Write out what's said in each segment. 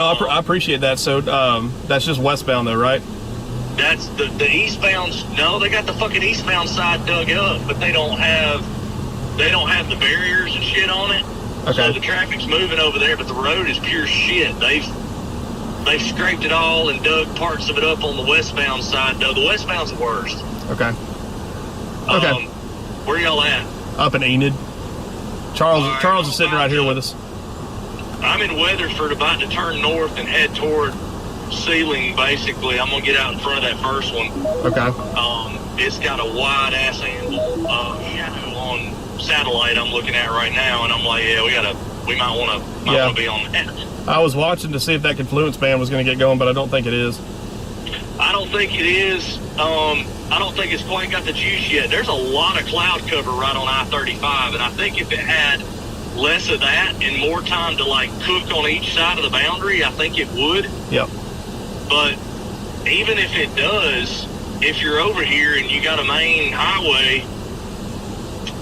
I appreciate that. So that's just westbound though, right? That's the eastbound. No, they got the fucking eastbound side dug up, but they don't have the barriers and shit on it. Okay. So the traffic's moving over there, but the road is pure shit. They've scraped it all and dug parts of it up on the westbound side. Though the westbound's the worst. Okay. Okay. Where y'all at? Up in Enid. Charles is sitting right here with us. I'm in Weatherford, about to turn north and head toward Ceiling. Basically, I'm gonna get out in front of that first one. Okay. It's got a wide ass angle shadow on satellite I'm looking at right now, and I'm like, yeah, we might want to be on that. I was watching to see if that confluence band was going to get going, but I don't think it is. I don't think it is. I don't think it's quite got the juice yet. There's a lot of cloud cover right on I-35, and I think if it had less of that and more time to like cook on each side of the boundary, I think it would. Yep. But even if it does, if you're over here and you got a main highway,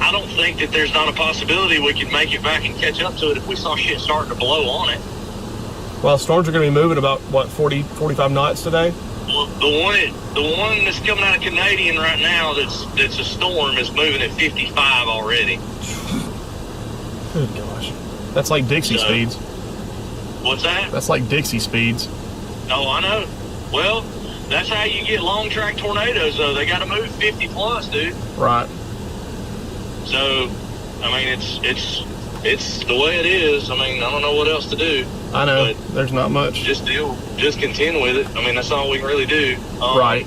I don't think that there's not a possibility we could make it back and catch up to it if we saw shit starting to blow on it. Well, storms are going to be moving about, what, 40, 45 knots today? Well, the one that's coming out of Canadian right now that's a storm is moving at 55 already. Good gosh. That's like Dixie speeds. What's that? That's like Dixie speeds. Oh, I know. Well, that's how you get long track tornadoes, though. They got to move 50 plus, dude. Right. So, I mean, it's the way it is. I mean, I don't know what else to do. I know. There's not much. Just contend with it. I mean, that's all we can really do. Right.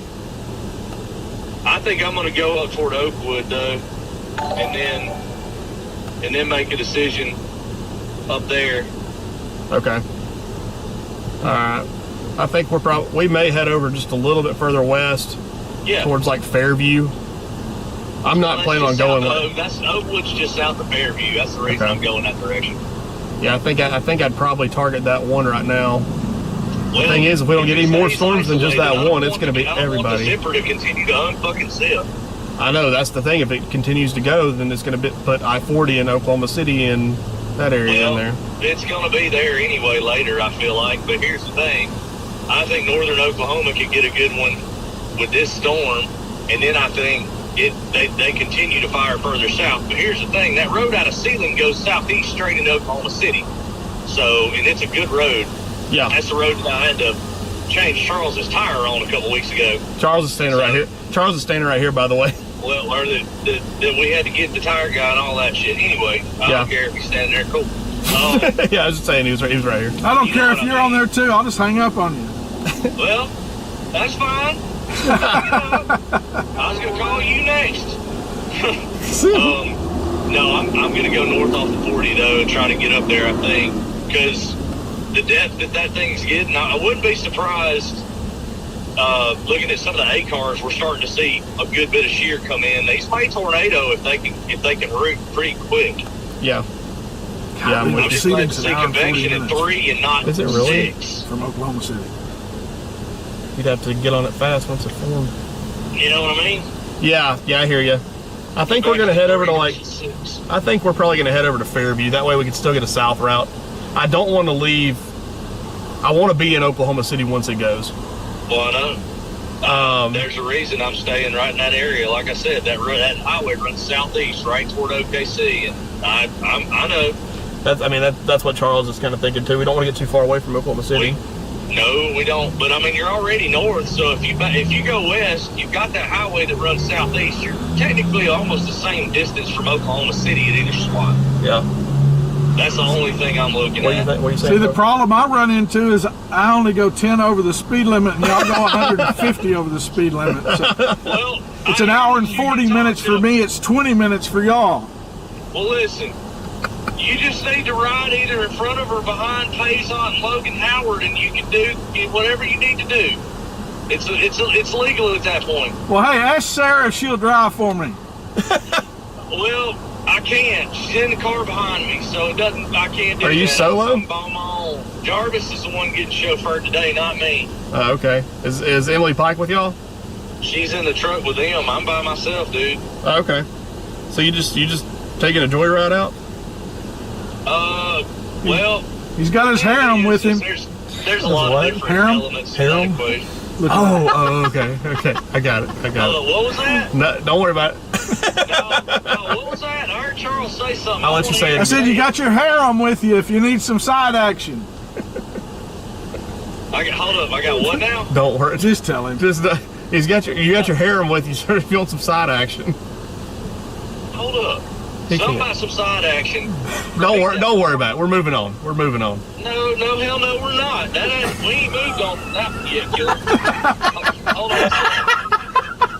I think I'm going to go up toward Oakwood, though, and then make a decision up there. Okay. All right. I think we may head over just a little bit further west. Yeah. Towards like Fairview. I'm not planning on going. That's Oakwood's just south of Fairview. That's the reason I'm going that direction. Yeah, I think I'd probably target that one right now. The thing is, if we don't get any more storms than just that one, it's going to be everybody. I don't want the zipper to continue to unfucking zip. I know, that's the thing. If it continues to go, then it's going to put I-40 in Oklahoma City and that area in there. It's going to be there anyway later, I feel like. But here's the thing. I think northern Oklahoma could get a good one with this storm, and then I think they continue to fire further south. But here's the thing, that road out of Ceiling goes southeast straight into Oklahoma City. So, and it's a good road. Yeah. That's the road that I had to change Charles's tire on a couple weeks ago. Charles is standing right here. Charles is standing right here, by the way. Well, or that we had to get the tire guy and all that shit. Anyway, I don't care if he's standing there. Cool. Yeah, I was just saying he was right here. I don't care if you're on there too. I'll just hang up on you. Well, that's fine. I was going to call you next. No, I'm going to go north off the 40, though, and try to get up there, I think. Because the depth that thing's getting, I wouldn't be surprised, looking at some of the A-cars, we're starting to see a good bit of shear come in. These may tornado if they can root pretty quick. Yeah. Yeah, I'm just glad to see convection at 3 and not 6. From Oklahoma City. You'd have to get on it fast once it formed. You know what I mean? Yeah, I hear you. I think we're going to head over to I think we're probably going to head over to Fairview. That way we can still get a south route. I don't want to leave. I want to be in Oklahoma City once it goes. Well, I know. There's a reason I'm staying right in that area. Like I said, that highway runs southeast right toward OKC, and I know. That's what Charles is kind of thinking too. We don't want to get too far away from Oklahoma City. No, we don't. But I mean, you're already north, so if you go west, you've got that highway that runs southeast. You're technically almost the same distance from Oklahoma City at either spot. Yeah. That's the only thing I'm looking at. What are you saying? See, the problem I run into is I only go 10 over the speed limit, and y'all go 150 over the speed limit. So well, it's an hour and 40 minutes for me. It's 20 minutes for y'all. Well, listen. You just need to ride either in front of or behind Payson and Logan Howard, and you can do whatever you need to do. It's legal at that point. Well, hey, ask Sarah if she'll drive for me. Well, I can't. She's in the car behind me, so I can't do that. Are you solo? I'm by my own. Jarvis is the one getting chauffeured today, not me. Okay. Is Emily Pike with y'all? She's in the truck with them. I'm by myself, dude. Okay. So you just taking a joyride out? Well, he's got his harem with him. There's a lot of different elements to that equation. Oh, okay. I got it. What was that? No, don't worry about it. No, what was that? I heard Charles say something. I'll let you say it. I said you got your harem with you if you need some side action. Hold up. I got what now? Don't worry. Just tell him. You got your harem with you, so if you want some side action. Hold up. Something about some side action. Don't worry about it. We're moving on. No, hell no, we're not. We ain't moved on that yet, killer. Hold on.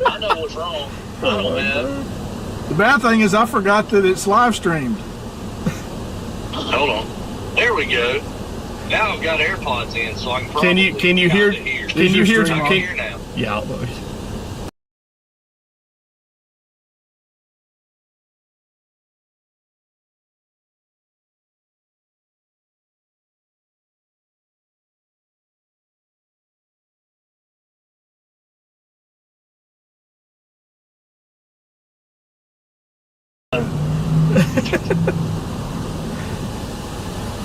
I know what's wrong. I don't have. The bad thing is I forgot that it's live streamed. Hold on. There we go. Now I've got AirPods in, so I can probably Can you hear? Can you hear? I can hear now. Yeah.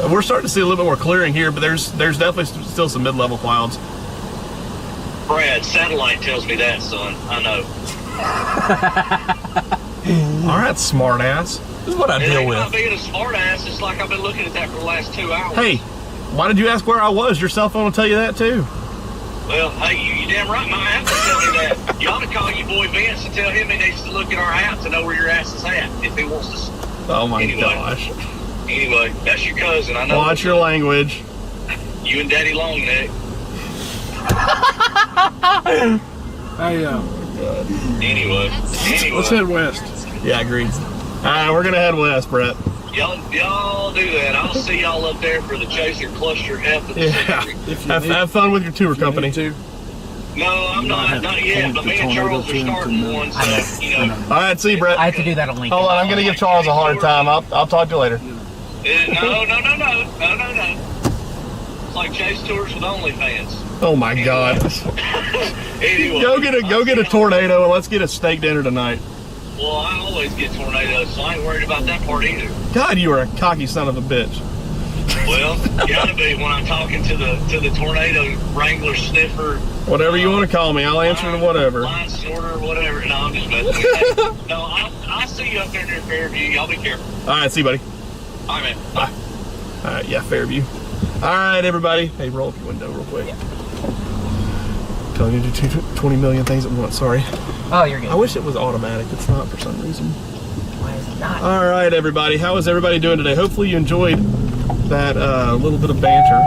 We're starting to see a little bit more clearing here, but there's definitely still some mid-level clouds. Brad, satellite tells me that, son. I know. All right, smart ass. This is what I deal with. Not being a smart ass, it's like I've been looking at that for the last 2 hours. Hey, why did you ask where I was? Your cell phone will tell you that too. Well, hey, you damn right my app will tell me that. You ought to call your boy Vince and tell him he needs to look at our app to know where your ass is at if he wants to. Oh my gosh. Anyway, that's your cousin. I know. Watch your language. You and Daddy Longneck. Hey, Anyway. let's head west. Yeah, agreed. We're gonna head west, Brett. Y'all do that. I'll see y'all up there for the Chaser Cluster F of the century. Have fun with your tour company. No, I'm not yet, but me and Charles are starting one, so, you know. All right, see you, Brett. I have to do that on LinkedIn. Hold on, I'm gonna give Charles a hard time. I'll talk to you later. No. It's like Chase Tours with OnlyFans. Oh my God. Anyway. Go get a tornado and let's get a steak dinner tonight. Well, I always get tornadoes, so I ain't worried about that part either. God, you are a cocky son of a bitch. Well, gotta be when I'm talking to the tornado wrangler sniffer. Whatever you want to call me, I'll answer to whatever. Line sorter, whatever. No, I'm just messing with you. No, I'll see you up there near Fairview. Y'all be careful. All right, see you, buddy. All right, man. Bye. All right, yeah, Fairview. All right, everybody. Hey, roll up your window real quick. Yeah. Telling you to do 20 million things at once. Sorry. Oh, you're good. I wish it was automatic. It's not for some reason. Why is it not? All right, everybody. How is everybody doing today? Hopefully you enjoyed that little bit of banter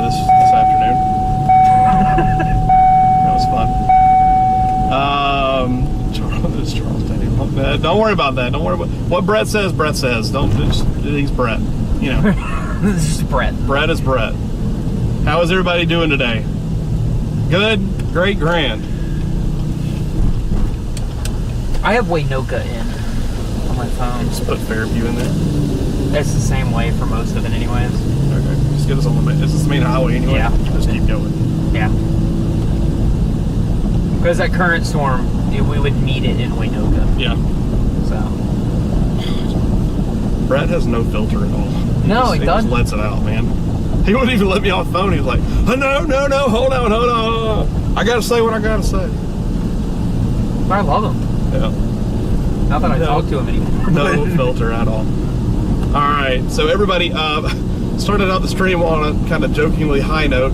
this afternoon. That was fun. Charles. Don't worry about that. Don't worry about what Brett says. Brett says. He's Brett. You know. This is Brett. Brett is Brett. How is everybody doing today? Good, great, grand. I have Waynoka in on my phone. Just put Fairview in there. It's the same way for most of it anyways. Okay, just get us on the main. This is the main highway anyway. Yeah. Just keep going. Yeah. Because that current storm, we would meet it in Waynoka. Yeah. So. Brett has no filter at all. He just doesn't. lets it out, man. He wouldn't even let me off the phone. He was like, oh, no, hold on. I gotta say what I gotta say. I love him. Yeah. Not that I talk to him anymore. No filter at all. All right, so everybody started out the stream on a kind of jokingly high note.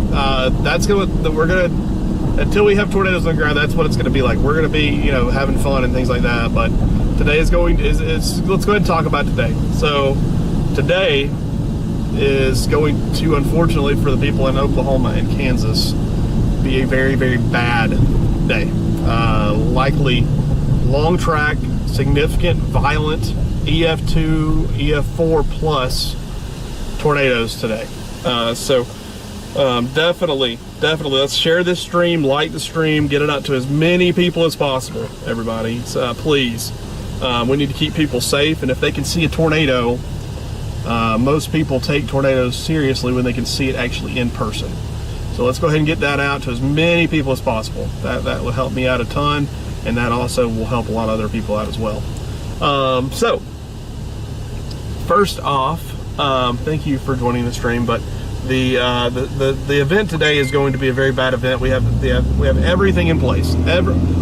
Until we have tornadoes on the ground, that's what it's gonna be like. We're gonna be, having fun and things like that. But today let's go ahead and talk about today. So today is going to, unfortunately for the people in Oklahoma and Kansas, be a very, very bad day. Likely long track, significant, violent EF2, EF4 plus tornadoes today. Definitely, let's share this stream, like the stream, get it out to as many people as possible, everybody. Please. We need to keep people safe, and if they can see a tornado, most people take tornadoes seriously when they can see it actually in person. So let's go ahead and get that out to as many people as possible. That will help me out a ton, and that also will help a lot of other people out as well. So first off, thank you for joining the stream, but The event today is going to be a very bad event. We have everything in place.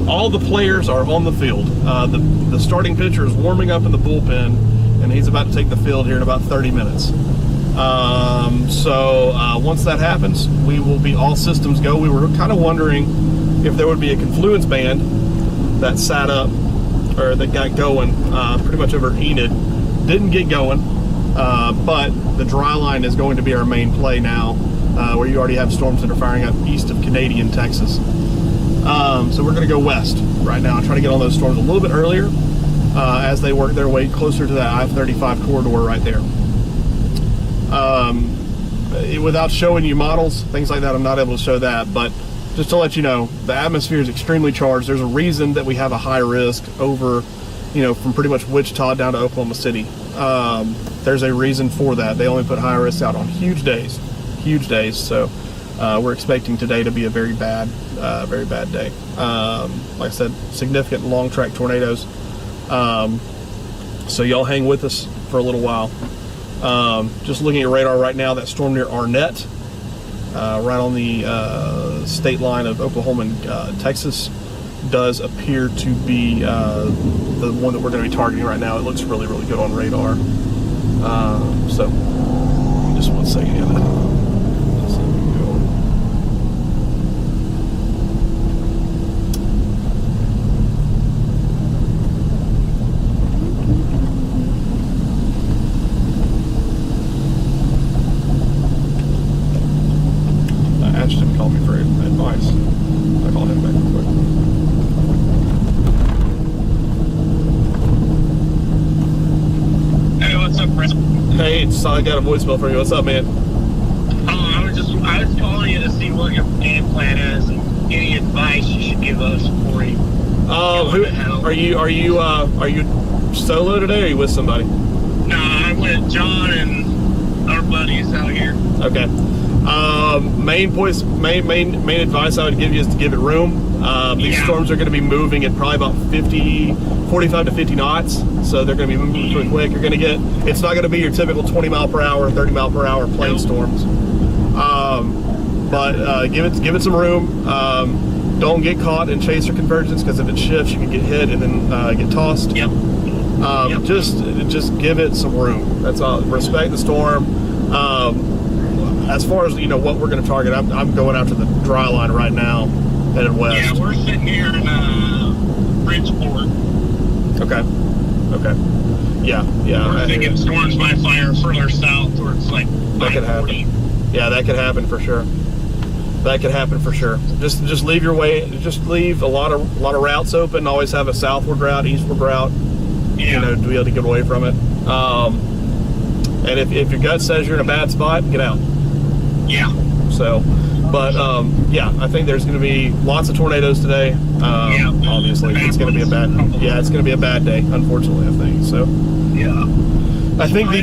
All the players are on the field. The starting pitcher is warming up in the bullpen, and he's about to take the field here in about 30 minutes. So once that happens, we will be all systems go. We were kind of wondering if there would be a confluence band that sat up or that got going pretty much over Enid. Didn't get going, but the dry line is going to be our main play now, where you already have storms that are firing up east of Canadian Texas. So we're going to go west right now and try to get on those storms a little bit earlier as they work their way closer to that I-35 corridor right there. Without showing you models, things like that, I'm not able to show that, but just to let you know, the atmosphere is extremely charged. There's a reason that we have a high risk over, from pretty much Wichita down to Oklahoma City. There's a reason for that. They only put high risks out on huge days. So we're expecting today to be a very bad day. Like I said, significant long track tornadoes. So y'all hang with us for a little while. Just looking at radar right now, that storm near Arnett, right on the state line of Oklahoma and Texas, does appear to be the one that we're going to be targeting right now. It looks really, really good on radar. So, just 1 second here. Let's see if we can go. Ashton called me for advice. I called him back real quick. Hey, what's up, Chris? Hey, I got a voicemail for you. What's up, man? I was calling you to see what your game plan is and any advice you should give us for you. Are you solo today, or are you with somebody? No, I'm with John and our buddies out here. Okay. Main advice I would give you is to give it room. These storms are going to be moving at probably about 45 to 50 knots, so they're going to be moving pretty quick. It's not going to be your typical 20 mile per hour, 30 mile per hour plane storms. But give it some room. Don't get caught in chaser convergence, because if it shifts, you can get hit and then get tossed. Yep. Just give it some room. That's all. Respect the storm. As far as what we're going to target, I'm going after the dry line right now, headed west. Yeah, we're sitting here in Bridgeport. Okay. Yeah. We're thinking storms might fire further south towards like that could happen. Yeah, that could happen for sure. Just leave your way. Just leave a lot of routes open. Always have a southward route, eastward route. Yeah. To be able to get away from it. And if your gut says you're in a bad spot, get out. Yeah. So, but I think there's going to be lots of tornadoes today. Obviously, it's going to be a bad. Yeah, it's going to be a bad day. Unfortunately, I think so. Yeah. I think the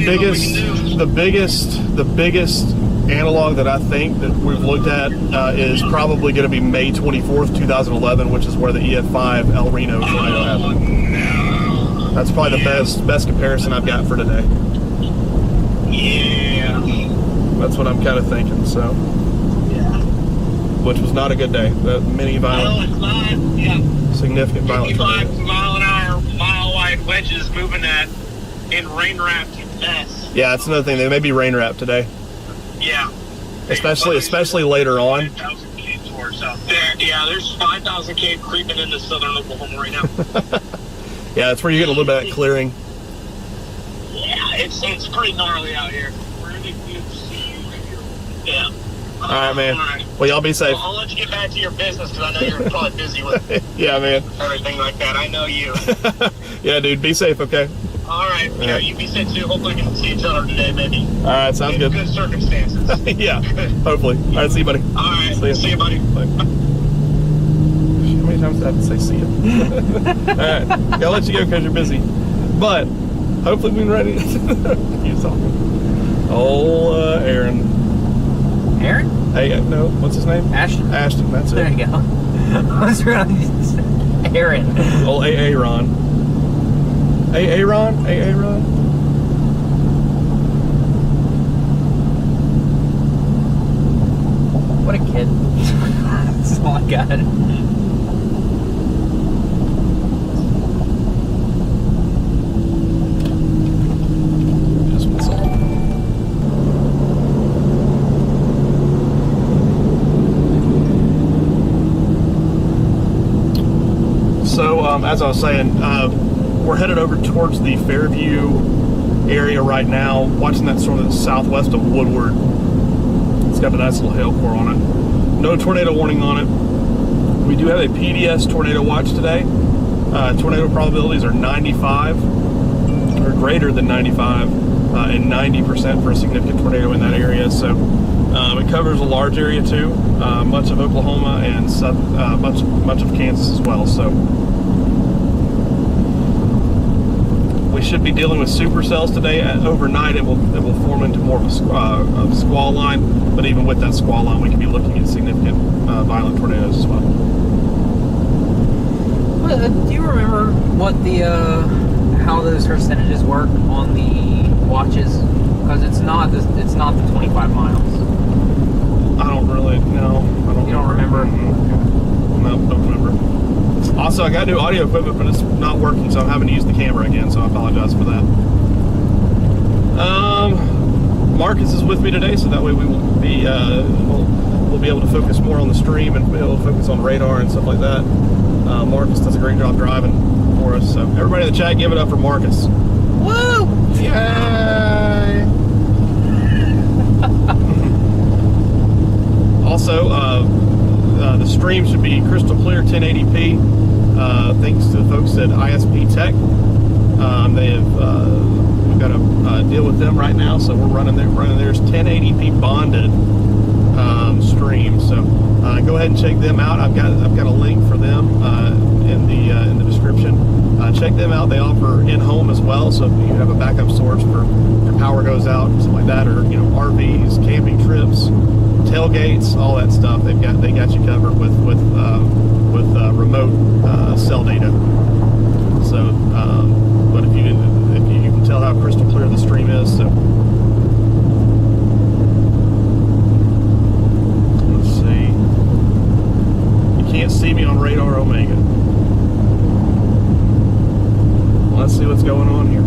biggest analog that I think that we've looked at is probably going to be May 24th, 2011, which is where the EF5 El Reno tornado happened. No. That's probably the best comparison I've got for today. Yeah. That's what I'm kind of thinking. So, which was not a good day. Many violent. No, it's not. Yeah. Significant violent 55 tornadoes. mile an hour, mile wide wedges moving at in rain wrapped mess. Yeah, that's another thing. They may be rain wrapped today. Yeah. Especially later on. 5,000 kids or so. There's 5,000 kids creeping into southern Oklahoma right now. Yeah, that's where you get a little bit of that clearing. Yeah, it's pretty gnarly out here. Really good to see you here. Yeah. All right, man. All right. Well, y'all be safe. Well, I'll let you get back to your business, because I know you're probably busy with Yeah, man. everything like that. I know you. Yeah, dude. Be safe, okay? All right. Yeah, you be safe too. Hopefully we can see each other today, maybe. All right, sounds In good. good circumstances. Yeah, hopefully. All right, see you, buddy. All right. See you, buddy. Bye. How many times did I have to say see you? All right. I'll let you go because you're busy. But hopefully we're ready. He's talking. Aaron. Aaron? Hey, no, what's his name? Ashton. Ashton, that's There it. you go. I was really Aaron. Old Aaron. Aaron? What a kid. That's all I got. Just what's up. So, as I was saying, we're headed over towards the Fairview area right now, watching that sort of southwest of Woodward. It's got a nice little hail core on it. No tornado warning on it. We do have a PDS tornado watch today. Tornado probabilities are 95 or greater than 95 and 90% for a significant tornado in that area. So it covers a large area too, much of Oklahoma and much of Kansas as well. So we should be dealing with supercells today. Overnight, it will form into more of a squall line. But even with that squall line, we can be looking at significant violent tornadoes as well. Do you remember what the how those percentages work on the watches? Because it's not the 25 miles. I don't really know. You don't remember? No, don't remember. Also, I got new audio equipment, but it's not working, so I'm having to use the camera again, so I apologize for that. Marcus is with me today, so that way we will be we'll be able to focus more on the stream and be able to focus on radar and stuff like that. Marcus does a great job driving for us, so everybody in the chat, give it up for Marcus. Woo! Yay! Also, the stream should be crystal clear 1080p. Thanks to the folks at ISP Tech. We've got a deal with them right now, so we're running theirs 1080p bonded stream. So go ahead and check them out. I've got a link for them in the description. Check them out. They offer in-home as well, so if you have a backup source for if your power goes out, something like that, or RVs, camping trips, tailgates, all that stuff. They got you covered with remote cell data. So, but if you can tell how crystal clear the stream is, so let's see. You can't see me on Radar Omega. Let's see what's going on here.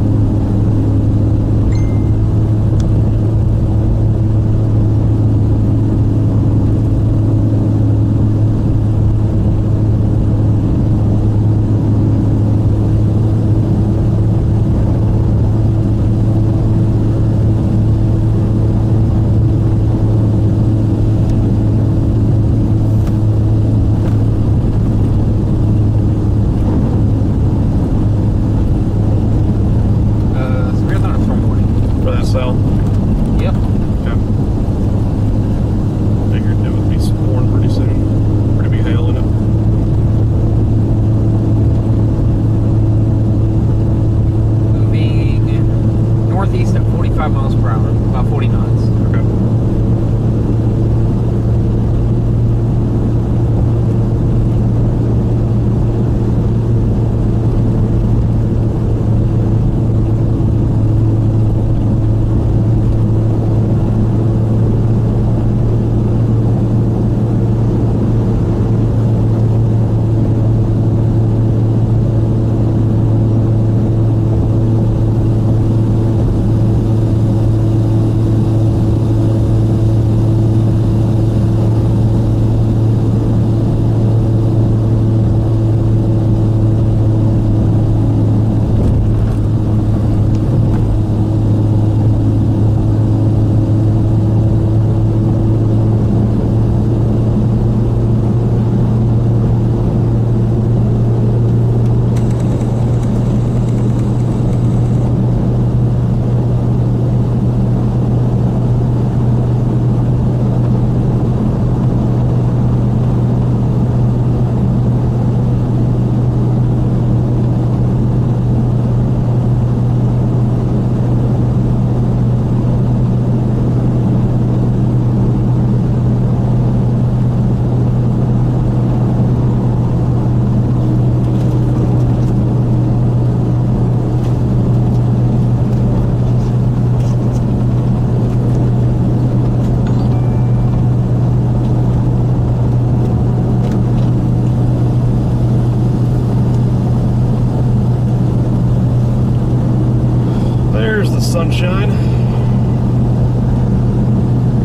sunshine.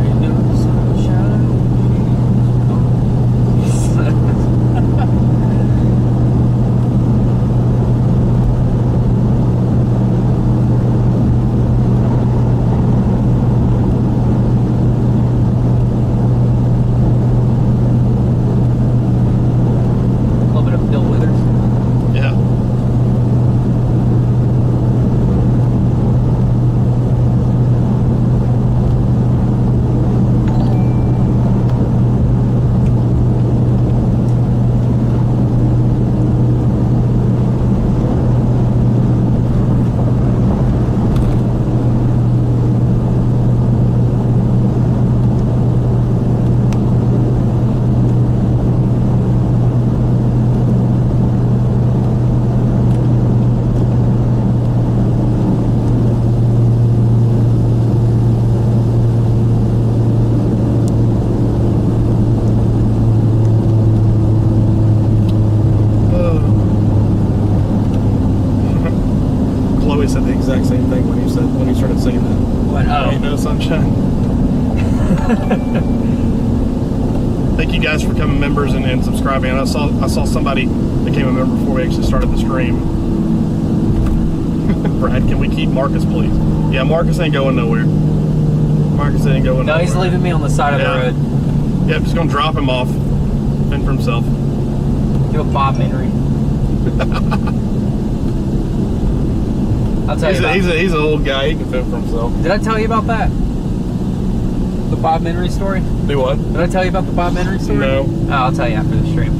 Ain't no sunshine. A little bit of Bill Withers. Yeah. Chloe said the exact same thing when he started singing that. What? Ain't no sunshine. Thank you guys for becoming members and subscribing. I saw somebody became a member before we actually started the stream. Brad, can we keep Marcus, please? Yeah, Marcus ain't going nowhere. Marcus ain't going nowhere. No, he's leaving me on the side of the road. Yep, just gonna drop him off. Fend for himself. Do a Bob Henry. I'll tell you about He's an old guy. He can fend for himself. Did I tell you about that? The Bob Henry story? Do what? Did I tell you about the Bob Henry story? No. Oh, I'll tell you after the stream.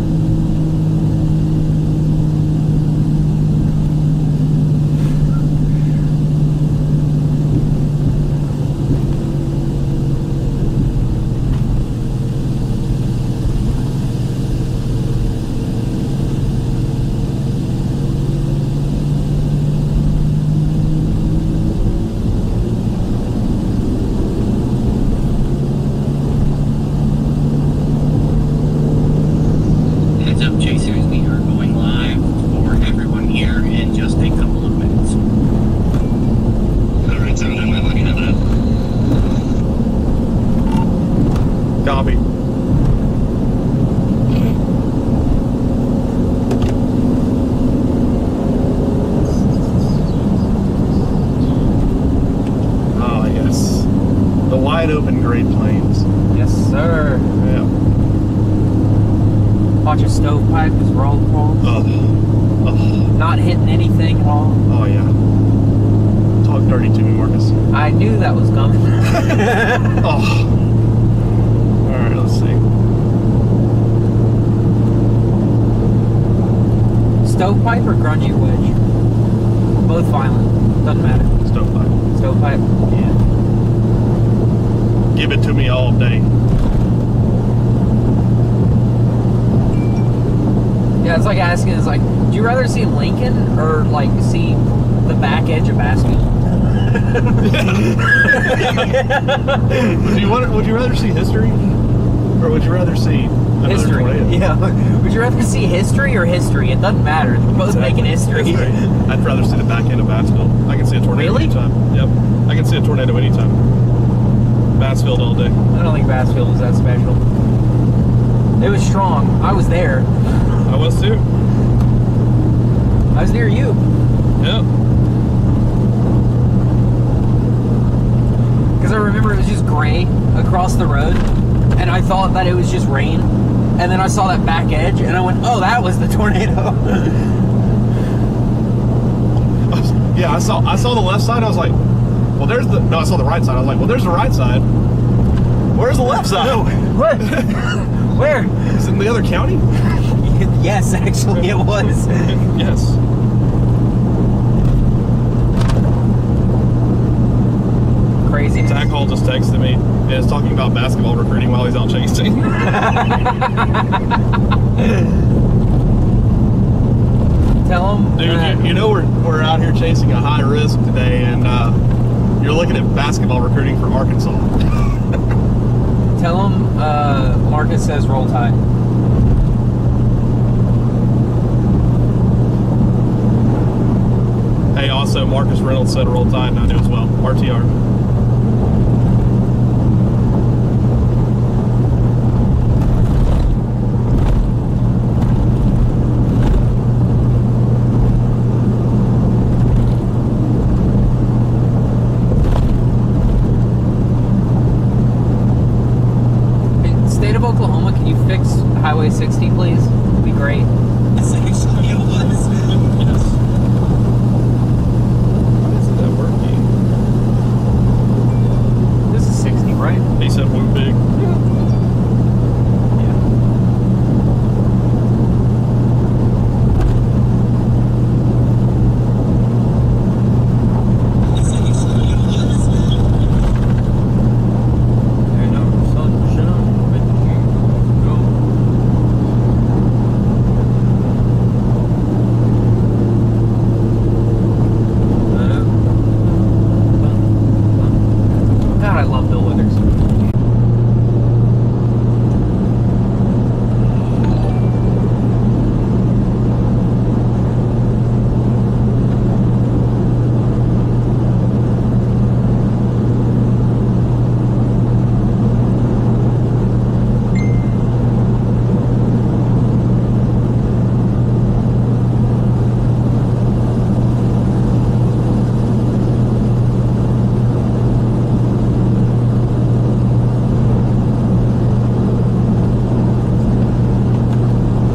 Heads up, chasers, we are going live for everyone here in just a couple of minutes. All right, sound, I might let you have that. Copy. Oh, yes. The wide open Great Plains. Yes, sir. Yeah. Watch a stovepipe as we're all across. Oh. Not hitting anything wrong. Oh, yeah. Talk dirty to me, Marcus. I knew that was coming. Oh. Alright, let's see. Stovepipe or grungy wedge? Both violent. Doesn't matter. Stovepipe. Stovepipe? Yeah. Give it to me all day. Yeah, it's like asking, it's like, do you rather see Lincoln or like see the back edge of Baskin? Would you rather see history? Or would you rather see another History. tornado? Yeah. Would you rather see history or history? It doesn't matter. They're both making history. I'd rather see the back end of Batsfield. I can see a tornado Really? anytime. Yep. I can see a tornado anytime. Batsfield all day. I don't think Bassfield was that special. It was strong. I was there. I was too. I was near you. Yep. Because I remember it was just gray across the road, and I thought that it was just rain. And then I saw that back edge, and I went, "Oh, that was the tornado." Yeah, I saw the left side. I was like, well, there's the. No, I saw the right side. I was like, well, there's the right side. Where's the left side? What? Where? Is it in the other county? Yes, actually, it was. Yes. Crazy. Zach Hall just texted me. And is talking about basketball recruiting while he's out chasing. Tell him. Dude, you know we're out here chasing a high risk today, and you're looking at basketball recruiting for Arkansas. Tell him Marcus says roll tide. Hey, also, Marcus Reynolds said roll tide, and I do as well. RTR. State of Oklahoma, can you fix Highway 60, please? It'd be great. It's actually it was. Yes. Why isn't that working? This is 60, right? He said woo big. It's actually it was. Hey, no, son, shut up. Go. God, I love Bill Withers.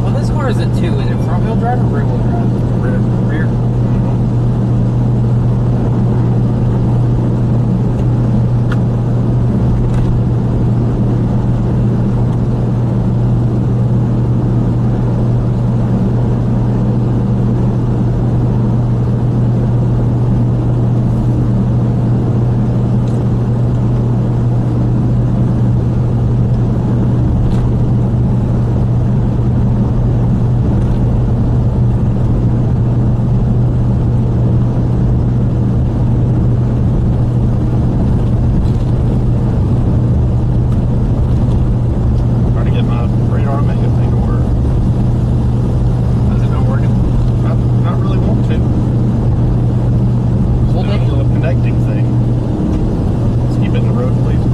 Well, this car is a 2. Is it front wheel drive or rear wheel drive? Rear. Trying to get my radar and mega thing to work. Is it not working? Not really want to. Hold Just it. a little connecting thing. Let's keep it in the road, please.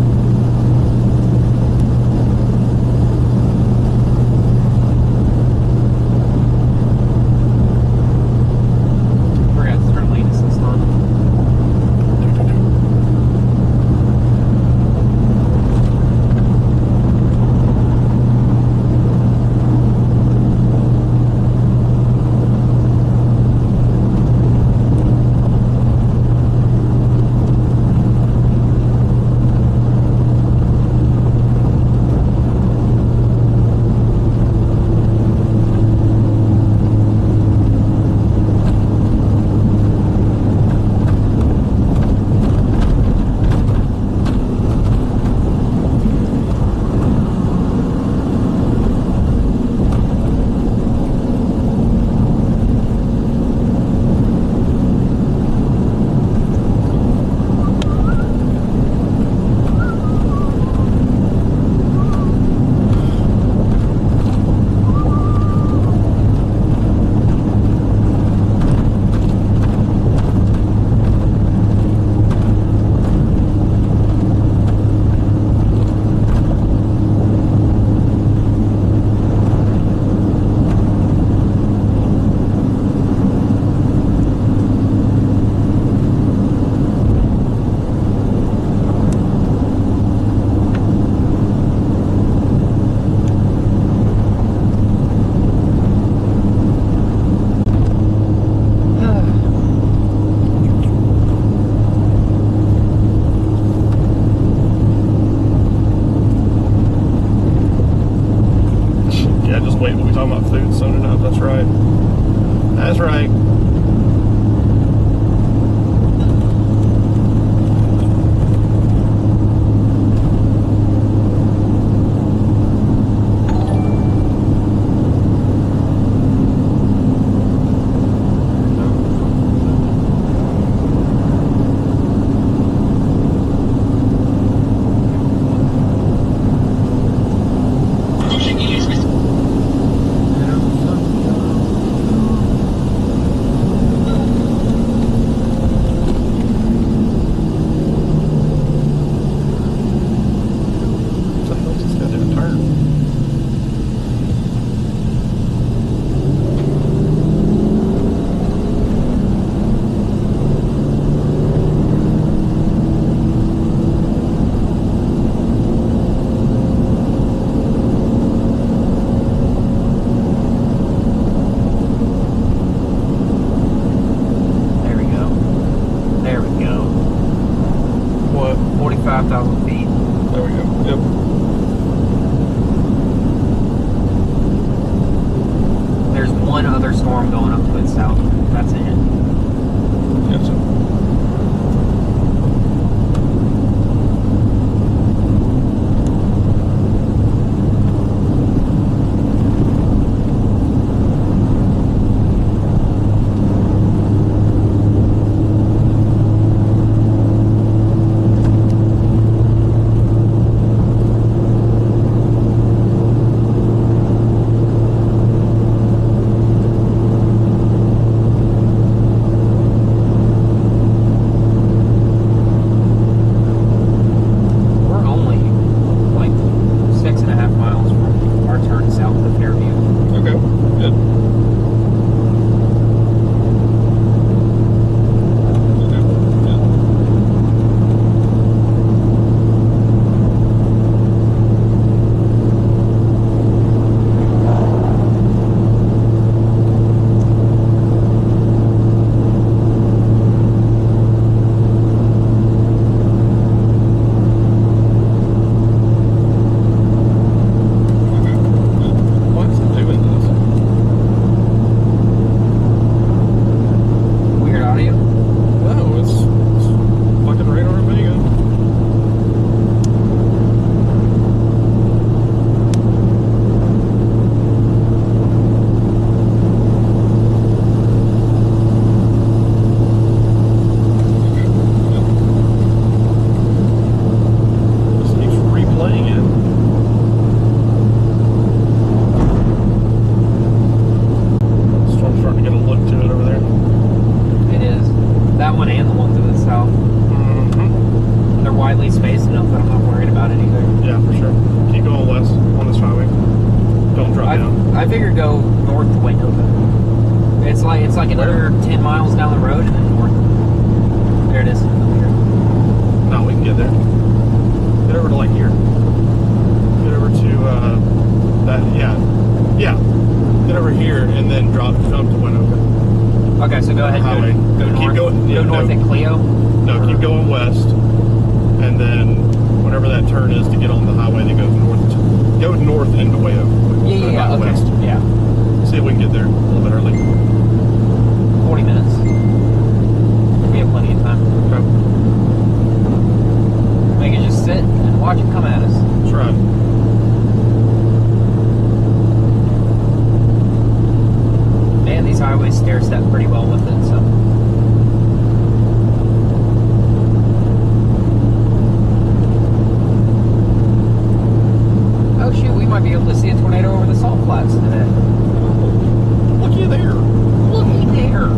Forgot to turn lane assist on. Yeah, just wait. We'll be talking about food soon enough. That's right. That's right. storm going up to its south. That's it. Yes, sir. We're only like 6.5 miles from our turn south of Fairview. Okay, good. What's it doing this? Weird audio. No, it's fucking radar and video. Just keeps replaying it. Storm's starting to get a look to it over there. It is. That one and the one to the south. Mm-hmm. They're widely spaced enough that I'm not worried about it either. Yeah, for sure. Keep going west on this highway. Don't drop down. I figured go north to Waynoka. It's like another 10 miles down the road and then north. There it is. Up here. No, we can get there. Get over to like here. Get over to that. Yeah. Get over here and then jump to Winoka. Okay, so go ahead. Highway. Go Keep north. going- yeah, Go north no. at Clio. No, keep going west, and then whenever that turn is to get on the highway that goes north. Go north into Winoka. Yeah. Not Okay. west. Yeah. See if we can get there a little bit early. 40 minutes. We have plenty of time. Okay. We can just sit and watch it come at us. That's right. Man, these highways stair step pretty well with it, so. Oh shoot, we might be able to see a tornado over the salt flats today. Looky there. Looky there.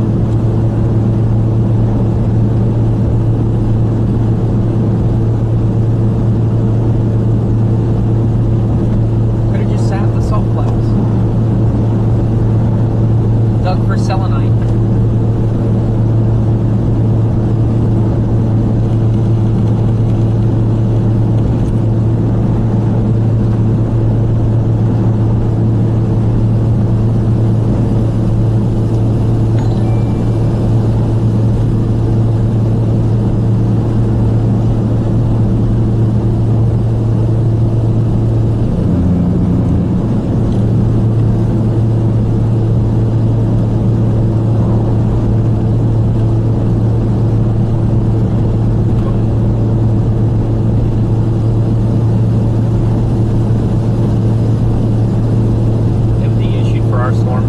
Could have just sat in the salt flats. Dug for selenite. MD issued for our storm.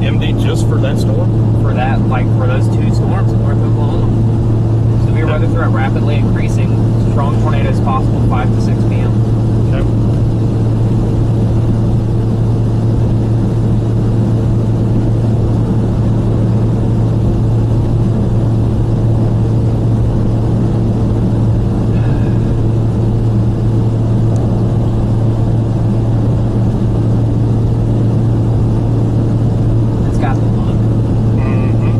MD just for that storm? For that, like for those two storms in North Oklahoma. Severe weather threat rapidly increasing. Strong tornadoes possible 5 to 6 p.m. Okay. It's got the fun. Mm-hmm.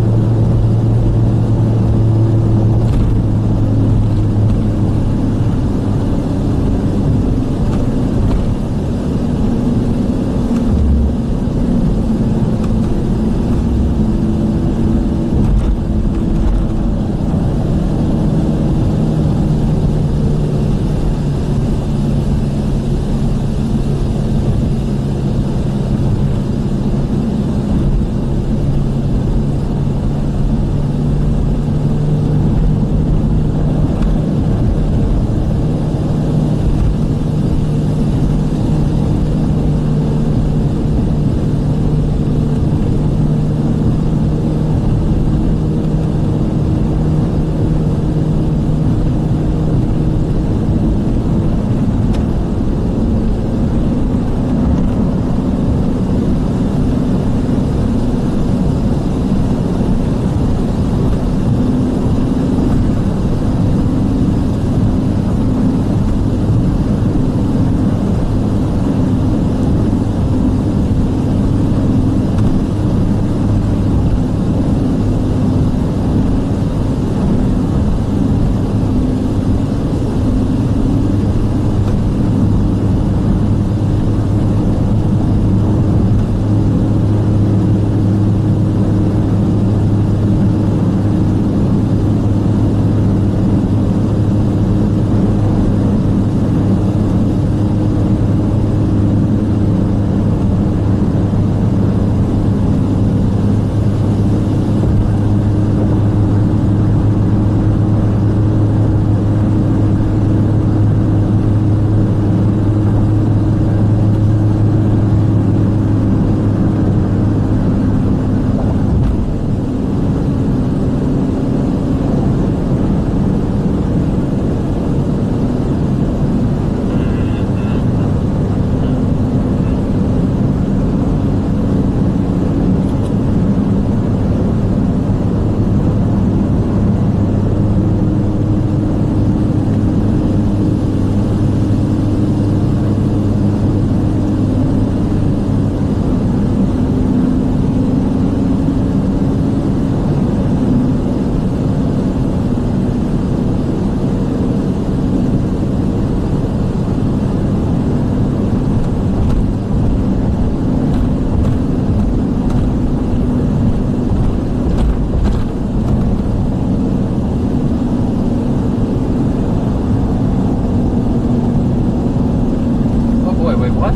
Wait, what?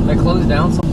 They closed down some.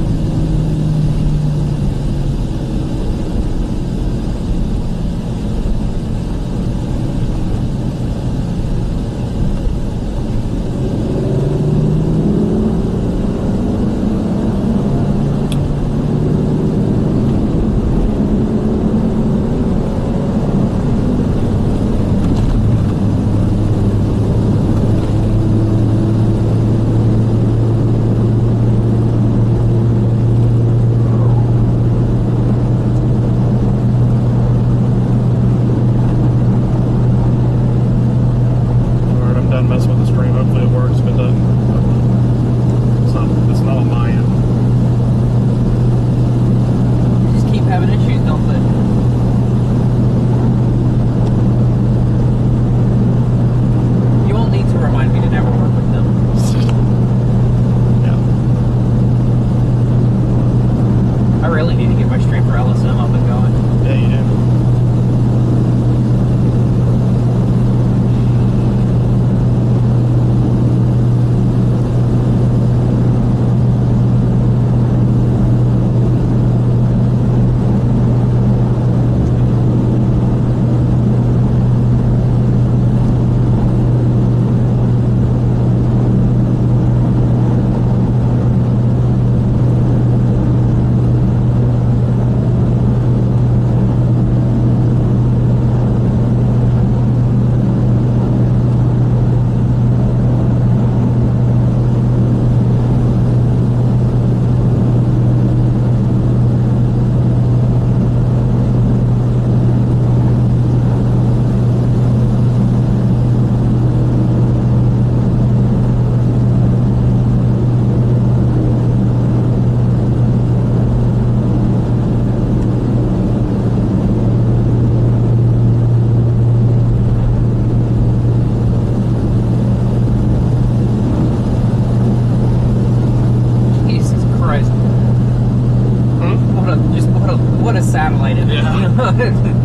What a satellite image. Yeah.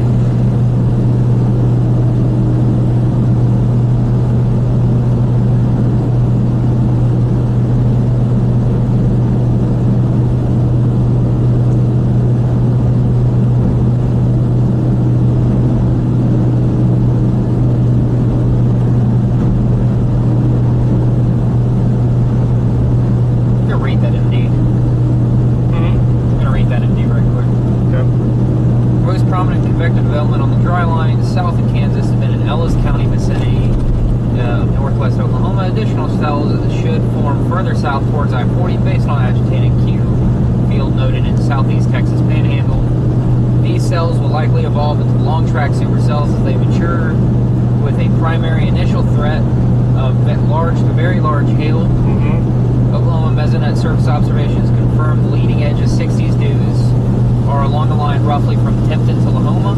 Development on the dry line south of Kansas have been in Ellis County vicinity of northwest Oklahoma. Additional cells should form further south towards I-40 based on agitated Q field noted in southeast Texas Panhandle. These cells will likely evolve into long-track supercells as they mature, with a primary initial threat of large to very large hail. Oklahoma mesonet surface observations confirmed leading edge of 60s dews are along the line roughly from Tipton to Lahoma.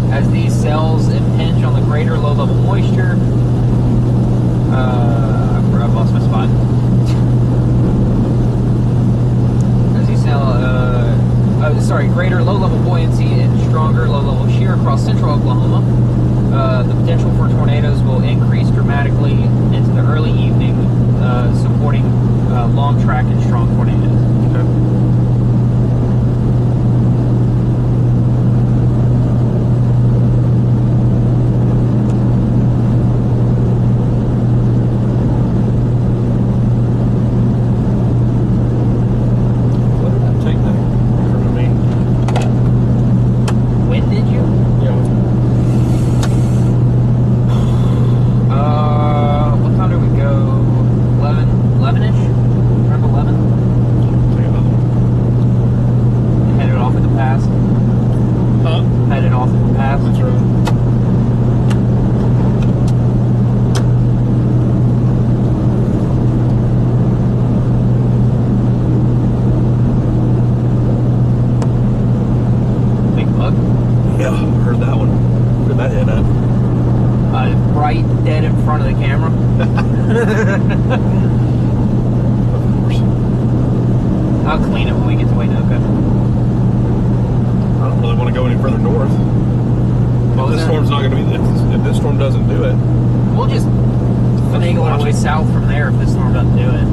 As these cells impinge on the greater low-level moisture, I've lost my spot. As these greater low-level buoyancy and stronger low-level shear across central Oklahoma, the potential for tornadoes will increase dramatically into the early evening, supporting long track and strong tornadoes. Okay. Right dead in front of the camera. Of course. I'll clean it when we get to Waynoka. I don't really want to go any further north. Well, this storm's not going to be. If this storm doesn't do it, we'll just finagle our way south from there if this storm doesn't do it.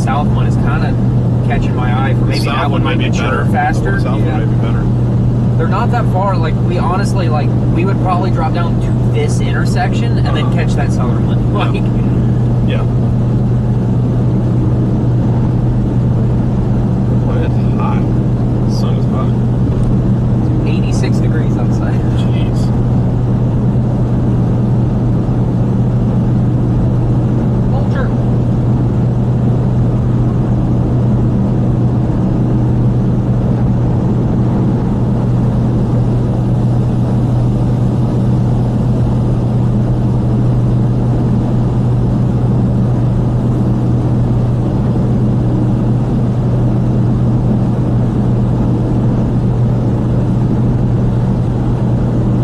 south one is kind of catching my eye. For maybe that one might mature faster. The south one may be better. They're not that far. Like, we honestly, like, we would probably drop down to this intersection and then catch that southern one. Like, yeah. Well, it's hot. The sun is hot. 86 degrees outside. Jeez. Vulture. I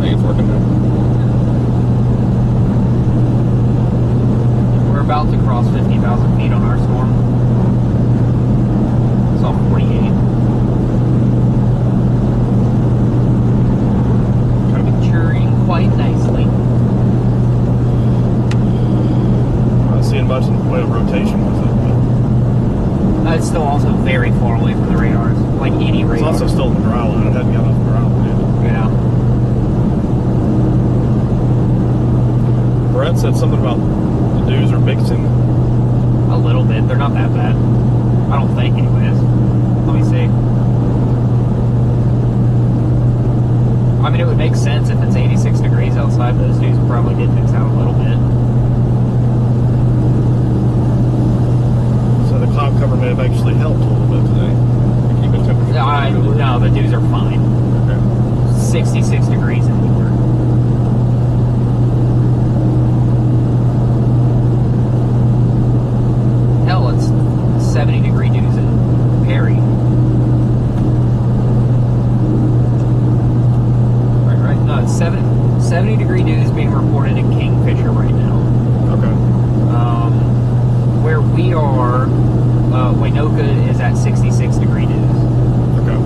think it's working now. We're about to cross 50,000 feet on our storm. It's off 48. Maturing quite nicely. I'm not seeing much in the way of rotation with it, but It's still also very far away from the radars. Like any it's radar. also still in the dry line. It hadn't got off the dry line yet. Yeah. Brent said something about the dudes are mixing. A little bit. They're not that bad. I don't think, anyways. Let me see. I mean, it would make sense if it's 86 degrees outside. Those dudes probably did mix out a little bit. So the cloud cover may have actually helped a little bit today. To keep it temperature. No, the dudes are fine. Okay. 66 degrees in the water. Hell, it's 70 degree dudes in Perry. Right. No, it's 70 degree dudes being reported in Kingfisher right now. Okay. Where we are, Waynoka is at 66 degree dudes. Okay.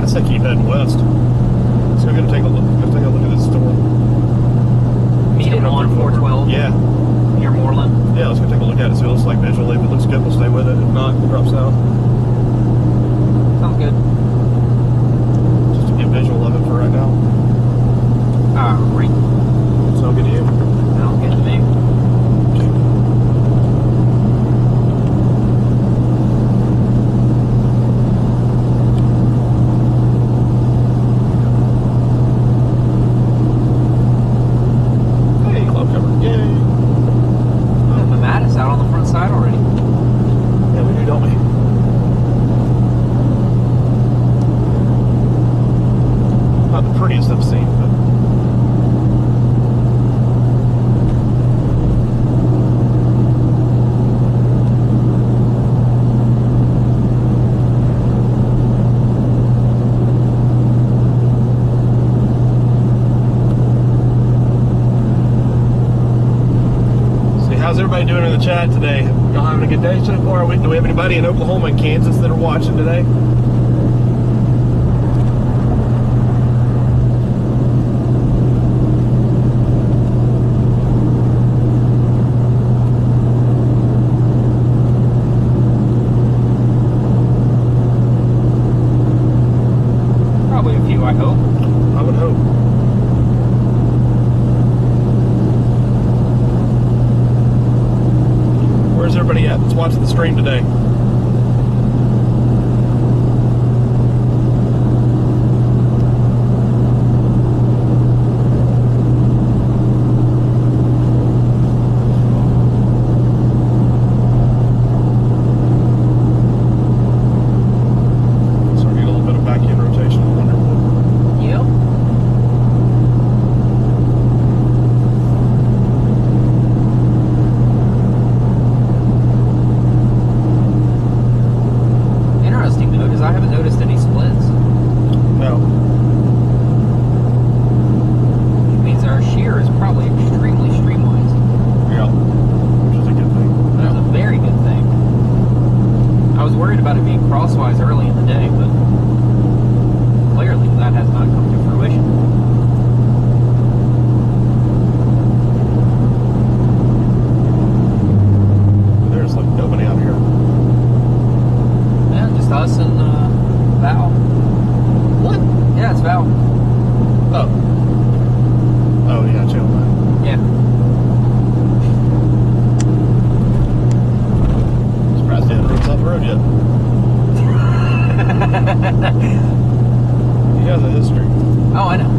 I say keep heading west. So we're gonna take a look. Let's take a look at this storm. Meet it Coming up on through Florida. 412 Yeah. near Moreland. Yeah, let's go take a look at it. See what it looks like visually. If it looks good, we'll stay with it. If not, we'll drop south. Sounds good. Just to get visual of it for right now. Right. So good to you. Sounds good to me. Hey, cloud cover. Yay. The Mattis out on the front side already. Yeah, we do, don't we? Not the prettiest I've seen, but see, how's everybody doing in the chat today? Y'all having a good day so far? Do we have anybody in Oklahoma and Kansas that are watching today? Probably a few, I hope. I would hope. Where's everybody at that's watching the stream today? So we need a little bit of back end rotation. Wonderful. Yep. Interesting though, because I haven't noticed any splits. No. Which means our shear is probably extremely streamlined. Yeah. Which is a good thing. That's a very good thing. I was worried about it being crosswise early in the day, but clearly that has not come to fruition. us and Val. What? Yeah, it's Val. Oh. Oh, yeah, channel 9. Yeah. Surprised they haven't roads off the road yet. He has a history. Oh, I know.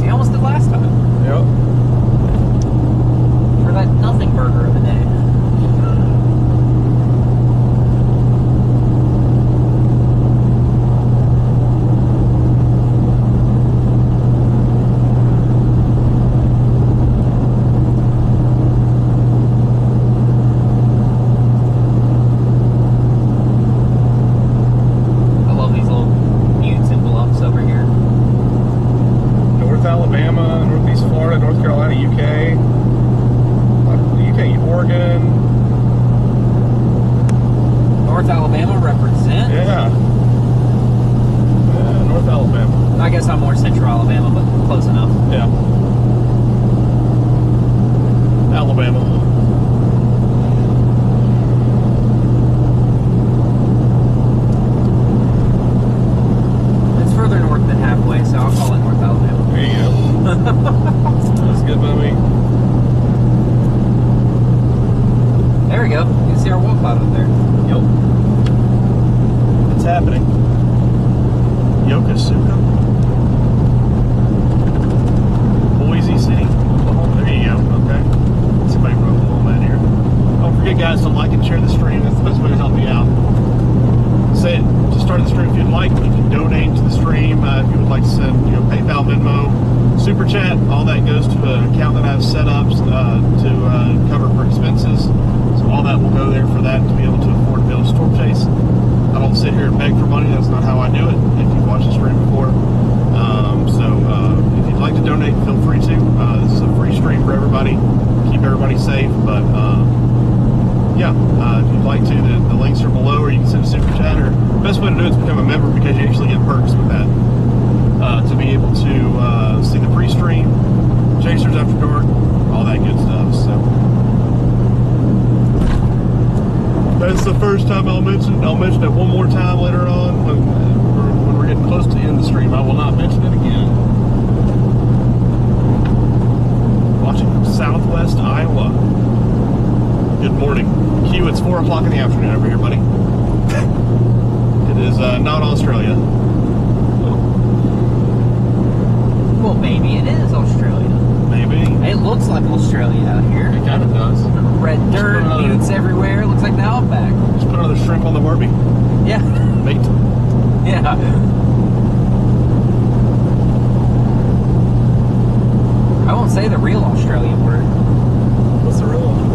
He almost did last time. Yep. For that nothing burger of the day. I love these little buttes and bluffs over here. North Alabama, Northeast Florida, North Carolina, UK. UK, Oregon. North Alabama represent. Yeah. Yeah, North Alabama. I guess I'm more Central Alabama, but close enough. Yeah. Alabama. It's further north than halfway, so I'll call it North Alabama. There you go. That's good by me. There we go. You can see our wall cloud up there. Yep. It's happening. Yokosuka. Boise City, Oklahoma. There you go. Okay. Somebody wrote Oklahoma in here. Don't forget, guys, to like and share the stream. That's the best way to help me out. Say it to start the stream if you'd like. You can donate to the stream if you would like to send, PayPal, Venmo, Super Chat. All that goes to an account that I have set up to cover for expenses. So all that will go there for that to be able to afford to build a storm chase. I don't sit here and beg for money. That's not how I do it. If you've watched the stream before, if you'd like to donate, feel free to. This is a free stream for everybody. Keep everybody safe, but. If you'd like to, the links are below, or you can send a super chat. Or the best way to do it is become a member, because you actually get perks with that. To be able to see the pre-stream, Chasers After Dark, all that good stuff. So that's the first time I'll mention it one more time later on when we're getting close to the end of the stream. I will not mention it again. Watching from Southwest Iowa. Good morning. Q, it's 4 o'clock in the afternoon over here, buddy. It is not Australia. Well, maybe it is Australia. Maybe. It looks like Australia out here. It kind of does. Red dirt, buttes everywhere. Looks like the Outback. Just put another shrimp on the Barbie. Yeah. Mate. Yeah. I won't say the real Australian word. What's the real one?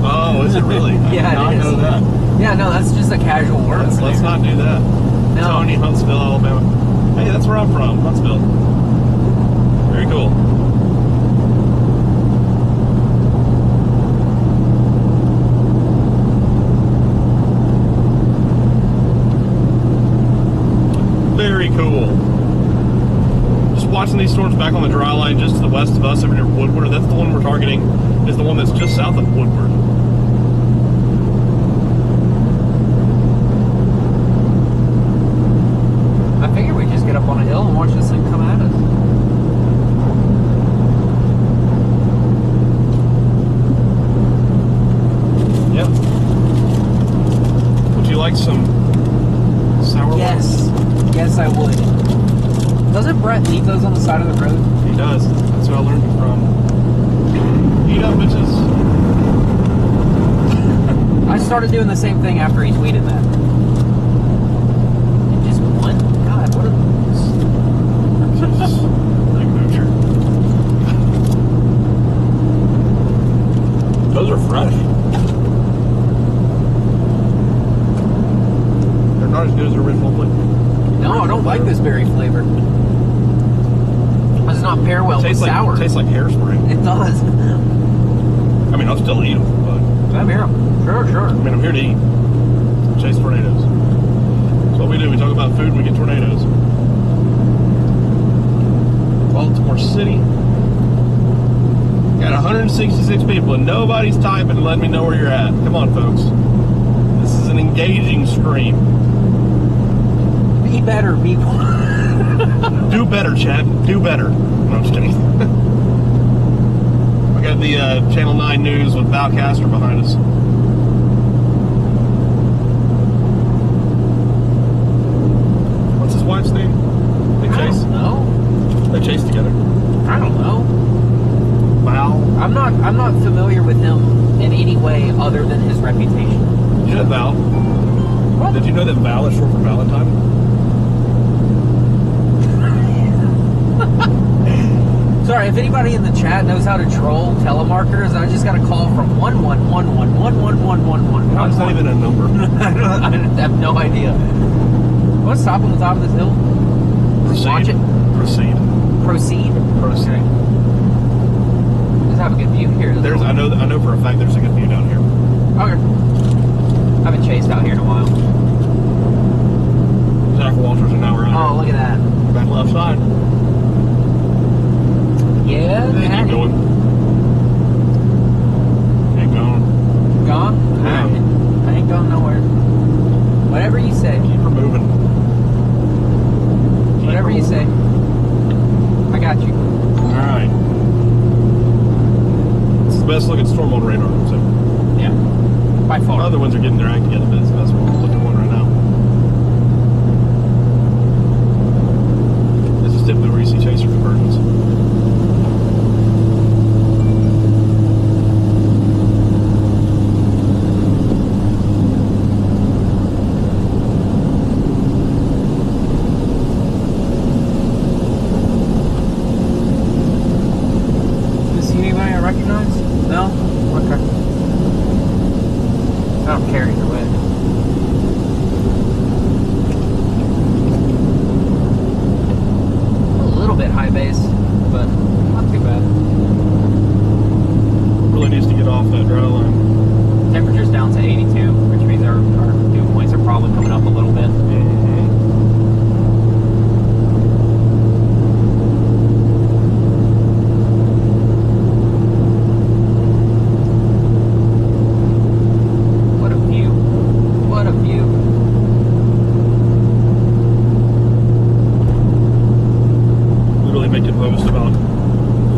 Oh, is it really? Yeah, I it is. know that. Yeah, no, that's just a casual word. Let's not do that. No. Tony, Huntsville, Alabama. Hey, that's where I'm from, Huntsville. Very cool. Very cool. Just watching these storms back on the dry line just to the west of us over near Woodward. That's the one we're targeting, is the one that's just south of Woodward. I figure we just get up on a hill and watch this thing come at us. Yep. Would you like some sour Yes. Yes, I would. Doesn't Brett leave those on the side of the road? He does. That's who I learned it from. Eat up, bitches. I started doing the same thing after he tweeted that. And just one? God, what are those? Like moocher. Those are fresh. They're not as good as the original flavor. No, I don't like this berry flavor. It does not pair well with sour. Tastes like hairspray. It does. I mean, I'll still eat them, but Come here. Sure, sure. I mean, I'm here to eat. Chase tornadoes. That's what we do. We talk about food and we get tornadoes. Baltimore City. Got 166 people and nobody's typing and letting me know where you're at. Come on, folks. This is an an engaging stream. Be better, people. Do better, Chad. Do better. No, I'm just kidding. I got the Channel 9 News with Valcaster behind us. What's his wife's name? They I chase. don't know. They chase together. I don't know. Val. I'm not familiar with him in any way other than his reputation. You know Val? What? Did you know that Val is short for Valentine? Sorry, if anybody in the chat knows how to troll telemarketers, I just got a call from 1111111111. That's not even a number. I have no idea. Let's stop on the top of this hill. Proceed. Watch it. Proceed. Proceed. Proceed. Just have a good view here. There's, I know for a fact there's a good view down here. Okay. I haven't chased out here in a while. Zach Walters an hour out. Oh, look at that. Back left side. Yeah, Keep that- going. Keep going. Gone? Yeah. I ain't going nowhere. Whatever you say. Keep her moving. Whatever you say. I got you. Alright. It's the best looking storm on radar, so. Yeah. By far. Other ones are getting their act together, but it's the best looking one right now. This is typically where you see chaser conversions. You see anybody I recognize? No? Okay. I don't care either way. A little bit high base, but not too bad. Really needs to get off that dry line. Temperature's down to 82, which means our dew points are probably coming up a little bit. What a view. What a view. Literally making posts about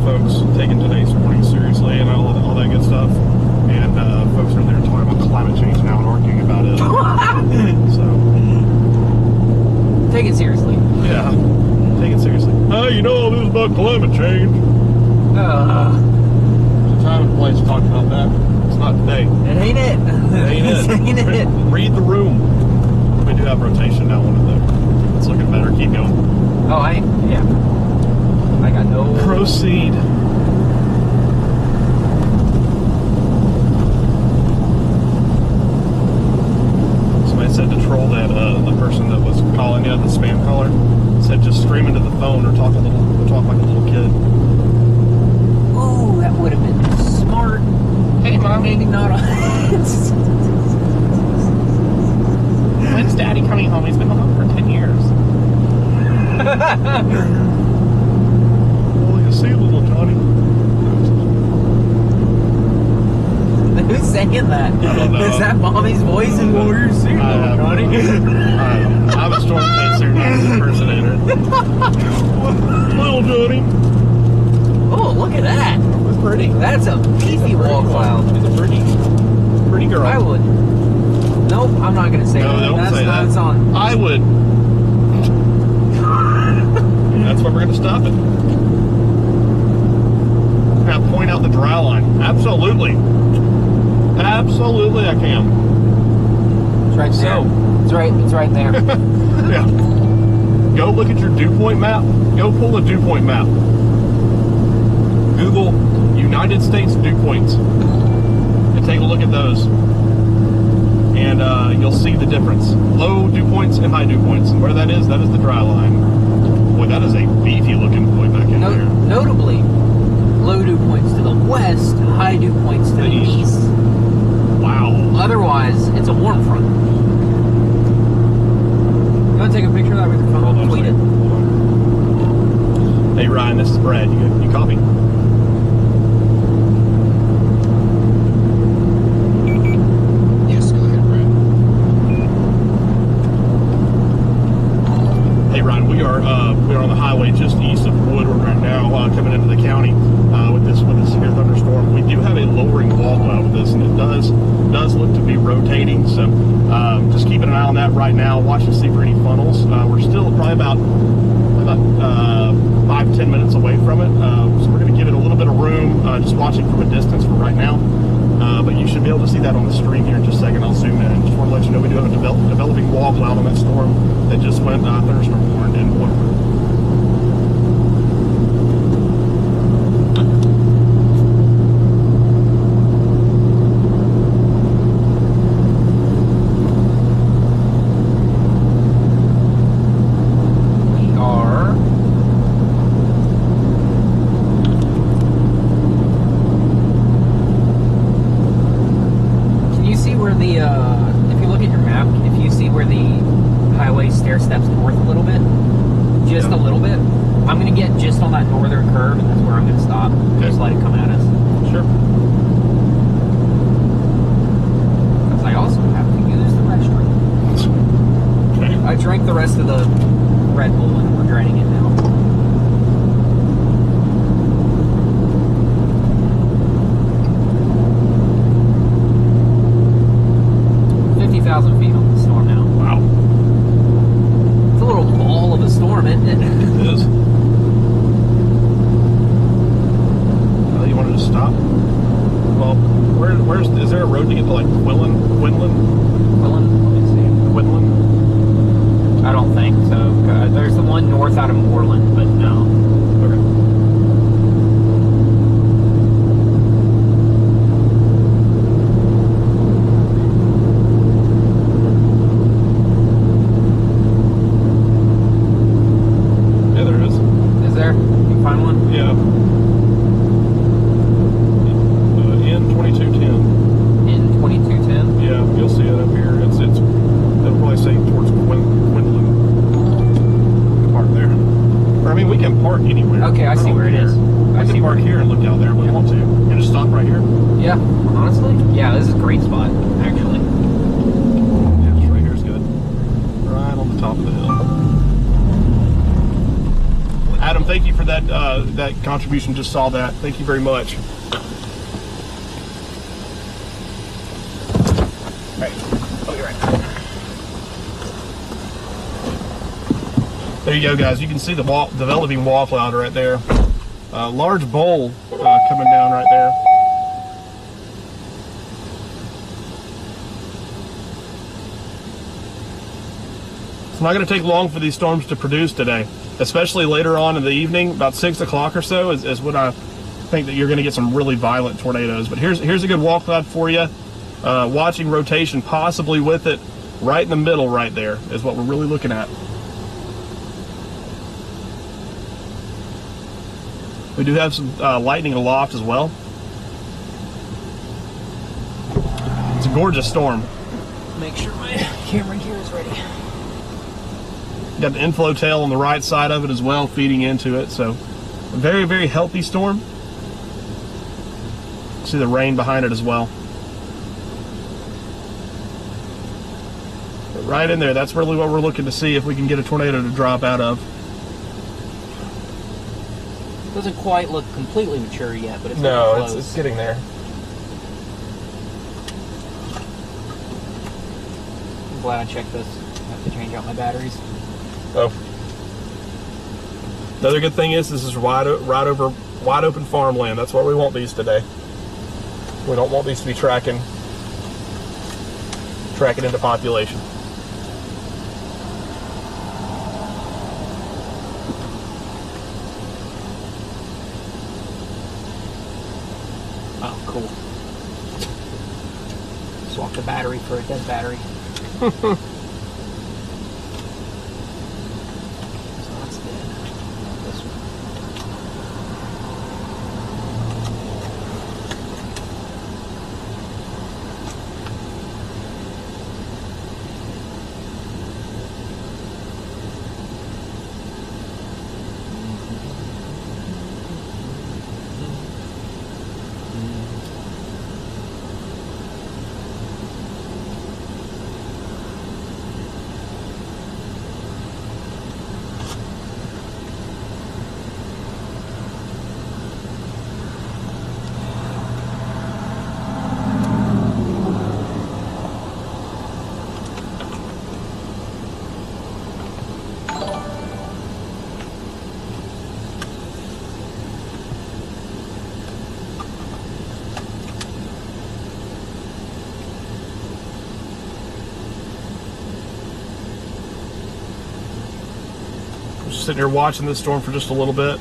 folks taking today's warning seriously and all that good stuff. And folks are there talking about climate change now and arguing about it. So, Take it seriously. yeah, take it seriously. Oh, you know all this about climate change. Uh, There's a time and place to talk about that. It's not today. it ain't it. Ain't it? It ain't it. Read the room. We do have rotation now, one of them. It's looking better. Keep going. Oh, yeah. I got no... Proceed. Somebody said to troll that the person that was calling you, the spam caller, said just scream into the phone or talk like a little kid. Ooh, that would have been smart. Hey, mom. Maybe not. When's Daddy coming home? He's been home for 10 years. Well, you see, little Johnny. Who's saying that? I don't know. Is that mommy's voice in Warrior Suit? Johnny. I'm a storm chaser, not an impersonator. Little Johnny. Oh, look at that. That's pretty. That's a beefy wall cloud. She's a pretty girl. I would. Nope, I'm not going to say No, that. don't That's say not that. on. I would. That's where we're going to stop it. Now point out the dry line. Absolutely. Absolutely, I can. It's right there. So. It's right there. Yeah. Go look at your dew point map. Go pull a dew point map. Google United States dew points and take a look at those. And you'll see the difference. Low dew points and high dew points. And where that is the dry line. Boy, that is a beefy looking point back in there. Notably, low dew points to the west, high dew points to the east. Wow. Otherwise, it's a warm front. You want to take a picture of that with your phone? Hold on a Tweet it. second. Hold on. Hey Ryan, this is Brad. You copy? Yes, go ahead, Brad. right. We are on the highway just east of Woodward right now, coming into the county with this severe thunderstorm. We do have a lowering wall cloud with this, and it does look to be rotating. So just keeping an eye on that right now. Watch to see for any funnels. We're still probably about 5-10 minutes away from it, so we're going to give it a little bit of room. Just watching from a distance for right now. But you should be able to see that on the screen here in just a second. I'll zoom in. Just want to let you know we do have a developing wall cloud on that storm that just went thunderstorm warned in Woodward. If you look at your map, if you see where the highway stair steps north a little bit, just a little bit, I'm going to get just on that northern curve, and that's where I'm going to stop. Okay. Just let it come at us. Sure. Because I also have to use the restroom. Okay. I drank the rest of the Red Bull, and we're draining it now. Feet on the storm now. Wow. It's a little ball of a storm, isn't it? It is. Well, you wanted to stop? Well, is there a road to get to like Quinlan? Let me see. Quinlan? I don't think so. There's the one north out of Moreland, but no. Okay. Yeah. N2210. N2210? Yeah, you'll see it up here. It'll probably say towards Quinlan. Park there. Or I mean, we can park anywhere. Okay, I see where it is. I can park here and look out there if we want to. You just stop right here. Yeah, honestly? Yeah, this is a great spot, actually. Yeah, just right here is good. Right on the top of the hill. Adam, thank you for that that contribution. Just saw that. Thank you very much. All right, I'll be right back. There you go, guys. You can see the developing wall cloud right there. Large bowl coming down right there. It's not going to take long for these storms to produce today, especially later on in the evening, about 6 o'clock or so is when I think that you're going to get some really violent tornadoes. But here's a good wall cloud for you. Watching rotation possibly with it right in the middle right there is what we're really looking at. We do have some lightning aloft as well. It's a gorgeous storm. Make sure my camera here is ready. Got the inflow tail on the right side of it as well, feeding into it. So, a very, very healthy storm. See the rain behind it as well. But right in there, that's really what we're looking to see if we can get a tornado to drop out of. Doesn't quite look completely mature yet, but it's No, close. it's getting there. I'm glad I checked this. I have to change out my batteries. Oh. The other good thing is this is wide open farmland. That's why we want these today. We don't want these to be tracking into population. Oh, cool. Swap the battery for a dead battery. Just sitting here watching this storm for just a little bit,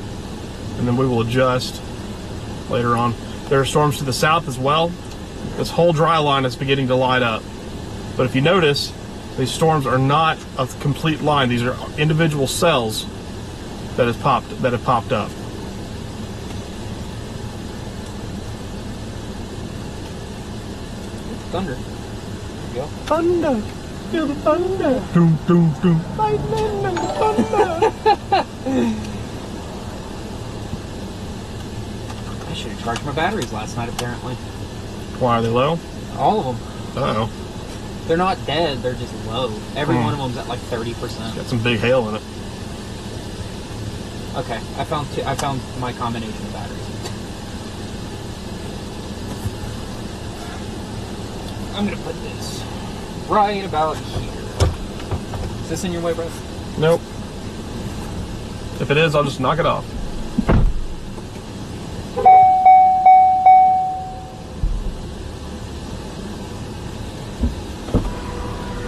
and then we will adjust later on. There are storms to the south as well. This whole dry line is beginning to light up. But if you notice, these storms are not a complete line. These are individual cells that have popped up. Thunder. There you go. Thunder. Feel the thunder. Doom, doom, doom. Lightning and thunder. I should have charged my batteries last night, apparently. Why are they low? All of them. Uh-oh. They're not dead, they're just low. Every one of them's at like 30%. Got some big hail in it. Okay, I found my combination of batteries. I'm gonna put this right about here. Is this in your way, bro? Nope. If it is, I'll just knock it off.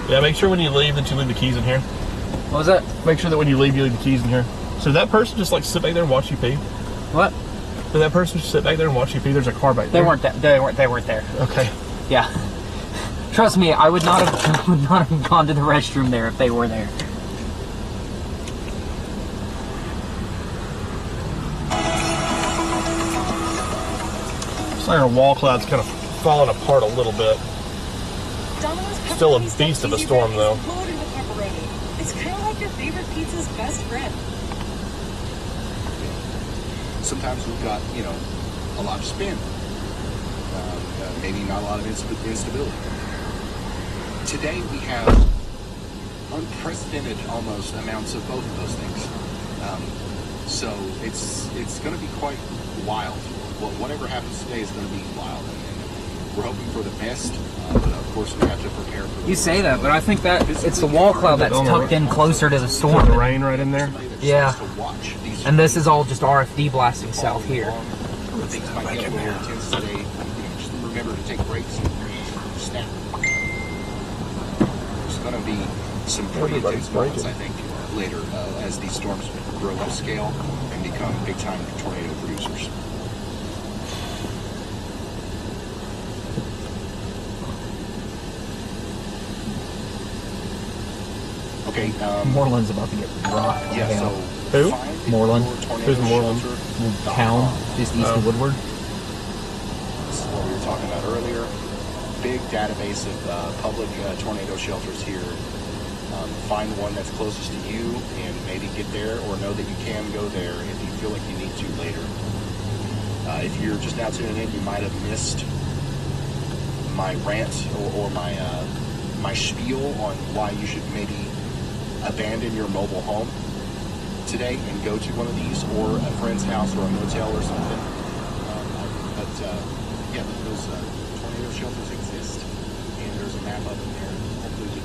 Yeah, make sure when you leave that you leave the keys in here. What was that? Make sure that when you leave the keys in here. So did that person just like sit back there and watch you pee? What? Did that person just sit back there and watch you pee? There's a car back there. They weren't there. Okay. Yeah. Trust me, I would not have gone to the restroom there if they were there. It's like our wall cloud's kind of falling apart a little bit. Still a beast of a storm, though. It's kind of like your favorite pizza's best friend. Sometimes we've got, a lot of spin. Maybe not a lot of instability. Today we have unprecedented almost amounts of both of those things. So it's going to be quite wild. Whatever happens today is going to be wild. And we're hoping for the best, but of course we have to prepare for the You say that, but I think that it's the wall cloud that's tucked in closer to the storm. The rain right in there. Yeah. And this is all just RFD blasting south here. Things might get a little intense today. Just remember to take breaks and snap. There's going to be some pretty intense moments, I think, later as these storms grow in scale and become big-time tornado producers. Okay. Moreland's about to get rocked. Yeah. So who? Moreland. Who's Moreland? Town, just east of Woodward. This is what we were talking about earlier. Big database of public tornado shelters here. Find one that's closest to you and maybe get there, or know that you can go there if you feel like you need to later. If you're just now tuning in, you might have missed my rant or my spiel on why you should maybe abandon your mobile home today and go to one of these, or a friend's house, or a motel or something. Yeah, those tornado shelters exist, and there's a map of them there. Hopefully we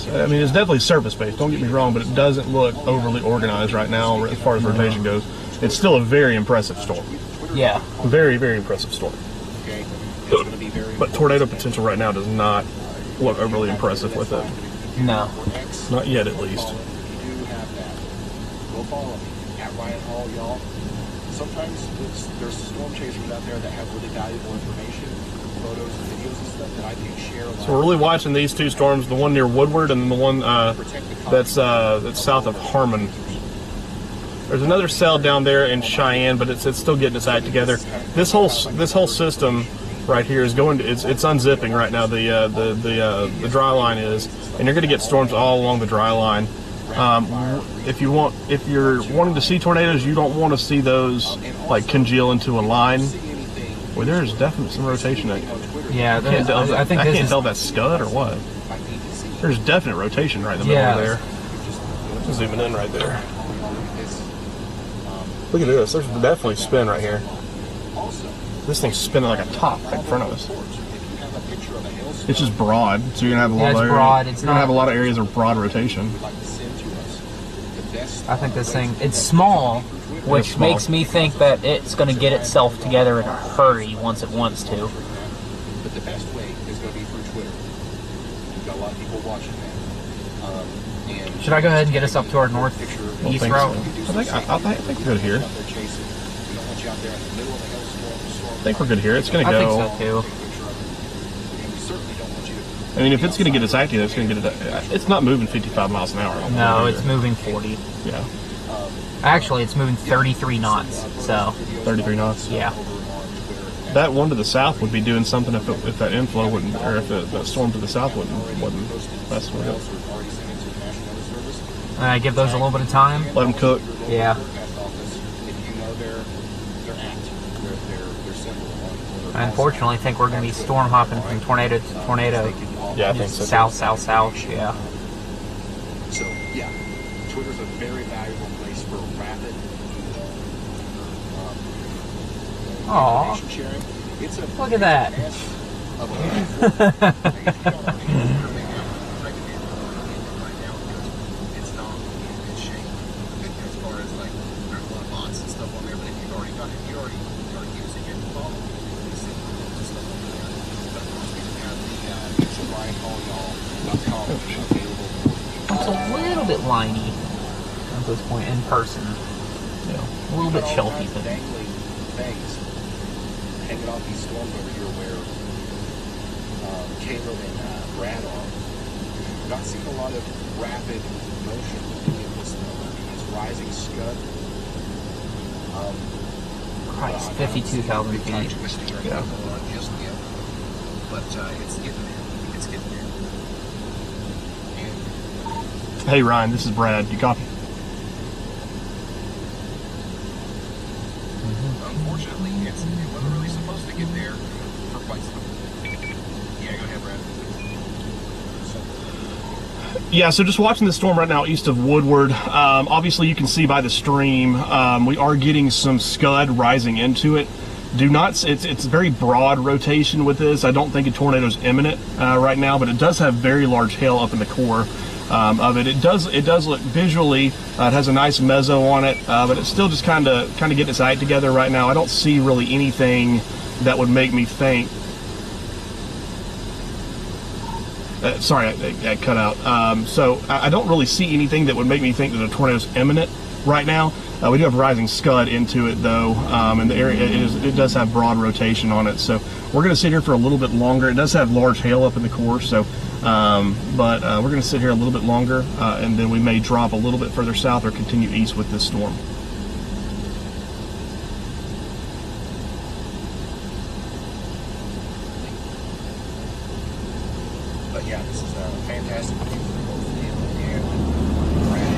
can, I mean, it's definitely surface-based, don't get me wrong, but it doesn't look overly organized right now as far as rotation goes. It's still a very impressive storm. Yeah. Very, very impressive storm. Okay. It's going to be very But tornado potential right now does not look overly impressive with it. No. Not yet, at least. If you do have that, go follow me at Ryan Hall, y'all. Sometimes there's storm chasers out there that have really valuable information, photos and videos and stuff that I can share. So we're really watching these two storms, the one near Woodward and the one that's south of Harmon. There's another cell down there in Cheyenne, but it's still getting its act together. This whole system right here is going to it's unzipping right now. The dry line is, and you're going to get storms all along the dry line. If you're wanting to see tornadoes, you don't want to see those like congeal into a line. Well, there's definitely some rotation. Yeah, I think I this can't is tell if that's scud or what. There's definite rotation right in the middle of there. Zooming in right there. Look at this. There's definitely spin right here. This thing's spinning like a top right in front of us. It's just broad, so you're gonna have a lot of areas. You're gonna have a lot of areas of broad rotation. I think this thing, it's small, which makes me think that it's going to get itself together in a hurry once it wants to. But the best way is going to be through Twitter. You've got a lot of people watching that. And Should I go ahead and get us up to our northeast route? I think we're good here. I think we're good here. It's going to I go. think so too. I mean, if it's going to get us active, it's going to get it. It's not moving 55 miles an hour. No, it's moving 40. Yeah. Actually, it's moving 33 knots. So 33 knots. yeah. That one to the south would be doing something if that inflow wouldn't, or if that storm to the south wouldn't mess with it. Give those a little bit of time. Let them cook. Yeah. I unfortunately think we're going to be storm hopping from tornado to tornado. Yeah, I think so. South, south, south. Yeah. So yeah, Twitter's a very valuable place for rapid Aw, information sharing. It's a look at that. of a It's not in good shape as far as like there's a lot of bots and stuff on there. But if you've already done it, you already are using it. Well, you see the stuff on there. But of course, we have the Ryan.com available for It's a little bit liney at this point in person. Yeah. A little bit shelfy, but dangling things hanging off these storms over here where Caleb and Brad are. Not seeing a lot of rapid motion in this storm. It's rising scud. Christ, 52,000 feet. twisting or Yeah. anything going on just yet. But it's getting there. It's getting there. And Hey Ryan, this is Brad. You copy? unfortunately, it wasn't really supposed to get there for quite some time. Yeah, go ahead, Brad. Yeah, so just watching the storm right now east of Woodward. Obviously, you can see by the stream, we are getting some scud rising into it. It's very broad rotation with this. I don't think a tornado's imminent right now, but it does have very large hail up in the core of it. It does look visually, it has a nice mezzo on it, but it's still just kind of getting its act together right now. I don't see really anything that would make me think. Sorry, I cut out. So I don't really see anything that would make me think that a tornado's imminent right now. We do have rising scud into it though, and the area it does have broad rotation on it. So we're going to sit here for a little bit longer. It does have large hail up in the core, so but we're going to sit here a little bit longer, and then we may drop a little bit further south or continue east with this storm. But yeah, this is a fantastic view for both you and Brad.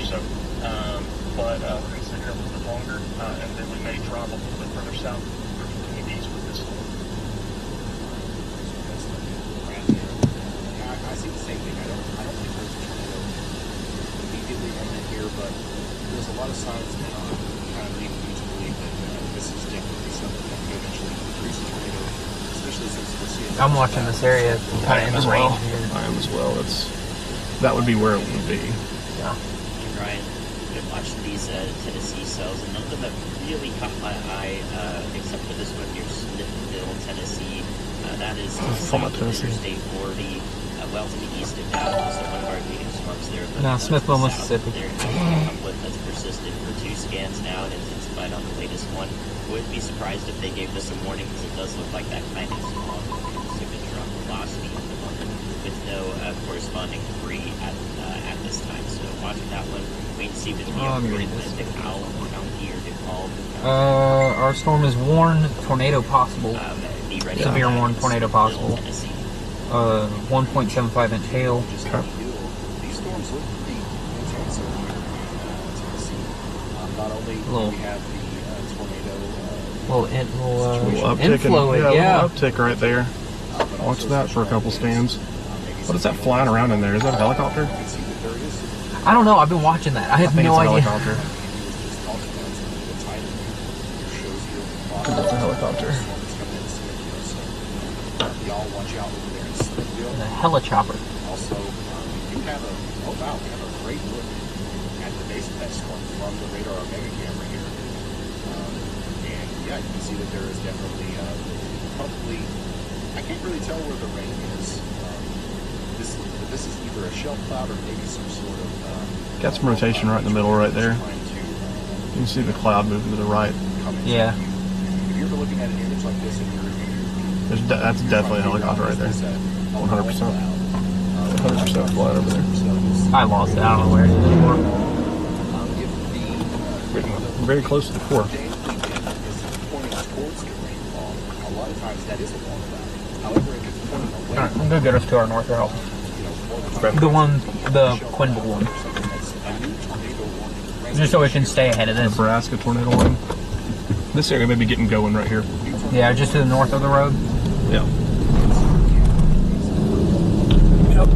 So, but we're going to sit here a little bit longer, and then we may drop a little bit further south or continue east with this storm. I see the same thing. I don't think there's a tornado immediately imminent here, but there's a lot of signs that are kind of leading me to believe that this is definitely something that could eventually increase a tornado, especially since we're seeing. I'm watching this area kind of in the range here. I am as well. That would be where it would be. Yeah. And Ryan, I've watched these Tennessee cells, and none of them have really caught my eye, except for this one near Smithville, Tennessee. That is From south of Tennessee. Interstate 40, well to the east of that. Also, one of our leading storms there. But No, to Smithville, the south, Mississippi. There's a blip that's persisted for 2 scans now and intensified on the latest one. Wouldn't be surprised if they gave this a warning, because it does look like that kind of small signature on velocity at the moment, with no corresponding debris at this time. So watching that one, wait and see if it's let me read this. How County or DePaul. Our storm is warned, tornado possible. Be ready Severe for that. warned, tornado possible. Tennessee. 1.75 inch hail. These storms look pretty intense over here in Tennessee. Not only do we have the tornado, Little uptick inflow, a yeah. little uptick right there. but Watch also that for a couple stands. maybe What is that flying around in there? Is that a helicopter? you can see that there is I don't know. I've been watching that. I have think no it's a idea. helicopter. just all kinds of the title here shows you It's a helicopter. storms coming in Smithville. So y'all watch out over there in Smithville. The helichopper. Also, you have a great look at the base of that storm from the radar Omega camera here. And yeah, you can see that there is definitely probably, I can't really tell where the rain is a shelf cloud or maybe some sort of. Got some rotation right in the middle, right there. You can see the cloud moving to the right. Yeah. If you're ever looking at an image like this, That's definitely a helicopter right there. 100%. 100% flat over there. I lost it. I don't know where it is anymore. Very close to the core. A lot of times that is a long cloud. However, if it's pointing away, Alright, I'm gonna get us to our north route. The Quinville one. Just so we can stay ahead of this. Nebraska tornado warning. This area may be getting going right here. Yeah, just to the north of the road. Yeah. Yep.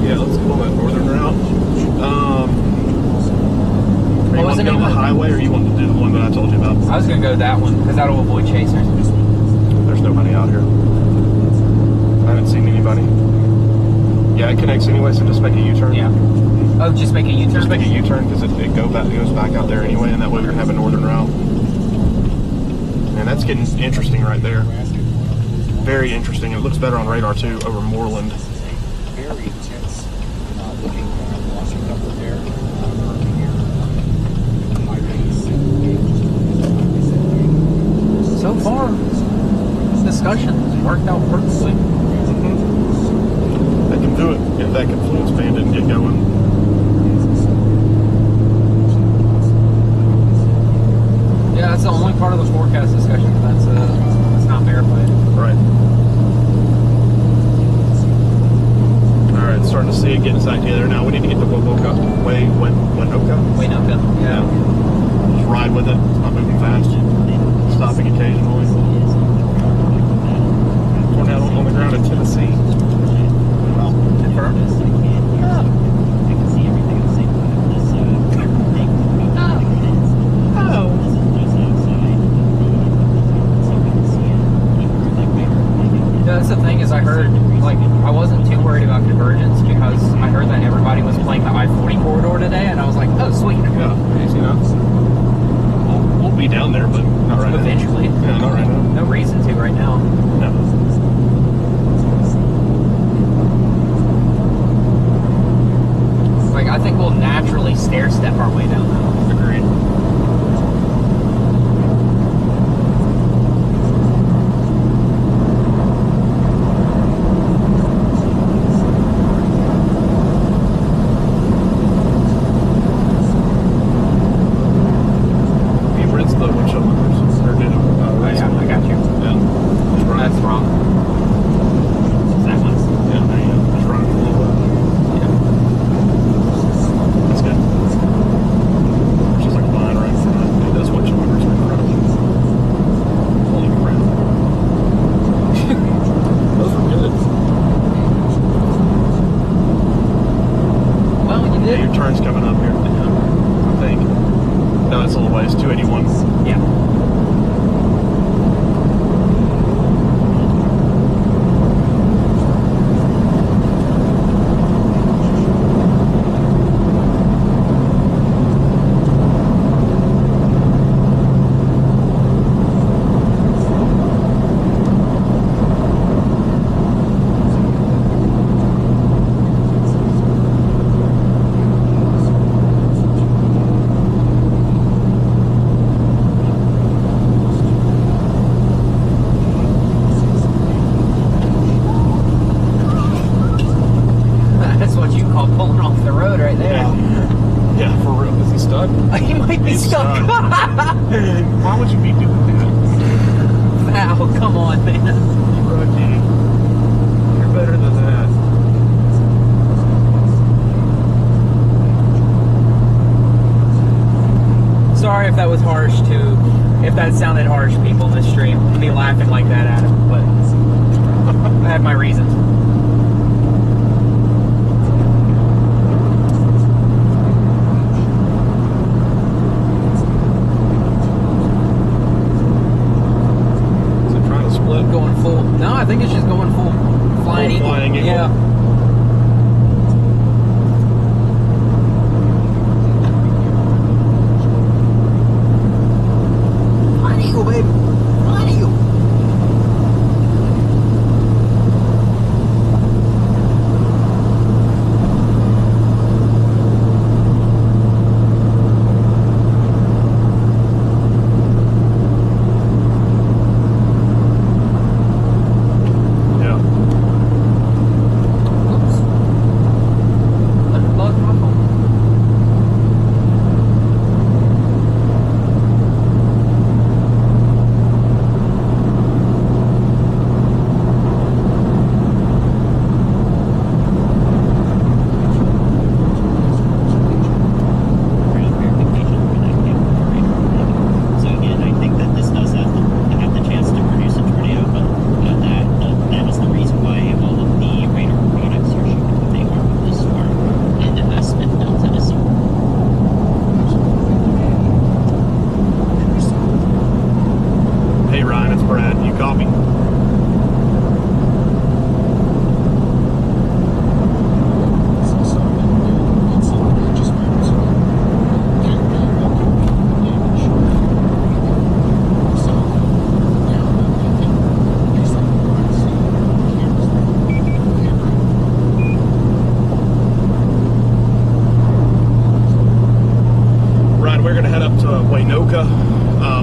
Yeah, let's go on that northern route. Are you want to go the highway, or you want to do the one that I told you about? I was gonna go that one because that'll avoid chasers. There's nobody out here. I haven't seen anybody. Yeah, it connects anyway, so just make a U-turn. Yeah. Oh, just make a U-turn? Just make a U-turn because it goes back out there anyway, and that way we're going to have a northern route. And that's getting interesting right there. Very interesting. It looks better on radar too, over Moreland. very intense looking launching up there. So far, this discussion has worked out perfectly. They can do it if that confluence band didn't get going. Yeah, that's the only part of the forecast discussion that's not verified. Right. All right, starting to see it getting its act together now. We need to get the Winoka. Winoka. Yeah. Just ride with it. It's not moving fast. Stopping occasionally. Tornado on the ground in Tennessee. Wow. Confirmed. That's the thing is I heard, like, I wasn't too worried about convergence because I heard that everybody was playing the I-40 corridor today, and I was like, oh, sweet. Yeah, you know. We'll be down there, but not right Eventually. now. Yeah, not right now. No reason to right now. No. Like, I think we'll naturally stair-step our way down that. Agreed. Why would you be doing that? Wow, come on, man. Rookie. You're better than that. Sorry if that was harsh too. If that sounded harsh, people in the stream. Me laughing like that at him, but I had my reasons. Going full. No, I think it's just going full. Flying eagle. Flying eagle. Yeah. Flying eagle, baby. Flying eagle. You copy?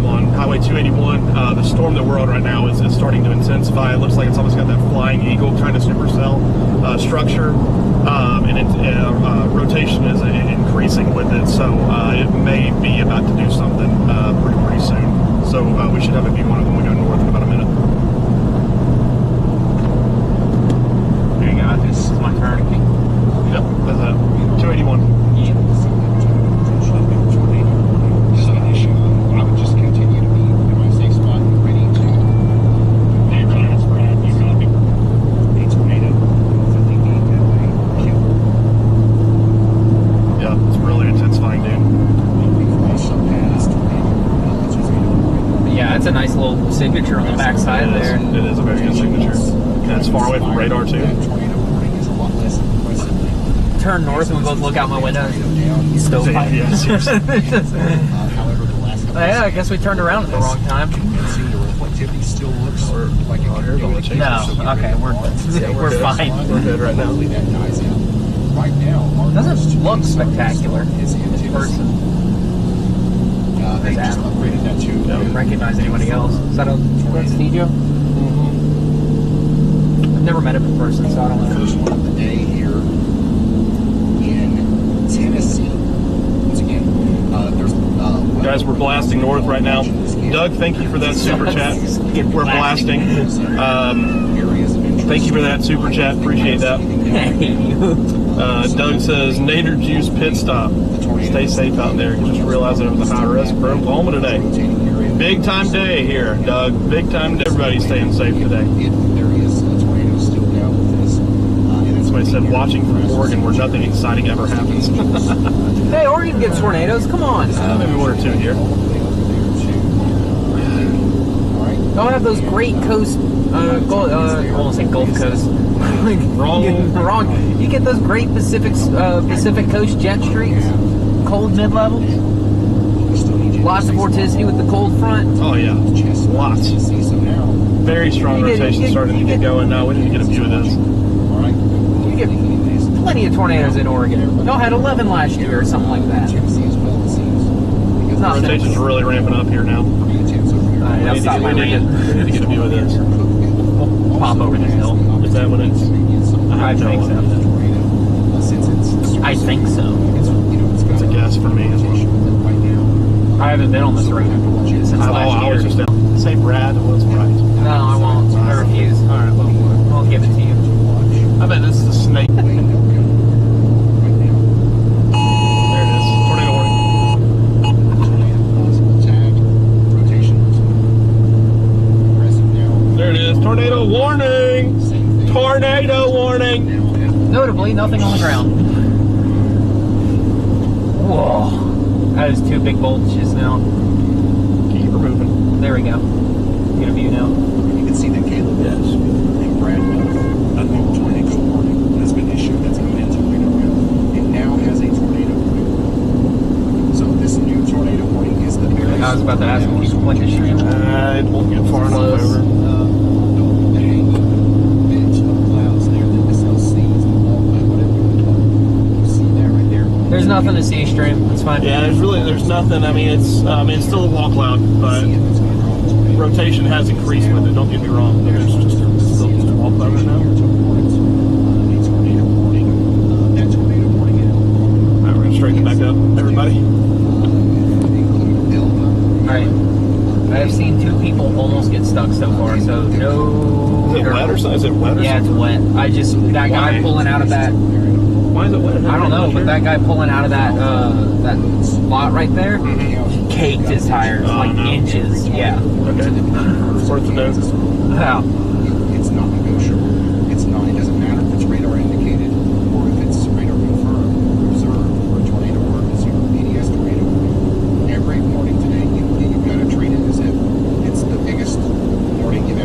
On Highway 281. The storm that we're on right now is starting to intensify. It looks like it's almost got that flying eagle kind of supercell structure, and rotation is increasing with it, so it may be about to do something pretty soon. So we should have a view on it when we go north in about a minute. There you go. This is my turn. Yep, that's that. 281. That's a nice little signature on the back side there. It is a very good signature. And it's far away from radar too. Turn north and we both look out my window. Stovepipe. Yeah, seriously. Yeah, I guess we turned around at the wrong time. No, okay, we're fine. We're good right now. Doesn't look spectacular in person. They just upgraded that too. Don't recognize anybody else. Is that Studio? I've never met him in person, so I don't know. First one of the day here in Tennessee. Once again, there's guys, we're blasting north right now. Doug, thank you for that super chat. We're blasting. Thank you for that super chat. Appreciate that. Doug says Nader Juice pit stop. Stay safe out there. You just realized that it was a high risk for Oklahoma today. Big time day here, Doug. Big time day. Everybody's staying safe today. Somebody said watching from Oregon where nothing exciting ever happens. Hey, Oregon gets tornadoes. Come on. Maybe one or two here. Don't have those great coast. I won't say Gulf Coast. Wrong. You get those great Pacific Coast jet streaks. Cold mid-levels. Lots of vorticity with the cold front. Oh yeah, lots. Very strong rotation starting to get going now. We need to get a view of this. You get plenty of tornadoes in Oregon. Y'all had 11 last year or something like that. Rotation's really ramping up here now. We need to get a view of this. We'll pop over this hill. Is that what it's? I think so. I think so. It's a guess for me as well. I haven't been on this road since last year. I was just down. Say Brad was right. No, I won't. I refuse. All right, well, I'll give it to you. I bet this is a snake. There it is. Tornado warning. There it is. Tornado warning. Tornado warning. Notably, nothing on the ground. Whoa. That is two big bulges now. Keep her moving. There we go. Get a view now. You can see that Caleb and Brad both. A new tornado warning has been issued. That's an immense tornado warning. It now has a tornado warning. So this new tornado warning is the very. I was about to ask if you can point the stream. It won't get far enough over. There's nothing to see, stream. It's fine. Yeah, there's nothing. I mean, it's still a wall cloud, but rotation has increased with it. Don't get me wrong. There's still a wall cloud right now. All right, we're gonna straighten it back up, everybody. All right. I have seen two people almost get stuck so far. So no. Is it wet or something? Is it wet or yeah, it's wet. That guy pulling out of that. Why is it wet? I don't know, but that guy pulling out of that that slot right there caked his tires inches. Yeah. Okay. Worth the note. Wow. It's not negotiable. It's not. It doesn't matter if it's radar indicated or if it's radar confirmed, reserved, or a tornado or a zero PDS tornado. Every morning today, you've got to treat it as if it's the biggest warning you've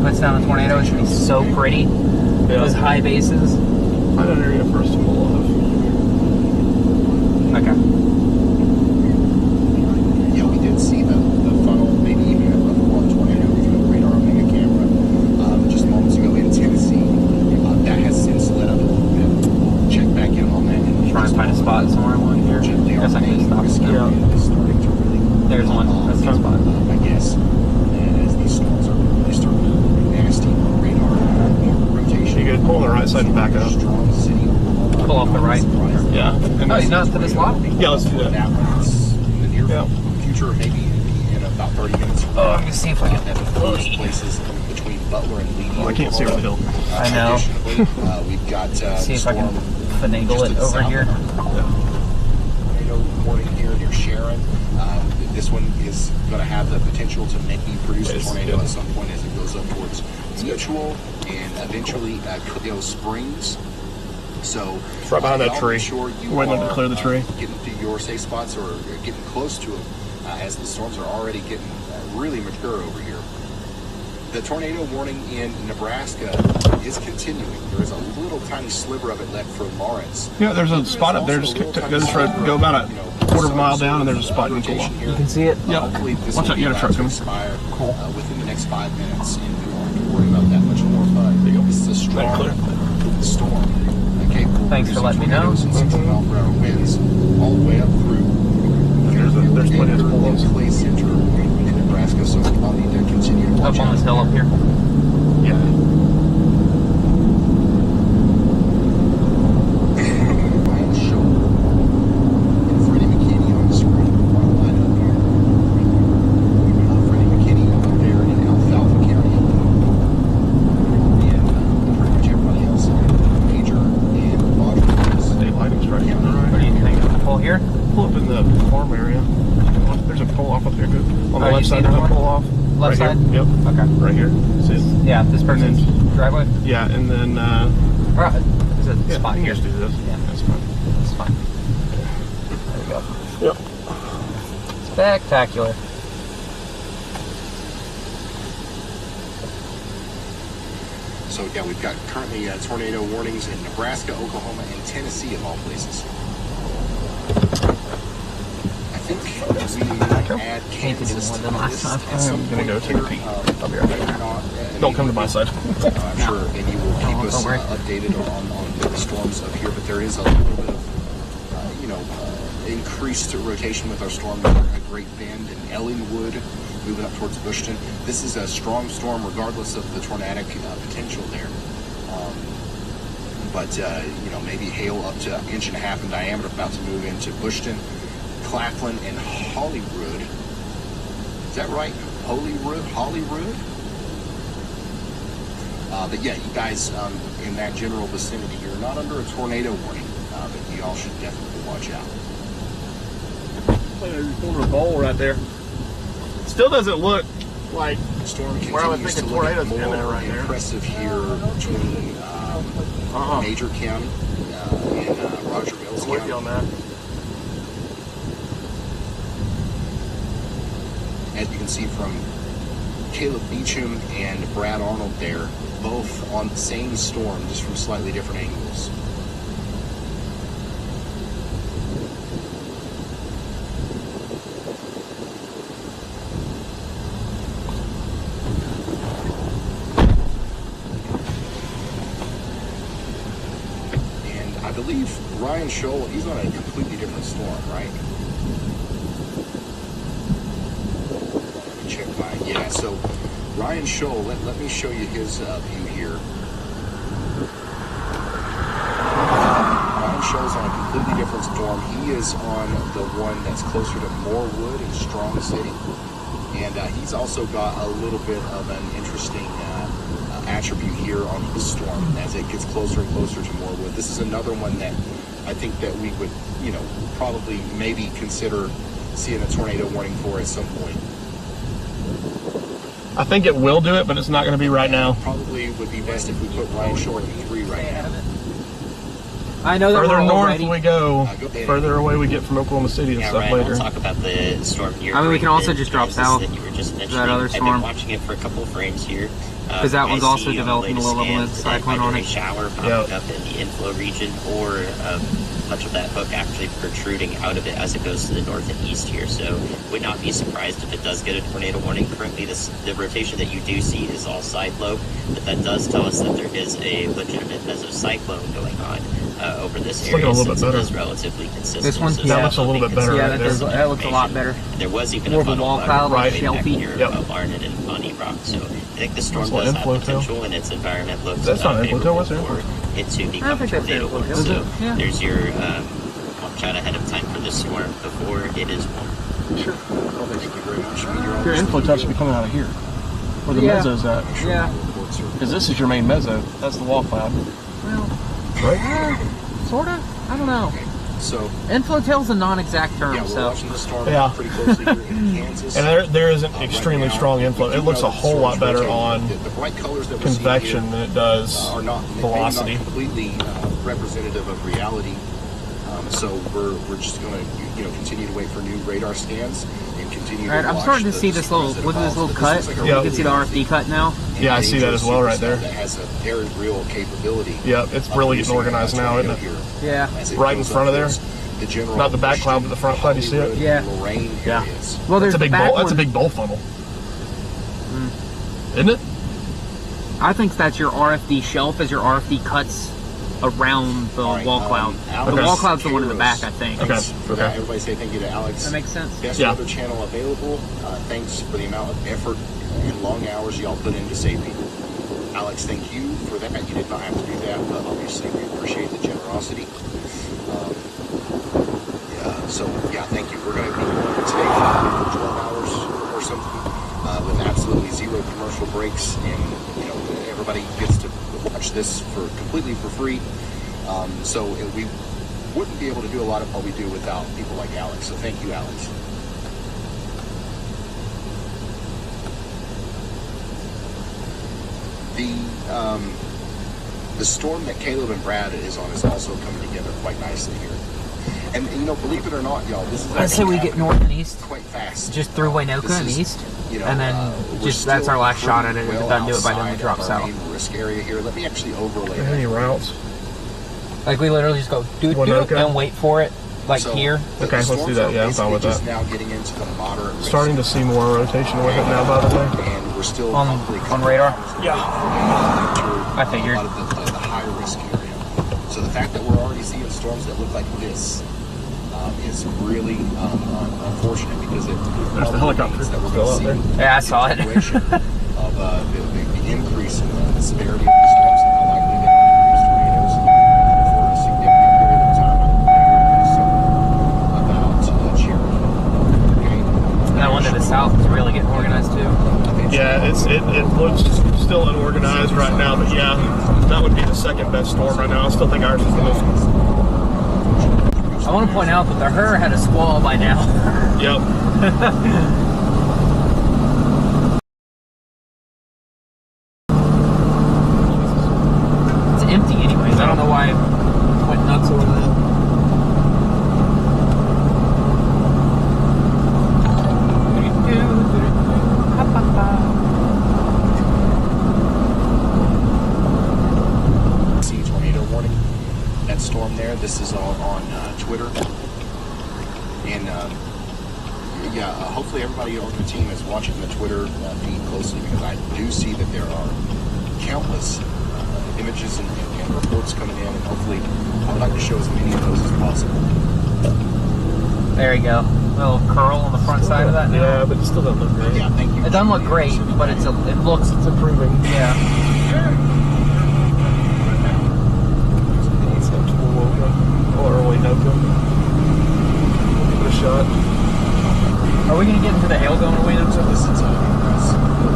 puts down a tornado, it's going to be so pretty. Yeah. Those high bases. Find an area for us to pull off. Okay. Yeah, we did see the funnel, maybe even before the tornado with the radar omega camera just moments ago in Tennessee. That has since let up a little bit. We'll check back in on that. And Try and find a spot somewhere along here. Guess I can stop it now. Is starting to really There's one. That's the spot. I guess. And as these storms are really starting to move nasty radar rotation. You could pull on the right side and back up. Strong city. Pull off the right. Yeah. And Oh, you're not to this lot? Yeah, let's do that. That one's in the near Yeah. future, maybe in about 30 minutes. Oh, let me see if I can get Those places between Butler and Lee. Oh, I can't see over the hill. I know. Additionally, we've got see if I can storm finagle just it to the over south here. of our tornado warning here near Sharon. This one is going to have the potential to maybe produce a Yes, tornado yeah. at some point as it goes up towards Mutual and eventually Clio Springs. So It's right behind that y'all tree. make sure you We're waiting are, to clear the tree. getting to your safe spots or getting close to them as the storms are already getting really mature over here. The tornado warning in Nebraska is continuing. There is a little tiny sliver of it left for Lawrence. Yeah, there's a spot up there. Just go this road, go about a quarter of a mile down, and there's a spot you can pull off. You can see it? Yep. Hopefully this Watch will out, you got a be truck about to coming. expire Cool. within the next 5 minutes, and we won't have to worry about that much more. But this is a strong storm. Capable Thanks for of letting me know. tornadoes and 60-mile-per-hour winds all the way up through. There's plenty of pull-ups. Clay Center in Nebraska, so I'll need to continue to Up watch on this out. hill up here. Yeah. Ryan Scholl and Freddie McKinney on the screen. Front line up here. Freddie McKinney up there in Alfalfa County. And pretty much everybody else Major and Rogers. Daylighting strike on the What do right. you think? Pull here? Pull up in the farm area. There's a pull off up there. Good. On the Oh, you left see side, that there's a one? pull off. Left Right side? here. Yep. Okay. Right here. See it? Yeah, this person's driveway? Yeah, and then Or, is it yeah, spot you here? can just do this. Yeah. That's fine. That's fine. There we go. Yep. Spectacular. So yeah, we've got currently tornado warnings in Nebraska, Oklahoma, and Tennessee of all places. I think we might add Need to do Kansas more to than the last list time. at some I'm gonna point go take a here. peek. I'll be right. Don't come to my side. I'm sure Andy will keep Oh, us don't worry. updated on the storms up here, but there is a little bit of, increased rotation with our storm at Great Bend and Ellingwood, moving up towards Bushton. This is a strong storm regardless of the tornadic potential there. But maybe hail up to 1.5 inches in diameter about to move into Bushton, Claflin, and Hollywood. Is that right? Hollywood? But yeah, you guys in that general vicinity, you're not under a tornado warning, but you all should definitely watch out. There's a bowl right there. Still doesn't look like The storm Where I would continues think to a look tornado's more coming right there. impressive here between Major County and Roger Mills I'm with you County. on that. As you can see from Caleb Beecham and Brad Arnold there, both on the same storm, just from slightly different angles. And I believe Ryan Scholl, he's on a completely different storm, right? Let me check mine. Yeah, so Ryan Scholl, let me show you his view here. Ryan Scholl's on a completely different storm. He is on the one that's closer to Morewood and Strong City. And he's also got a little bit of an interesting attribute here on his storm as it gets closer and closer to Morewood. This is another one that I think that we would, probably maybe consider seeing a tornado warning for at some point. I think it will do it, but it's not going to be right now. Probably would be best if we put Ryan Scholl at 3 right now. I know that further we're north already... we go, further away we get from Oklahoma City and Yeah, stuff Ryan, later. we'll talk about the storm near. I mean, we can also just drop Kansas south that you were just to mentioning. that other I've storm. been watching it for a couple of frames here. Because that one's I also see on the developing a latest low level scans that cyclone either on a it. shower popping up in the inflow region, or much of that hook actually protruding out of it as it goes to the north and east here. So would not be surprised if it does get a tornado warning. Currently, the rotation that you do see is all side low, but that does tell us that there is a legitimate mesocyclone going on over this It's area, looking a little since bit it better. is relatively consistent. This one? So That it's looks a little definitely bit better Yeah, right there. that looks a lot better. There was even More a of a funnel wall cloud, like right back shelfy. near Yep. Barnett and Bunny Rock. So I think the storm That's what does have inflow tail. potential, and its environment looks That's not inflow tail, favorable what's it? for it to I become think that's tornado inflow warning. tail. So Yeah. there's your watch out ahead of time for the storm before it is warm. Sure. Well, thank you very much. Your inflow touch should be coming out of here, where the Yeah. meso's at. Yeah. Because this is your main meso. That's the wall cloud. Well, Right? sort of. I don't know. So, Inflow tail's a non-exact term, yeah, we're so... watching the storm Yeah. pretty closely here in Kansas. And there is an Right extremely now, strong we inflow. do It looks know a that whole the lot storm's better rotating. on The bright colors that we're seeing convection here, than it does are not velocity. maybe not completely representative of reality. So we're just going to continue to wait for new radar scans and continue. Alright, to I'm watch starting to the see this little, storms that look at this evolve. little cut. looks like a Yeah. You can see the RFD cut now. Yeah, I see that as well right there. That has a very real capability. Yep, it's really getting organized now, isn't it? Yeah. Right in front of there? Not the back cloud, but the front cloud, you see it? Yeah. Yeah. Well, there's That's a the big back bowl. That's a one. big bowl funnel, isn't it? I think that's your RFD shelf as your RFD cuts around the wall cloud. The Okay. wall cloud's the one in the back, I think. Okay. Okay. Everybody say thank you to Alex. That makes sense. Best Yeah. weather channel available. Thanks for the amount of effort and long hours y'all put in to save people. Alex, thank you for that. You did not have to do that, but obviously we appreciate the generosity. Thank you. We're going to be today for 12 hours or something with absolutely zero commercial breaks, and everybody gets to watch this completely for free. We wouldn't be able to do a lot of what we do without people like Alex. So thank you, Alex. The storm that Caleb and Brad is on is also coming together quite nicely here. And believe it or not, y'all, this is I'd say we get north and east, quite fast. just through Waynoka and east, and then we're that's our last still shot at it. If pretty it doesn't do it by then, we outside drop of our south. main risk area here. Let me actually overlay Any that. routes? Like we literally just go do Waynoka. and wait for it, like So, here. the Okay, let's storms do that. are Yeah, I'm fine with basically that. just now getting into the moderate risk. Starting to see more rotation with it now, by the way. And we're still On probably radar. Yeah. I figured. A lot of the high risk area. So the fact that we're already seeing storms that look like this is really unfortunate, because it There's the helicopter means that we're still going out to there. see Yeah, I saw it. continuation of the increase in the severity of these storms and how likely they are to produce tornadoes for a significant period of time. About Cherokee. Okay? That one to the south is really getting organized too. Yeah, it looks still unorganized right now, but yeah, that would be the second best storm right now. I still think ours is the most. I want to point out that the Her had a squall by now. Yep. It's empty anyways. I don't know why it went nuts over that. See tornado warning. That storm there. This is all on Twitter. And hopefully everybody on the team is watching the Twitter feed closely, because I do see that there are countless images and reports coming in, and hopefully I would like to show as many of those as possible. There you go. A little curl on the front side of that now. Yeah, but it still doesn't look great. Yeah, thank you. It doesn't look great, but it looks. It's improving. Yeah. It's up to Waynoka or Waynoka. Give it a shot. Are we gonna get into the hail zone or Waynoka? This is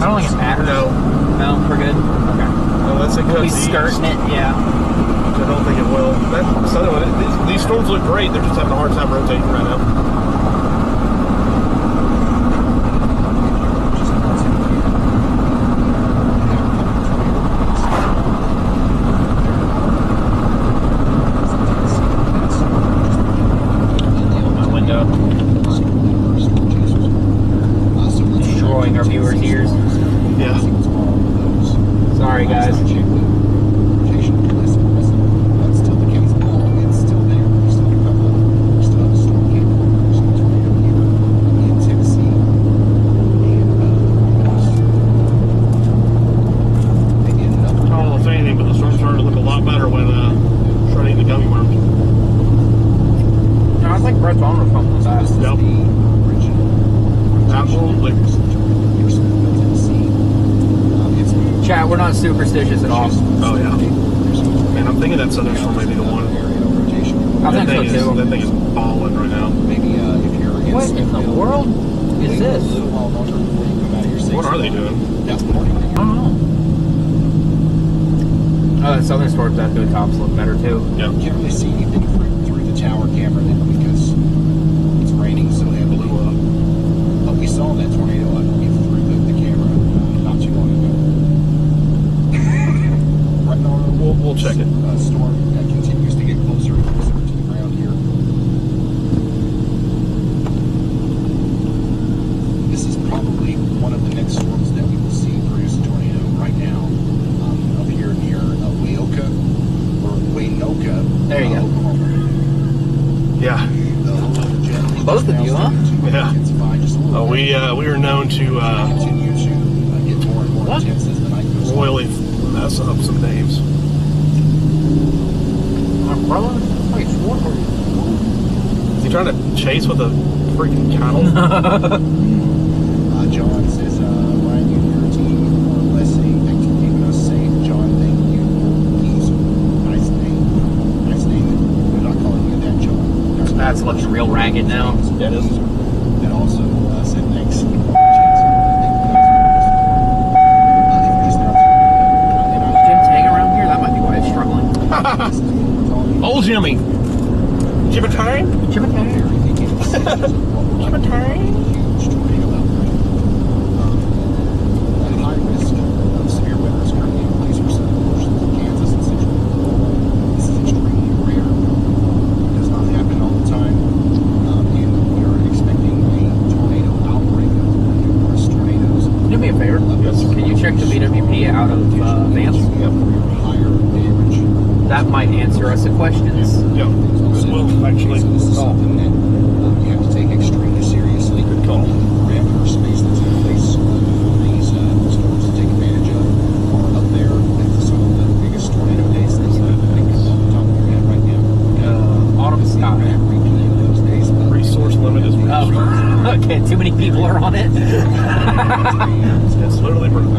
I don't think it matters. No. No, we're good. Okay. Unless it We'll be cuts east, skirting it, yeah. which I don't think it will. These storms look great. They're just having a hard time rotating right now. our viewers' ears. Yeah. Sorry, guys. Chat, we're not superstitious at all. Oh yeah. Man, I'm thinking that Southern Storm may be the one. I think so too. That thing is balling right now. What in the world is this? What are they doing? I don't know. Oh, that Southern Storm's out doing tops look better too. Yeah. Can't really see anything through the tower camera because it's raining so heavily. But we saw that tornado, I believe, through the camera not too long ago. Right now, we'll check it. Storm continues to get closer and closer to the ground here. This is probably one of the next storms that we will see produce a tornado right now. Up here near Waynoka. There you go. Oklahoma. Yeah. Both of you, huh? Yeah. Oh, we are known to royally mess up some names. Umbrella? Is he trying to chase with a freaking cattle? John says, Ryan, you and your team are blessing. Thanks for keeping us safe. John, thank you. He's nice name. Nice name. We're not calling you that, John. That's looking real ragged now. Yeah, it is. That also said thanks. Is Jim Tang around here? That might be why it's struggling. Old Jimmy. Jimmy Tang? Jimmy Tang? Jimmy Tang? Huge tornado outbreak. At high risk of severe weather is currently in place for southern portions of Kansas and central Oklahoma. This is extremely rare. It does not happen all the time. And we are expecting a tornado outbreak of numerous tornadoes. Do me a favor. Can you check the BWP out of Vance? Yep. Higher damage. That might answer us the questions. Yeah. Well, actually. This is something that you have to take extremely seriously. Good call. Parameter space that's in place for these storms to take advantage of are up there with some of the biggest tornado days that you can think of off the top of your head right now. Autumn sky. Those days. Resource limit is Oh, okay, too many people are on it. It's literally pretty. We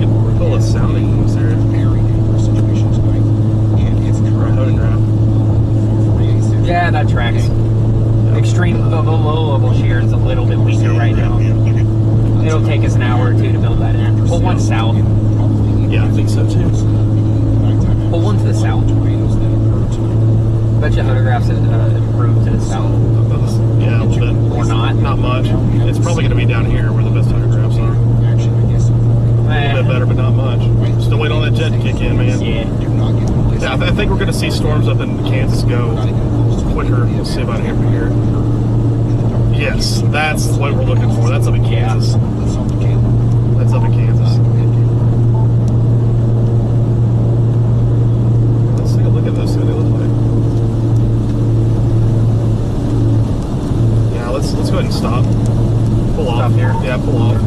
can pull a sounding noise there. Very dangerous situations going, and it's Yeah, that tracks. Extreme level shear is a little bit weaker right now. It'll take us an hour or two to build that in. Pull one south. Yeah, I think so too. Pull one to the south. Bet you photographs improved to the south. Yeah, a little bit. Or not. Not much. It's probably going to be down here where the best photographs are. A little bit better, but not much. Still waiting on that jet to kick in, man. Yeah. Yeah, I think we're going to see storms up in Kansas go quicker. Let's see if I can hear from here. Yes, that's what we're looking for. That's up in Kansas. That's up in Kansas. Let's take a look at those, see what they look like. Yeah, let's go ahead and stop. Pull off here. Yeah, pull off.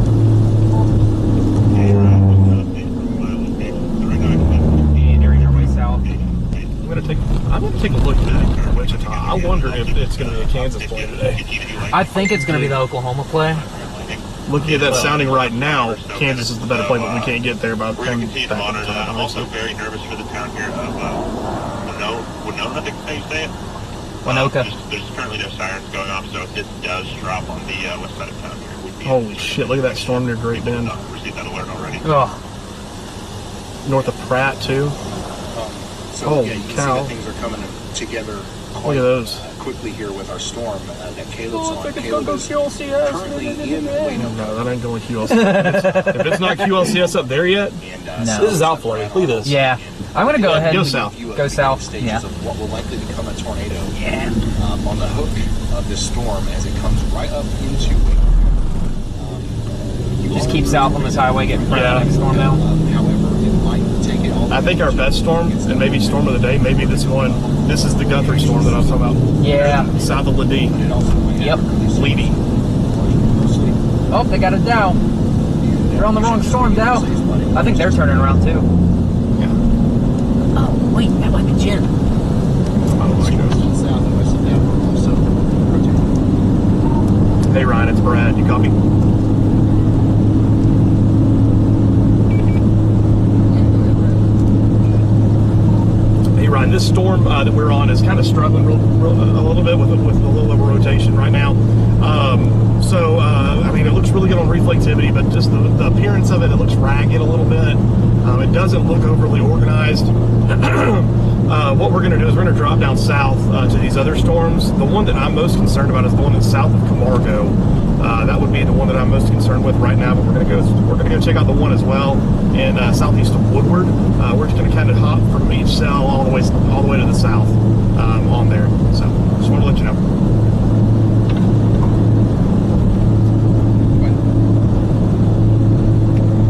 I'm gonna take a look at Wichita. I wonder if it's gonna be a Kansas play today. I think it's going to be the Oklahoma play. Looking at that sounding right now, Kansas is the better play, but we can't get there by We're going to continue to monitor that. I'm also very nervous for the town here of Winona, I think how you say it. Winoka. There's currently no sirens going off, so if this does drop on the west side of town here, we'd be Holy shit, look at that storm near Great Bend. received that alert already. Oh, North of Pratt, too. So Holy yeah, you can cow. see that things are coming together Look at those. quickly here with our storm that Caleb's on. I think it's Caleb going is to go QLCS. currently in Waynoka. No, that ain't going QLCS. If it's not QLCS up there yet, And, No. this is outflow. Look at this. Yeah. I'm going to go ahead Go and south. Go south. Stages Yeah. of what will likely become a tornado. Yeah. On the hook of this storm as it comes right up into Waynoka. keep south on this highway, getting front of the next storm now. However, it might take it all. I think our best storm, and maybe storm of the day, maybe this one. This is the Guthrie storm that I was talking about. Yeah. South of Ledee. Yep. Ledee. Oh, they got it Dow. They're on the wrong storm, Dow. I think they're turning around too. Yeah. Oh, wait, that might be Jen. Oh my gosh. South and west of that were also rotating. Hey Ryan, it's Brad. You copy? Hey Ryan, this storm that we're on is kind of struggling a little bit with a little over rotation right now. I mean, it looks really good on reflectivity, but just the appearance of it looks ragged a little bit. It doesn't look overly organized. What we're going to do is we're going to drop down south to these other storms. The one that I'm most concerned about is the one that's south of Camargo. That would be the one that I'm most concerned with right now. But we're going to go check out the one as well in southeast of Woodward. We're just going to kind of hop from each cell all the way to the south on there. So just want to let you know.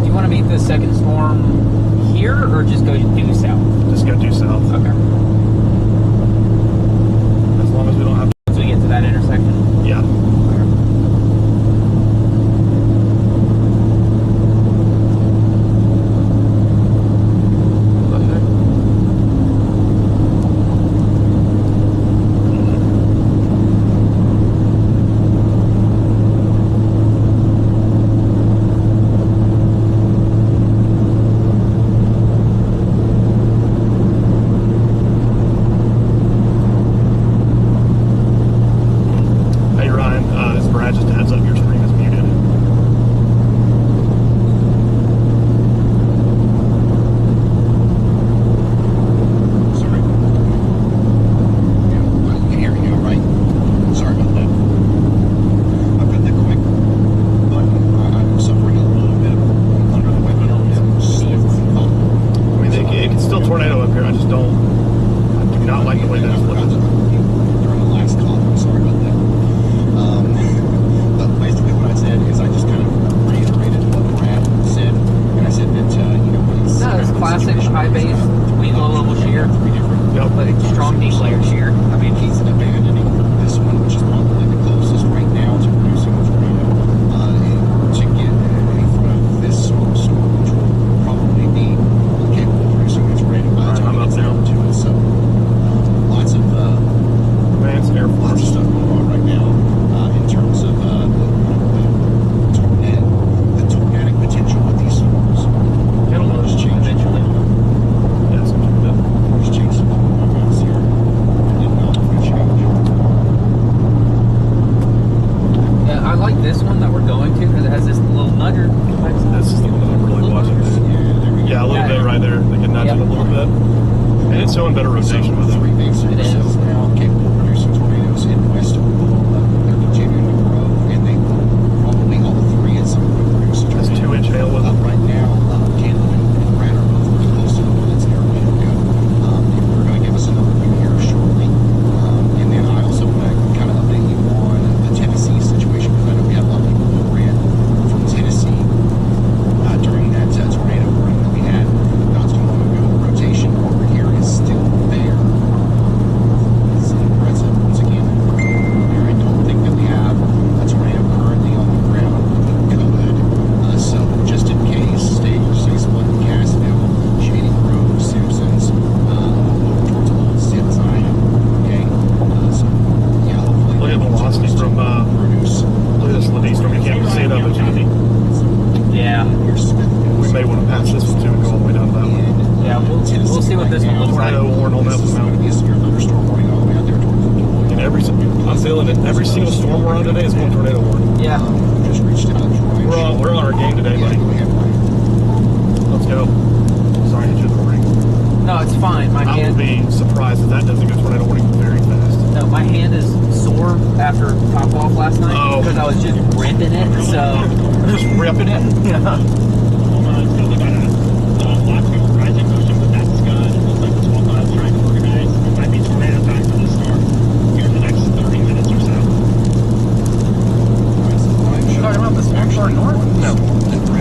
Do you want to meet the second storm here, or just go due south? Just go due south. Okay. As long as we don't have to. Once we get to that intersection. Yeah.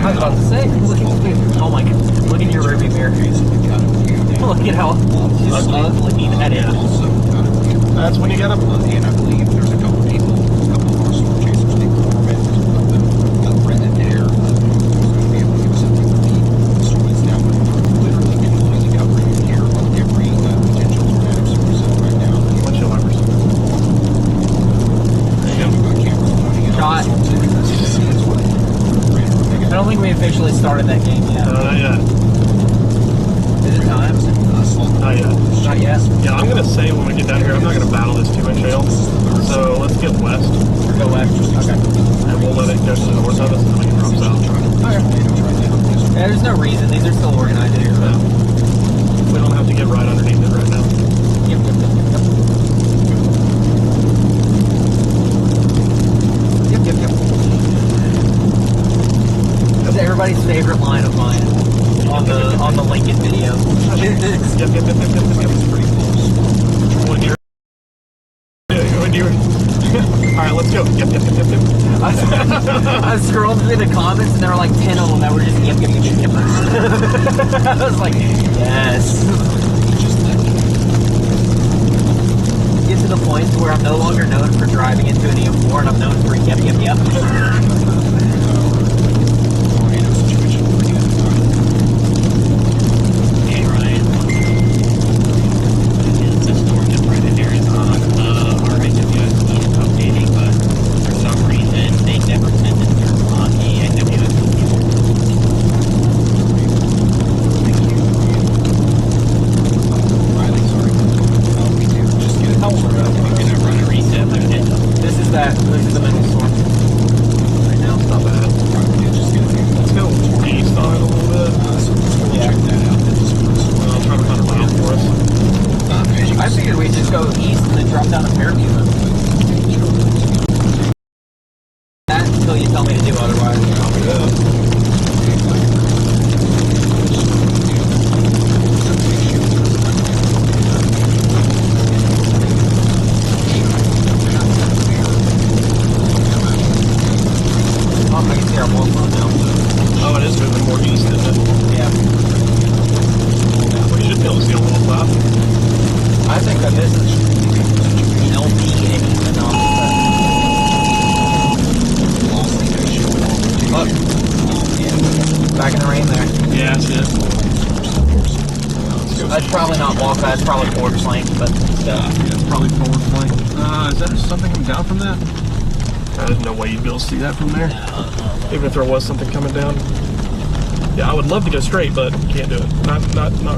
I was about to say, oh my god, look in your rearview mirror. Look at how she's looking at it. That's when you gotta. And I believe there's a couple people, a couple of our storm chasers, they permit Brendan Dare, who's going to be able to give us something to lead the storms now. We're literally completely covering it here on every potential tornadic source right now. Windshield wipers. There you go. We've got cameras running it. Shot. I don't think we officially started that game yet. Not yet. Is it time? Not yet. Not yet. Yeah, I'm gonna say when we get down here, I'm not gonna battle this 2-inch hail. So let's get west, Go west. Okay. and we'll let it go to the north of us, and then we can drop south. Yeah, there's no reason. These are still organized here. So. We don't have to get right underneath it right now. Yep. That's everybody's favorite line of mine on the Lincoln video. When you're all right, let's go. Yep. I scrolled through the comments and there were like 10 of them that were just yep. I was like, yes. Get to the point where I'm no longer known for driving into an EM4 and I'm known for yep. Hey Ryan, the storm that Brendan Dare is on. Our IWSP is updating, but for some reason they never sent it through on the IWSP. Riley, sorry. We do just get it. We're gonna run a reset, but This is the mental storm. Right now, it's not bad. Let's go east on it a little bit. Check that out. I'll try to find a route for us. I figured we'd just go east and then drop down to Fairview. That until you tell me to do otherwise. Oh, I can see our wall now. Oh, it is moving more east, isn't it? Yeah. We should be able to see a little flap. I think that this is LP and even on Look. Back in the rain there. Yeah, that's it. That's probably not walk, that's probably forward flank, but It's probably forward flank. Is that something coming down from that? There's no way you'd be able to see that from there. Even if there was something coming down. Yeah, I would love to go straight, but can't do it. Not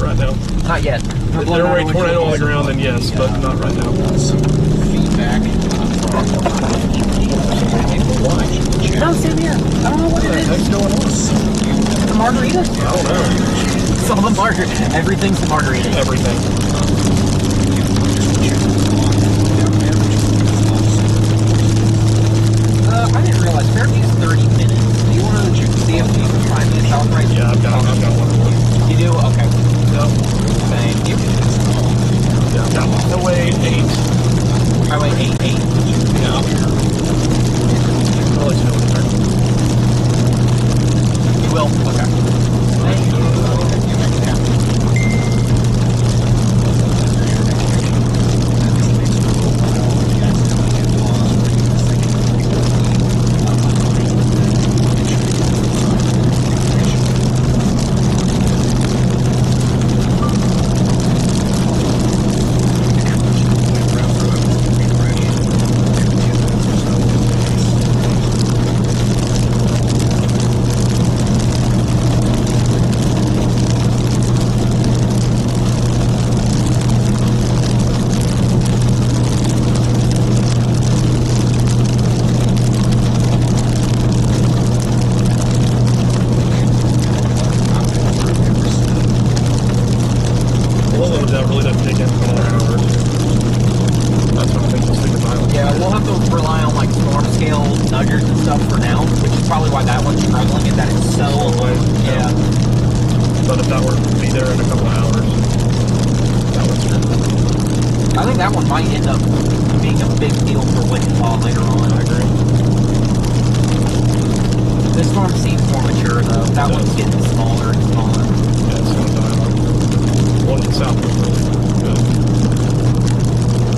right now. not yet. If there were a tornado on the ground, then yes, but not right now. Some feedback from No, same here. I don't know what it is. What's going on? The margarita? I don't know. It's all the margarita. Everything's the margarita. Everything. I didn't realize Fairview's 30 minutes. Do you want to see if you can find me a south right? Yeah, I've got one. You do? Okay. Yep. Thank you. Yeah, I've got one. Highway 8. Highway 88. Yeah. I'll let you know when it's ready. You will? Okay. Thank you. That really doesn't take in 12 hours. That's what I think we'll stick with Island. Yeah, we'll have to rely on like storm scale nuggers and stuff for now, which is probably why that one's struggling, is that it's so away. Yeah. But if that were to be there in a couple of hours, that one's good. I think that one might end up being a big deal for Wichita later on. I agree. This storm storm seems more mature though. That one's getting smaller and smaller. Yeah, it's going to die. One in the south. Good.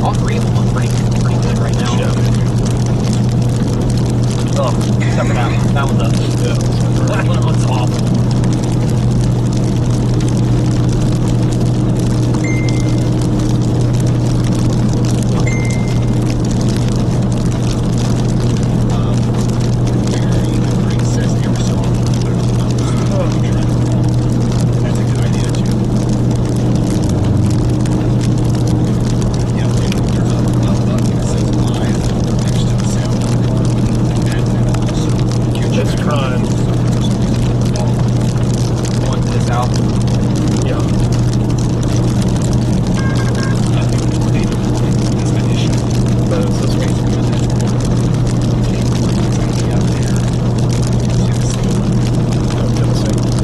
All three of them look pretty good right now. Yeah. Oh, except for that one. That one's ugly. Yeah. That one looks awful.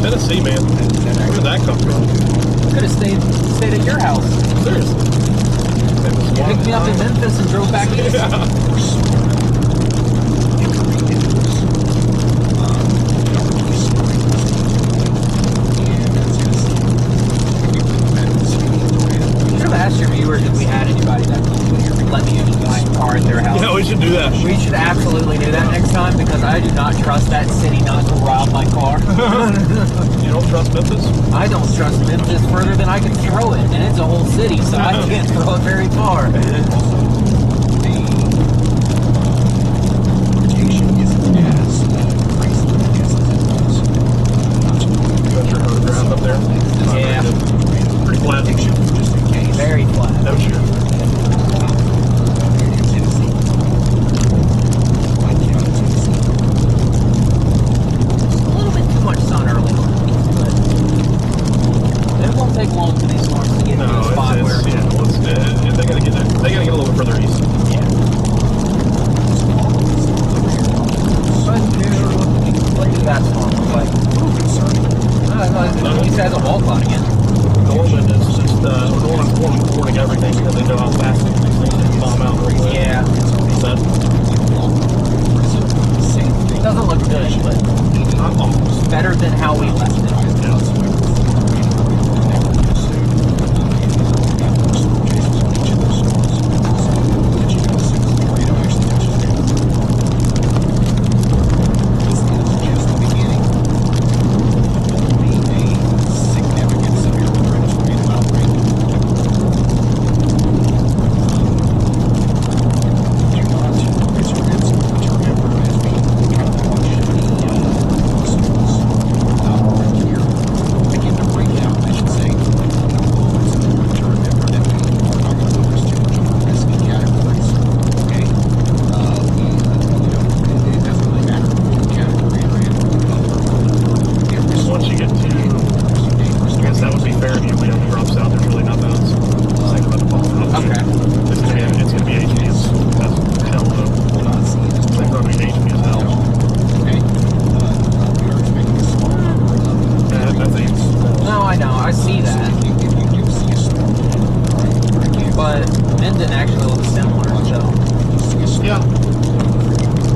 Tennessee, man. Where did that come from? Could have stayed at your house. Seriously. You picked me up in Memphis and drove back east. Yeah. Should have asked your viewers if we had anybody that would let me use my car at their house. Yeah, we should do that. We should absolutely do that next time because I do not trust that city not to rob my car. You don't trust Memphis? I don't trust Memphis further than I can throw it, and it's a whole city, so I can't throw it very far. Up there. Yeah. Pretty flat. Very flat. No shit. A little bit too much sun early on, but it won't take long for these storms to get to a spot where they gotta get a little bit further east. yeah. What do that storm look like? At least it has a wall cloud again. Norman is just Norman's warning everything because they know how fast these things can bomb out real quick. Yeah. But It doesn't look good, but almost better than how we left it.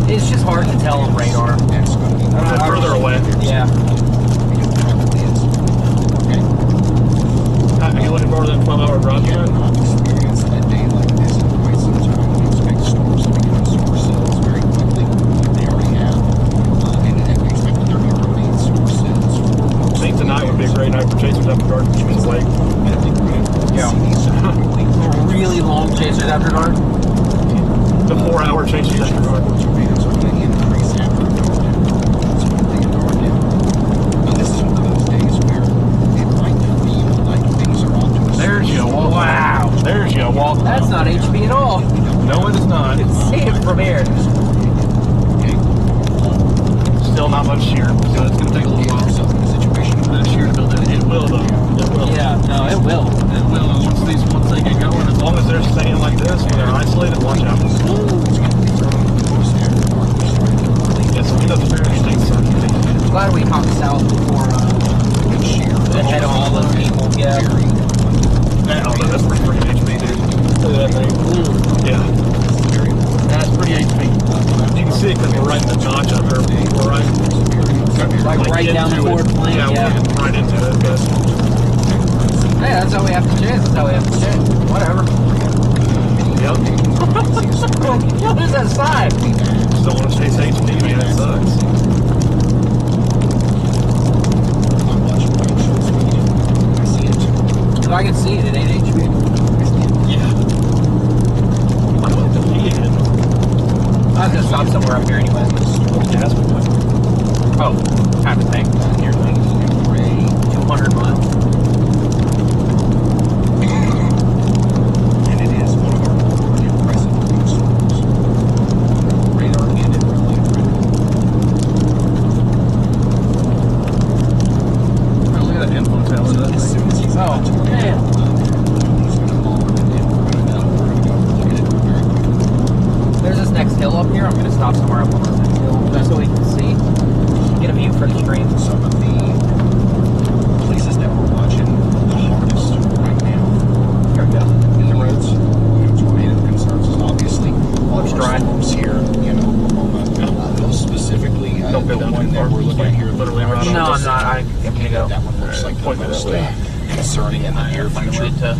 It's just hard to tell on radar. Further away. Yeah. Are you looking forward to that 12-hour drive time? I think tonight would be a great night for chasers after dark. Keep us awake. Yeah. Really long chasers after dark. The 4-hour chasers after dark. There's your walk. Wow. There's your walk. That's not HB at all. No, it is not. See it from here. Still not much shear, so it's going to take a little while. Shear to build it. It will, though. It will. Yeah, no, it will. It will. Once they get going, as long as they're staying like this, when they're isolated, watch out. Yes, he does a very interesting stuff. Glad we hopped south before ahead of all those people. Yeah. That's pretty HP, dude. Look at that thing. Yeah. That's pretty HP. You can see it because we're right in the notch up there. We're right. Like right down the into forward it. plane, Yeah, yeah. we're getting right into it. But Hey, that's how we have to check. That's how we have to check. Whatever. yep. What is that sign? Just don't want to chase HD, man. It sucks. I'm watching White Shorts meeting. I see it. I can see it. It ain't HP. Yeah. Why do I have to pee again? I was gonna stop somewhere up here anyway. Gas we put. Oh, time to tank. Here, 200 miles. And it is one of our more impressive looking storms. Radar and infrared radar. Oh, look at that info tail in that As thing. soon as he's Oh, on tornado, damn. he's gonna haul it, and we're gonna go look at it very quickly. There's this next hill up here. I'm gonna stop somewhere up on this next hill just so we can see. Get a view for the stream. Some of the places that we're watching the hardest right now Here we go. in the roads, tornado concerns is obviously all Looks of dry. our storms here in Oklahoma. Most specifically, Don't the go down one too that far. we're looking at here, Literally right No, I'm not. I'm gonna go. That one looks like the Point me most that way. concerning in the near Find a way future. to.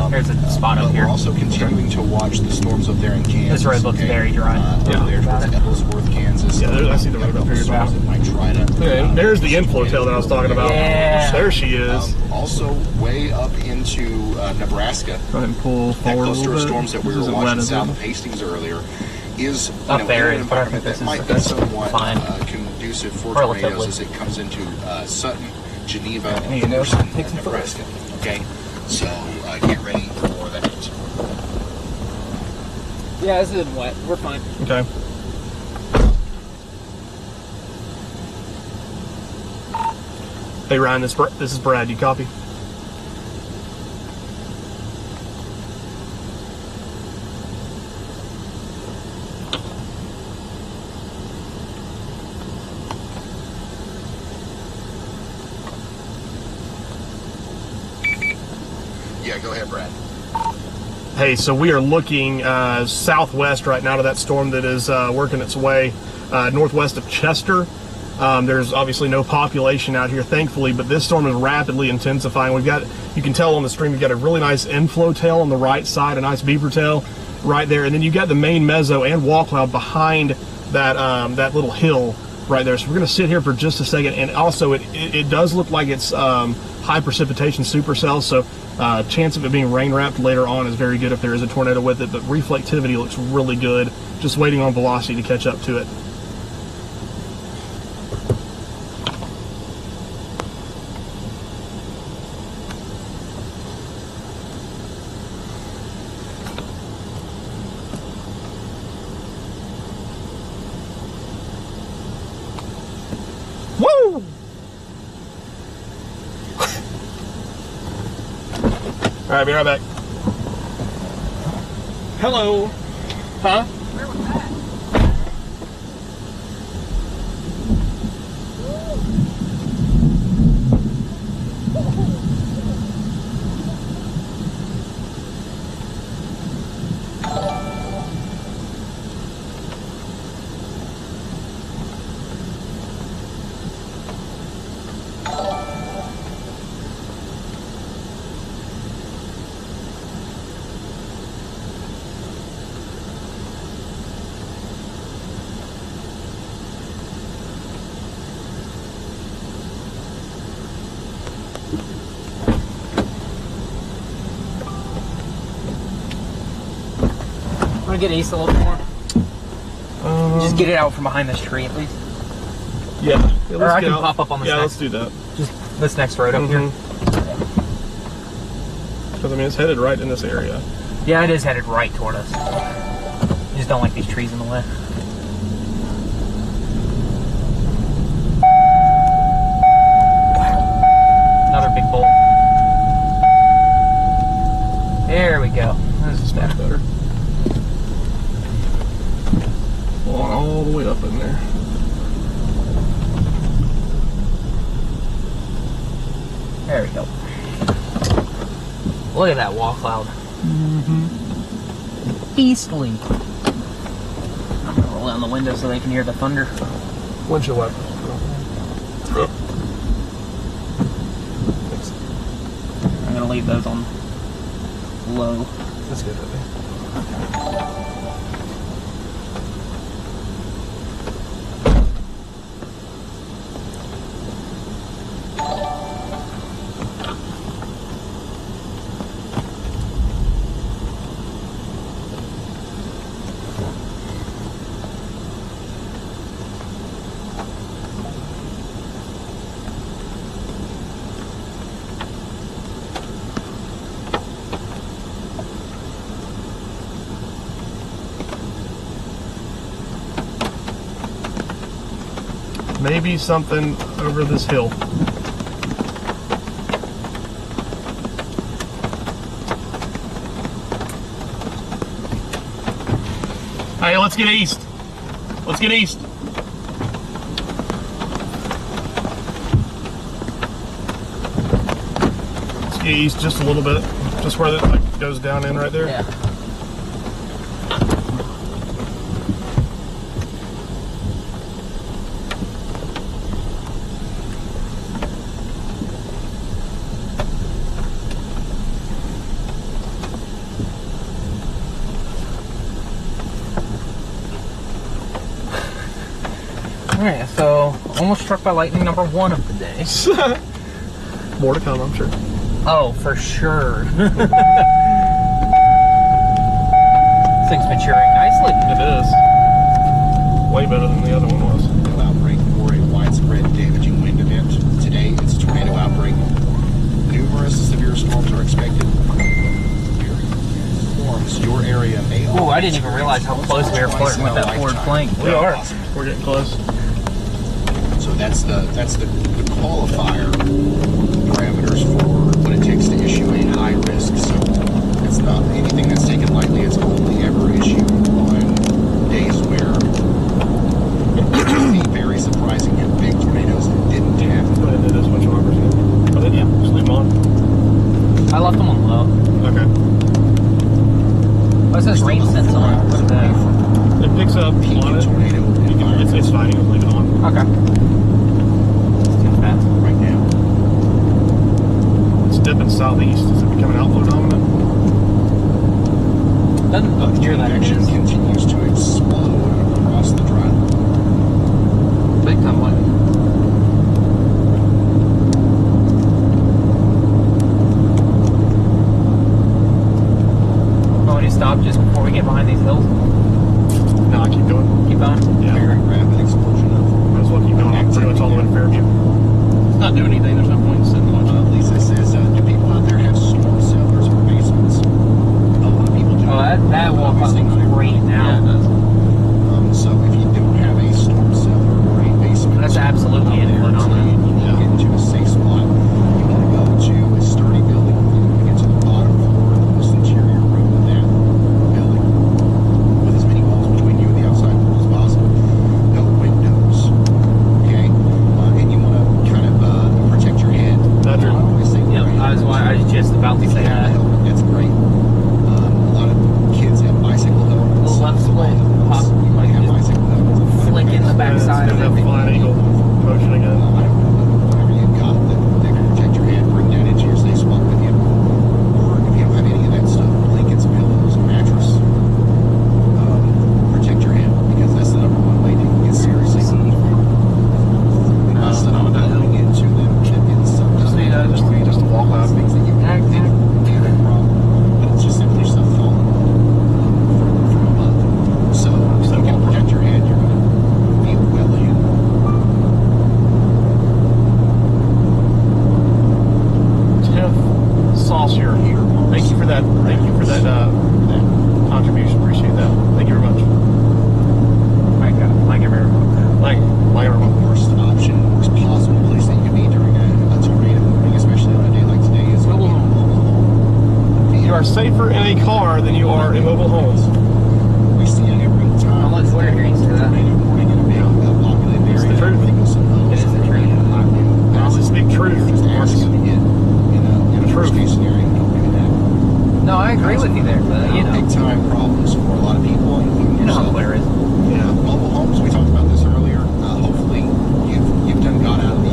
There's a spot But up here. we're also continuing to watch the storms up there in Kansas. This road looks very dry. Yeah, there's Ellsworth, Kansas. Yeah, I see the road up here. Storms that might try to. Okay, there's the inflow tail that I was talking about. Yeah. There she is. Also, way up into Nebraska, Go ahead and pull that forward a cluster little of bit. storms that we This were isn't wet, watching is south it? of Hastings earlier is Up there in an is, but I think environment this that is might okay. be somewhat Fine. conducive for Relatively. tornadoes as it comes into Sutton, Geneva, There you and go. Henderson, Take some Nebraska. Okay, so get ready for that. Yeah, this isn't wet. We're fine. Okay. Hey Ryan, this is Brad. You copy? Yeah, go ahead, Brad. Hey, so we are looking southwest right now to that storm that is working its way northwest of Chester. There's obviously no population out here, thankfully, but this storm is rapidly intensifying. You can tell on the stream, we've got a really nice inflow tail on the right side, a nice beaver tail right there, and then you got the main mezzo and wall cloud behind that little hill right there. So we're going to sit here for just a second, and also it does look like it's high precipitation supercell, so chance of it being rain wrapped later on is very good if there is a tornado with it, but reflectivity looks really good. Just waiting on velocity to catch up to it. Woo! All right, be right back. Hello. Huh? Where was that? Want to get east a little bit more? Just get it out from behind this tree at least. Yeah. Or I can pop up on this Yeah, next. let's do that. Just this next road up here. Because I mean, it's headed right in this area. Yeah, it is headed right toward us. I just don't like these trees in the way. Another big bolt. There we go. This is Much better. better. All the way up in there. There we go. Look at that wall cloud. Easterly. I'm gonna roll down the window so they can hear the thunder. Windshield wiper. I'm gonna leave those on low. That's good, baby. Maybe something over this hill. Hey, let's get east. Let's get east. Let's get east just a little bit. Just where that goes down in right there. Yeah. Alright, so almost struck by lightning number 1 of the day. More to come, I'm sure. Oh, for sure. This thing's maturing nicely. It is. Way better than the other one was. Tornado outbreak for a widespread damaging wind event. Today, it's a tornado outbreak. Numerous severe storms are expected. Storms, your area may. Oh, I didn't even realize how close we were flirting with that forward flank. We are. We're getting close. So that's the qualifier parameters for what it takes to issue a high risk. So it's not anything that's taken lightly. It's only ever issued on days where it would be very surprising if big tornadoes didn't happen. Go ahead and do this. Which armor's good? Oh, then yeah, just leave them on. I left them on low. Okay. What says rain sense on it? It picks up on it. Tornado It's fine. You can leave it on. Okay. It's too fast. right now. It's dipping southeast. Is it becoming outflow dominant? Doesn't appear that it Action is. continues to explode across the drive. Big time lightning. Oh, and you stop just before we get behind these hills? No, I keep going. Keep going? Yeah. Very rapid explosion of. Might as well keep going. I'm pretty much all the way to Fairview. It's not doing anything. There's no point in sitting watching. Lisa says, do people out there have storm cellars or basements? A lot of people do. Oh, that will Obviously look not great everybody. now. Yeah, it does. So if you don't have a storm cellar or a basement, That's absolutely out there input on today, that. you need to get into a safe spot. You want to go to a sturdy building. You want to get to the bottom floor, the most interior room of that building, with as many walls between you and the outside world as possible. No windows, okay? And you want to kind of protect your head. Roger. I was just about to say that. That's great. A lot of kids have bicycle helmets. Little left split, pop, They have bicycle helmets. Flick in the backside of It's it. gonna have flying eagle motion again. Whatever you've got that can protect your head, bring that into your safe spot with you. Or if you don't have any of that stuff, blankets, pillows, a mattress, protect your head, because that's the number one way to get seriously moved. We must not going into them and getting sucked up. Just a walk out. Things that you can do, no problem. But it's just simply stuff falling from above. So if you can protect your head, you're going to be well ahead. Tiff Saucier. Thank you for that. Thank you for that contribution. Appreciate that. Thank you very much. Like everyone. Like everyone. Worst option, worst possible place that you could be during a tornado warning, especially on a day like today, is going to be in a mobile home. You are safer in a car than you are in mobile homes. We see it every time. I'll let Twitter hear you say that. Tornado warning in a big populated It's area. the truth. Everybody goes to the It is the truth. It's the big truth. You're just asking to get in a Truth. worst case scenario. You don't do that. No, I agree with you there, but you know, Big time problems for a lot of people, including you know how yourself. Twitter is. Yeah, mobile homes. We talked about this earlier. Hopefully, you've done got out of the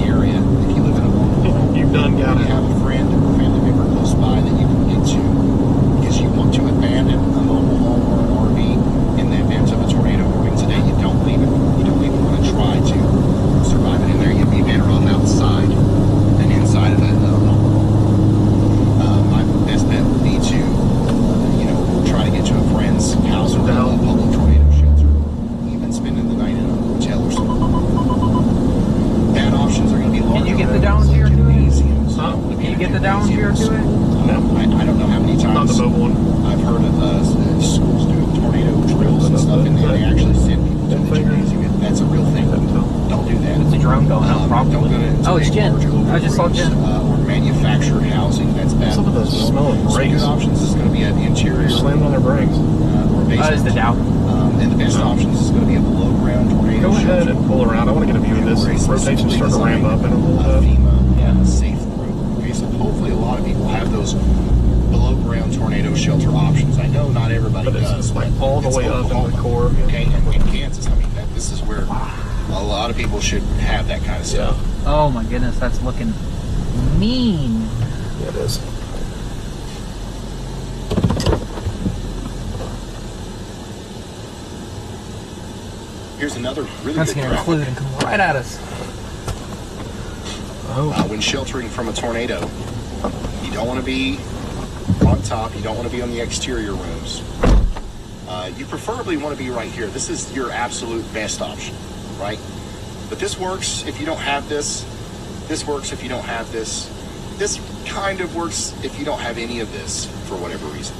downpour to it? No, I don't know how many not times the mobile one. I've heard of schools doing tornado drills and stuff, and they actually send people to the trees. That's a real thing. Don't do that. It's a drone going out, Don't probably. go to Oh, it's big, Jen. large I just saw overrooms, Jen. or manufactured housing. That's bad. Some of those as well. smelling Some great. good options is going to be at the interior Slammed on their brakes. or basement. That is the Dow. And the best options is going to be a below ground tornado Go ahead shelter. and pull around. I want to get a view of this. Rotation's starting to ramp up in a little bit. FEMA safe through. Okay, so hopefully a lot of people have those below ground tornado shelter options. I know not everybody But does, it's like but all the it's way up into Oklahoma, the core. Okay, and in Kansas, I mean, this is where a lot of people should have that kind of stuff. Oh my goodness, that's looking mean. Yeah, it is. Here's another really That's good going to graphic. include and come right at us. When sheltering from a tornado, you don't want to be on top. You don't want to be on the exterior rooms. You preferably want to be right here. This is your absolute best option, right? But this works if you don't have this. This works if you don't have this. This kind of works if you don't have any of this for whatever reason.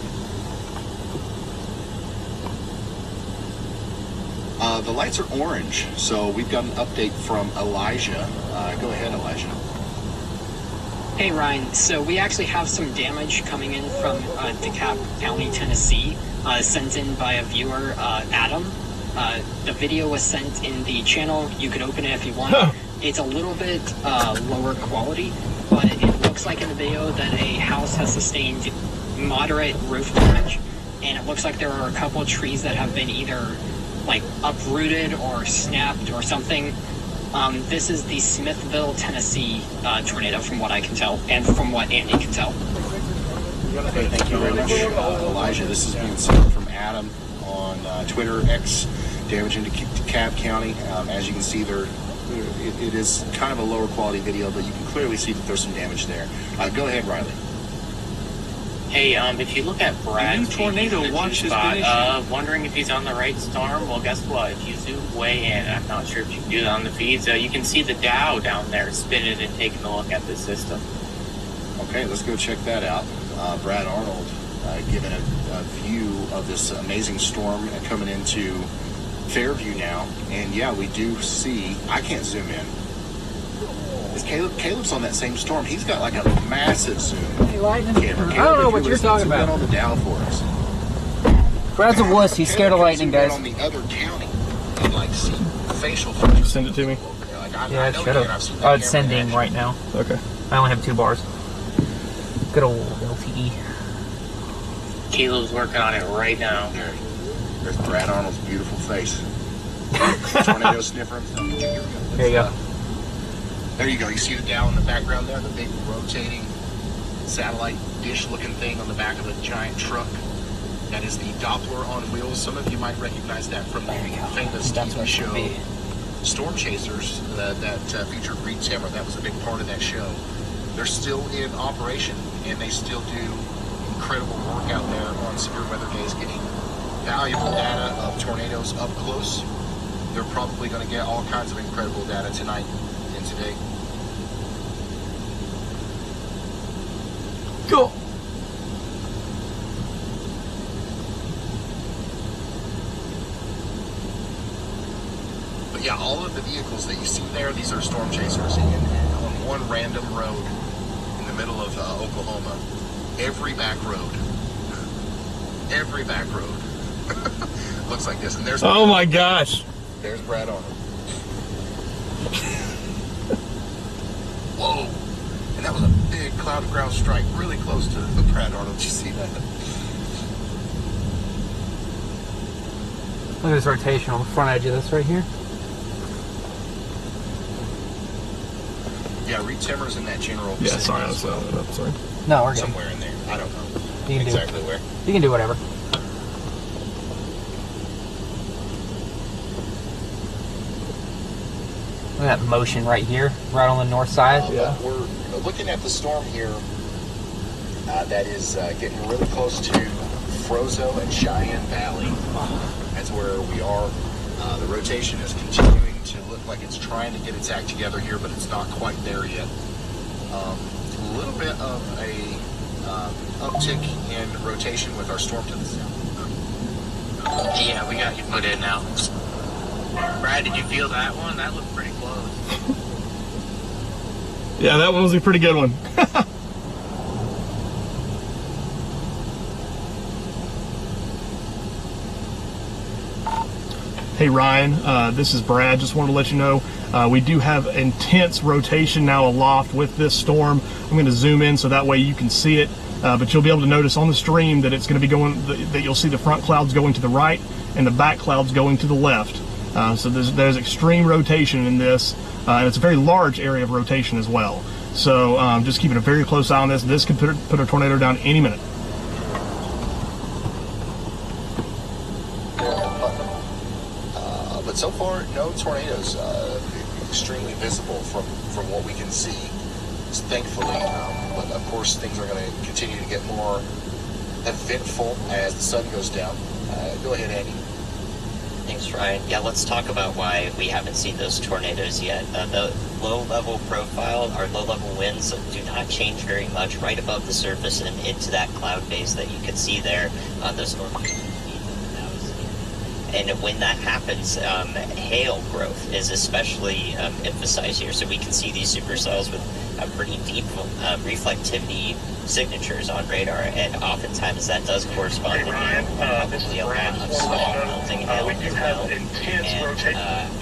The lights are orange, so we've got an update from Elijah. Go ahead, Elijah. Hey Ryan, so we actually have some damage coming in from DeKalb County, Tennessee, sent in by a viewer, Adam. The video was sent in the channel. You could open it if you want. It's a little bit lower quality, but it looks like in the video that a house has sustained moderate roof damage, and it looks like there are a couple trees that have been either like uprooted or snapped or something. This is the Smithville, Tennessee tornado, from what I can tell, and from what Andy can tell. Okay, thank you very much, Elijah. This is being sent from Adam on Twitter, X, damage into DeKalb County. As you can see, it is kind of a lower quality video, but you can clearly see that there's some damage there. Go ahead, Riley. Hey, if you look at Brad's tornado watch spot, wondering if he's on the right storm, well, guess what? If you zoom way in, I'm not sure if you can do that on the feeds, you can see the Dow down there spinning and taking a look at the system. Okay, let's go check that out. Brad Arnold giving a view of this amazing storm coming into Fairview now. And yeah, we do see, I can't zoom in. Is Caleb's on that same storm. He's got like a massive zoom. Hey, lightning. Caleb, I don't know what you're talking zoom in about. on the Dow for us. Brad's a wuss. He's scared of lightning, Caleb guys. can zoom in on the other county and like see facial Did you features. send it to me? Yeah, it should have. Oh, it's sending right now. Okay. I only have 2 bars. Good old LTE. Caleb's working on it right now. There's Brad Arnold's beautiful face. Tornado sniffer. There you go. There you go. You see the Dow in the background there? The big rotating satellite dish-looking thing on the back of a giant truck. That is the Doppler on wheels. Some of you might recognize that from the famous TV show Storm Chasers that featured Reed Timmer. That was a big part of that show. They're still in operation, and they still do incredible work out there on severe weather days, getting valuable data of tornadoes up close. They're probably going to get all kinds of incredible data tonight and today. Cool. But yeah, all of the vehicles that you see there, these are storm chasers on one random road in the middle of Oklahoma. Every back road looks like this. And there's Oh my gosh. There's Brad Arnold. Whoa. And that was a big cloud of ground strike really close to Brad Arnold. Did you see that? Look at this rotation on the front edge of this right here. Yeah, Reed Timmer's in that general. Yeah, sorry, I vicinity was as well. up. Sorry. No, we're good. Somewhere in there. I don't know You can exactly do where. You can do whatever. Look at that motion right here, right on the north side. Yeah. We're looking at the storm here that is getting really close to Frozo and Cheyenne Valley. That's where we are. The rotation is continuing to look like it's trying to get its act together here, but it's not quite there yet. little bit of a uptick in rotation with our storm to the south. Yeah, we got you put in now. Brad, did you feel that one? That looked pretty close. Yeah, that one was a pretty good one. Hey Ryan, this is Brad. Just wanted to let you know we do have intense rotation now aloft with this storm. I'm going to zoom in so that way you can see it, but you'll be able to notice on the stream that it's going to be going, that you'll see the front clouds going to the right and the back clouds going to the left. So there's extreme rotation in this, and it's a very large area of rotation as well. So just keeping a very close eye on this. This could put a tornado down any minute. But so far, no tornadoes extremely visible from what we can see, thankfully. But of course, things are going to continue to get more eventful as the sun goes down. Go ahead, Andy. Thanks, Ryan. Yeah, let's talk about why we haven't seen those tornadoes yet. The low-level profile, our low-level winds do not change very much right above the surface and into that cloud base that you can see there. Those storms. And when that happens, hail growth is especially emphasized here. So we can see these supercells with pretty deep reflectivity signatures on radar, and oftentimes that does correspond to probably a lot of small melting hail as well. And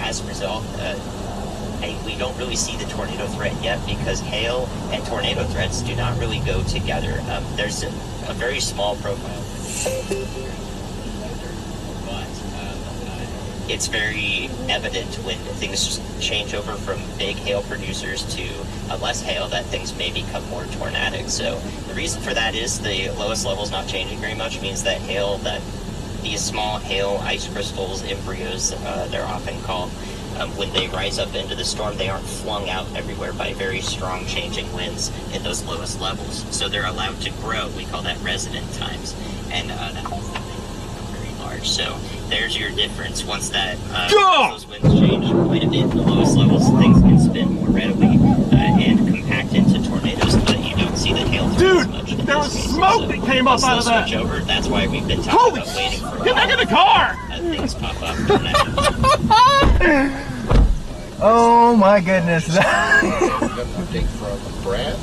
as a result, we don't really see the tornado threat yet because hail and tornado threats do not really go together. There's a very small profile. It's very evident when things change over from big hail producers to less hail that things may become more tornadic. So the reason for that is the lowest levels not changing very much means that hail, that these small hail ice crystals, embryos, they're often called, when they rise up into the storm, they aren't flung out everywhere by very strong changing winds in those lowest levels. So they're allowed to grow. We call that resident times. And that means that they become very large. So there's your difference. Once that those winds change quite a bit in the lowest levels, things can spin more readily and compact into tornadoes, but you don't see the hail through as much. There was smoke that came up out of that. Switch over. That's why we've been talking about waiting for get back in the car! Things pop up. Oh my goodness. We've got an update from Brad.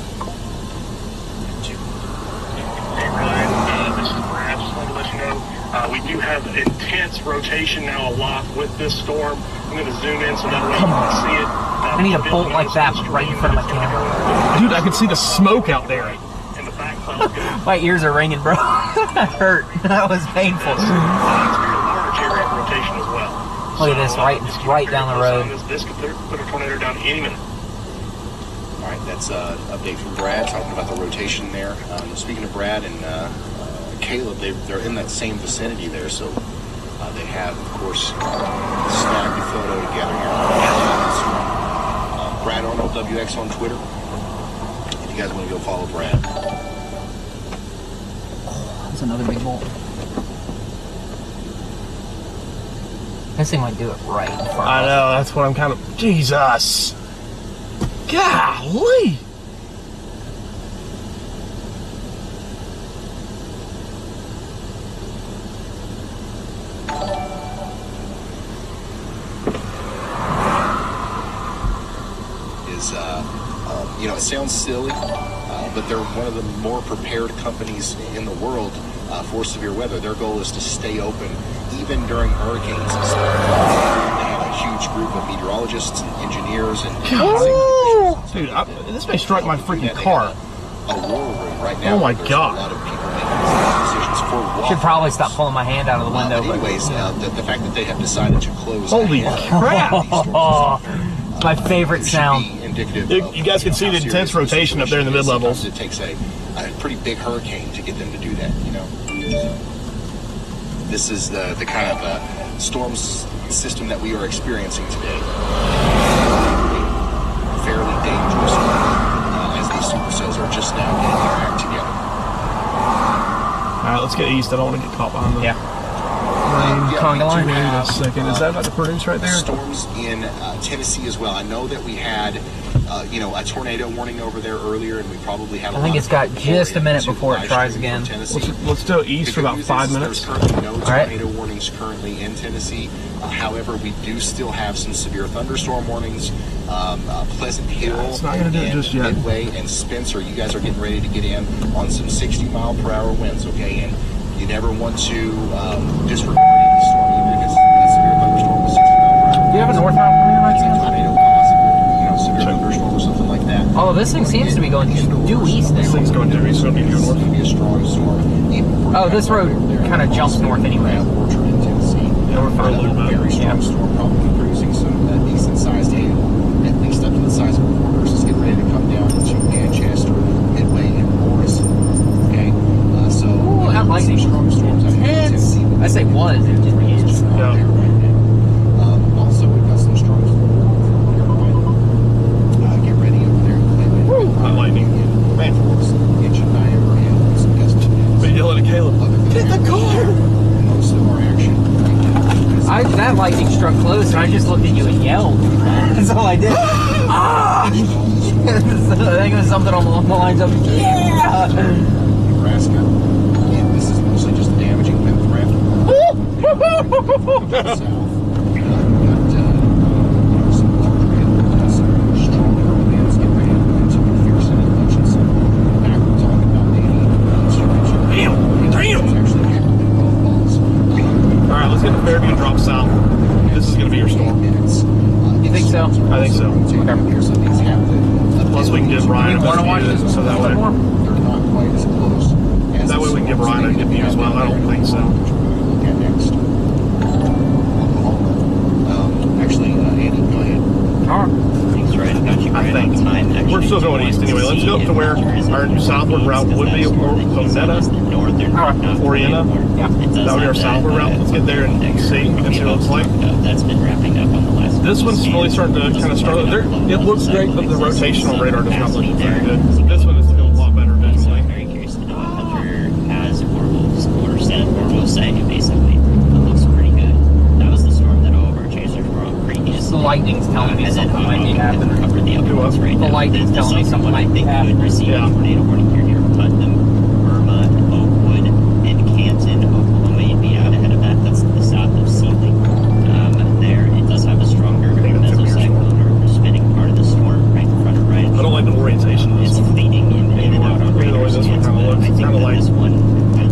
Hey Ryan, this is Brad. Just wanted to let you know we do have intense rotation now aloft with this storm. I'm going to zoom in so that way you can see it. I need a bolt like that right in front of my camera. Dude, I can see the smoke out there. And the back clouds go. My ears are ringing, bro. That hurt. That was painful. It's a very large area of rotation as well. Look at this, right down the road. This could put a tornado down any minute. All right, that's an update from Brad talking about the rotation there. Speaking of Brad and Caleb, they're in that same vicinity there, so they have, of course, snagged the photo together here. Brad Arnold WX on Twitter. If you guys want to go follow Brad. That's another big bolt. This thing might do it right in front of us. I know, that's what I'm kind of... Jesus! Golly! It sounds silly, but they're one of the more prepared companies in the world for severe weather. Their goal is to stay open even during hurricanes and stuff. They have a huge group of meteorologists and engineers and dude, this may strike my freaking car. A war room right now. Oh my God. A lot of people making decisions for walk. Should probably stop pulling my hand out of the window. But anyways, the fact that they have decided to close. Holy crap! It's my favorite sound. You guys can see the intense rotation up there in the mid-levels. It takes a pretty big hurricane to get them to do that, you know. This is the kind of storm system that we are experiencing today. Fairly dangerous as these supercells are just now getting their act together. All right, let's get east. I don't want to get caught behind the Conga line. Wait a second. Is that about to produce right there? Storms in Tennessee as well. I know that we had a tornado warning over there earlier, and we probably had. I think it's got just a minute before it tries again. Let's go east for about 5 minutes. There's currently no tornado warnings currently in Tennessee. However, we do still have some severe thunderstorm warnings. Pleasant Hill, it's not going to do it just yet. Midway, and Spencer, you guys are getting ready to get in on some 60-mile-per-hour winds. Okay, and you never want to disregard any storm, even if it's a severe thunderstorm with 60 mile per hour. Do you have a north route coming in right now? Tornado, severe thunderstorm or something like that. Oh, this thing seems to be going due east now. This thing's going due east. It's going to be due north. Be a strong storm. Oh, this road kind of jumps north anyway. Orchard in Tennessee. Yeah, we're fine. Very strong storm, probably producing some decent-sized hail, at least up to the size of a quarter. So it's getting ready to come down into Manchester, Midway, and Morris. Okay, so that lightning strong storms out here in Tennessee. I say was. It just is. Yeah. Also, we've got some strong storms in North Carolina. Get ready over there. Hot lightning. Man. Inch of diameter hail, some gusty winds. But yelling at Caleb. Get the car! Most of our action right now. That lightning struck close, and I just looked at you and yelled. That's all I did. I think it was something along the lines of, yeah! Nebraska. And this is mostly just a damaging wind threat. South. We've got some large some strong current winds getting ready to go into McPherson and Hutchinson. Back we're talking about maybe Damn! actually happening both balls. All right, let's get to Fairview and drop south. This is going to be your storm. You think so? I think so. Plus, we can give Ryan a want to watch view, this so that way. They're not quite as close. That way we can give Ryan a good view as well. I don't think so. Look at next. Oklahoma. Actually, Andy, go ahead. All right. Thanks, right. I got you I right on think. time. Actually, We're still going east anyway. Let's go up to where our southward route would be, or Onetta, Orienta. Yeah. That would be our southward route. Let's get there and see what it looks like. That's been wrapping up on the last. This one's really starting to kind of struggle. It looks great, but the rotational radar does not look very good. This one is still a lot better visually. I'm very curious to know what Hunter has or said or will say. Basically, it looks pretty good. That was the storm that all of our chasers were on previously. The lightning's telling me And then something might be happening. Cover the other ones right The now. lightning's telling me something might be I think happening. would receive Yeah. a tornado warning here near Putnam, Burma, Oakwood, and Canton, Oklahoma. You'd be out ahead of that. That's the south of Sealing. There, it does have a stronger mesocyclone or spinning part of the storm right in front of right. I don't like the orientation of this It's one. fleeting in and out on Look at the way radar this one scans, kinda but looks. I think Kinda that like this one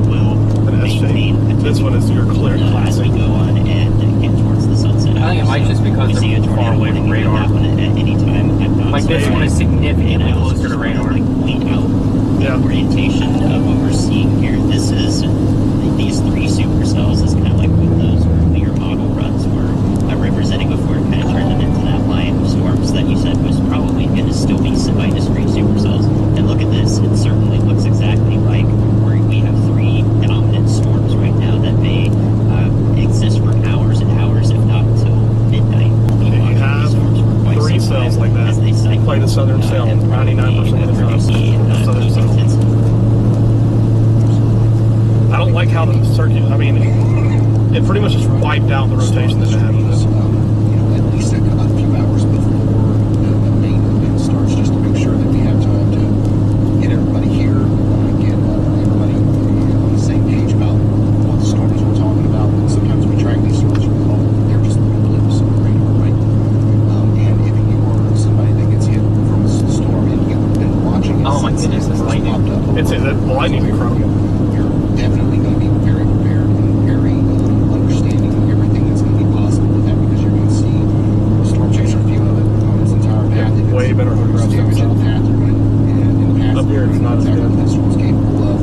will an S shape. maintain This one is your clear as we classic. go on and get towards the sunset. I think it might just because we see a they're far tornado away from warning radar. happen at any time. I'm not Like this saying one is it. significantly And I also closer to just wanna, radar. point out Yeah. the orientation of what we're seeing here. This is these three supercells is kind of like what those earlier model runs were representing before it kind of turned them into that line of storms that you said was probably going to still be semi-discrete supercells. And look at this; it certainly looks exactly like where we have three dominant storms right now that may exist for hours and hours, if not until midnight. We'll be If you watching have these storms for quite three some cells time like that, as they cycle, play the southern cell and probably, 99% of the time. producing, Southern cell. intensity. I don't like how the circuit, I mean, it pretty much just wiped out the rotation that it had with this. At least a few hours before the main event starts, just to make sure that we have time to get everybody here, get everybody on the same page about what the storms we're talking about. And sometimes we track these storms from home; they're just little blips on the radar, right? And if you are somebody that gets hit from a storm and you've been watching it, Oh my since goodness, it this first lightning. popped up, It's the lightning from you're definitely going to be very prepared and very understanding of everything that's going to be possible with that, because you're going to see storm chaser view of it on its entire path. If way it's better photographs down damage in the south. path you're going in the past. Up here, it's not as exactly good. what that storm's capable of,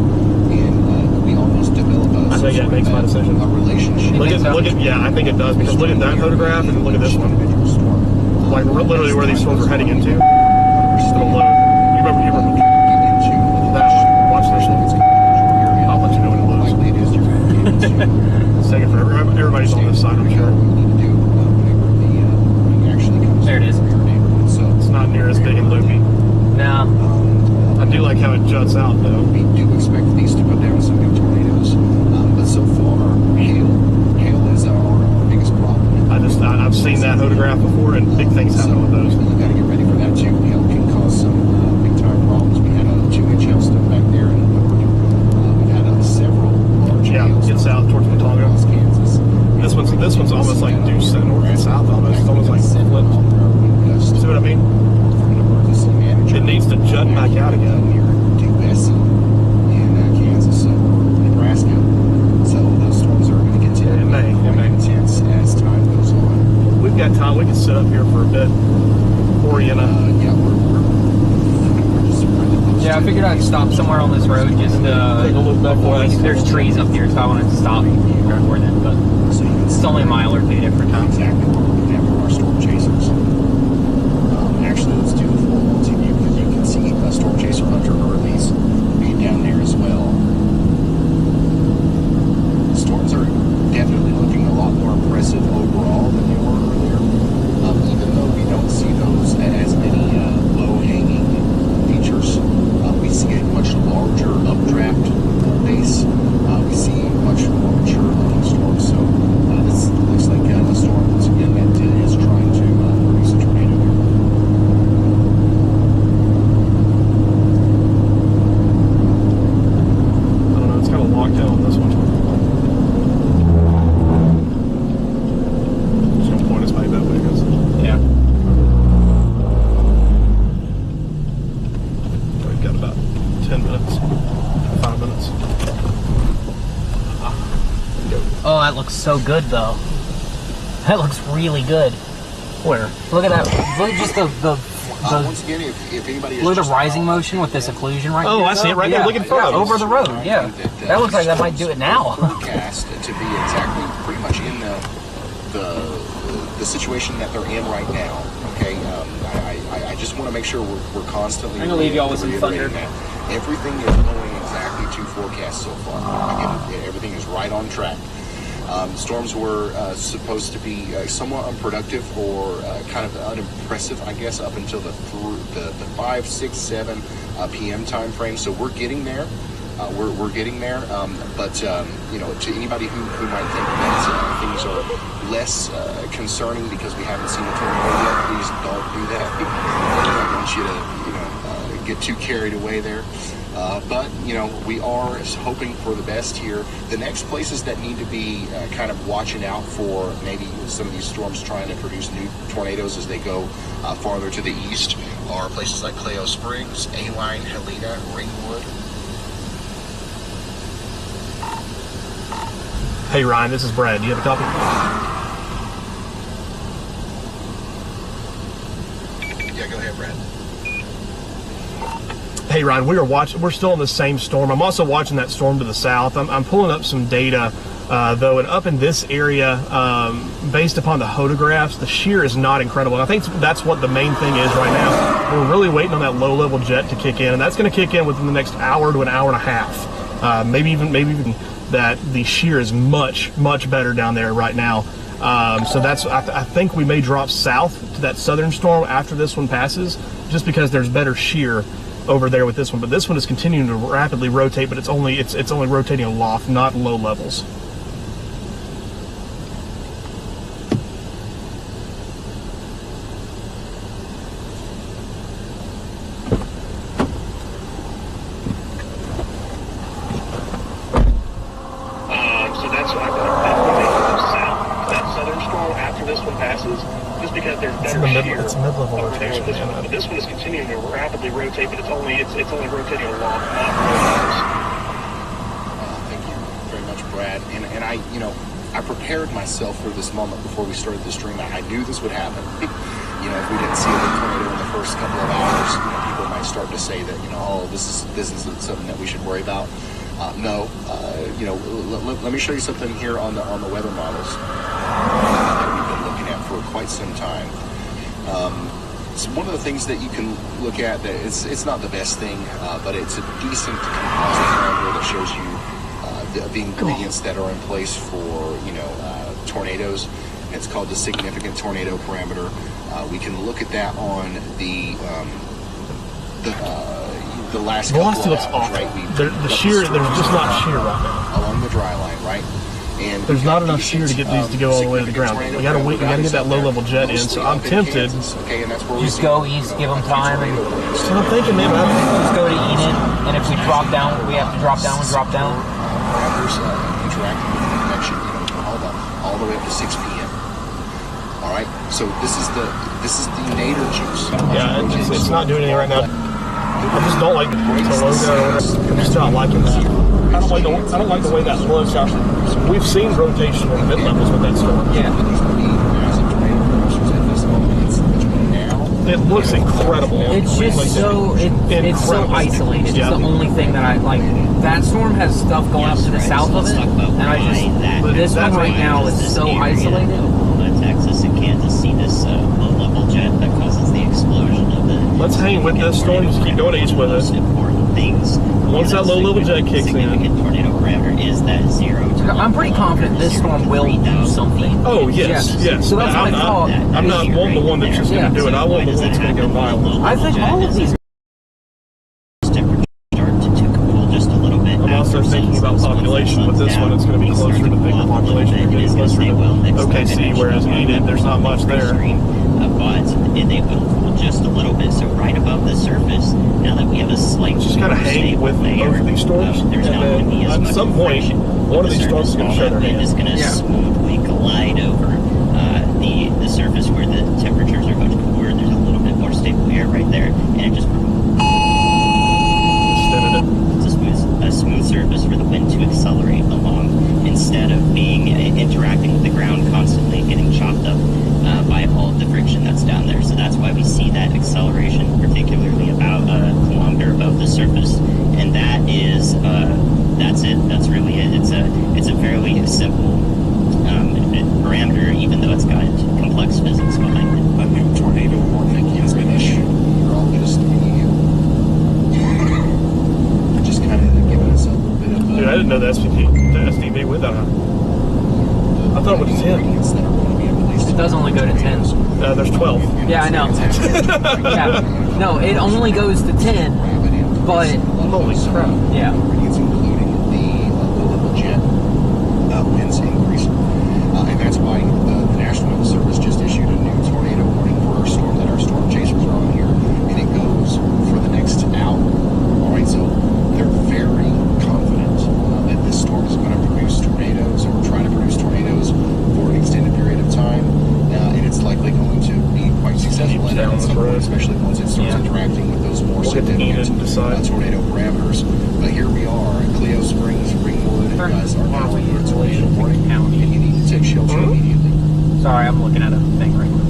and we almost develop I think that makes my decision. a relationship. Look at, yeah, I think it does, because look at that photograph and look at this one. Individual storm. Like literally where these storms are heading into. It'll load. You remember that one. Watch this one. I'll let you know when it loads. Likely it is you're going to get into It's taking forever. Everybody's on this side, I'm sure. There it is. So It's not near as big and loopy. No. I do like how it juts out, though. we do expect these to go down some big tornadoes, but so far, hail is our biggest problem. I've seen that photograph before, and big things happen with those. You got to get ready for that too. Hail jutting back out again. Near Bessie in Kansas, so Nebraska. So those storms are going to continue to be quite intense as time goes on. We've got time. We can sit up here for a bit. Or, you know. Yeah, we're just Yeah, I figured I'd stop somewhere on this road just take a look back. there's trees up here, so I wanted to stop before then, but so you can it's only a mile or two different time. exactly what we're looking at for our storm chasers. Actually, let's do the full multi-view because you can see Storm Chaser Hunter Early's being down there as well. The storms are definitely looking a lot more impressive overall than they were earlier. Even though we don't see those as many low-hanging features, we see a much larger updraft base. We see much more mature-looking storms. So this looks like a storm once again that is trying to produce a tornado here. I don't know, it's kind of locked in on this one. Just gonna point us back that way, I guess. Yeah. We've got about 10 minutes, 5 minutes. Oh, that looks so good, though. That looks really good. Where? Look at that. Look at just the Once again, if anybody is look at just the rising motion with this occlusion right Oh, here. I see it right there. Look in front of us. Over the road, yeah. That looks like that might do it now. Forecast to be exactly pretty much in the situation that they're in right now. Okay, I just want to make sure we're constantly. I'm gonna leave y'all with some thunder. that. Everything is going exactly to forecast so far. Again, everything is right on track. Storms were supposed to be somewhat unproductive or kind of unimpressive, I guess, up until the 5, 6, 7 p.m. time frame. So we're getting there. We're getting there. But you know, to anybody who might think that things are less concerning because we haven't seen a tornado yet, please don't do that. I don't want you to get too carried away there. But, you know, we are hoping for the best here. The next places that need to be kind of watching out for maybe some of these storms trying to produce new tornadoes as they go farther to the east are places like Cleo Springs, A-Line, Helena, Ringwood. Hey, Ryan, this is Brad. Do you have a copy? Yeah, go ahead, Brad. Hey, Ryan, we're still in the same storm. I'm also watching that storm to the south. I'm pulling up some data, though, and up in this area, based upon the photographs, the shear is not incredible. And I think that's what the main thing is right now. We're really waiting on that low-level jet to kick in, and that's going to kick in within the next hour to an hour and a half. Maybe even that the shear is much better down there right now. So that's I think we may drop south to that southern storm after this one passes, just because there's better shear over there with this one. But this one is continuing to rapidly rotate, but it's only rotating aloft, not low levels. So that's why that will make it south. That southern storm after this one passes, just because there's better shear It's mid-level over there with rotation. this one. But this one is continuing to rapidly rotate, but it's only rotating aloft, not low levels. Thank you very much, Brad. And I, I prepared myself for this moment before we started the stream. I knew this would happen. If we didn't see a big tornado in the first couple of hours, people might start to say that, oh, this isn't something that we should worry about. No, let me show you something here on the weather models that we've been looking at for quite some time. So one of the things that you can look at that it's not the best thing, but it's a decent composite parameter that shows you the ingredients that are in place for tornadoes. And it's called the significant tornado parameter. We can look at that on the last couple of looks hours, awful. right? The shear, there's just not shear right now. Along the dry line, right? And there's not enough shear to get these to go all the way to the ground. We gotta wait. We gotta get that low-level jet in. So I'm tempted. Okay, and that's where Just go east, give them time, and So I'm thinking maybe just go to Enid. And if we drop down, we have to drop down. We drop down. Parameters interacting with the connection, all the way up to 6 p.m. All right. So this is the nadir juice. Yeah, it's not doing anything right now. I just don't like the logo. I'm just not liking that. I don't like the way that looks. We've seen rotational mid-levels with that storm. Yeah. It looks incredible. It's just so it's so isolated. Yeah. It's the only thing that I like. That storm has stuff going up to the south of it, and I just but this one right now is so isolated. Texas and Kansas see this low-level jet that causes the explosion of the. Let's hang with this storm. Just keep going east with it. Important things. Once that low-level jet kicks in. Significant tornado parameter is that 0 to I'm pretty confident this storm will do something. Oh yes. So that's what I thought. I'm not one the one that's just going to do it. I want the one that's going to go violent. I think all of these. I'm also thinking about population with this one. It's going to be closer to bigger population. You're getting closer to OKC, whereas Enid, there's not much there. But they will cool just a little bit. So right above the surface, now that we have a slight just kind of hang with both of these storms, and then at some point, one of these storms is going to show their hand. It's going to smoothly glide over the surface where the temperatures are much cooler. There's a little bit more stable air right there, and it just a smooth surface for the wind to accelerate along instead of being interacting with the ground constantly, getting chopped up by all of the friction that's down there. So that's why we see that acceleration, particularly about a kilometer above the surface, and that is that's it. That's really it. It's a fairly simple parameter, even though it's got complex physics behind it. A new tornado warning has been issued. You're all just kind of giving us a little bit of. Dude, I didn't know the SDB with that. I thought it was 10. It does only go to 10. There's 12. Yeah, I know. Yeah. No, it only goes to 10, but holy crap. Yeah. It's including the low-level jet winds increase. And that's why the National Weather Service just issued a new tornado warning for our storm that our storm chasers are on here. And it goes for the next hour. Alright, so they're very confident that this storm is going to produce tornadoes, or try to produce tornadoes for an extended period of time. And it's likely going to be quite successful at some point, especially once it starts interacting with those more significant tornado parameters. But here we are at Clio Springs, Ringwood. You guys are now in your tornado warning, and you need to take shelter immediately. Sorry, I'm looking at a thing right now.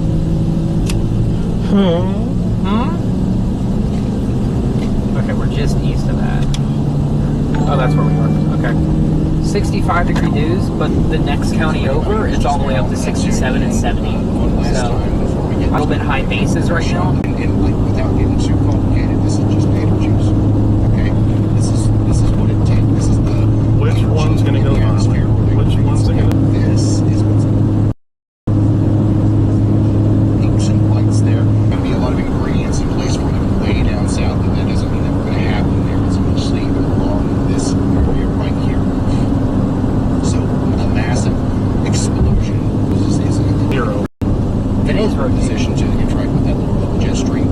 Okay, we're just east of that. Oh, that's where we are. Okay. 65 degree dews, but the next county over, it's all the way up to 67 and 70. So, a little bit high bases right now. And like, without getting too complicated, this is just gator juice. Okay? This is what it takes. This is the. Which one's going to go violent? Which one's going to. This is what's pinks and whites there. There's going to be a lot of ingredients in place for them way down south, but that doesn't mean that we're going to have them there. It's mostly along this area right here. So a massive explosion is zero. It is rotating. Position to interact with that lower level jet stream.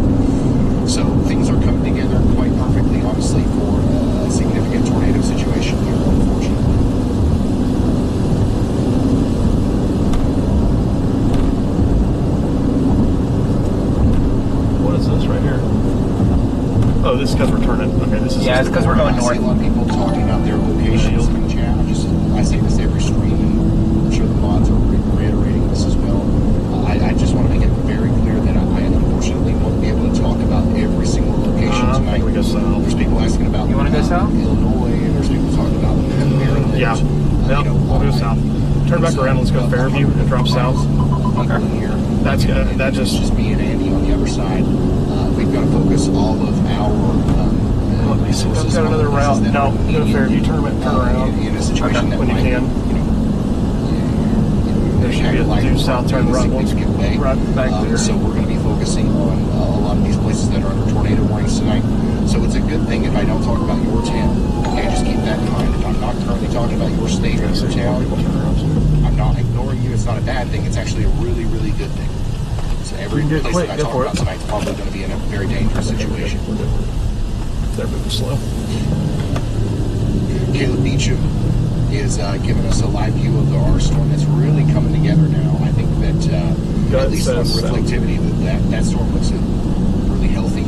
So things are coming together quite perfectly, honestly, for a significant tornado situation here, unfortunately. What is this right here? Oh, this is because we're turning. Okay, this is. Yeah, it's because we're going north. I see a lot of people talking about their locations in chat. I say this every stream, and I'm sure the mods are reiterating this as well. I just want to make it very clear that I unfortunately won't be able to talk about every single location tonight. We go south. There's people asking about You want to go south? Illinois, and there's people talking about Maryland. Yeah. Yep, we'll go south. Turn back around. Let's go Fairview and drop south. Okay. Here. That's good. That just me and Andy on the other side. We've got to focus all of our resources. I've got another route. No, go Fairview. Turn around. In a situation that when you can. There should be a due south turn right back there. So we're going to be focusing on a lot of these places that are under tornado warnings tonight. So it's a good thing if I don't talk about your town. Okay, just keep that in mind. If I'm not currently talking about your state or your town, I'm not ignoring you. It's not a bad thing. It's actually a really, really good thing. So every place that I talk about tonight is probably going to be in a very dangerous situation. They're moving slow. Caleb Beecham is giving us a live view of our storm that's really coming together now. I think that at least on reflectivity, that storm looks really healthy.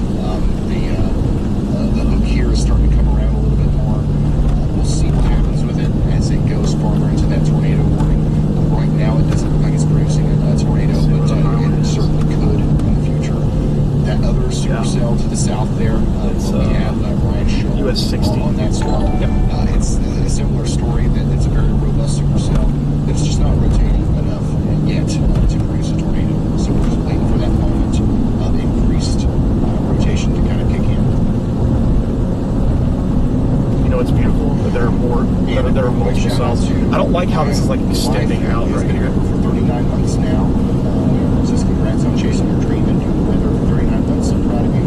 the south there, we have Ryan Shaw US 60 on that storm. Yep. It's a similar story that it's a very robust supercell, but it's just not rotating enough yet to produce a tornado. So we're just waiting for that moment of increased rotation to kind of kick in. You know, it's beautiful that there are more, that there are multiple cells. I don't like how this is like extending out right here. For 39 months now. Says congrats on chasing your dream and doing weather for 39 months. So proud of you.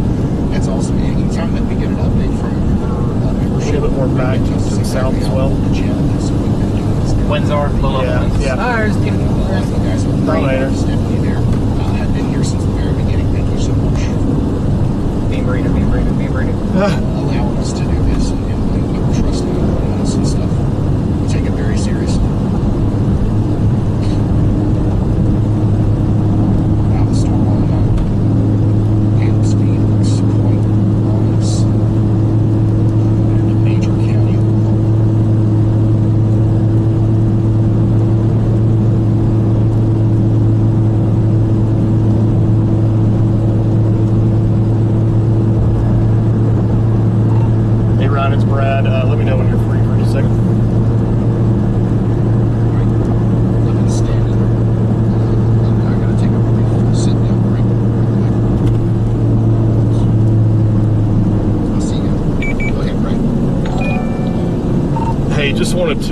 That's awesome. Anytime that we get an update from her membership, A little bit more back to the south as well. Winds are low level winds. Yeah. Oh, there's two. You guys are definitely there. Have been here since the very beginning. Thank you so much for Beam reader. allowing us to do this and trusting us and stuff. We take it very seriously. Now the storm on gale speed looks quite ominous. In a major county. Hey Ryan, it's Brad. Let me know when you're free for just a second. Living standing. I gotta take a brief sit down break. I'll see you. Go ahead, Brad. Hey, just wanted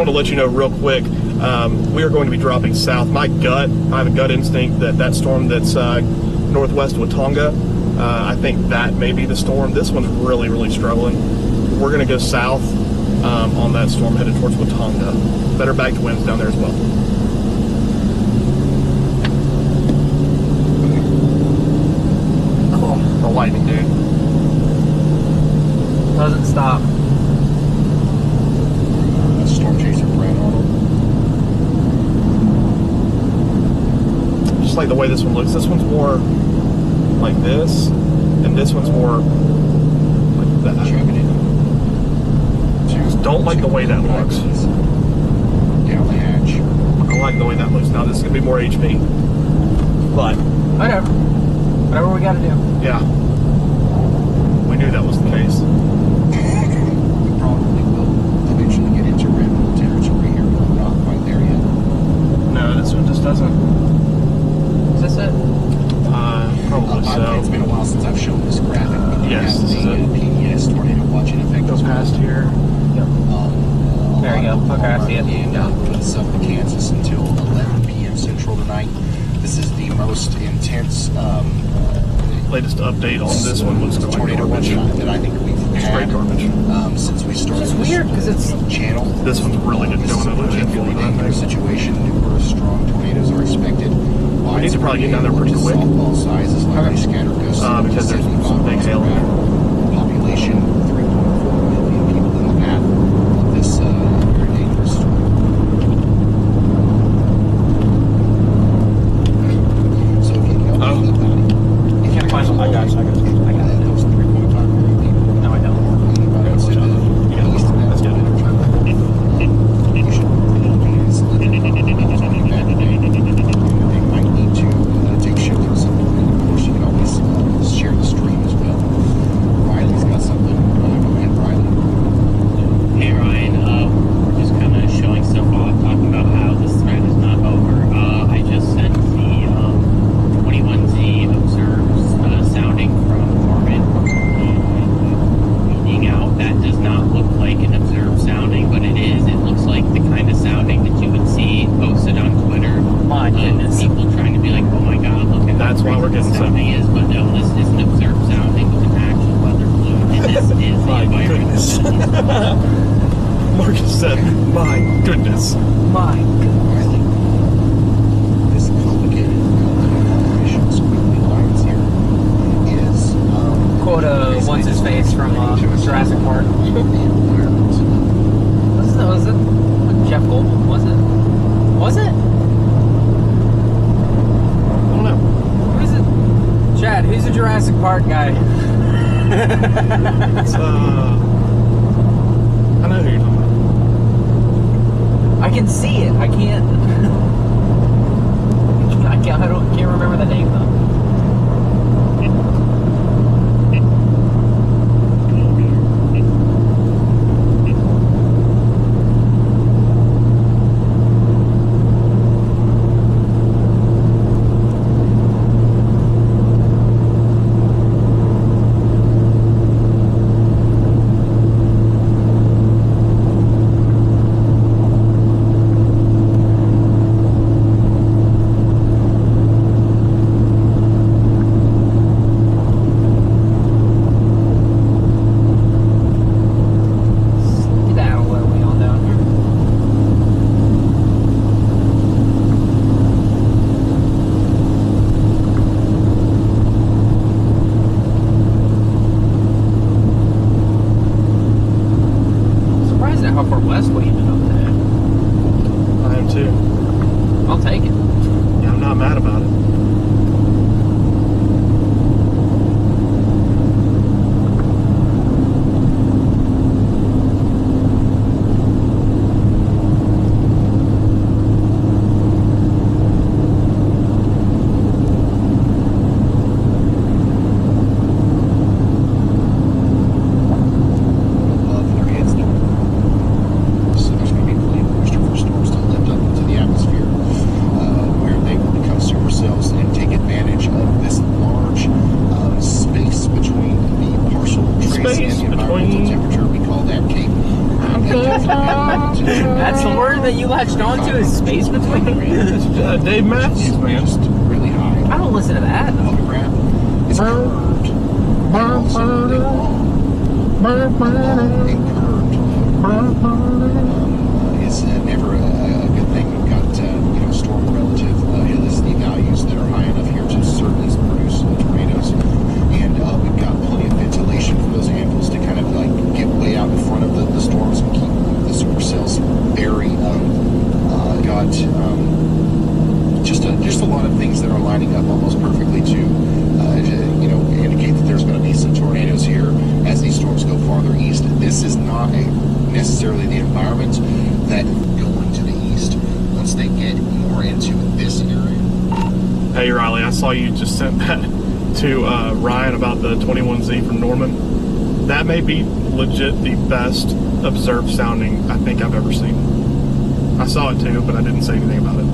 to let you know real quick. We are going to be dropping south. I have a gut instinct that storm that's northwest of Watonga, I think that may be the storm. This one's really, really struggling. We're going to go south on that storm, headed towards Watonga. Better back to winds down there as well. Oh, the lightning, dude. Doesn't stop. Storm chaser Brad Arnold. Just like the way this one looks. This one's more like this, and this one's more like that. Just don't like the way that looks. Down the hatch. I like the way that looks. Now this is gonna be more HP, but whatever we gotta do. Yeah, we knew that was the case. We probably will eventually get into red bull territory here, but we're not quite there yet. No, this one just doesn't. Is this it? Probably so. It's been a while since I've shown this graphic. But yes, this is it. PES tornado watching effect. Go past here. Yep. There you go. Okay, I see it. And south of Kansas until 11 p.m. Central tonight. This is the most intense latest update on this one looks like tornado garbage. that I think we've had since we started. It's weird because it's channel. This one's really good doing it legit for it, I dangerous think. situation. Numerous strong tornadoes are expected. We need to probably get down there pretty quick. Softball sizes like they scatter gusts because there's some big hail here. Population 3.4 million people in the path of this very dangerous storm. So if you know about it, You can't find them. I got it. that was 3.5 million people. No, I don't. Anybody else in the east of that? Let's get it. You should please let them know that on a bad day. They might need to take shelter or something. Of course, you can always share the stream as well. Riley's got something. Go ahead, Riley. Hey Ryan, we're just kind of showing stuff off, talking about how this thread is not over. I just sent the 21Z observed sounding from orbit, reading out. That does not look like an observed sounding, but it is. It looks like the kind of sounding that you would see posted on Twitter. My goodness. People trying to be like, oh my god, look at That's why we're getting sounding is, but no, this is an observed sounding with an actual weather balloon, and this is the My environment. goodness. Marcus said, my goodness. My Riley, this complicated operation, squiggly lines here, is quote what's his face from Jurassic Park. the environment. Was it Jeff Goldblum? Was it? Was it? I don't know. Who's it? Chad, who's the Jurassic Park guy? It's, I know who you're talking about. I can see it. I can't. I can't remember the name though. West way ended up today. I am too. I'll take it. Yeah, I'm not mad about it. That's the word that you latched onto is space between. Dave Matthews, man. Just really high. I don't listen to that. It's curved. And also they long. Long and curved. Is never a good thing. We've got storm relative helicity values that are high enough here to certainly produce tornadoes, and we've got plenty of ventilation for those anvils to kind of like get way out in front of the storms and keep the supercells very just a lot of things that are lining up almost perfectly to indicate that there's going to be some tornadoes here as these storms go farther east. This is not necessarily the environment that going to the east once they get more into this area. Hey Riley, I saw you just sent that to Ryan about the 21Z from Norman. That may be legit the best observed sounding I think I've ever seen. I saw it too, but I didn't say anything about it.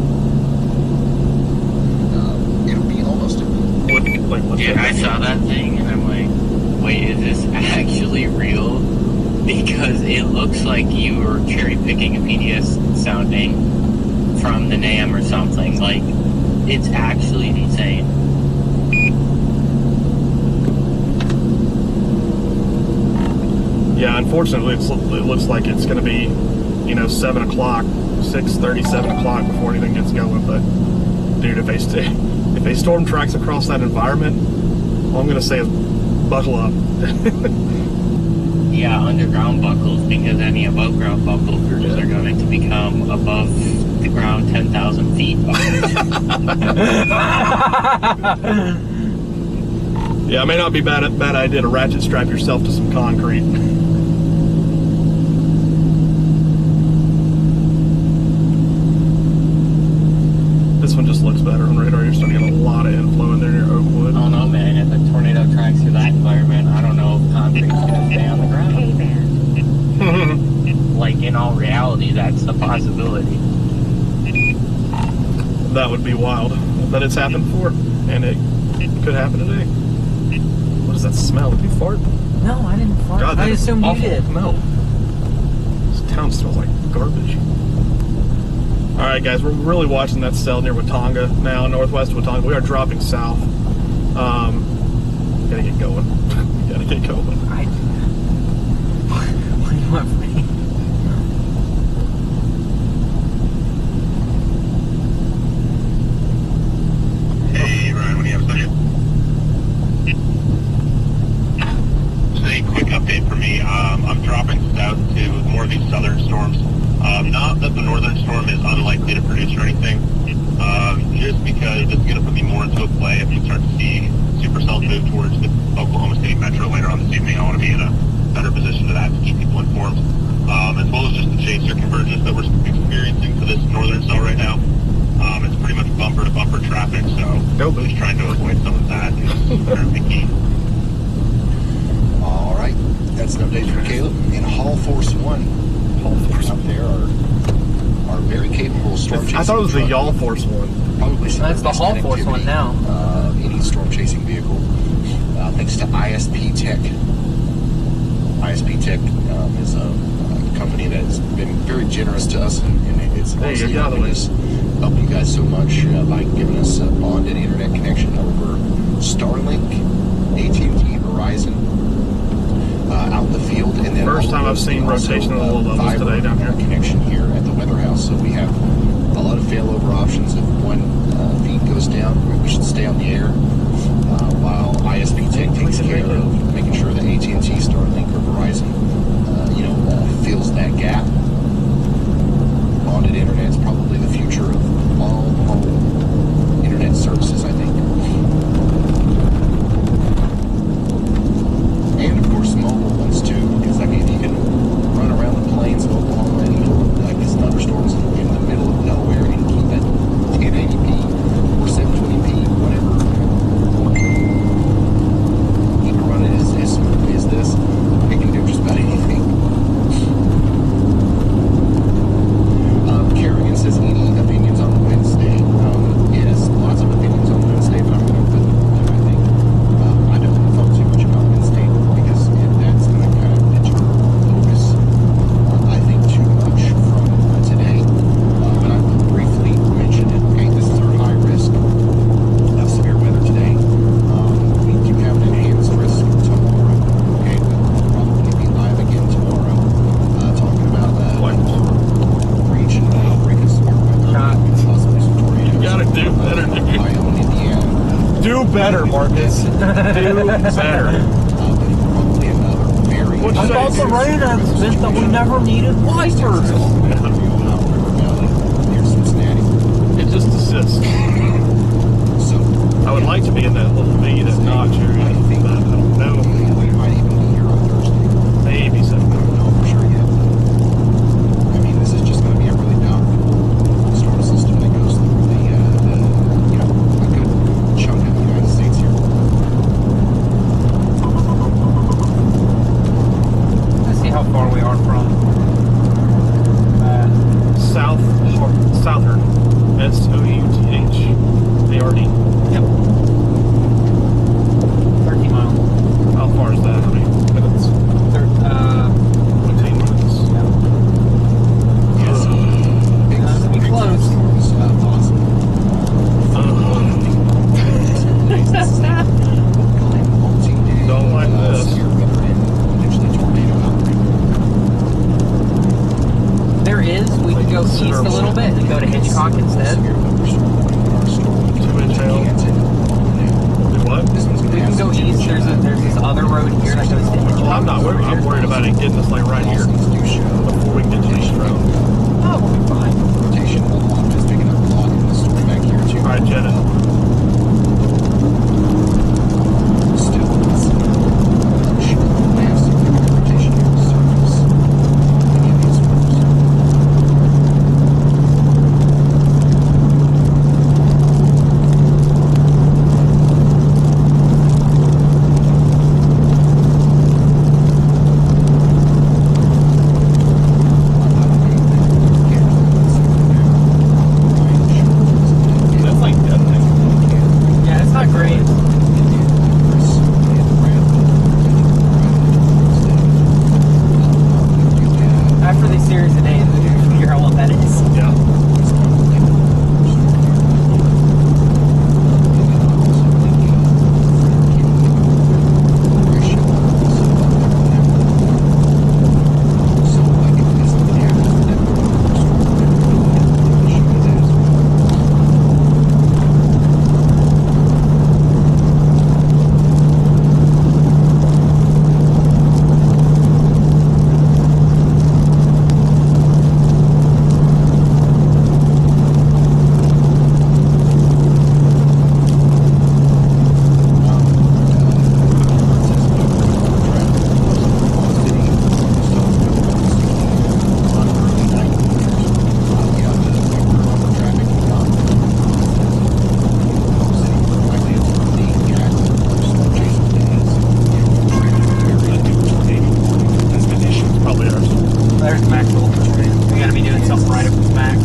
It'll be almost Yeah, I saw that thing and I'm like, wait, is this actually real? Because it looks like you were cherry picking a PDS sounding from the NAM or something. Like, it's actually insane. Yeah, unfortunately, it looks like it's going to be, 7 o'clock, 6:30, 7 o'clock before anything gets going. But, dude, if a storm tracks across that environment, all I'm going to say is buckle up. Yeah, underground buckles, because any above ground buckles are going to become above the ground 10,000 feet. Yeah, it may not be bad idea to ratchet strap yourself to some concrete. This one just looks better on radar. You're starting to get a lot of inflow in there near Oakwood. I don't know, man. If a tornado tracks through that environment, I don't know if concrete's going to stay on the ground. Like, in all reality, that's a possibility. That would be wild. But it's happened before, and it could happen today. What does that smell? Did you fart? No, I didn't fart. God, I assumed you did. No. This town smells like garbage. Alright guys, we're really watching that cell near Watonga now, northwest Watonga. We are dropping south. Gotta get going. Gotta get going. What do you want from me? Hey, Ryan, what do you have a second? Just a quick update for me. I'm dropping south to more of these southern storms. Not that the northern storm is unlikely to produce or anything, just because it's going to put me more into a play if you start to see supercells move towards the Oklahoma City metro later on this evening. I want to be in a better position to that to keep people informed, as well as just the chaser convergence that we're experiencing for this northern cell right now. It's pretty much bumper to bumper traffic, so just trying to avoid some of that is apparently key. All right, that's an update from Caleb. And Hall Force 1 up there are very capable storm chasing. I thought it was the Y'all Force 1. Probably That's the Hall Force 1 now. Any storm chasing vehicle, thanks to ISP Tech. ISP Tech is a company that has been very generous to us, and it's honestly helping you guys so much by giving us a bonded internet connection over Starlink, AT&T, Verizon, out in the field, and then first time I've seen rotation at all levels today down here. Connection here at the weather house, so we have a lot of failover options. If one feed goes down, we should stay on the air, while ISP Tech takes care of making sure that AT&T, Starlink, or Verizon, fills that gap. Worse. Do better. Probably another very. What'd you I say? thought the rain meant that we never needed wipers. River Valley near Cincinnati. It just assists. So I would like to be in that little V, that notch area, but I don't know. we might even be here on Thursday. Maybe so. I don't know for sure yet. I mean, this is just going to be a really powerful storm system that goes through the you know, a good chunk of the United States here. Let's see how far we are from Southern. SOUTH. ARD. Yep. 13 miles. How far is that? How many minutes? 15 minutes. Yes. That's be close. Don't like this. There is. We can go east a little bit and go to Hitchcock instead. 2-inch hail. Do what? We can go east. There's this other road here that goes to Hitchcock. Well, I'm not worried. I'm worried about it getting us like right here before we get to East Road. Oh, we'll be fine. Rotation, hold on, just picking up a lot in the story back here too. All right, Jenna. Still, it's massive rotation here. Surface. Any of these roads. That's like deafening. Yeah, it's not great. After these series of days, we can figure out what that is. Yeah. Probably ours. There's Maxwell. We gotta be doing something right if it's Max.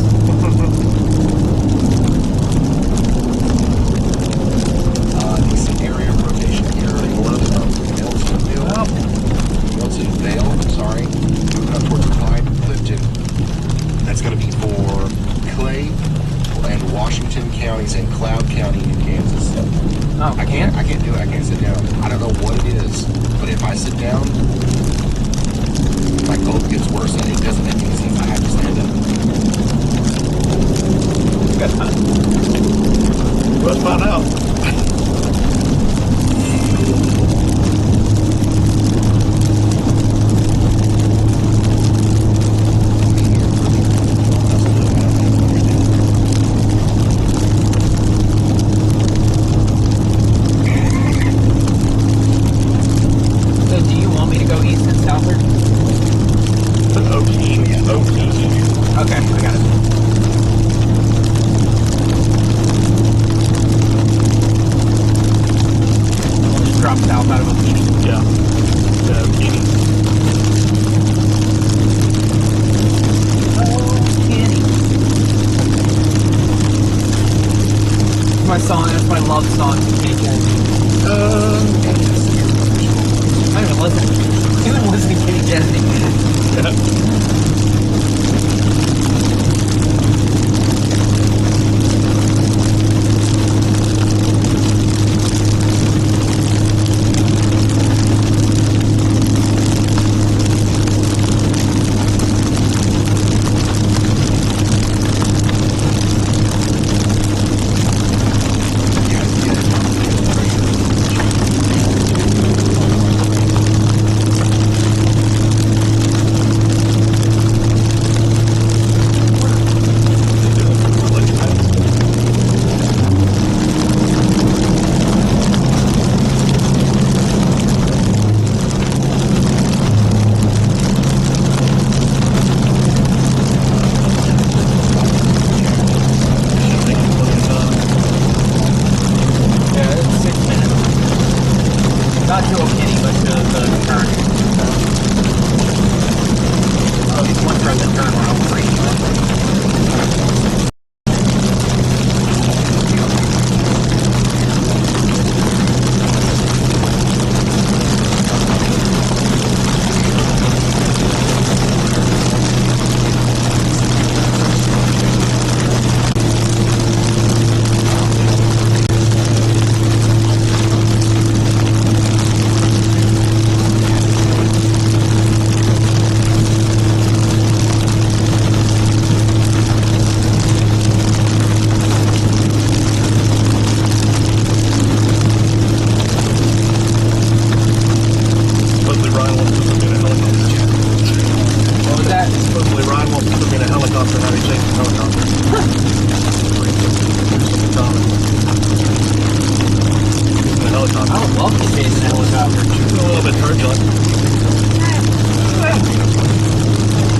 Decent area of rotation here north of Miltonville, sorry. Moving up towards Clyde, Clifton. That's going to be for Clay and Washington counties and Cloud County in Kansas. Oh, I can't do it. I can't sit down. I don't know what it is, but if I sit down, my cold gets worse and it doesn't make any sense. I have to stand up. Let's find out. So do you want me to go east and southward? OT. Okay, I got it. We'll just drop south out of Okini. Yeah. Yeah, Okini. My song, that's my love song to take in. I don't even listen. I don't even listen to Kenny Kennedy. Not to O'Kinney, but to the turn. Oh, he's one from the turn around 3.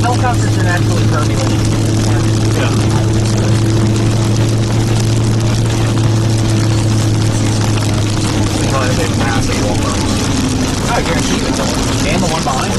Helicopters are naturally turbulent. Yeah. Probably a massive wall run. I guarantee you it's all. And the one behind it.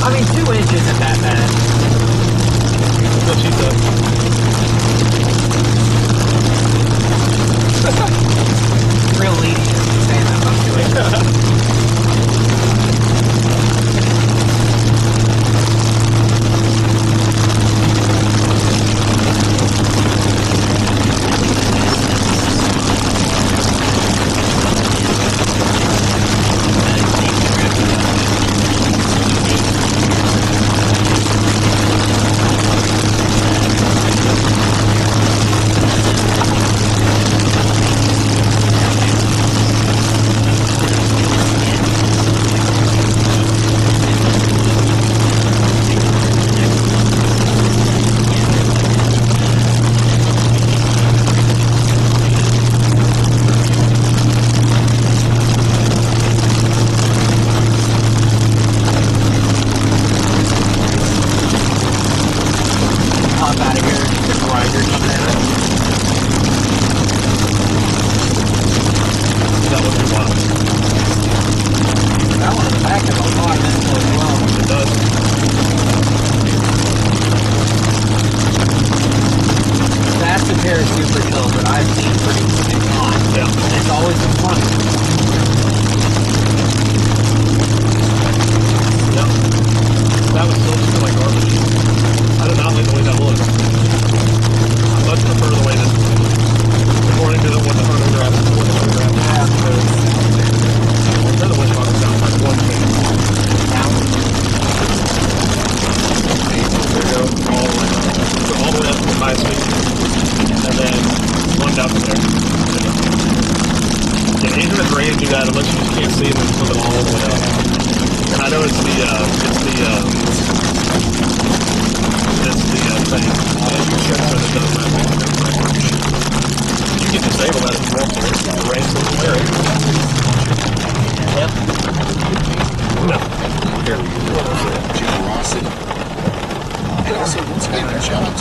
I mean, 2 inches isn't that bad. That's what she said. Real leading saying that about 2 inches.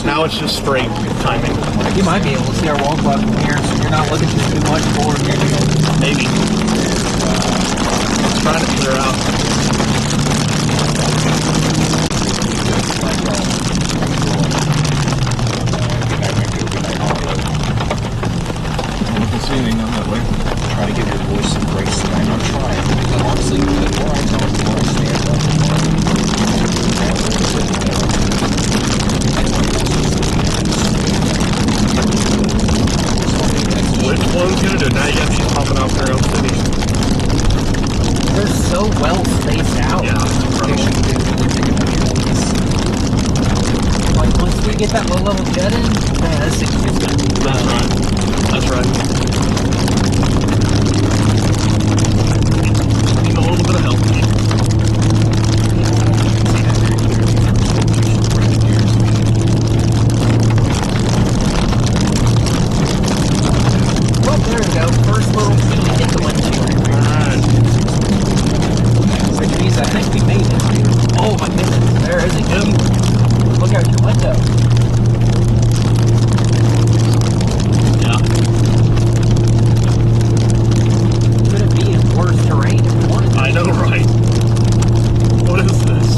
Now it's just straight timing. You might be able to see our wall clock from here, so you're not looking too much forward. Maybe. try to give your voice some grace tonight. I'm trying. Because honestly, the more I talk, the more I stand up, the more Which one's gonna do it? Now you got these popping off their own cities. They're so well spaced out. Yeah, Like once we get that low level jet in, man, this thing's just gonna be that's right. That's right. Need a little bit of help. Oh, there we go. First little key hit the windshield. Alright. Which means I think we made it. Oh my goodness, there is a key. Look out your window. Yeah. Could it be in worse terrain if we wanted to? I know, right? What is this?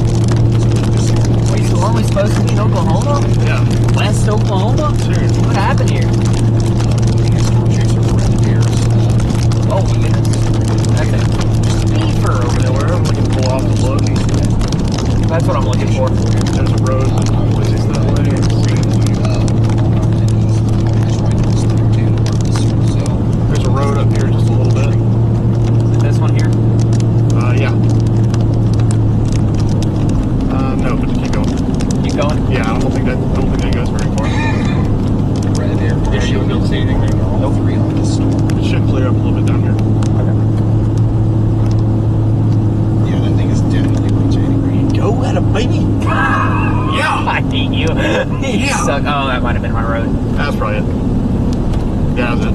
Wait, so aren't we supposed to be in Oklahoma? Yeah. West Oklahoma? Seriously. What happened here? Oh my goodness. That's a beaver over there. Wherever we can pull off the look. That's what I'm looking for. There's a road. What is this that way? There's a road up here just a little bit. Is it this one here? Yeah. No, but keep going. Keep going? Yeah, I don't think that goes very far. Right there. Did she don't see anything? Nope. 3 on this storm. It should clear up a little bit down here. Yeah, that thing is definitely rotating. Go at a baby. Yeah! I hate you. You suck. Oh, that might have been my road. That's probably it. Yeah, that's it.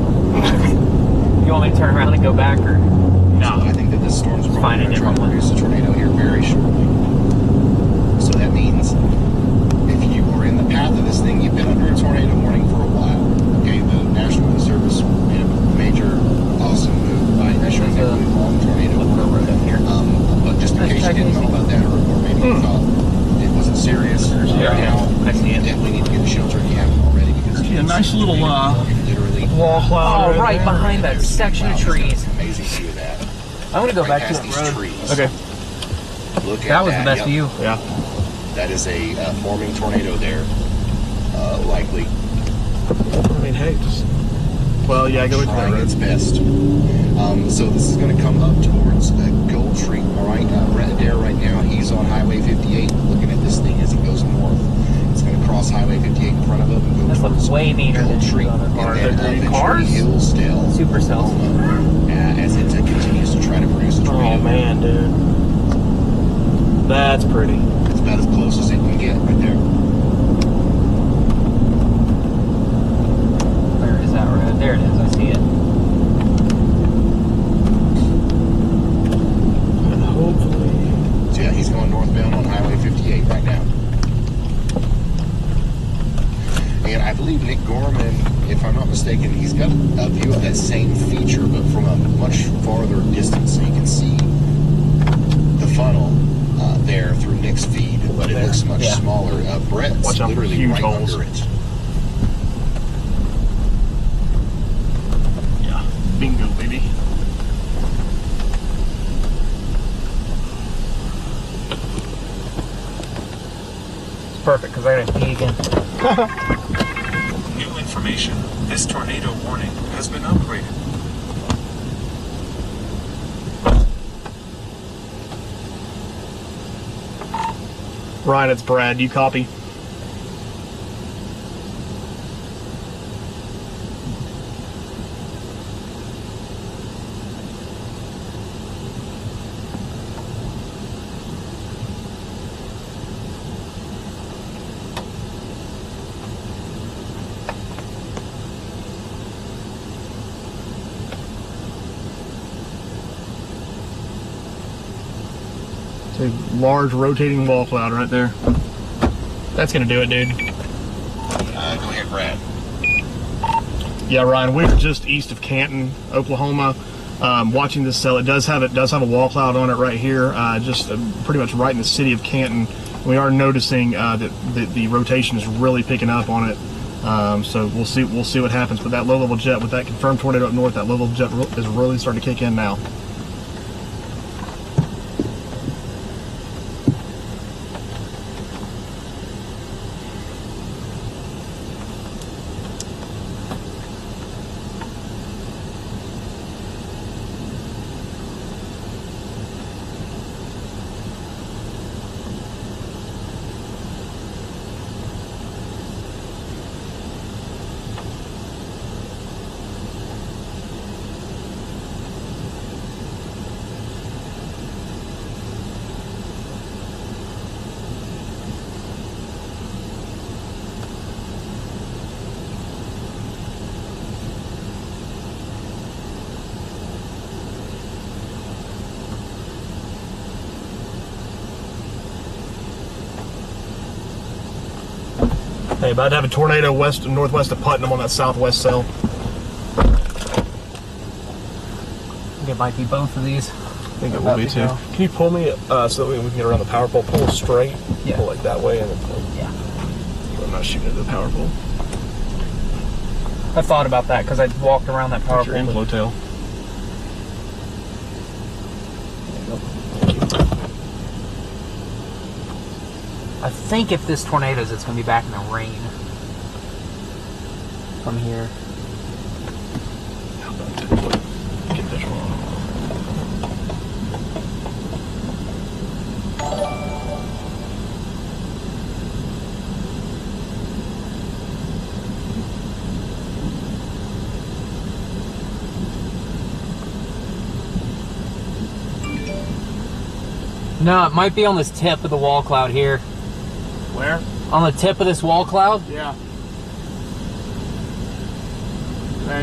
You want me to turn around and go back, or? No, I think that this storm's probably going to try to produce a tornado here very shortly. So that means if you are in the path of this thing, you've been under a tornado warning for a while. Okay, the National Weather Service made a major, awesome move by issuing a really long tornado warning. But just in case you didn't know about that, or maybe you thought it wasn't serious, now I see it. definitely need to get a shelter if you haven't already, because See a nice little literally wall cloud. Oh, right behind that section of trees. amazing view of that. I'm gonna go back to past that these road. trees. Okay. Look at That was the best view. Yeah. That is a forming tornado there, likely. I mean, hey, just. Well, yeah, go into that Trying road. its best. So this is going to come up towards Gold Tree. All right, Brett Adair right now, he's on Highway 58, looking at this thing as it goes north. It's going to cross Highway 58 in front of it and go This towards looks way meaner than Gold Tree, the other and cars. then eventually Cars? Hillsdale, Super cells. as it continues to try to produce a tornado. Oh man, dude. That's pretty. It's about as close as it can get right there. Where is that road? There it is. I see it. And hopefully. So yeah, he's going northbound on Highway 58 right now. And I believe Nick Gorman, if I'm not mistaken, he's got a view of that same feature, but from a much farther distance. So you can see the funnel there through Nick's feed, but it looks much smaller. Brett's Watch out for literally huge right holes. under it. Yeah. Bingo, baby. It's perfect because I gotta pee again. New information. This tornado warning has been upgraded. Ryan, it's Brad. You copy? It's a large rotating wall cloud right there. That's gonna do it, dude. Go ahead, Brad. Yeah, Ryan, we're just east of Canton, Oklahoma. Watching this cell, it does have a wall cloud on it right here, just pretty much right in the city of Canton. We are noticing that the rotation is really picking up on it. So we'll see what happens. But that low-level jet, with that confirmed tornado up north, that low-level jet is really starting to kick in now. Hey, about to have a tornado west and northwest of Putnam on that southwest cell. I think it might be both of these. I think it will be too. Can you pull me so that we can get around the power pole? Pull straight. Yeah. Pull like that way and then pull. Yeah. So I'm not shooting into the power pole. I thought about that because I walked around that power Put your pole. inflow tail. I think if this tornadoes, it's going to be back in the rain from here. How about to get visual on? No, it might be on this tip of the wall cloud here. Where? On the tip of this wall cloud? Yeah.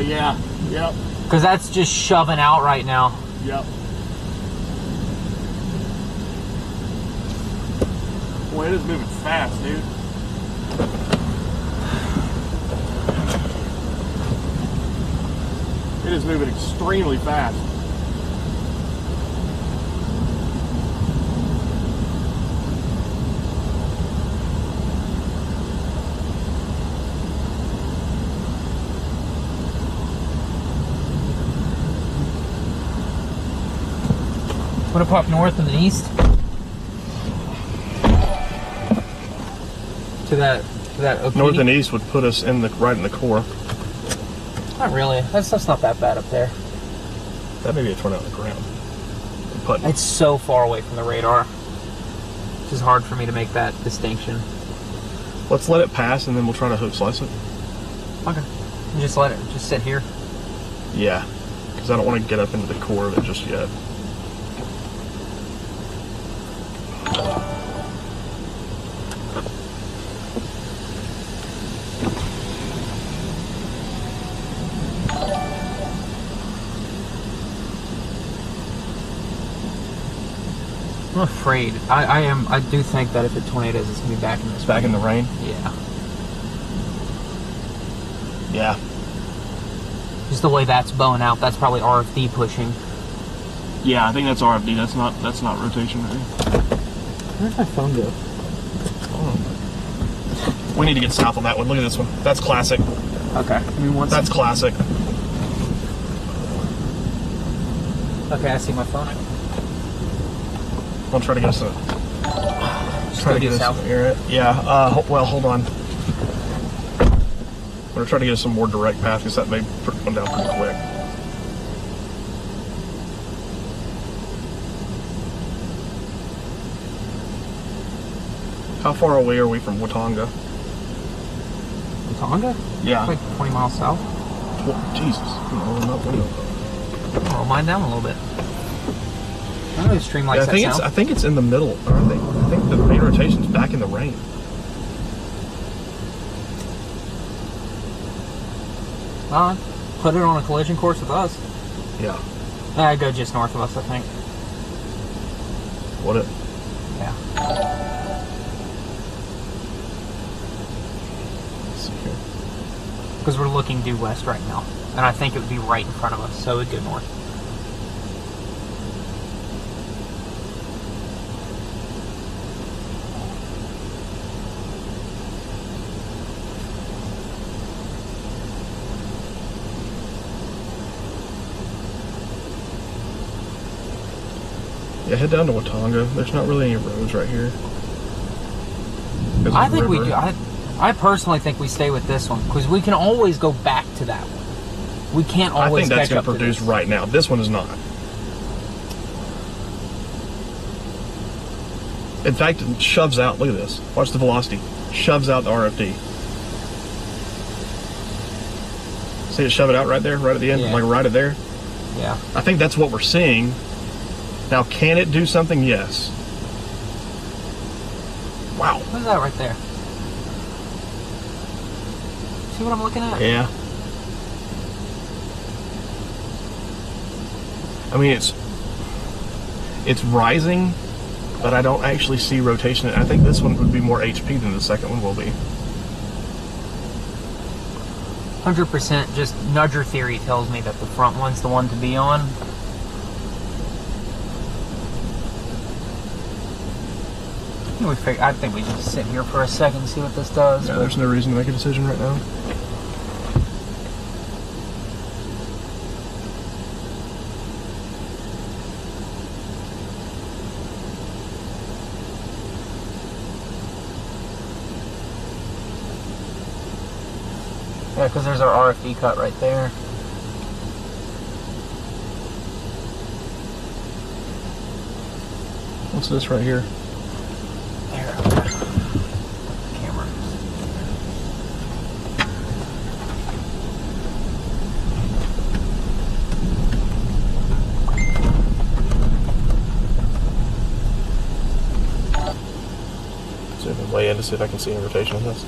Yeah. Yep. Because that's just shoving out right now. Yep. Boy, it is moving fast, dude. It is moving extremely fast. Want to pop north and then east? To that opening? North and east would put us in the right in the core. Not really. That's not that bad up there. That may be a tornado on the ground. Putnam. It's so far away from the radar. It's just hard for me to make that distinction. Let's let it pass and then we'll try to hook slice it. Okay. Just let it just sit here. Yeah, because I don't want to get up into the core of it just yet. I'm afraid. I do think that if it tornadoes, it's gonna be back in this. Back in the rain? Yeah. Yeah. Just the way that's bowing out, that's probably RFD pushing. Yeah, I think that's RFD. That's not rotation. Right? Where'd my phone go? Oh. We need to get south on that one. Look at this one. That's classic. Okay. Give me one That's classic. Okay, I see my phone. I'll try to get us a. Try to get us south. Yeah. Well, hold on. I'm gonna try to get us some more direct path because that may come down pretty quick. How far away are we from Watauga? Watauga? Yeah. Like 20 miles south. Jesus. Roll mine down a little bit. I don't know the stream likes that sound. I think it's in the middle. I think the main rotation's back in the rain. Put it on a collision course with us. Yeah. I'd go just north of us, I think. Would it? Yeah. Let's see here. Because we're looking due west right now. And I think it would be right in front of us, so it would go north. Yeah, head down to Watauga. There's not really any roads right here. I think we do. I personally think we stay with this one because we can always go back to that one. We can't always I think that's catch up going to produce right now. This one is not. In fact, it shoves out. Look at this. Watch the velocity. Shoves out the RFD. See it shove it out right there, right at the end, like right at there? Yeah. I think that's what we're seeing. Now, can it do something? Yes. Wow. What is that right there? See what I'm looking at? Yeah. I mean, it's rising, but I don't actually see rotation. I think this one would be more HP than the second one will be. 100% just nudger theory tells me that the front one's the one to be on. I think we just sit here for a second and see what this does. Yeah, there's no reason to make a decision right now. Yeah, because there's our RFD cut right there. What's this right here? There. Camera. Zoom way in to see if I can see any rotation on this.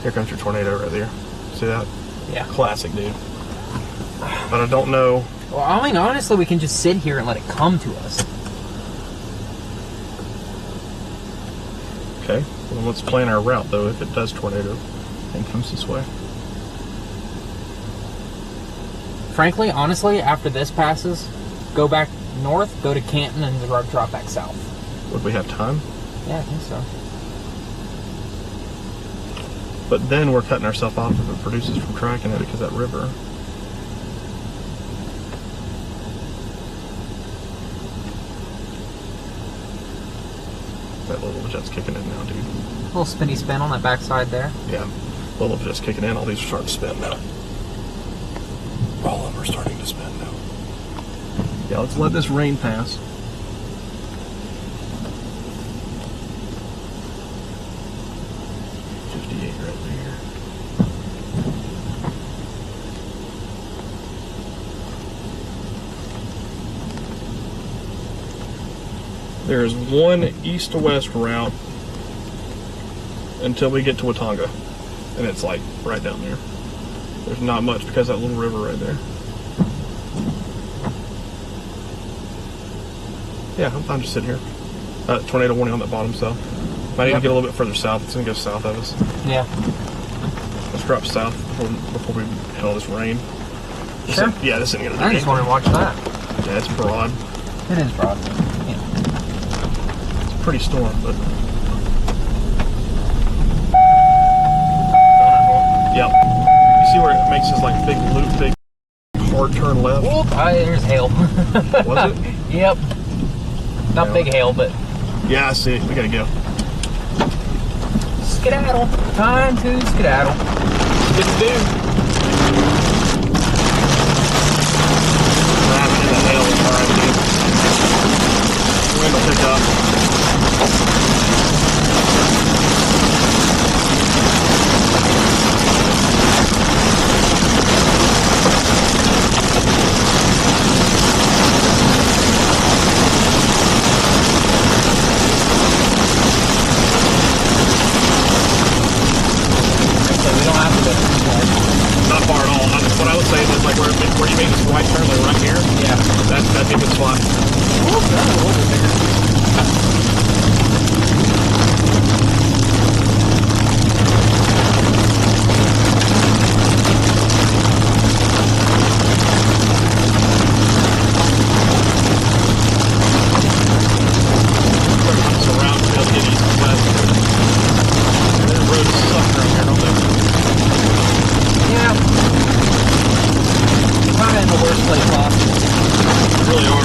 Here comes your tornado right there. See that? Yeah. Classic, dude. But I don't know. Well, I mean, honestly, we can just sit here and let it come to us. Okay. Well, let's plan our route, though, if it does tornado and comes this way. Frankly, honestly, after this passes, go back north, go to Canton, and drop back south. Would we have time? Yeah, I think so. But then we're cutting ourselves off if it produces from tracking it because that river. That little jet's kicking in now, dude. A little spinny spin on that backside there. Yeah, little jet's kicking in. All these are starting to spin now. All of them are starting to spin now. Yeah, let's let this rain pass. There's one east to west route until we get to Watauga, and it's like right down there. There's not much because of that little river right there. Yeah, I'm fine just sitting here. Tornado warning on that bottom south. Might need to get a little bit further south. It's gonna go south of us. Yeah. Let's drop south before we hit all this rain. Sure. Yeah, this isn't gonna do I just want to watch that. Yeah, it's broad. It is broad. Pretty storm, but yep. You see where it makes this like big loop, big hard turn left? Whoop, there's hail. Was it? Yep. Not Yeah. big hail, but yeah, I see it. We gotta go. Skedaddle. Time to skedaddle. What to do? Driving in the hail is alright, dude. Wind will pick up. Not far at all. What I was saying is like where you make this right turn, like right here. Yeah, that'd be a good spot. Whoop, that's a little bit bigger. Kind of in the worst place possible. really are.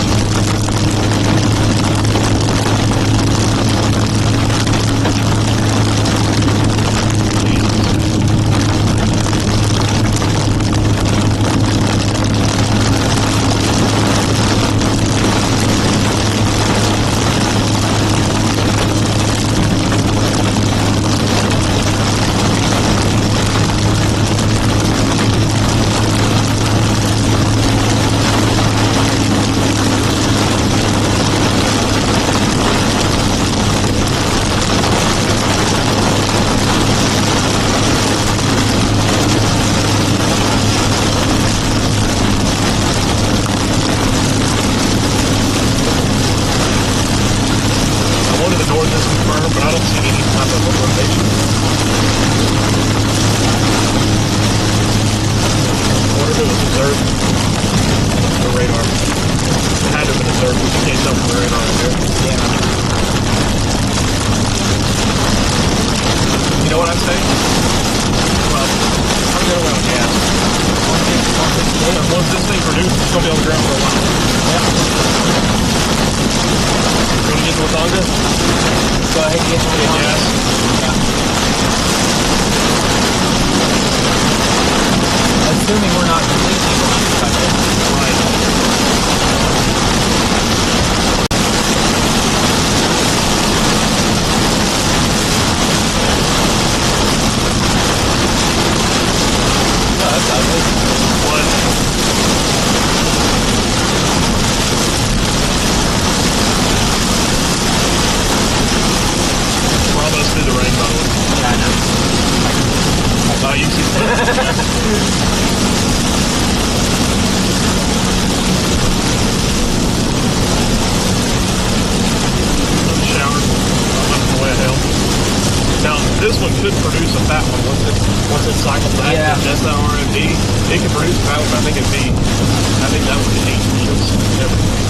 This one could produce a fat one once it cycles back to just the R&D. It can produce a fat one, but I think that would be 8 wheels.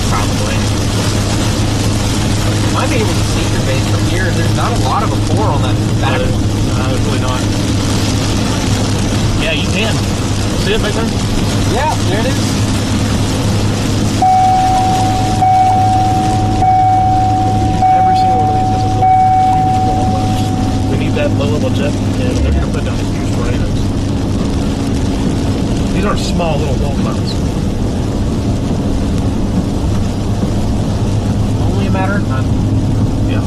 Probably. Might be able to see your base from here. There's not a lot of a pour on that back one. No, really not. Yeah, you can. See it back there? Yeah, there it is. That low level jet, and they're going to put down huge rainers. These aren't small little wall mounts. Only a matter of time. Yeah.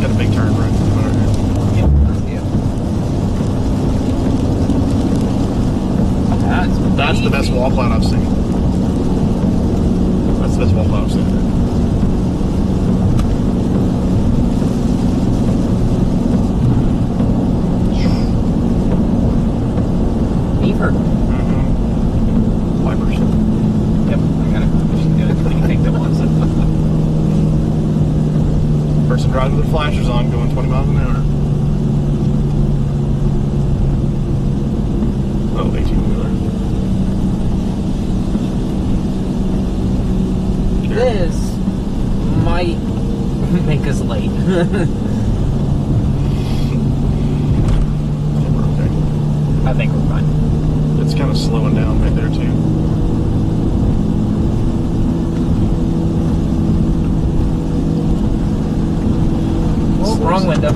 Got a big turn right here. Yep, I see it. That's the best wall cloud I've seen. That's the best wall cloud I've seen. Wipers. Yep, I got it. What do you think that was? Person driving with flashers on, going 20 miles an hour. Oh, 18-wheeler. This might make us late. I think we're fine. It's kind of slowing down right there too. Oh, wrong window.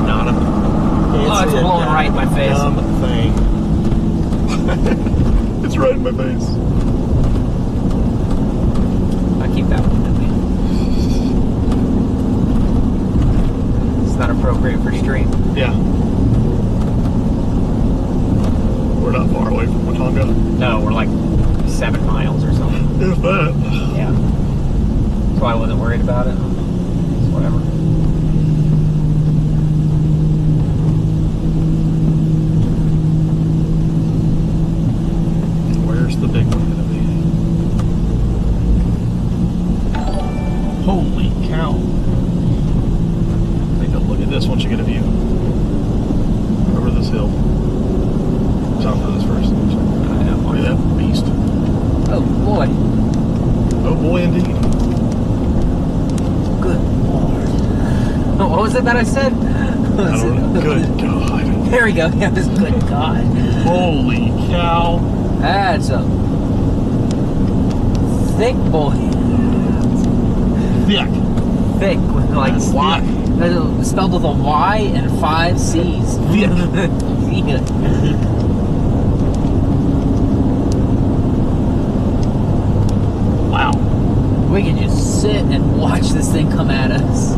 Not a. Oh, it's blowing right in my face. Dumb thing. It's right in my face. I keep that one with me. It's not appropriate for stream. Yeah. We're not far away from Watauga. No, we're like 7 miles or something. If that. Yeah. That's why I wasn't worried about it. It's whatever. Where's the big one gonna be? Holy cow. Take a look at this once you get a view. Over this hill. Top of this first. Look at that beast. Oh boy. Oh boy, indeed. Good Lord. Oh, what was it that I said? Good God. There we go. Yeah, this good God. Holy cow. That's a thick boy. Thick. Thick with like That's Y. thick. Spelled with a Y and 5 C's. Thick. Thick. Wow. We can just sit and watch this thing come at us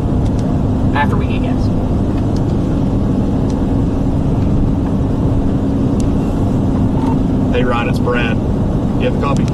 after we get gas. Hey Ryan, it's Brad. You have a copy?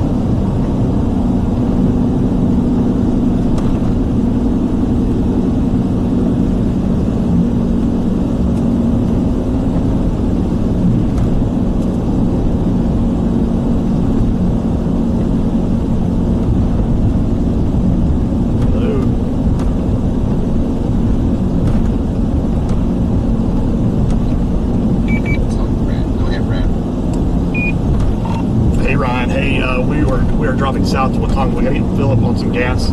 We are dropping south to Watonga. We got to fill up on some gas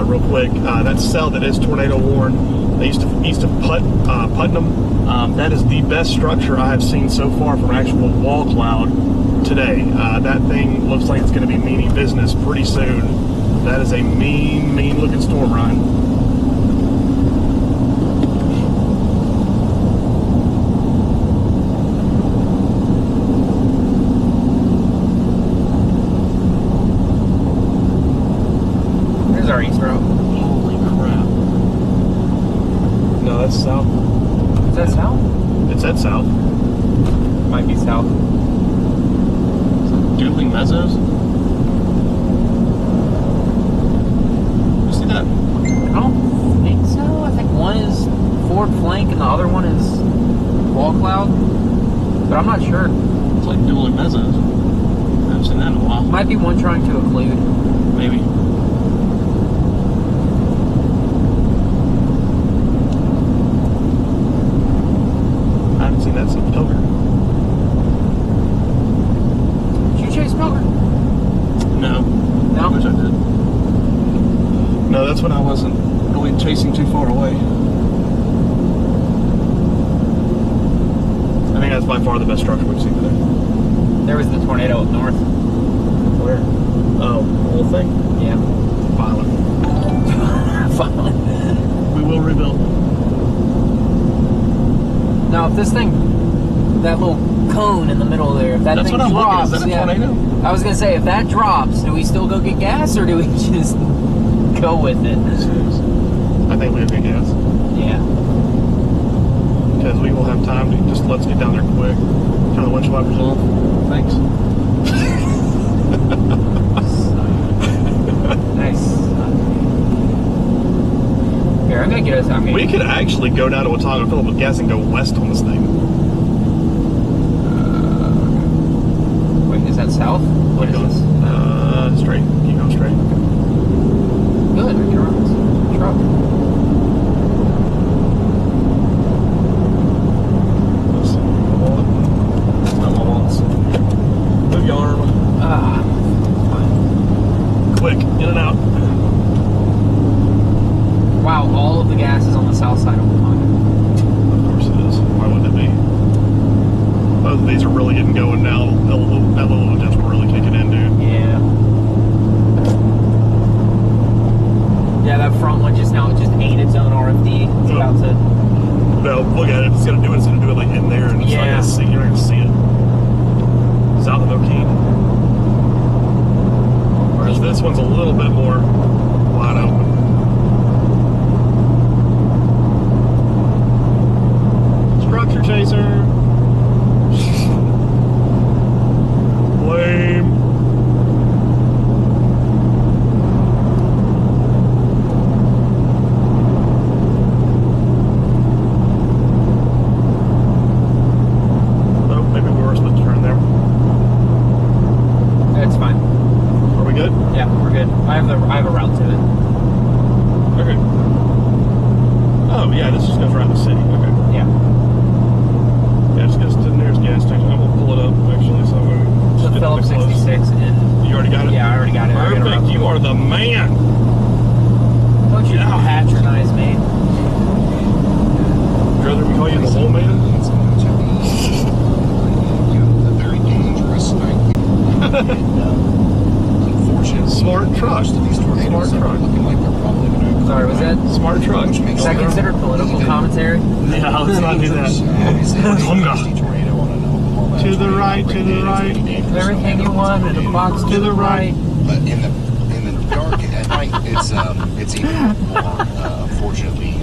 real quick. That cell that is tornado worn, they used to Putnam. That is the best structure I have seen so far from actual wall cloud today. That thing looks like it's going to be meaning business pretty soon. That is a mean looking storm, Ryan. Our east road. Holy crap. No, that's south. Is that south? It's at south. Might be south. Doodling Meadows? You see that? I don't think so. I think one is Ford Flank and the other one is Wall Cloud. But I'm not sure. It's like Doodling Meadows. I haven't seen that in a while. Might be one trying to occlude. Maybe. That's October. Did you chase Pilger? No. No? I wish I did. No, that's when I wasn't really chasing too far away. I think that's by far the best structure we've seen today. There was the tornado up north. Where? Oh, the whole thing? Yeah. Violent. Violent. We will rebuild. Now, if this thing, that little cone in the middle there, if that That's thing what I'm drops, looking at. Is that a tornado? I was gonna say, if that drops, do we still go get gas or do we just go with it? I think we have to get gas. Yeah. Because we will have time to just let's get down there quick. Turn the windshield wipers off. Thanks. Nice. Here, I'm gonna get us. We could actually go down to Watonga and fill up with gas and go west on this thing. Wait, is that south? What is this? Straight. Keep going straight. Good. We can run this truck. Let's see. That's not my wants. Move your arm. Fine. Quick. In and out. Wow, all of the gas is on the south side of Watonga. Of course it is. Why wouldn't it be? Both of these are really getting going now. That little just really kicking in, dude. Yeah. Yeah, that front one just ate its own RFD. It's about to. No, look at it. If it's gonna do it, it's gonna do it like in there, and it's not gonna see. You're not gonna see it. South of O'Keene. Whereas this one's a little bit more wide open. Structure chaser. Lame. Oh, maybe we were supposed to turn there. It's fine. Are we good? Yeah, we're good. I have a route to it. Okay. Oh yeah, this just goes around the city. Okay. Yeah. Yeah, just goes to the nearest gas station. I'm gonna pull it up actually, so I'm gonna So get fill up close. 66 and. You already got it? Yeah, I already got it. Perfect. You are the man. Don't you patronize me? Brother, we call Smart truck. Most of these tornadoes Smart truck. are looking like they're probably going to. Sorry, was that Smart truck. Which makes is that sense. considered political commentary? Yeah, let's not do that. Is it a tornado on an Oklahoma To the right, to the tornado is right. pretty dangerous. Everything you want in a box To the right. But in the dark at night, it's even more. Unfortunately,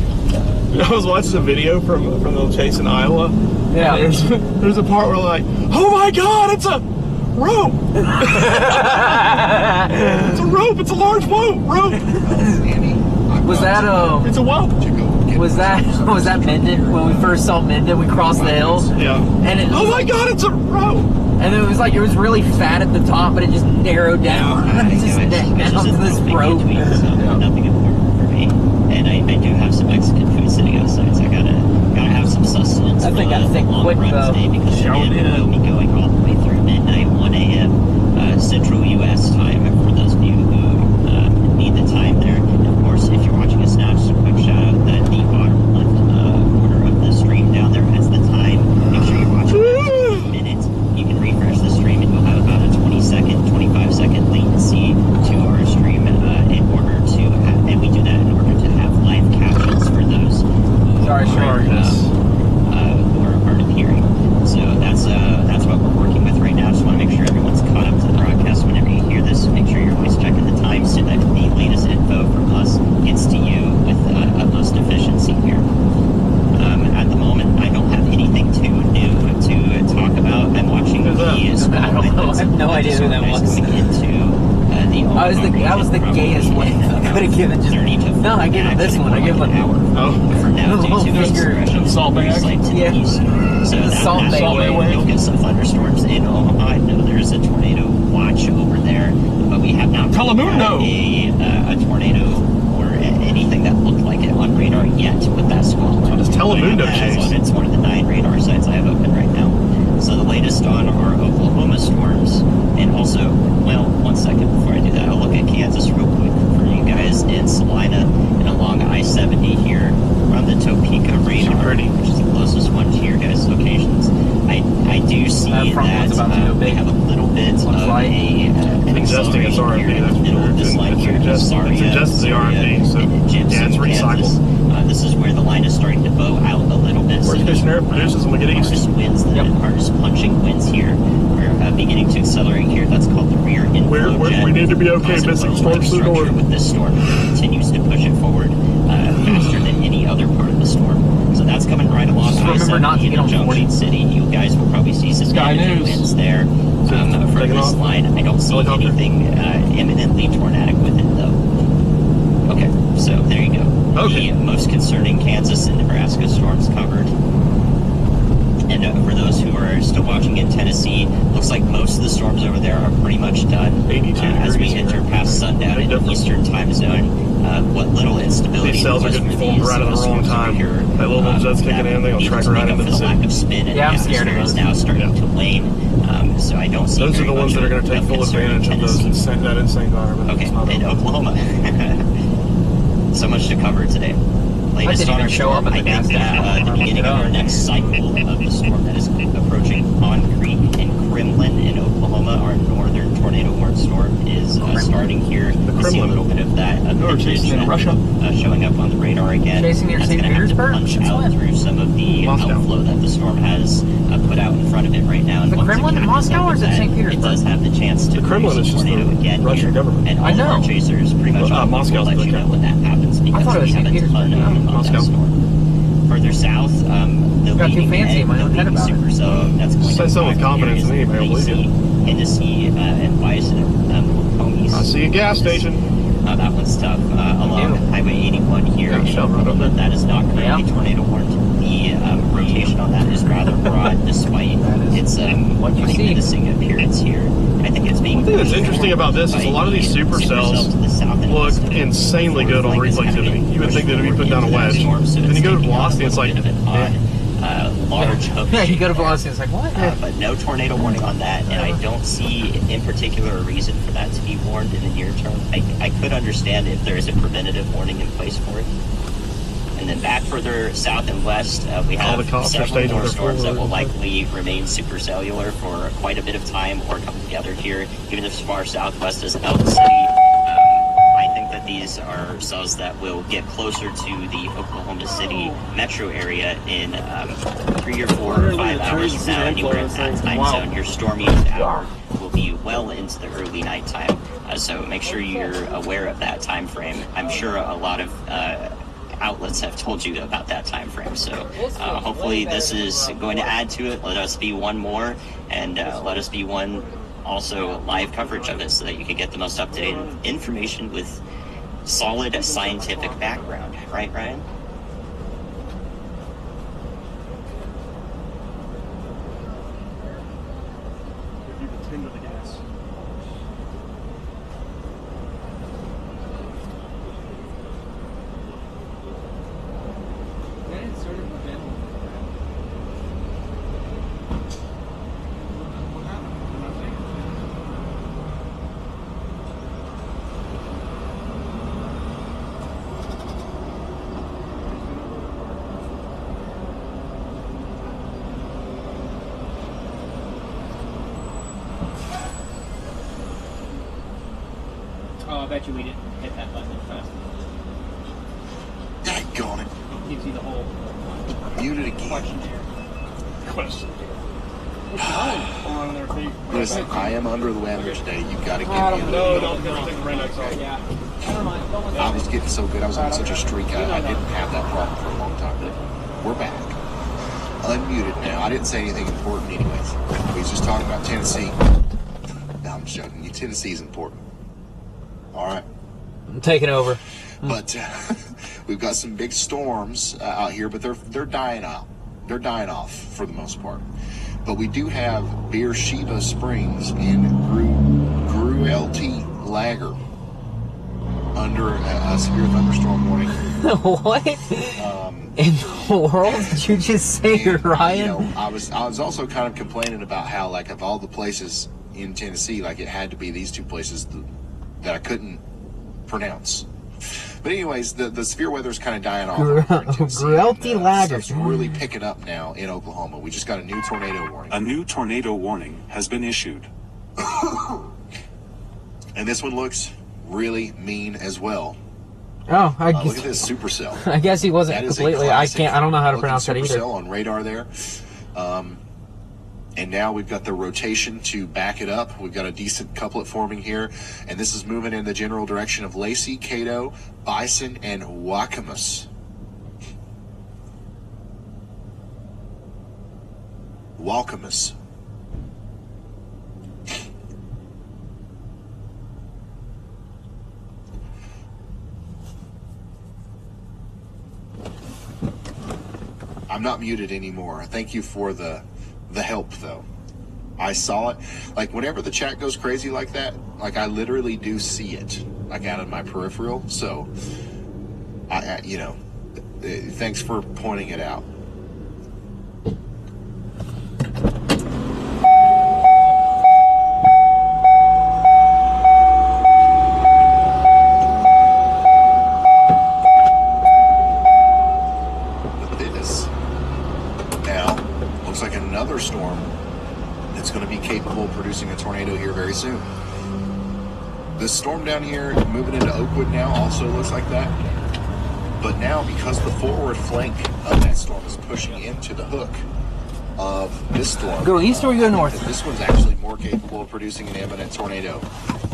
I was watching a video from the chase in Iowa. Yeah. There's a part where like, oh my God, it's a rope. It's a rope. It's a large rope. Andy, Was that It's a rope. was that Minden when we first saw Minden? We crossed the hill. Yeah. And it Oh my God, it's a rope. And it was like, it was really fat at the top, but it just narrowed down. It just down to this rope. Nothing important for me, and I do have some Mexican food sitting outside, so I gotta have some sustenance. I think for I think long quick run though. today because again, we'll be going all the way through midnight, 1 a.m. Central U.S. time. For those of you who need the time there, and of course, if you're watching us now, just a quick shout out that the bottom left corner of the stream down there has the time. Make sure you're watching that 2 minutes. You can refresh the stream and you'll have about a 25-second latency to our stream in order to have, and we do that in order to have live captions for those who are hard of hearing. So that's what we're working with right now. Just want to make sure everyone's caught up to the broadcast. Whenever you hear this, make sure you're always checking the time so that the latest info from us gets to you with utmost efficiency here. At the moment, I don't have anything too new to talk about. I'm watching the I don't know. I have no idea who that was. That was the gayest one I could have given. Just no, I gave him this one. I gave him for now the due little to the finger direction salt bag. to Yeah. the east. So The that salt bag wave. you'll get some thunderstorms in Omaha. I know there's a tornado watch over there, but we have not Telemundo. had a tornado or anything that looked like it on radar yet with that squall. What is Telemundo As chase? it's one of the 9 radar sites I have open right now. So the latest on our Oklahoma storms, and also, well, 1 second before I do that, I'll look at Kansas real quick for you guys in Salina and along I-70 here on the Topeka radar, which is the closest one to your guys' locations. I do see that we have a little bit of an Adjusting its acceleration here RMD. in the middle of this line here. It adjusts the RMD, so yeah, it's recycled. This is where the line is starting to bow out a little bit. Worst case scenario produces when we get east. Hardest winds, the hardest punching winds here are beginning to accelerate here. That's called the rear inflow jet. We need to be okay missing storms through the north. With this storm, it continues to push it forward faster than any other part of the storm. So that's coming right along. Just remember not to get on Junction City. You guys will probably see some Sky damaging News. winds there from this line. I don't see anything imminently tornadic with it though. Okay, so there you go. Okay. The most concerning Kansas and Nebraska storms covered. And for those who are still watching in Tennessee, looks like most of the storms over there are pretty much done. 82 as we degrees enter here. past sundown in the eastern time zone. What little instability These cells are was getting for formed these, right at the wrong storms over time. here, That little jet's kicking in, they'll track right into the the lack city. of spin in Yeah, I'm the scared of atmosphere is those. now starting to wane. So I don't see Those are very the ones much that are going to take of full concern in advantage of those Tennessee. that insane environment. Okay, It's not in Oklahoma. So much to cover today. Latest didn't on even our show storm, up at the I think gas station. the beginning of our next cycle of the storm that is approaching Pond Creek and Kremlin in Oklahoma, our northern tornado warning storm is starting here. You see a little bit of that chasing in Russia. Showing up on the radar again. Chasing near That's St. gonna have to Petersburg? punch Since out when? through some of the Moscow. outflow that the storm has put out in front of it right now. And The once it Kremlin in catches Moscow, up or with is it that, St. Petersburg? It does have the chance to The Kremlin produce is a just tornado the again Russian here. government. And all I of our know. chasers pretty much will Moscow's let the you know capital. when that happens because thought it was we have St. a ton Petersburg. of Moscow. that storm. Further south, the Got too leading fancy in my own head about it. supercell that's going Say to so with impact confidence areas in me, man, I believe you. Lacey, Hennessy, and Bison, Ponies. I see a gas station. That one's tough. Along Highway 81 here in Oklahoma, that is not currently tornado warned. The rotation on that is rather broad, despite its pretty menacing appearance here. I think it's being. One thing that's interesting about this is a lot of these supercells look insanely good on reflectivity. You would think that it'd be put down a wedge. Then you go to velocity, it's like, large Yeah, you go to velocity, it's like, what? but no tornado warning on that, and I don't see in particular a reason for that to be warned in the near term. I could understand if there is a preventative warning in place for it. And then back further south and west, we All the have cops are several staging more their storms that will forward. likely remain supercellular for quite a bit of time or come together here, even as far southwest as Elk City, that these are cells that will get closer to the Oklahoma City metro area in 3 or 4 or 5 hours now, anywhere in that time zone. Your stormiest hour will be well into the early nighttime. So make sure you're aware of that time frame. I'm sure a lot of outlets have told you about that time frame. So hopefully this is going to add to it. Let us be one more, and let us be one also live coverage of it, so that you can get the most up-to-date information with solid scientific background. Right, Ryan? Oh, I bet you we didn't hit that button fast. Daggone it. It gives you the whole Muted again. Question. Listen, I am under the weather today. You've got to get me. No, don't take the rain off. Yeah. Never mind. I was getting so good. I was on such a streak. I didn't have that problem for a long time. But we're back. Unmuted now. I didn't say anything important anyways. We was just talking about Tennessee. No, I'm joking. Tennessee is important. All right. I'm taking over. But we've got some big storms out here, but they're dying out. They're dying off for the most part. But we do have Beersheba Springs in Gruelty Lager under a severe thunderstorm warning. What? In the world did you just say, Ryan? You know, I was also kind of complaining about how, like, of all the places in Tennessee, like, it had to be these two places that I couldn't pronounce. But anyways, the severe weather is kind of dying off. Gruelty Lager. It's really picking up now in Oklahoma. We just got a new tornado warning. A new tornado warning has been issued. And this one looks really mean as well. Oh, I guess. Look at this supercell. I guess he wasn't completely. I don't know how to pronounce that either. Supercell on radar there. And now we've got the rotation to back it up. We've got a decent couplet forming here. And this is moving in the general direction of Lacey, Cato, Bison, and Wakamas. Wakamas. I'm not muted anymore. Thank you for the help, though. I saw it. Like, whenever the chat goes crazy like that, like, I literally do see it, like, out of my peripheral. So, you know, thanks for pointing it out. Storm that's going to be capable of producing a tornado here very soon. This storm down here moving into Oakwood now also looks like that. But now, because the forward flank of that storm is pushing into the hook of this storm, go east or go north? This one's actually more capable of producing an imminent tornado.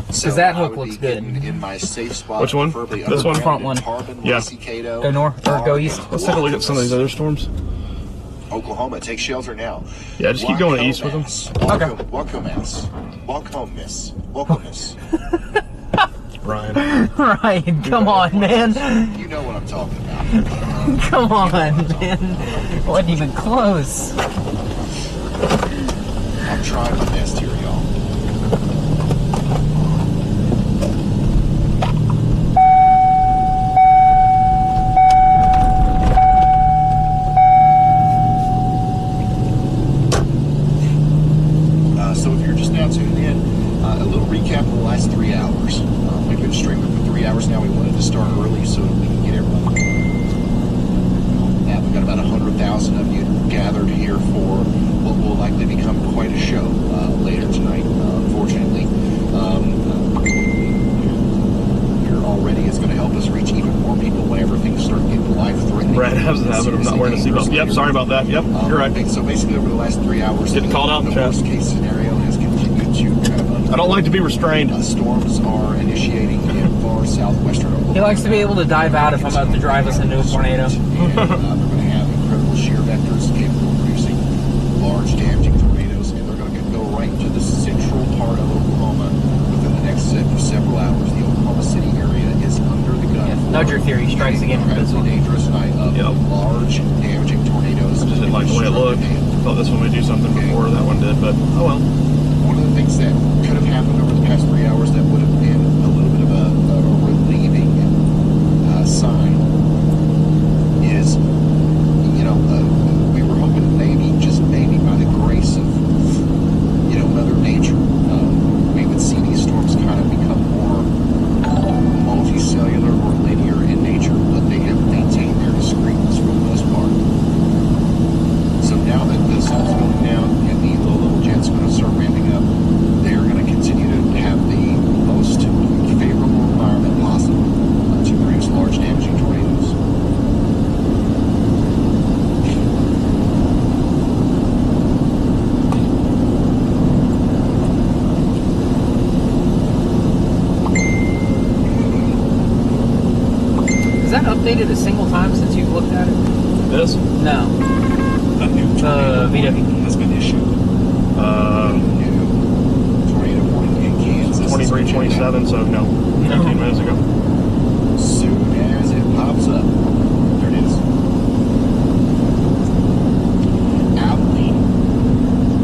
Because that hook looks good. In my safe spot. Which one? This one? Front one. Yeah. Go north or go east. Let's take a look at some of these other storms. Oklahoma, take shelter now. Yeah, just keep going east with them. Welcome, welcome, miss. Welcome, miss. Welcome, miss. Ryan. Ryan, come on, man. You know what I'm talking about. Come on, man. Wasn't even close. I'm trying my best here, y'all. So if you're just now tuned in, a little recap of the last 3 hours. We've been streaming for 3 hours now. We wanted to start early so that we can get everyone. We've got about 100,000 of you gathered here for what will likely become quite a show later tonight, unfortunately. Here already is going Yep, sorry about that. Yep, you're right. And so basically over the last 3 hours, Getting called out in the chat. worst case scenario has continued to kind of I don't like to be restrained. Storms are initiating in far southwestern Oklahoma. He likes to be able to dive out if I'm about to drive us into a tornado. And, they're going to have incredible shear vectors capable of producing large damaging tornadoes, and they're going to go right into the central part of Oklahoma within the next several hours. The Oklahoma City area is under the gun. Yeah, Nudger theory strikes again for this one. Dangerous night of large damaging tornadoes. I just didn't like the way it looked. Thought this one would do something before that one did, but oh well. One of the things that could have happened over the past 3 hours that would have been a little bit of a relieving sign is, we were hoping maybe, just maybe by the grace of, Mother Nature, we would see these storms kind of become more multicellular or linear in nature, but they have maintained their discreteness for the most part. So now that the sun's going down and the low-level jet's going to start ramping up, they're going to continue to have the most favorable environment possible to produce large damaging tornadoes. Has that updated a single time since you've looked at it? This? No. A new tornado VW warning has been issued. Tornado warning in Kansas. 23:27, so no, 15 minutes ago. Soon as it pops up, there it is. Abilene.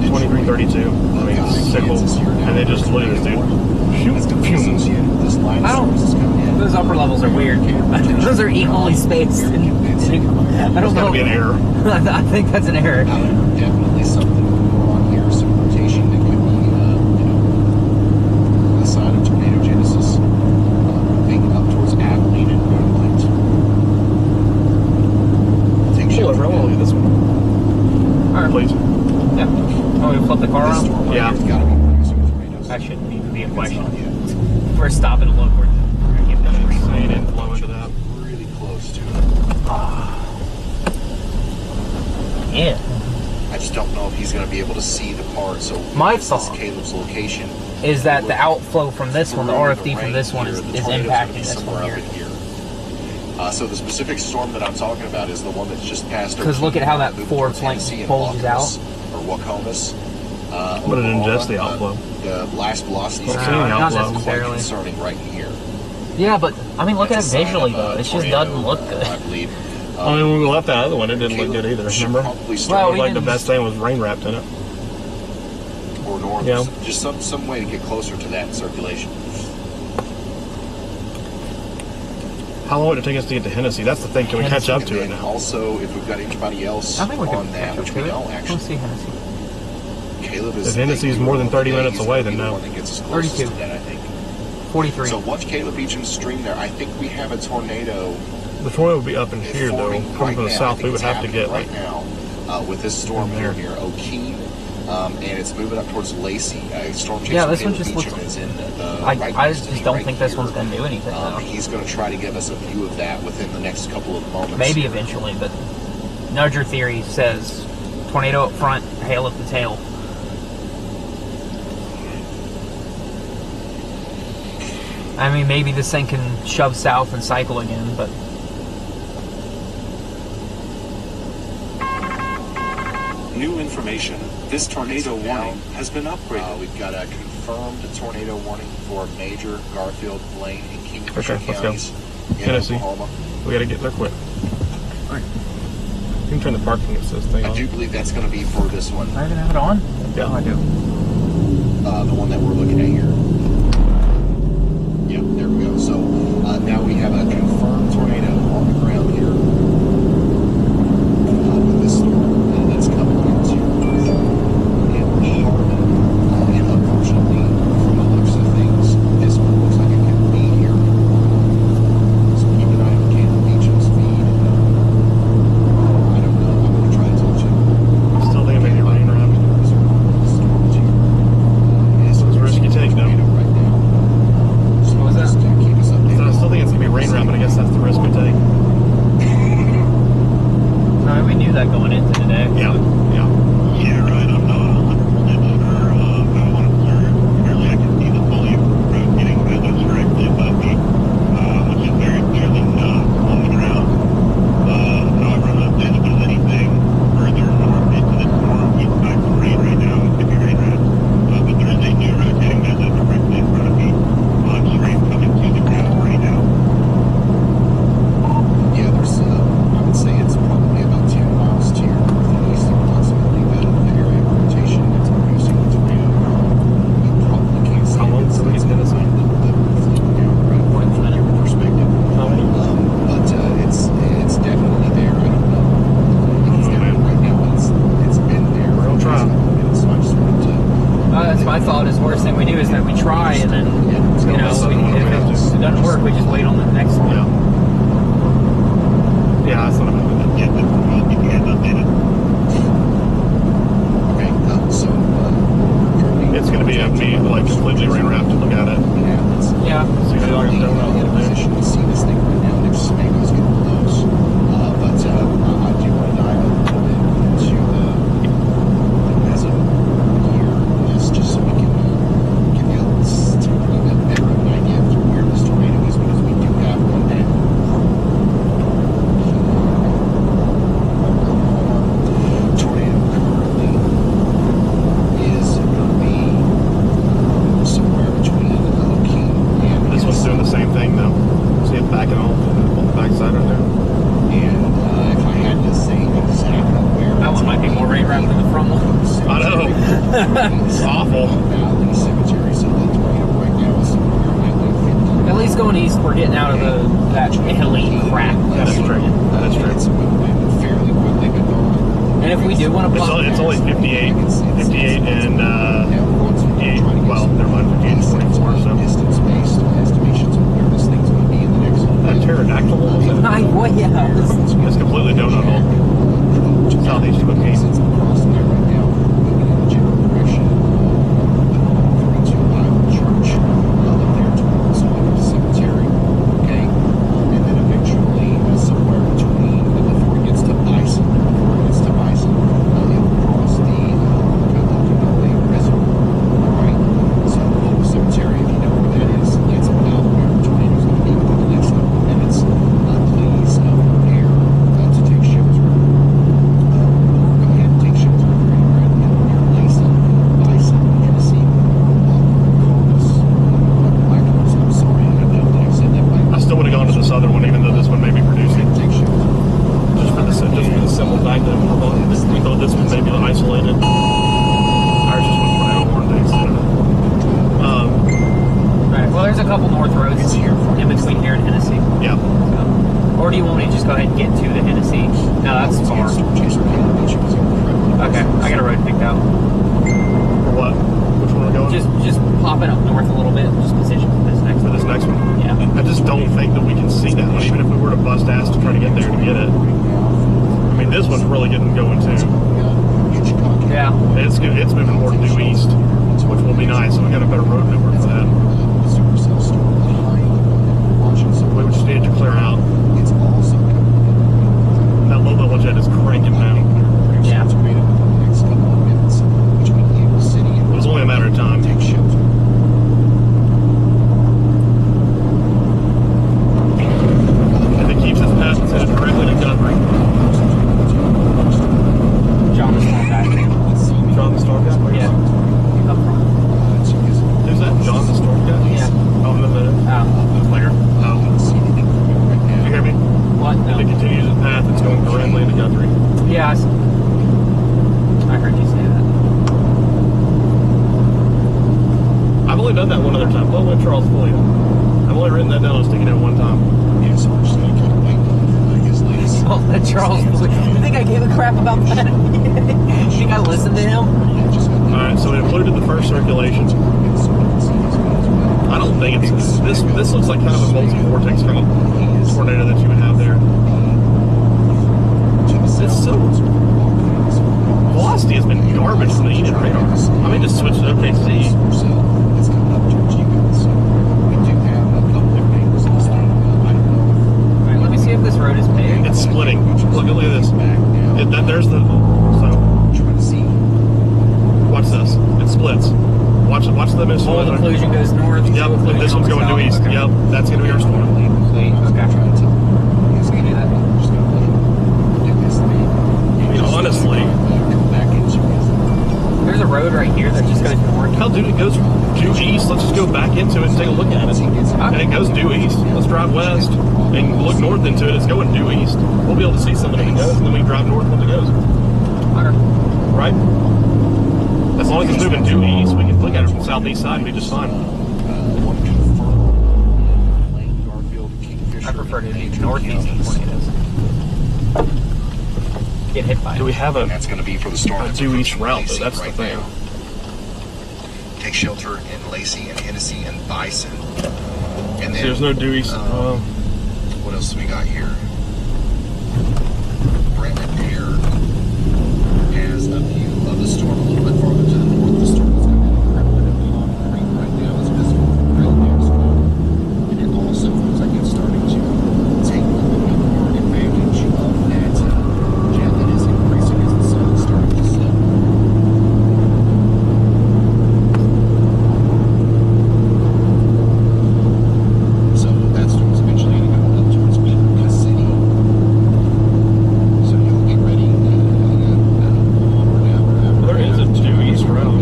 23:32. I mean, sickle, and they just flew this dude. I don't. Those upper levels are weird. Those are equally spaced. I don't know. Gotta be an error. I think that's an error. Definitely something going on here. Some rotation that could be, a sign of tornado genesis. Moving up towards Abilene and Moonlight. Take Pull over. I want to look at this one. All right, Please. Yeah. Oh, we flip the car around? Yeah. That shouldn't even be a question. We're stopping to look. We're going to give that a Insane inflow into that. Really close to it. Yeah. I just don't know if he's going to be able to see the part. So My this thought Caleb's location is that the outflow from this one, the RFD from this one, is impacting this one here. So the specific storm that I'm talking about is the one that's just passed. Because look at how that forward flank bulges out. Or Waukomis. But it ingests the outflow. The last velocity is not quite necessarily concerning right here. Yeah, but I mean, look at it visually though. It just doesn't look good. I believe. I mean, when we left that other one, it didn't look good either. Remember? Well, like the best thing was rain wrapped in it. Or north. Yeah. Just some way to get closer to that circulation. How long would it take us to get to Hennessy? That's the thing. Can we catch up to it now? Also, if we've got anybody else I think we on can that, which we don't actually. Let's see Hennessy. Caleb is. If Hennessy's more than 30 minutes away, then no. 32. That, I think. 43. So watch Caleb Beecham's stream there. I think we have a tornado. The tornado would be up in here, though. Coming from the south, we would have to get right now with this storm here near O'Keene, and it's moving up towards Lacey. Storm chaser yeah, this Caleb one just Beecham looks. is in the I just don't think this one's going to do anything. Though. He's going to try to give us a view of that within the next couple of moments. Maybe eventually, but Nudger theory says tornado up front, hail at the tail. I mean, maybe this thing can shove south and cycle again, but. New information. This tornado warning has been upgraded. We've got a confirmed tornado warning for Major, Garfield, Blaine, and Kingfisher Okay, let's counties go. in Hennessy. Oklahoma. We got to get there quick. You can turn the parking assist thing on. I do believe that's going to be for this one. I even have it on? Yeah. Oh, I do. The one that we're looking at here. Yeah, there we go. So now we have a confirmed tornado on the ground here with this storm that's coming into and Harmon. And unfortunately, from the looks of things, this one looks like it could be here. So keep an eye on Caleb Beecham's feed. I don't know. I'm going to try to tell you. Still think it may be rain wrapped. It's a risky take, though. What was that? I still think it's going to be rain wrapped, but I guess that's the risk we take. that's my thought. Is worst thing we do is that we try, and then if it doesn't work, we just wait on the next one. Yeah, that's what I'm doing. Yeah, updated. Okay, so It's going to be like completely rain wrapped to look at it. Yeah. See how long it's done out a little bit. position to see this thing right now. There's mangoes getting close, but I do want to dive a little bit into as a year this, just so we can give you a better of an idea of where this tornado is, because we do have one down. Tornado currently is going to be somewhere between King and This one's doing the same thing though. See it backing off on the backside right there. And if I had to say exactly where That one might be more rain wrapped than the front one. I know. It's awful. Valley Cemetery, so the tornado right now is somewhere around 50. At least going east, we're getting out of that hilly crap. That's true. That's true. It's moving fairly quickly, but not. And if we do want to bump, It's only 58 and 58. Well, never mind, 58 and 44. So Distance-based estimations of where this thing's going to be in the next that pterodactyl was it? well, yeah. It's completely donut hole. Southeast of King. It's crossing there right now, moving in the general direction of 32 Bible Church up there towards the cemetery. Okay, and then eventually somewhere between before it gets to Bison, it'll cross the Canole Reservoir. Right, so Old Cemetery, if you know where that is, it's about where the tornado's going to be within the next couple of minutes. Please prepare to take shelter. Go ahead and take shelter if you're anywhere near Lacey, Bison, Tennessee, Columbus, Blackness. I'm sorry, I know that I said that right. I still would have gone to this other one, even though this one may be producing. Take shelter. Just for the simple fact that we thought this one may be isolated. Ours just went tornado warning days. Right. Well, there's a couple north roads in between here and Hennessy. Yeah. So, or do you want me to just go ahead and get to the Hennessy? No, that's far. Okay, I got a road picked out. For what? Which one are we going? Just popping up north a little bit, just position for this next for one. this next one. Yeah. I just don't think that we can see that one, even if we were to bust ass to try to get there to get it. I mean, this one's really getting going too. Yeah. It's moving more due east, which will be nice. So we got a better road network for that. We just need to clear out. That low level jet is cranking now. Yeah. It was only a matter of time. If it keeps its path, it's headed directly to Guthrie. John the Storm guy. John the Storm guy? Yeah. Up front. Who's that? John the Storm guy? Yeah. Oh, no, the player. Oh. You hear me? What? No. If it continues its path, it's going directly into Guthrie. Yeah, I heard you say that. I've only done that one other time. Don't let Charles fool you. I've only written that down on a sticky note one time. Yeah, so we're just going to kind of wait on his latest. Oh, that Charles. You think I gave a crap about that? You think I listened to him? Alright, so we included the first circulation. I don't think it's this looks like kind of a multi-vortex kind of tornado that you would have there. It's so velocity has been garbage from the unit radar. I may just switch to OKC. It's coming up towards you guys. So we do have a couple of angles this thing. I don't know Alright, let me see if this road is paved. It's splitting. Look at this. There's the try to see. watch this. It splits. Watch the mission. All inclusion goes north. Yep, and this one's going due east. Okay. Yep, that's gonna be our storm. Okay. He's going to do that. Just going to let him do his thing. I mean, honestly, Come back into his. There's a road right here that just goes north. hell, dude, it goes due east. Let's just go back into it and take a look at it. And it goes due east. Let's drive west and look north into it. It's going due east. We'll be able to see some of it when it goes, and then we can drive north when it goes. Right? As long as it's moving due east, we can look at it from the southeast side and be just fine. I prefer to be northeast of tornadoes. Get hit by it. Do we have a That's going to be for the storm. due east route, though? That's the thing. shelter in Lacey and Hennessy and Bison. And then there's no due east. What else do we got here? Brent Adair has a view of the storm a little bit farther to the north. The storm is coming in Kremlin and Beyond Creek right now. It's visible from Brent Adair's storm. And it also looks like it's starting to take a little bit more advantage of that jet that is increasing as the sun is starting to set. So that storm's eventually going to go up towards Weaver City. So you'll get ready. There is a due east route.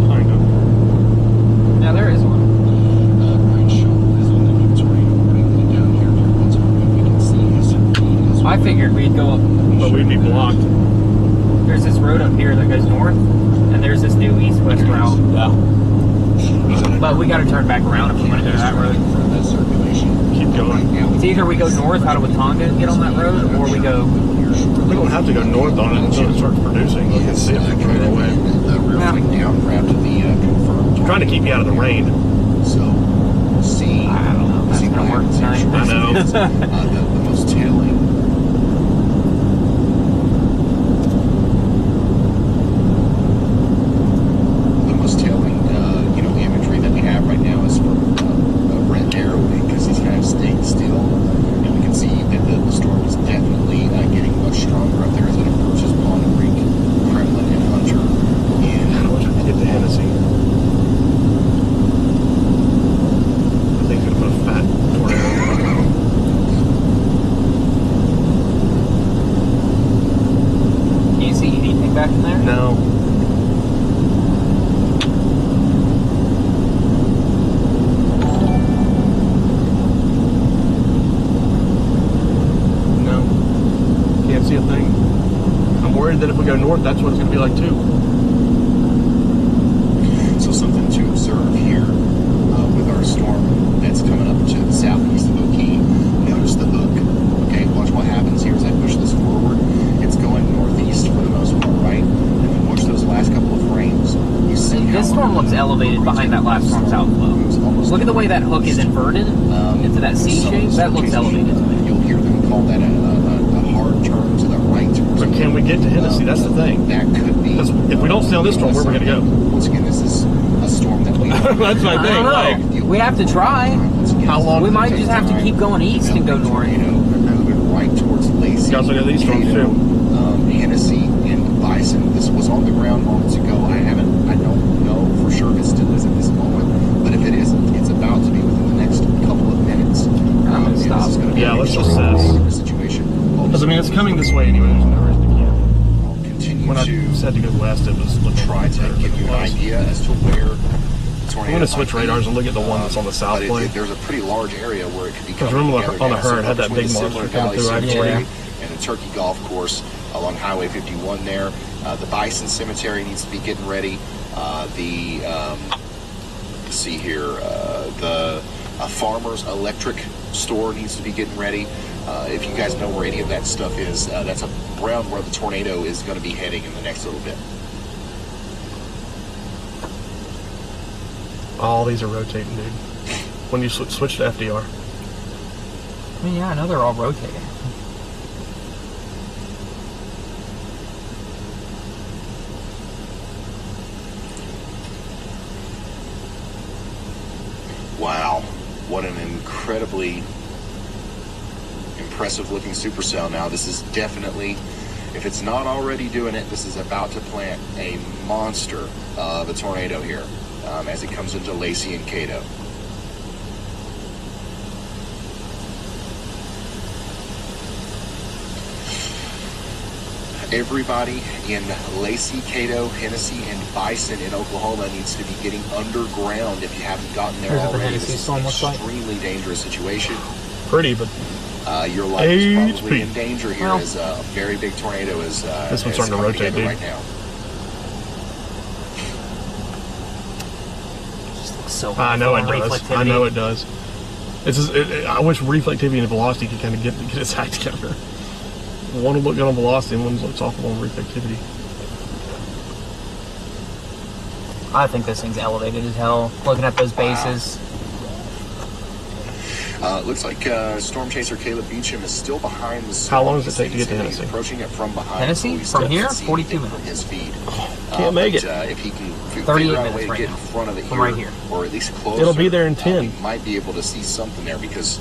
Kind of. Yeah, there is one. Brian Shaw is on the new tornado warning down here near Baltimore. We can see his feed as well. I figured we'd go up. But we'd be blocked. There's this road up here that goes north, and there's this new east-west route. Yeah. But we got to turn back around if we want to go to that road. Keep going. It's either we go north out of Watauga and get on that road, or we go. We don't have to go north on it until it starts producing. You can see it from further away. The rear wing downdraft to the confirmed. I'm trying to keep you out of the rain. So we'll see. I don't know. That's See gonna what work happens here. tonight. I know. The most tailing. The most tailing, imagery that we have right now is from Brent Adair because he's kind of staying still, and we can see that the storm is definitely getting much stronger up there as it approaches Pond Creek, Kremlin, and Hunter. I wish I could get to Hennessy. I think it's going to put a fat tornado. Can you see anything back in there? No. No. Can't see a thing. I'm worried that if we go north, that's what it's going to be like too. So something to observe here with our storm that's coming up to the southeast of O'Kee. Notice the hook. Okay, watch what happens here as I push this forward. It's going northeast for the most part, right? And then watch those last couple of frames. You see how This storm looks elevated behind that last storm's outflow. Look at the way that hook is inverted into that C shape. That looks elevated to me. You'll hear them call that a hard turn to the right. But can we get to Hennessy? That's the thing. That could be. Because if we don't stay on this storm, where are we going to go? Once again, this is a storm that we. That's my I thing. don't know. Like, We have to try. how long? We does it might take just have to keep going east and go north. Moving right towards Lacey. You also got these storms too. Hennessy and Bison. This was on the ground moments ago. I don't know for sure if it still is at this moment, but if it isn't, it's about to be within the next couple of minutes. Stop. This is gonna be Yeah, a let's short just assess. situation. Because I mean, it's coming this way anyway. There's no reason to camp. I'll continue When I to said to go west, it was looking try to better give than you it an was. idea as to where the tornado. I'm going to switch might be. radars and look at the one that's on the south But plane. there's a pretty large area where it could be. Because coming remember together on the now. So herd had that between big the monster Sibley coming Valley through right Cemetery away. and the Turkey Golf Course along Highway 51 there. The Bison Cemetery needs to be getting ready. Let's see here, the Farmer's Electric Store needs to be getting ready. If you guys know where any of that stuff is, that's around where the tornado is going to be heading in the next little bit. All these are rotating, dude. When you switch to FDR. I mean, yeah, I know they're all rotating. Wow, what an incredibly impressive looking supercell. Now this is definitely, if it's not already doing it, this is about to plant a monster of a tornado here as it comes into Lacey and Cato. Everybody in Lacey, Cato, Hennessy, and Bison in Oklahoma needs to be getting underground if you haven't gotten there Here's what the already. Hennessy This is storm an looks like. extremely dangerous situation. Pretty, but Your life is probably HP. in danger here Well, as a very big tornado is This one's is starting to coming rotate, together dude. right now. Just looks so I know it hard on does. reflectivity. I know it does. It's just, I wish reflectivity and velocity could kind of get its act together. One will look good on velocity and one looks awful on reflectivity. I think this thing's elevated as hell. Looking at those bases. Looks like Storm Chaser Caleb Beecham is still behind the storm. How long does it take to get to Hennessy? Approaching it from behind. Hennessy? From here? 42 minutes. From his feed. Can't make it. If he can 38 figure out a way minutes to right get now. in front of it From here, right here. or at least closer, It'll be there in 10. We might be able to see something there because,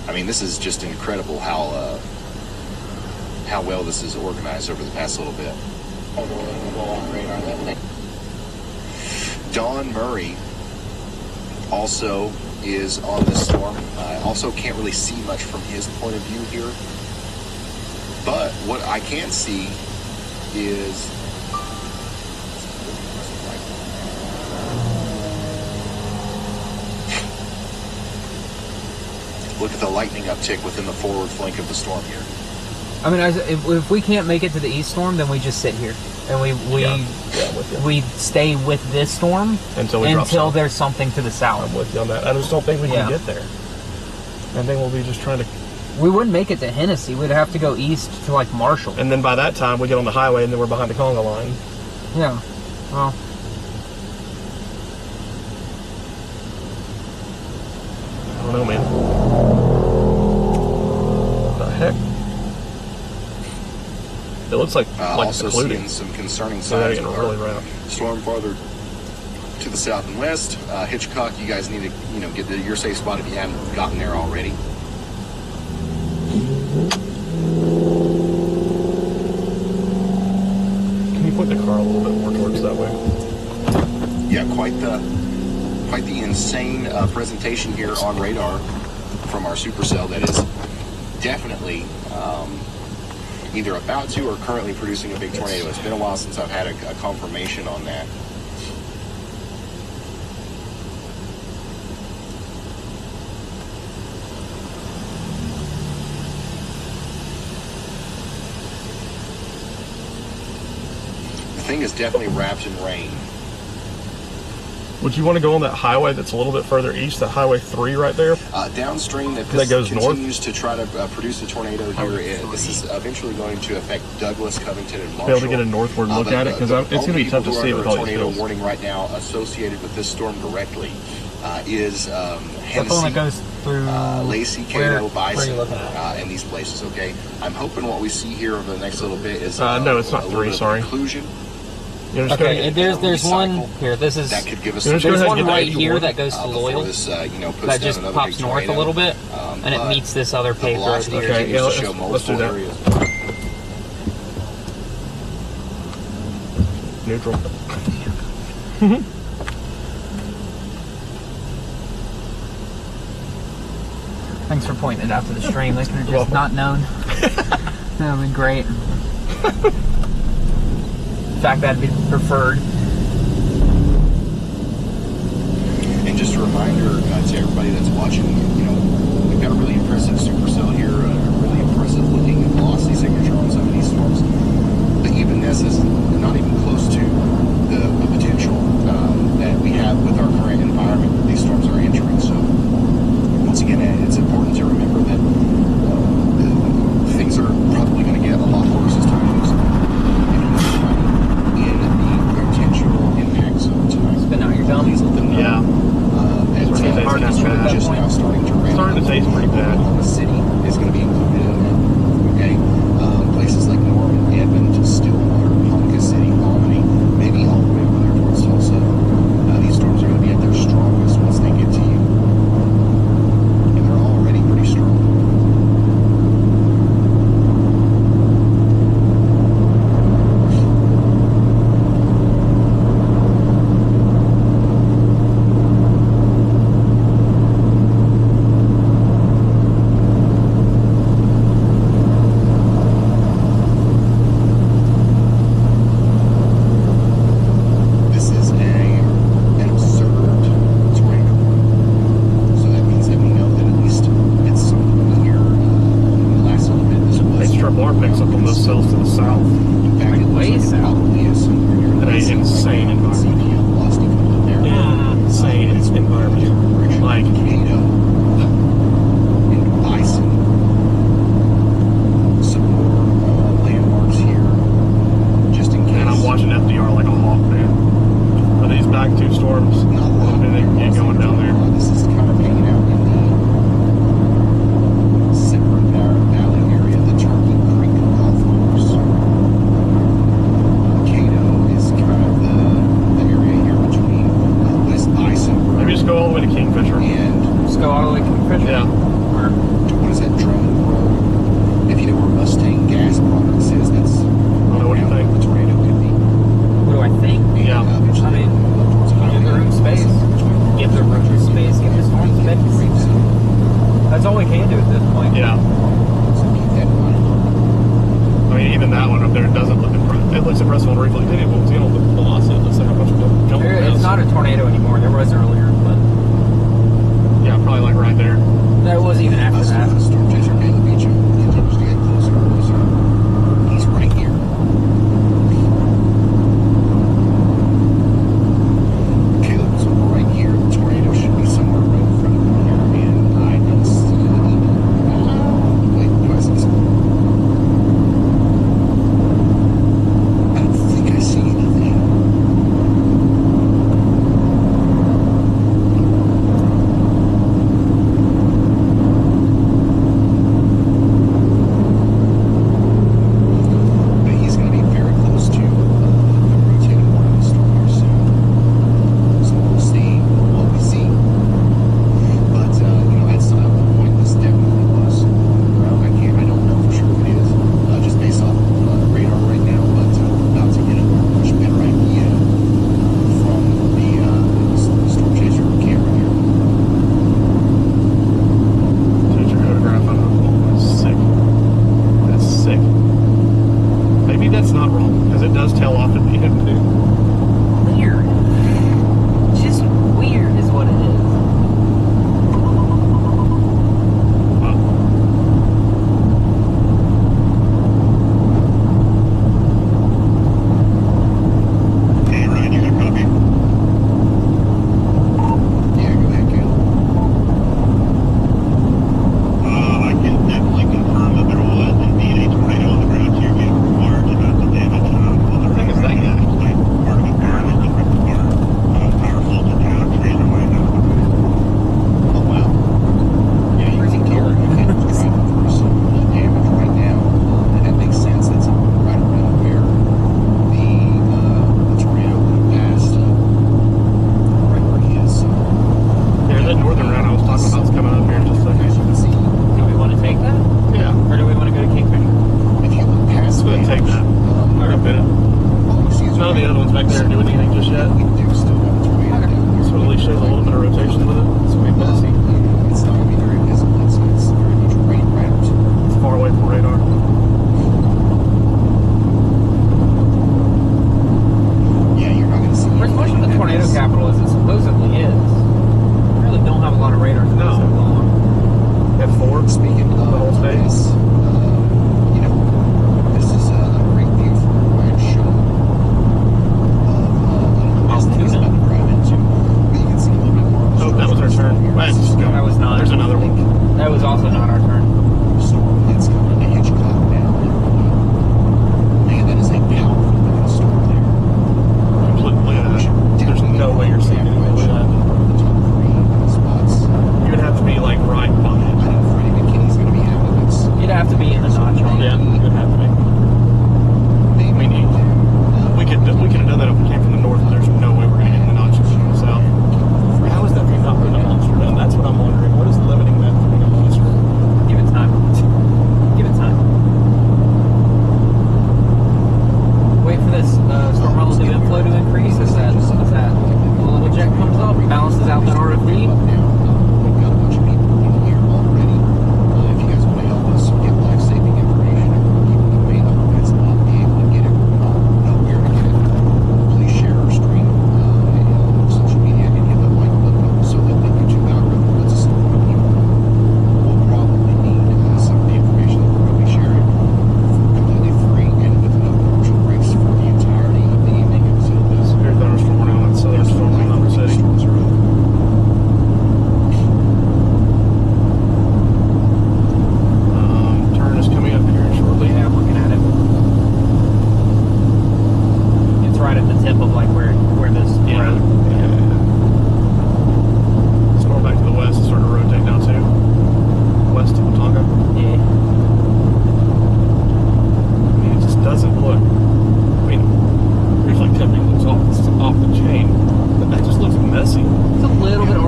I mean, this is just incredible how well this is organized over the past little bit. Don Murray also is on this storm. I also can't really see much from his point of view here. But what I can see is look at the lightning uptick within the forward flank of the storm here. I mean, if we can't make it to the east storm, then we just sit here and we stay with this storm until there's something to the south. I'm with you on that. I just don't think we can get there. I think we'll be just trying to. We wouldn't make it to Hennessy. We'd have to go east to like Marshall. And then by that time, we get on the highway, and then we're behind the Conga line. Yeah. Well. I don't know, man. What the heck? It looks like also occluding. seeing some concerning So they're signs. getting really round. Storm farther to the south and west. Hitchcock, you guys need to get to your safe spot if you haven't gotten there already. Can you point the car a little bit more towards that way? Yeah, quite the insane presentation here on radar from our supercell that is definitely either about to or currently producing a big tornado. It's been a while since I've had a confirmation on that. The thing is definitely wrapped in rain. Would you want to go on that highway that's a little bit further east, that Highway 3 right there? Downstream, if that this goes continues to try to produce a tornado here, this is eventually going to affect Douglas, Covington, and Marshall. Be able to get a northward look at it, because it's going to be tough to see it with all these tornado hills. warning right now associated with this storm directly is Hennessy, the one that goes through Lacey, Cato, Bison, you looking at? and these places. Okay, I'm hoping what we see here over the next little bit is no, it's not a 3. Sorry. Conclusion. Okay, there's one here. This is that could give us. There's one right here that goes to Loyal. That just pops north a little bit, and it meets this other paved road here. Okay, yeah, let's do that. Neutral. Thanks for pointing it out to the stream. They could have just not known. That would have been great. In fact, that'd be preferred. And just a reminder to everybody that's watching, we've got a really impressive supercell here, a really impressive looking velocity signature on some of these storms. But even this is not even close to the potential that we have with our current environment that these storms are entering. So once again, it's important to remember that things are probably going to get a lot worse as time goes on. In the potential impact zone tonight. Spin out your dummies. Yeah. It's just now starting to rain. Starting to taste pretty bad. Oklahoma City is going to be included in that. Okay. Places like Norman, Edmond, Stillwater, Ponca City, back 2 storms. And they can get going down there. This is kind of hanging out in the Separate Valley area, the Turkey Creek Golf Course. Cato is kind of the area here between West Bison Maybe just go all the way to Kingfisher. and Just go all the way to Kingfisher. Yeah. Or, what is that, Drummond Road? If you know where Mustang Gas Products is, that's What do you think? the tornado could be. what do I think? Yeah. I mean, give the room space. Give the room space. Give the storm space. That's all we can do at this point. Yeah. So keep that in mind. I mean, even that one up there doesn't look impressive. It looks impressive on replay. Did it? What was the velocity? Let's see how much jump it It's is. not a tornado anymore. There was earlier, but Yeah, probably like right there. that was even after that. Storm chaser Bailey Beach continues to get closer and closer. He's right here. Caleb was right here. The tornado should be somewhere right in front of me here, and I don't see it even. Wait, do I see something? I don't think I see anything. But he's going to be very close to the rotating part of the storm here soon. So we'll see what we see. But, at some point, this definitely was ground. I don't know for sure if it is, just based off radar right now, but about to get a much better idea from the storm chaser camera here. Take your photograph of it. That's sick. That's sick. Maybe that's not wrong, because it does tail off at the end, too. Weird. Just weird is what it is. Wow. Hey, Ryan, you got a copy? Yeah, go ahead, Caleb. I can definitely confirm that there was indeed a tornado on the ground here getting large amounts of damage on the I think it's that guy. part of the car that just ripped apart. Power faulted down, trees are way down. Oh, wow. Yeah, you can tell you can drive through some damage right now, and that makes sense. That's right around where the tornado would have passed, right where he is. So, Yeah, that northern route I was talking about is coming up here in just a as second. you can see, Do we want to take that? Yeah. Or do we want to go to Kingfisher? if you look past Let's go ahead and take that. I got bit. all you see is None of the other ones back there are doing anything just yet. we do still have a tornado down here. So at least shows a little bit of rotation with it. So we can see. It's not going to be very visible. It's very much right around. It's far away from radar. Yeah, you're not going to see Where's most of the tornado capital as it supposedly is? We really don't have a lot of radars in No. this long. At 4. Speaking of The whole state. this, this is a great view from Ryan's show of business about to drive into. But you can see a little bit more. Oh, that was our turn. Well, just go. That was not. There's another one. That was also not our turn. Storm that's coming to Hitchcock now. Man, that is a powerful looking storm there. Look at that. There's no way you're seeing anything like that. The top 3 spots. You're going to have to be like right by I it. think Freddie McKinney's going to be having this. You'd have to be in the notch on it. Yeah, you're going to have to be. Maybe We need- We could have done that if we came from the north, but there's no way we're going to get in the notches from the south. How is that not putting a monster down? That's what I'm wondering. What is limiting that from being a monster? Give it time. Give it time. Wait for this storm relative inflow to increase as that little jet comes up, balances out that RFD. We've got a bunch of people in here already. If you guys want to help us get life-saving information, or people who may otherwise not be able to get it, know where to get it, please share our stream on social media and hit that like button so that the YouTube algorithm puts us in front of people. We'll probably need some of the information that we're going to be sharing completely free and with no commercial breaks for the entirety of the evening until the Severe thunderstorm warning on that southern storm in Lumber City. storms are over. Turn is coming up here shortly. Yeah, I'm looking at it. It's right at the tip of like where this Yeah. road.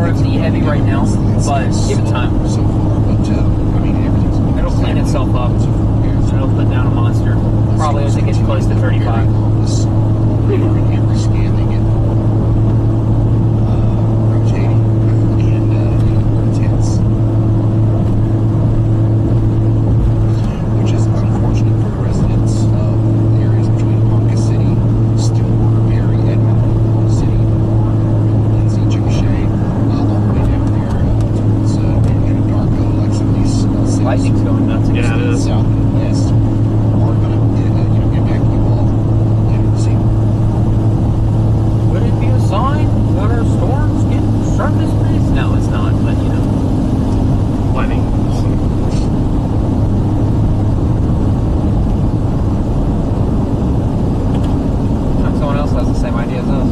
RFZ heavy right now, but give it time. So far, but I mean, everything's It'll clean itself up. It'll put down a monster. Probably as it gets close to 35. Every scan they get rotating and intense, which is unfortunate for the residents of the areas between Ponca City, Stillwater, Perry, Edmond, Oklahoma City, Lindsay, Chickasha, all the way down there towards Anadarko, like some of these cities. Lightning's going nuts. Yeah, it is. South and west are going to impact you all later this evening. Would it be a sign that our storms get surface based? No, it's not, but you know. Lightning. Someone else has the same idea as us.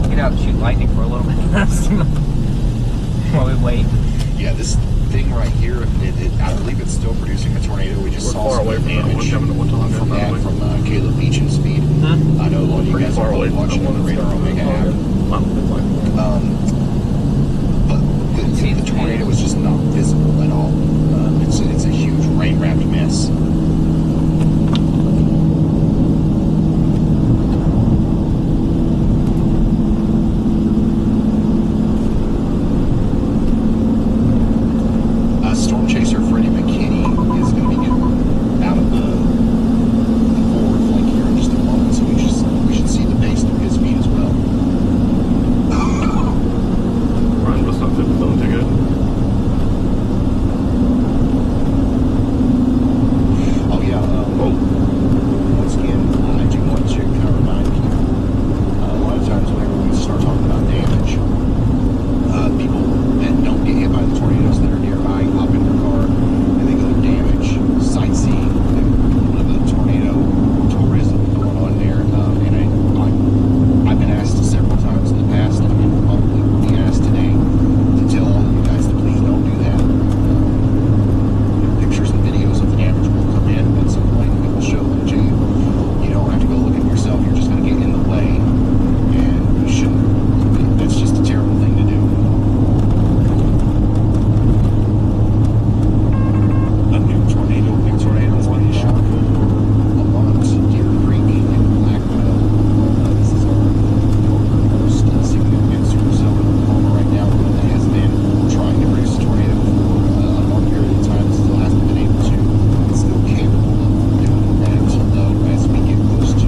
Get out and shoot lightning for a little bit while we wait. Yeah, this thing right here, I believe it's still producing a tornado. We just We're saw far some away from that damage one coming to one time, from probably. that, from Caleb Beach and Speed. I know a lot of you Pretty guys far are away probably from watching the on the one Radar that's Omega got- app. But the tornado is just not visible at all. It's a huge rain-wrapped mess. Storm chaser Freddie McKinney is going to be getting out of the forward flank here in just a moment, so we should see the base through his speed as well. Ryan must not fit the phone too good. Oh yeah. Once again, I do want to kind of remind people. A lot of times, whenever we start talking about damage, people that don't get hit by the tornadoes that are nearby hop in their car and they go damage, sightseeing, a little bit of tornado tourism going on there. And I've been asked several times in the past, and I'm probably be asked today to tell all of you guys to please don't do that. Pictures and videos of the damage will come in at some point, and we will show them to you. You don't have to go look at yourself. You're just going to get in the way, and you shouldn't. That's just a terrible thing to do. A new tornado has been issued for Lamont, Deer Creek, and Blackwell. This is our most significant supercell in Oklahoma right now, one that has been trying to produce a tornado for a long period of time, still hasn't been able to. It's still capable of doing that, though, as we get close to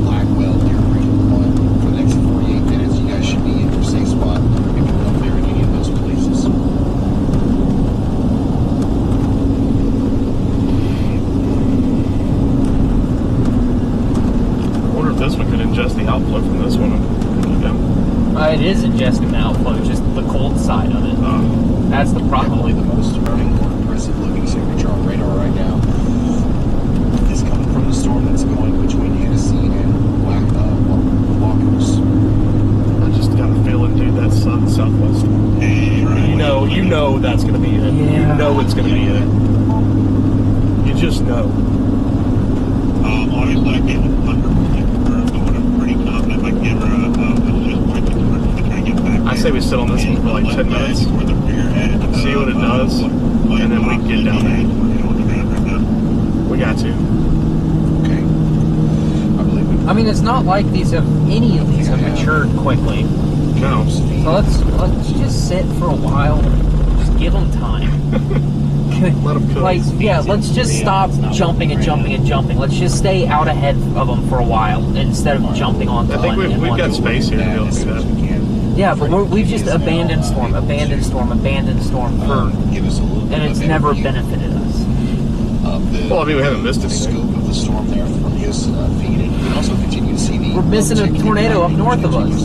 Blackwell, Deer Creek, Lamont. For the next 48 minutes, you guys should be in your safe spot if you're up there in any of those places. I wonder if this one could ingest the outflow from this one. It is ingesting the outflow, just the cold side of it. That's the Probably problem. the most stunning or impressive looking signature on radar right now is coming from the storm that's going between Hennessy and Walkers. I just got a feeling, dude, that's southwest. You know that's going to be it. Yeah. You know it's going to be it. You just know. Obviously, I can't 100% confirm, but what I'm pretty confident I can give her a just pointing towards to try to get back. I say we sit on this one for like 10 minutes. See what it does, and then we can get down there. We got to. Okay. I believe it. I mean, it's not like any of these have matured quickly. No. So let's just sit for a while. Just give them time. Let them cook. Like, yeah, let's just stop jumping and jumping and jumping. Let's just stay out ahead of them for a while instead of jumping on I think we've got space here to be able to do that. Yeah, but we've just abandoned storm for, Give us a little bit and it's of never overview benefited us. of the, Well, I mean, we haven't missed the anything. scope of the storm there from his feed, and you can also continue to see the. We're missing a tornado up north of us.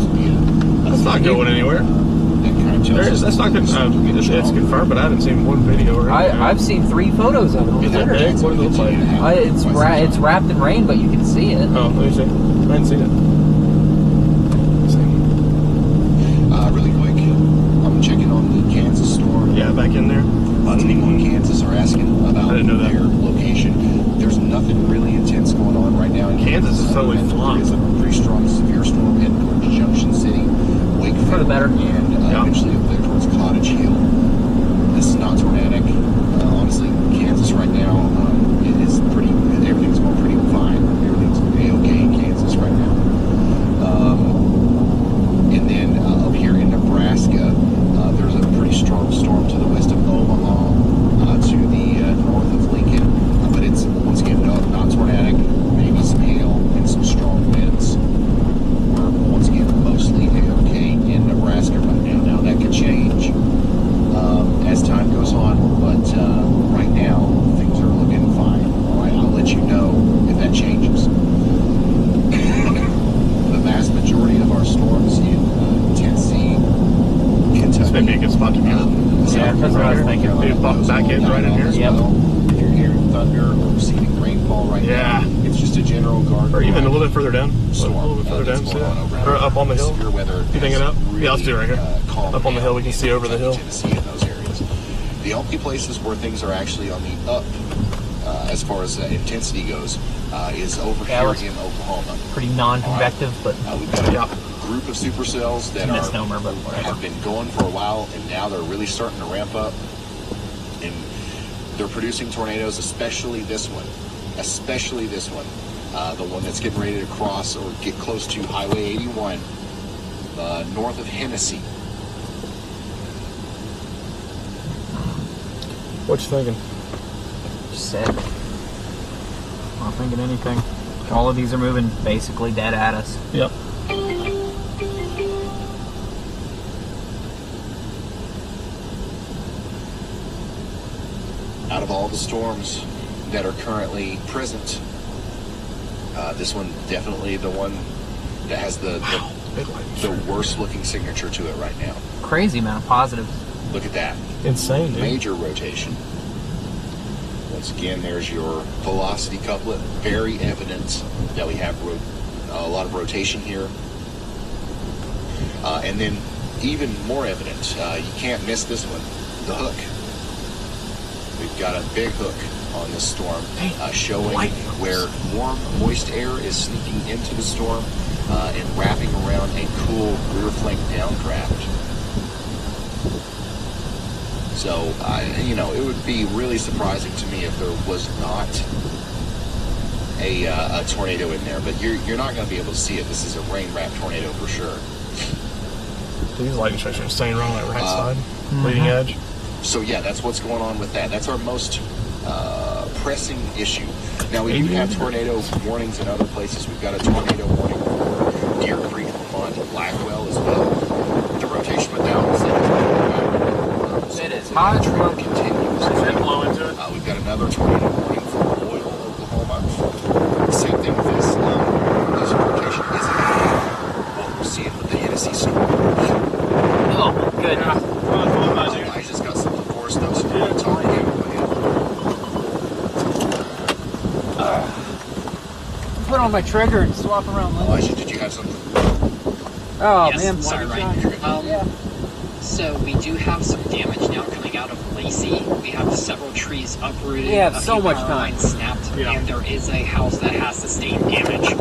That's not going anywhere. That's not good. It's confirmed, but I haven't seen one video or anything. I've seen 3 photos of it on Is it Twitter. big? What does it look like? It's wrapped in rain, but you can see it. Oh, let me see. I haven't seen it. Really quick, I'm checking on the Kansas storm. Yeah, back in there. People in Kansas are asking about I didn't know that. their location. There's nothing really in totally flopped. It's a pretty strong, severe storm heading towards Junction City, Wakefield, For the better. and eventually it'll head towards Cottage Hill. This is not tornadic. Honestly, Kansas right now, it is pretty. Everything's going pretty fine. Everything's A-okay in Kansas right now. And then up here in Nebraska, there's a pretty strong storm to the west of Omaha, to the north of Lincoln. But it's, once again, not tornadic. Maybe some hail and some strong winds. We're, once again, mostly A-okay in Nebraska right now. Now, that could change as time goes on, but right now, things are looking fine. All right, I'll let you know if that changes. The vast majority of our storms in Tennessee, Kentucky. This may be a good spot to be on. Yeah, that's what I was thinking. Maybe pop back in right in here. Yep. If you're hearing thunder or receiving rainfall right now, it's just a general guard. Or even a little bit further down. Storm, A little bit further down. that's See going that? on over Or up on the hill. Severe weather You thinking up? Yeah, let's do it right here. calmed Up on the hill, we can see over the hill. Tennessee in those areas. The only places where things are actually on the up, as far as intensity goes, is over Yeah, here it's in Oklahoma. Pretty non-convective, but We've got a group of supercells that misnomer, but whatever. have been going for a while, and now they're really starting to ramp up. And they're producing tornadoes, especially this one. The one that's getting ready to cross or get close to Highway 81, north of Hennessy. What you thinking? Just sick. Not thinking anything. All of these are moving basically dead at us. Yep. Out of all the storms that are currently present, this one definitely the one that has the worst looking signature to it right now. Crazy amount of positives. Look at that. Insane, dude. Major rotation. Once again, there's your velocity couplet. Very evident that we have a lot of rotation here. And then even more evident, you can't miss this one, the hook. We've got a big hook on this storm, showing where warm, moist air is sneaking into the storm and wrapping around a cool rear flank downdraft. So, it would be really surprising to me if there was not a tornado in there. But you're not going to be able to see it. This is a rain-wrapped tornado for sure. These lightning strikes are insane right on that right side, leading edge. So yeah, that's what's going on with that. That's our most pressing issue. Now we do have tornado warnings in other places. We've got a tornado warning for Deer Creek, Vermont, and Blackwell as well. The rotation without is it is hot. The trail continues. Does that blow into it? We've got another tornado warning for Boyle, Oklahoma. Same thing with this. This rotation isn't what we're seeing with the Hennessy storm. Oh, good. Elijah's got something for us, though, so we'll talk to him. Put on my trigger and swap around. Elijah, did you have something? Oh, Yes, man. sorry, Ryan. So we do have some damage now coming out of Lacey. We have several trees uprooted. Yeah, a so few much power time. lines snapped, and there is a house that has sustained damage.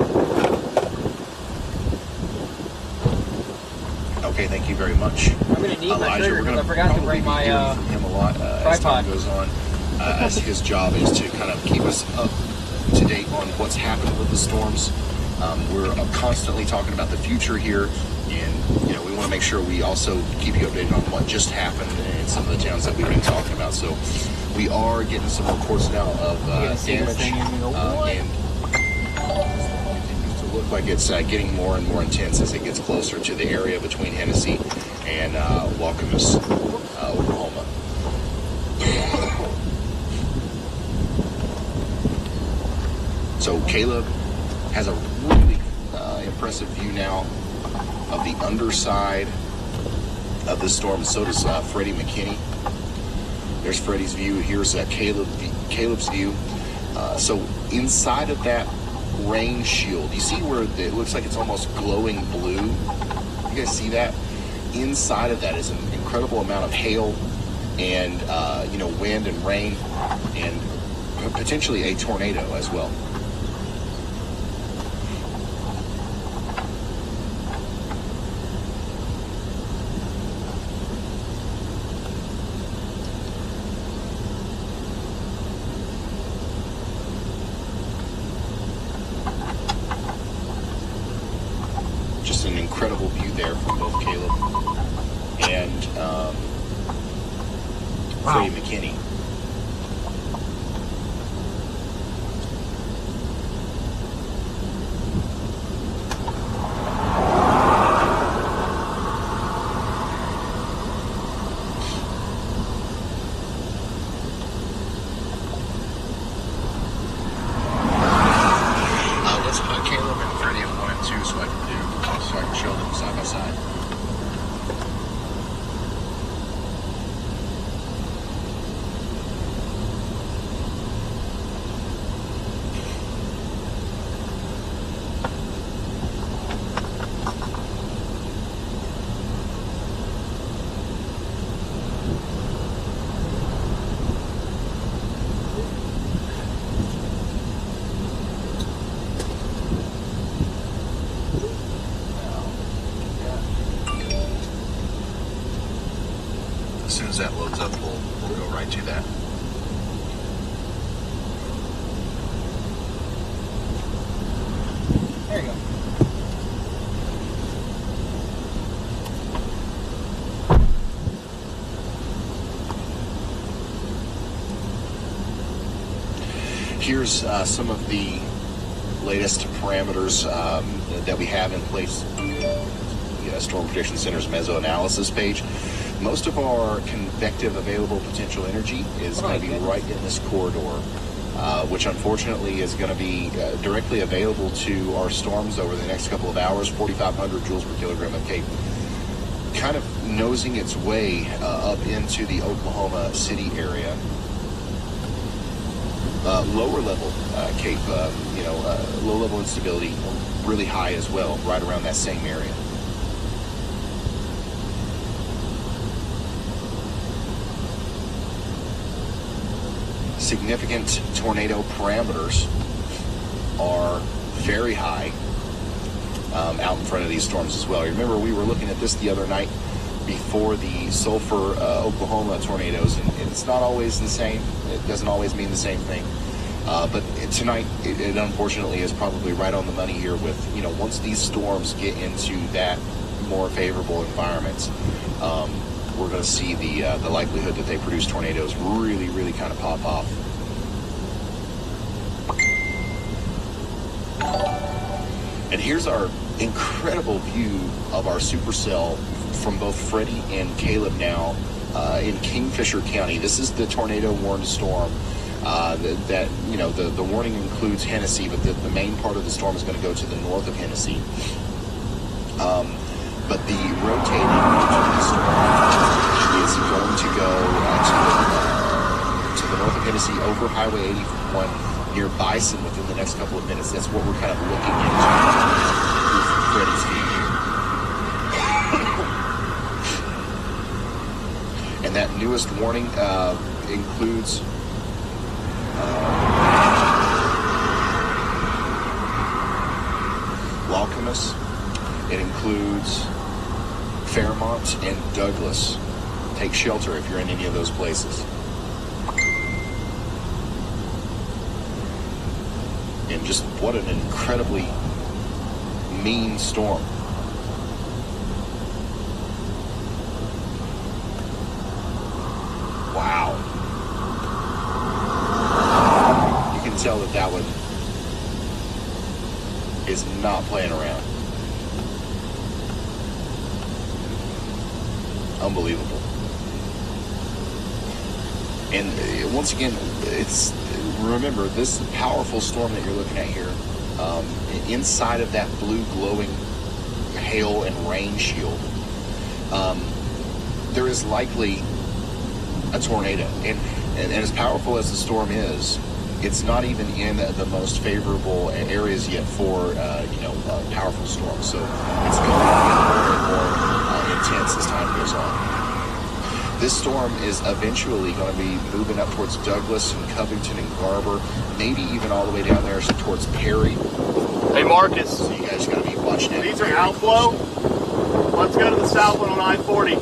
Okay, thank you very much. I'm going to need my Elijah, trigger we're because I gonna forgot to probably bring be my hearing from him a lot as time goes on. As his job is to kind of keep us up to date on what's happening with the storms. We're constantly talking about the future here, and we want to make sure we also keep you updated on what just happened in some of the towns that we've been talking about. So we are getting some reports now of damage, and it continues to look like it's getting more and more intense as it gets closer to the area between Hennessy and Waukemas, Oklahoma. So Caleb has a really impressive view now of the underside of the storm. So does Freddie McKinney. There's Freddie's view. Here's Caleb's view. So inside of that rain shield, you see where it looks like it's almost glowing blue? You guys see that? Inside of that is an incredible amount of hail and wind and rain and potentially a tornado as well. there from both Caleb and Freddie McKinney. Let's put Caleb and Freddie at 1 and 2 so I can show them side by side. As soon as that loads up, we'll go right to that. There you go. Here's some of the latest parameters that we have in place. The Storm Prediction Center's meso-analysis page. Most of our convective available potential energy is going to be right in this corridor, which unfortunately is going to be directly available to our storms over the next couple of hours, 4,500 joules per kilogram of Cape. Kind of nosing its way up into the Oklahoma City area. Lower level Cape, low level instability, really high as well, right around that same area. Significant tornado parameters are very high out in front of these storms as well. Remember, we were looking at this the other night before the Sulphur, Oklahoma tornadoes, and it's not always the same. It doesn't always mean the same thing. But tonight, it unfortunately is probably right on the money here with, once these storms get into that more favorable environment, we're going to see the likelihood that they produce tornadoes really, really kind of pop off. And here's our incredible view of our supercell from both Freddie and Caleb now in Kingfisher County. This is the tornado warned storm. The warning includes Hennessy, but the main part of the storm is going to go to the north of Hennessy. But the rotating of the storm is going to go to the north of Hennessy over Highway 81 near Bison within the next couple of minutes. That's what we're kind of looking into with Freddie's feed. And that newest warning includes Laucamus. It includes Fairmont and Douglas. Take shelter if you're in any of those places. And just what an incredibly mean storm. Wow. You can tell that one is not playing around. Unbelievable. And once again, remember, this powerful storm that you're looking at here, inside of that blue glowing hail and rain shield, there is likely a tornado. And as powerful as the storm is, it's not even in the most favorable areas yet for powerful storms. So it's going to get more intense as time goes on. This storm is eventually going to be moving up towards Douglas and Covington and Garber, maybe even all the way down there towards Perry. Hey Marcus, so you guys got to be watching it. These are outflow. Let's go to the south one on I-40.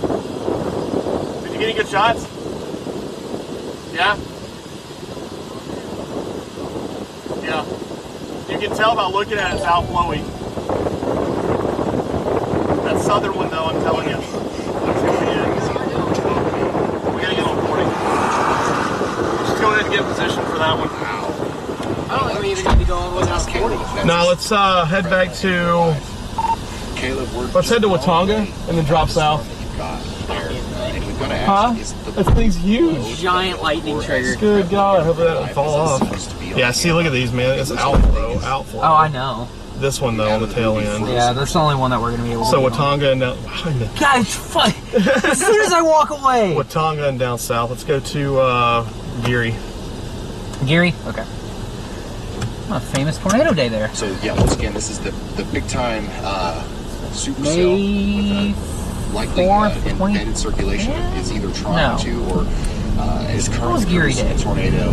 Did you get any good shots? Yeah? Yeah. You can tell by looking at it, it's outflowing. That southern one, though, I'm telling you. We gotta get on boarding. Just go ahead and get in position for that one. I don't think we even need to go all the way down 40. No, let's head back to. Let's head to Watonga and then drop south. Huh? That thing's huge. Giant lightning trigger. Good God, I hope that doesn't fall off. Yeah, see, look at these, man. It's out for Oh, I know. This one, though, on the tail end. Yeah, that's the only one that we're going to be able to So do. Watonga and down... Guys, fuck! As soon as I walk away! Watonga and down south. Let's go to Geary. Geary? Okay. A famous tornado day there. So yeah, once again, this is the big time supercell with likely embedded circulation. It's either trying to or is currently producing a tornado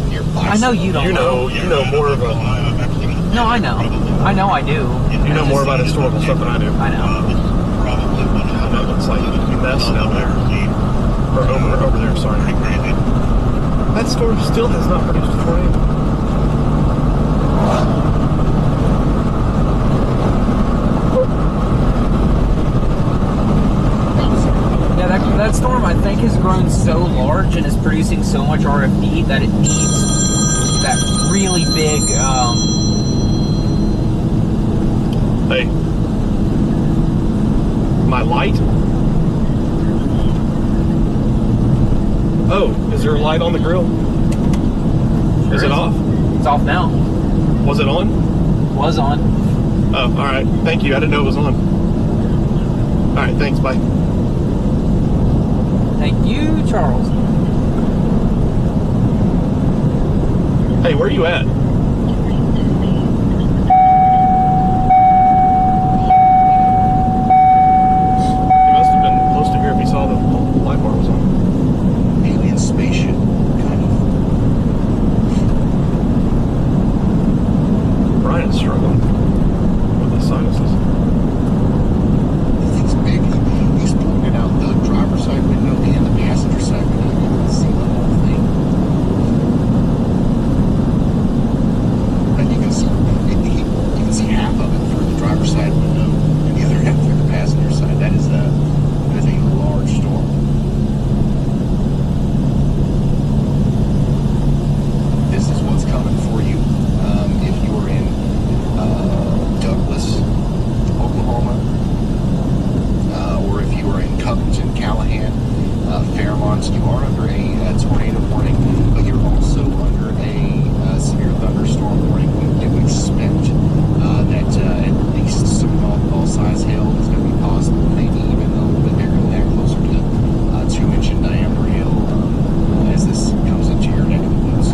nearby. I know you don't. You know more of a. No, I know. I know I do. You know more about historical stuff than I do. I know. That looks like a mess down there. Or over there, sorry. That storm still has not produced a tornado. Yeah, that storm I think has grown so large and is producing so much RFD that it needs that really big Hey. My light? Oh, is there a light on the grill? Is it off? It's off now. Was it on? Was on. Oh, alright. Thank you. I didn't know it was on. Alright, thanks. Bye. Thank you, Charles. Hey, where are you at? He must have been close to here if he saw the light bar was on. Alien spaceship, kind of. Brian's struggling with his sinuses. The thing's big. He's pointed out the driver's side window and the passenger side window. You can see the whole thing. And you can see half of it through the driver's side window and the other half through the passenger side. That is a large storm. This is what's coming for you if you're in Douglas, Oklahoma, or if you are in Covington, Callahan, Fairmont. You are under a tornado warning, but you're also under a severe thunderstorm warning. We do expect that at least some ball-size hail is going to be possible, maybe even a little bit bigger than that, closer to 2-inch in diameter hail as this comes into your neck of the woods.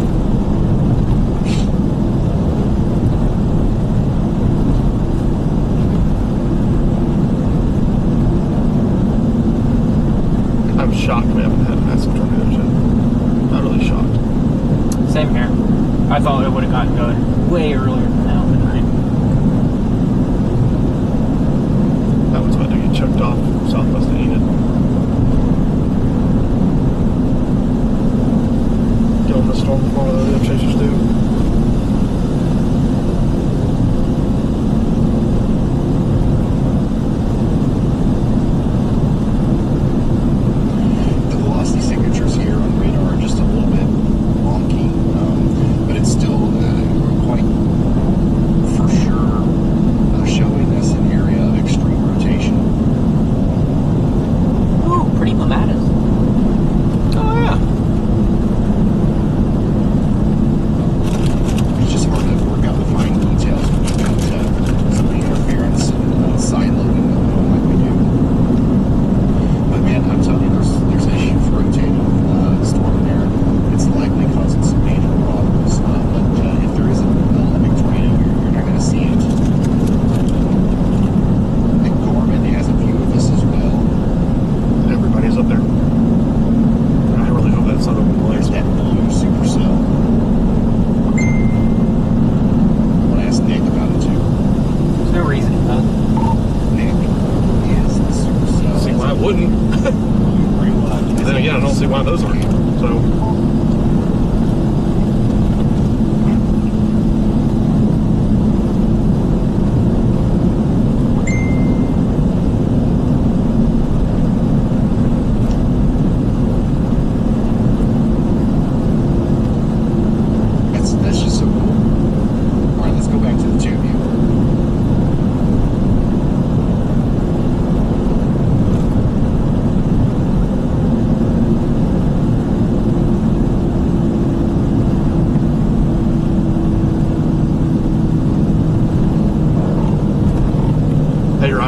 I'm shocked we haven't had massive tornadoes yet. Not really shocked. Same here. I thought it would have gotten going way earlier than now tonight. That one's about to get choked off southwest of Enid. Get on the storm before the other chasers do. The velocity signatures here on radar are just a little bit wonky, but it's still quite for sure showing us an area of extreme rotation. Ooh, pretty clematis. Oh, yeah.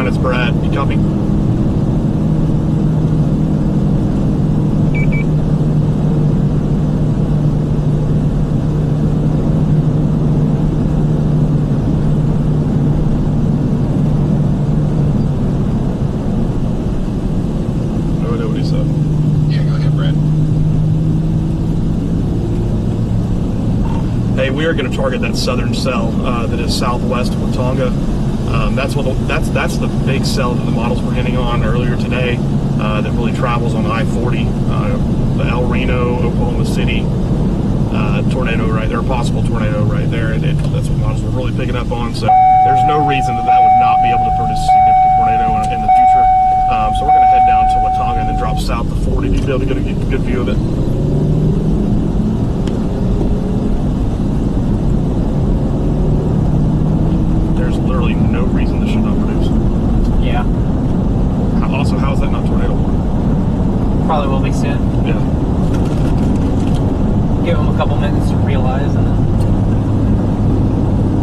it's Brad. You copy? No idea what he said. Yeah, go ahead, Brad. Hey, we are going to target that southern cell that is southwest of Watonga. That's the big cell that the models were hitting on earlier today. That really travels on I-40, the El Reno, Oklahoma City tornado right there, possible tornado right there. That's what models were really picking up on. So there's no reason that would not be able to produce a significant tornado in the future. So we're going to head down to Watonga and then drop south to 40 to be able to get a good view of it. There's literally no reason this should not produce. Yeah. Also, how is that not tornado warning? Probably will be soon. Yeah. Give them a couple minutes to realize, and then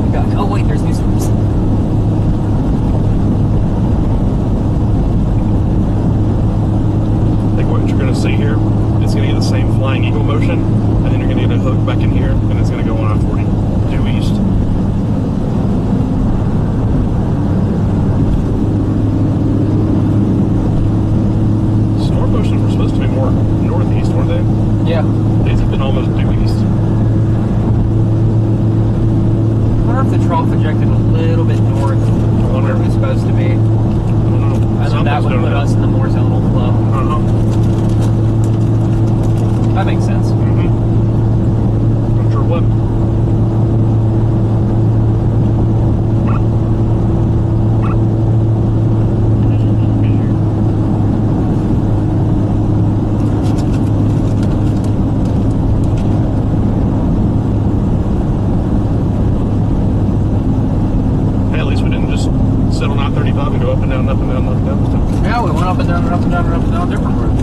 we got, oh wait, there's new storms. I think what you're going to see here, it's going to get the same flying eagle motion, and then you're going to get a hook back in here, and it's going to go on I-40 due east. Storm motions were supposed to be more northeast, weren't they? Yeah. These have been almost due east. I wonder if the trough ejected a little bit north of where it was supposed to be. I don't know. I think that would put us in the more zonal flow. That makes sense. Not sure what. Hey, at least we didn't just sit on I-35 and go up and down, up and down, up and down. Yeah, we went up and down and up and down and up and down different routes.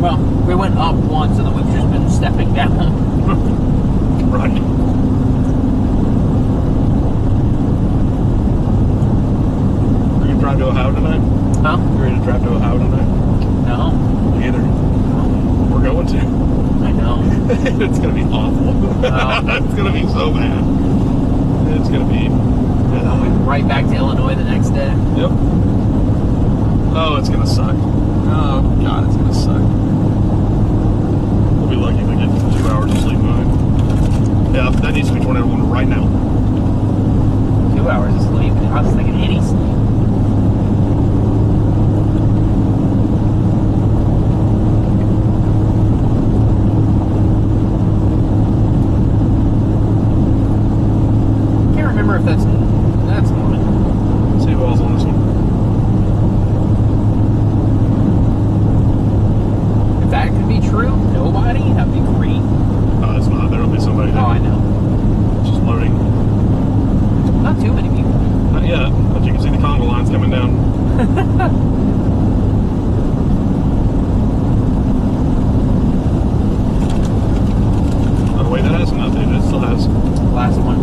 Well, we went up once and then we've just been stepping down. Right. Are you trying to go Ohio tonight? Huh? You ready to drive to Ohio tonight? No. Me either. We're going to. I know. It's going to be awful. It's going to be so bad. It's going to be... Yeah. Right back to Illinois the next day. Yep. Oh, it's going to suck. Oh, God, it's going to suck. We'll be lucky if we get 2 hours of sleep moving. Yeah, that needs to be tornado warning right now. 2 hours of sleep. I was thinking any sleep. Can't remember if that's normal. See who all's on this one. If that could be true, nobody, that'd be great. Oh, it's not. There'll be somebody there. Oh, I know. It's just loading. Not too many people. Not yet, but you can see the Congo lines coming down. By the way, that hasn't updated. It still has. Last one.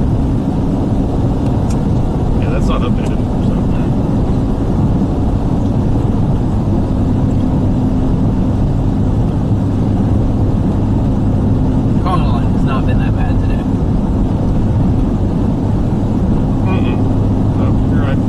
Yeah, that's not updated. So. Congo line has not been that bad today. No, you're right.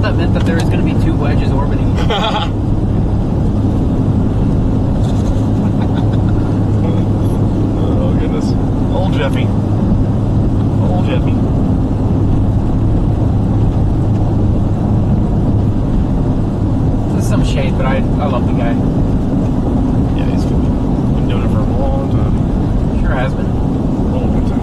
that meant that there was going to be two wedges orbiting. Oh goodness. Old Jeffy. Old Jeffy. This is some shade, but I love the guy. Yeah, he's been doing it for a long time. Sure has been. Long time.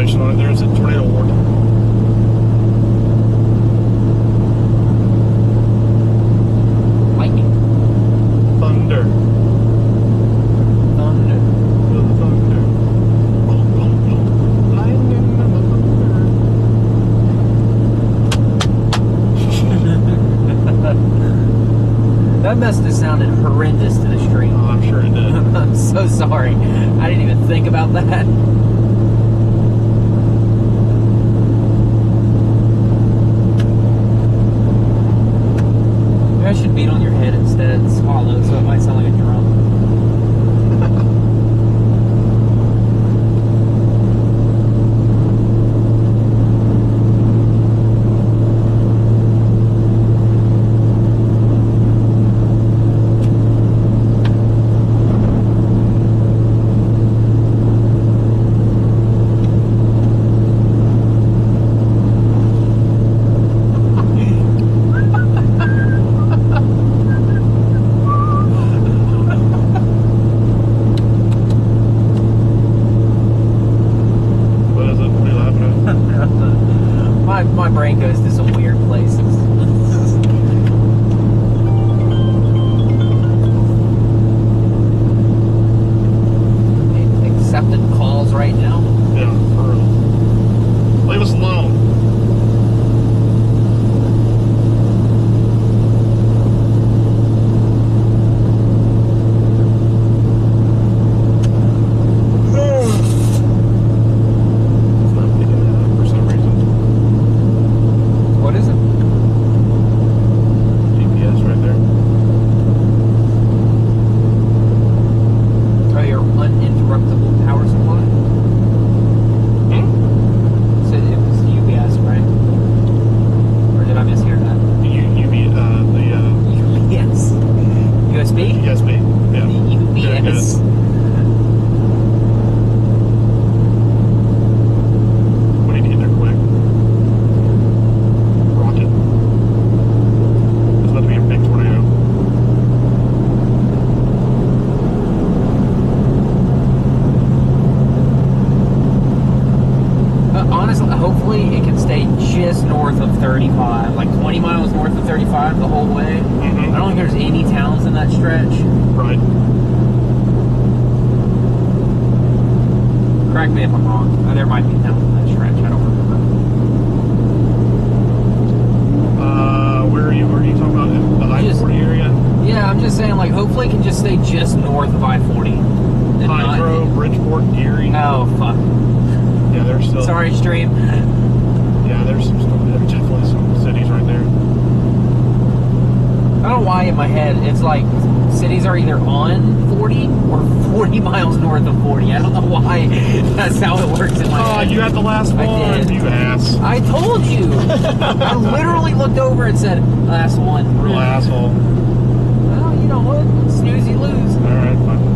On it. There's a tornado warning. Lightning. Thunder. Thunder. Thunder. Lightning and the thunder. That must have sounded horrendous to the stream. Oh, I'm sure it did. I'm so sorry. I didn't even think about that. I should beat on your head instead, swallow, so it might sound like a drum. My brain goes to some weird places. Accepting calls right now. Yeah, for real. Leave us alone. Just north of 35, like 20 miles north of 35 the whole way. I don't think there's any towns in that stretch. Right. Correct me if I'm wrong. There might be towns in that stretch. I don't remember. Where are you? Where are you talking about? The I-40 area? Yeah, I'm just saying, like, hopefully it can just stay just north of I-40. Hydro, Bridgeport, Erie. Oh, fuck. Yeah, they're still... Sorry, stream. Yeah, there's definitely some cities right there. I don't know why in my head it's like cities are either on 40 or 40 miles north of 40. I don't know why that's how it works in my head. Oh, you had the last one. I did. You ass. I told you. I literally looked over and said, last one. Real asshole. Well, you know what? Snooze, you lose. All right, fine.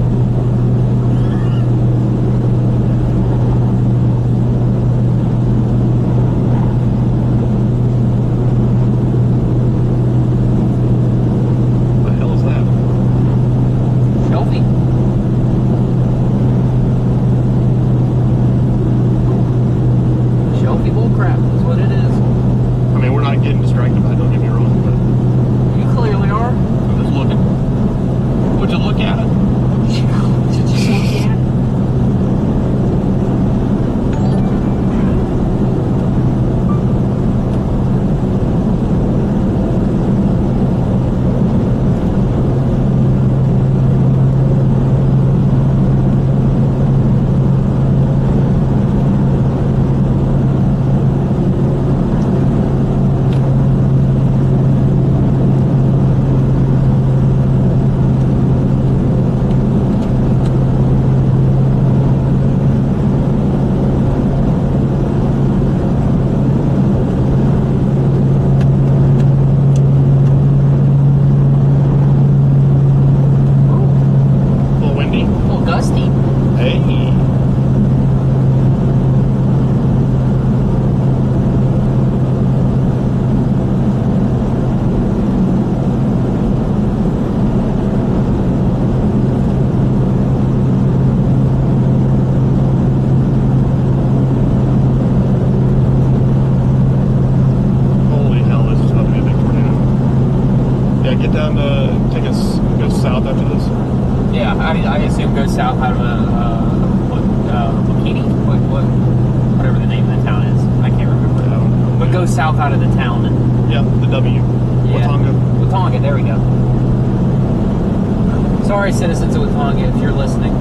Sorry, citizens of Watonga, if you're listening.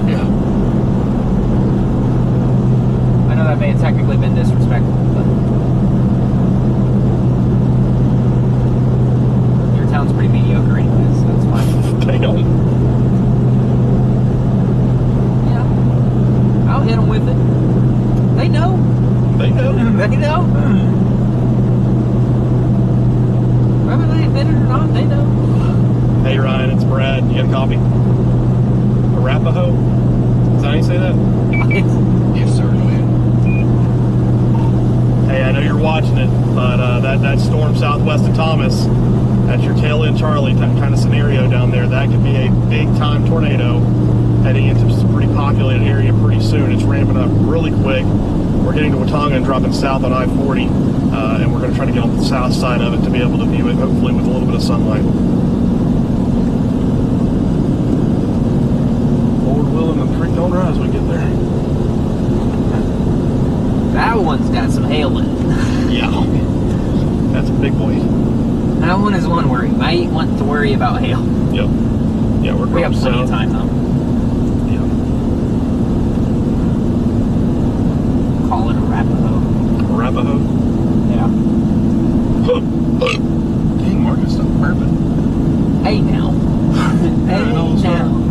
Yeah. I know that may have technically been disrespectful, but your town's pretty mediocre anyways, so it's fine. Damn. Yeah. I'll hit them with it. They know. They know. They know. Whether they admit it or not, they know. Hey Ryan, it's Brad. You got a copy? Arapaho? Is that how you say that? Yes, sir. Go ahead. Hey, I know you're watching it, but that storm southwest of Thomas, that's your tail end Charlie kind of scenario down there. That could be a big time tornado heading into a pretty populated area pretty soon. It's ramping up really quick. We're getting to Watonga and dropping south on I-40, and we're going to try to get on the south side of it to be able to view it, hopefully with a little bit of sunlight. Don't rise when we get there. That one's got some hail in it. Yeah. That's a big boy. That one is one where you might want to worry about hail. Yep. Yeah, we have plenty of time though. Yeah. Call it Arapaho. Arapaho? Yeah. Dang, Marcus, stop burping. Hey now. Hey now.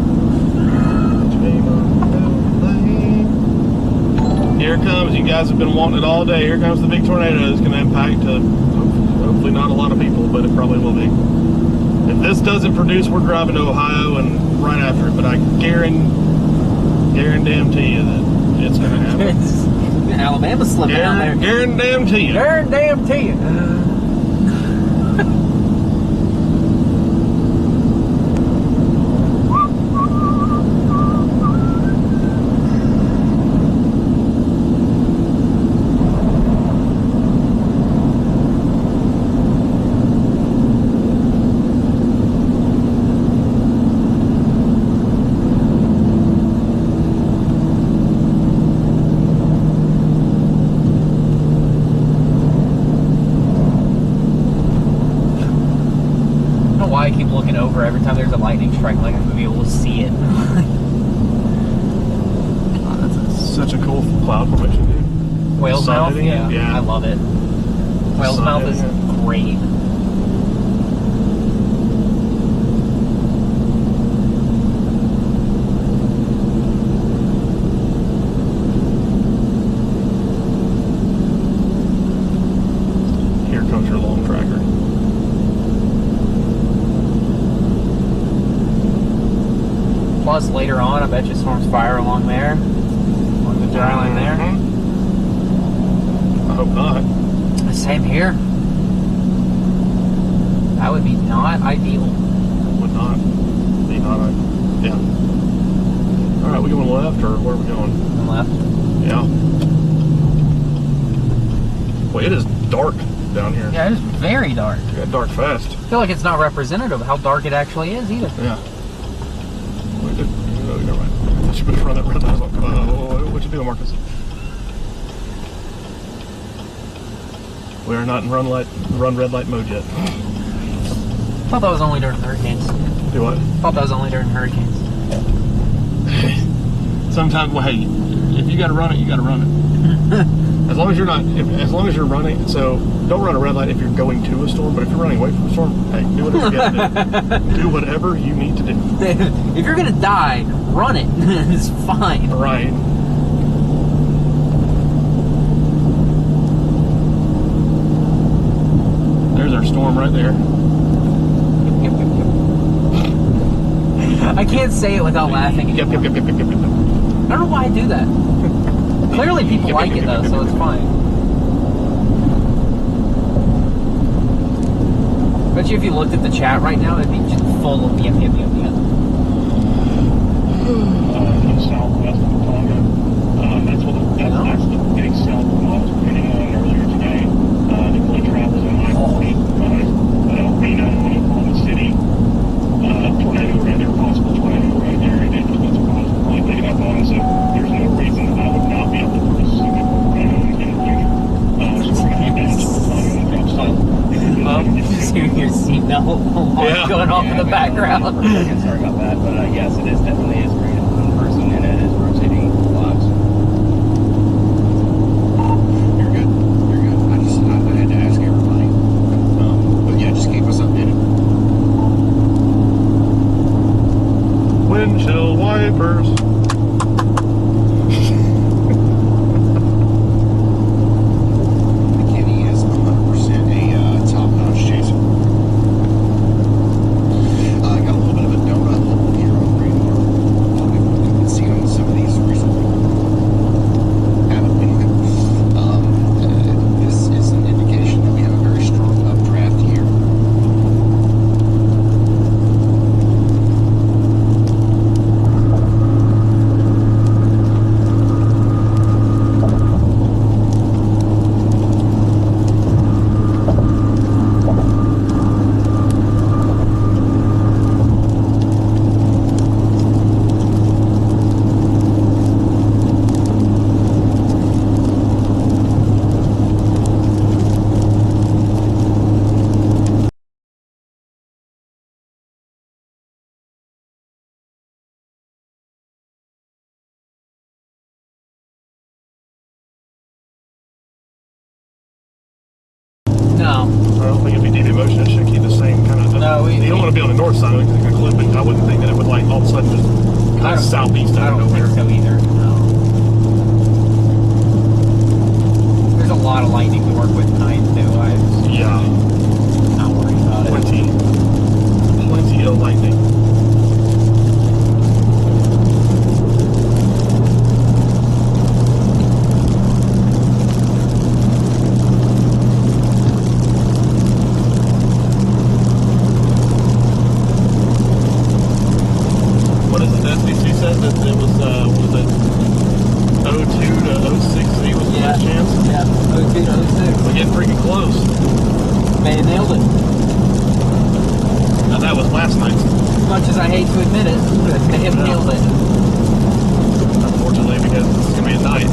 Here it comes. You guys have been wanting it all day. Here comes the big tornado. It's going to impact hopefully not a lot of people, but it probably will be. If this doesn't produce, we're driving to Ohio and right after it. But I guarantee you that it's going to happen. Alabama's slipping down there. Guarantee you. Guarantee you. Every time there's a lightning strike, like I'm gonna be able to see it. That's such a cool cloud formation, dude. Whale's sun Mouth? hitting it. Yeah, I love it. Whale's Sun Mouth is hitting it. great. Here comes your long tracker. Plus, later on, I bet you storms fire along there. Along the dry line there. I hope not. Same here. That would be not ideal. Would not be not. Yeah. All right, we going left or where are we going? Left. Yeah. Well, it is dark down here. Yeah, it is very dark. It got dark fast. I feel like it's not representative of how dark it actually is either. Yeah. You're right. I should put in front of that red light. What you doing, Marcus? We are not in run red light mode yet. I thought that was only during hurricanes. Do what? I thought that was only during hurricanes. Sometimes, well, hey, if you got to run it, you got to run it. As long as you're not, as long as you're running, so don't run a red light if you're going to a storm, but if you're running away from a storm, hey, do whatever you got to do. Do whatever you need to do. If you're gonna die, run it. It's fine. Right. There's our storm right there. I can't say it without laughing. Yep. I don't know why I do that. Clearly people like it though, so it's fine. Bet you if you looked at the chat right now, it'd be just full of yep. Southwest of Tonga. That's the big cell I was putting on earlier today. The plane travels in I-40, Reno, Oklahoma City. Tornado right there, possible tornado right there. And it's really picking up on, so there's no reason that I would not be able to put a signal in the future. So we're going to have to drop salt. Just hearing your seatbelt going off in the background. Sorry about that, but yes, it is definitely is great. One person in it is rotating blocks. You're good. I had to ask everybody. But yeah, just keep us updated. Windshield wipers. Kenny is 100% a top-notch chaser. I got a little bit of a donut hole here on radar. We've been seeing some of these recently. Haven't we? This is an indication that we have a very strong updraft here. No. I don't think if you deviate motion, it should keep the same kind of. No, you don't want to be on the north side of it because it can clip it. I wouldn't think that it would like all of a sudden just kind of southeast I out don't of think nowhere. so either. No. There's a lot of lightning to work with tonight too. Yeah. Not worried about it. Plenty of lightning. What is it? The SBC said that it was, what was it? 02 to 06 that he was the last chance? Yeah, 02 to 06. We're getting freaking close. They nailed it. Now that was last night. As much as I hate to admit it, they have nailed it. Unfortunately, because it's going to be at night.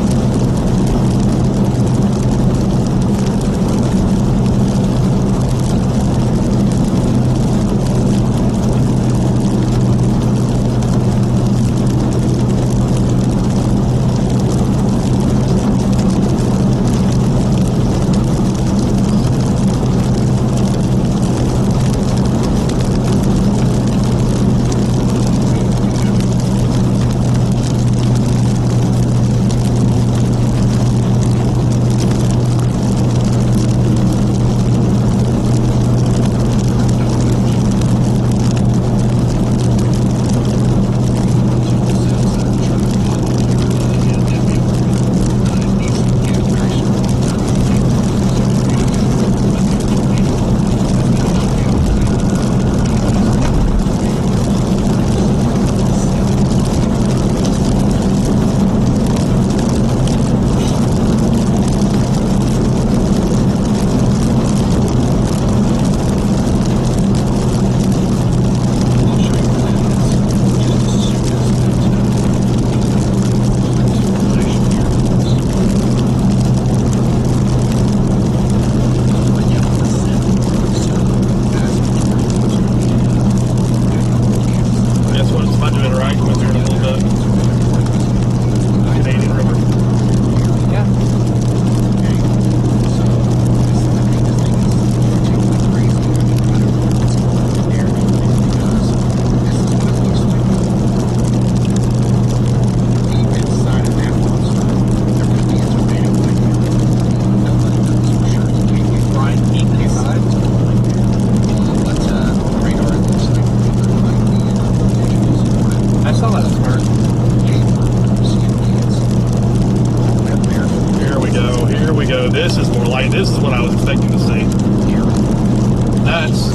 this is more like. This is what I was expecting to see. That's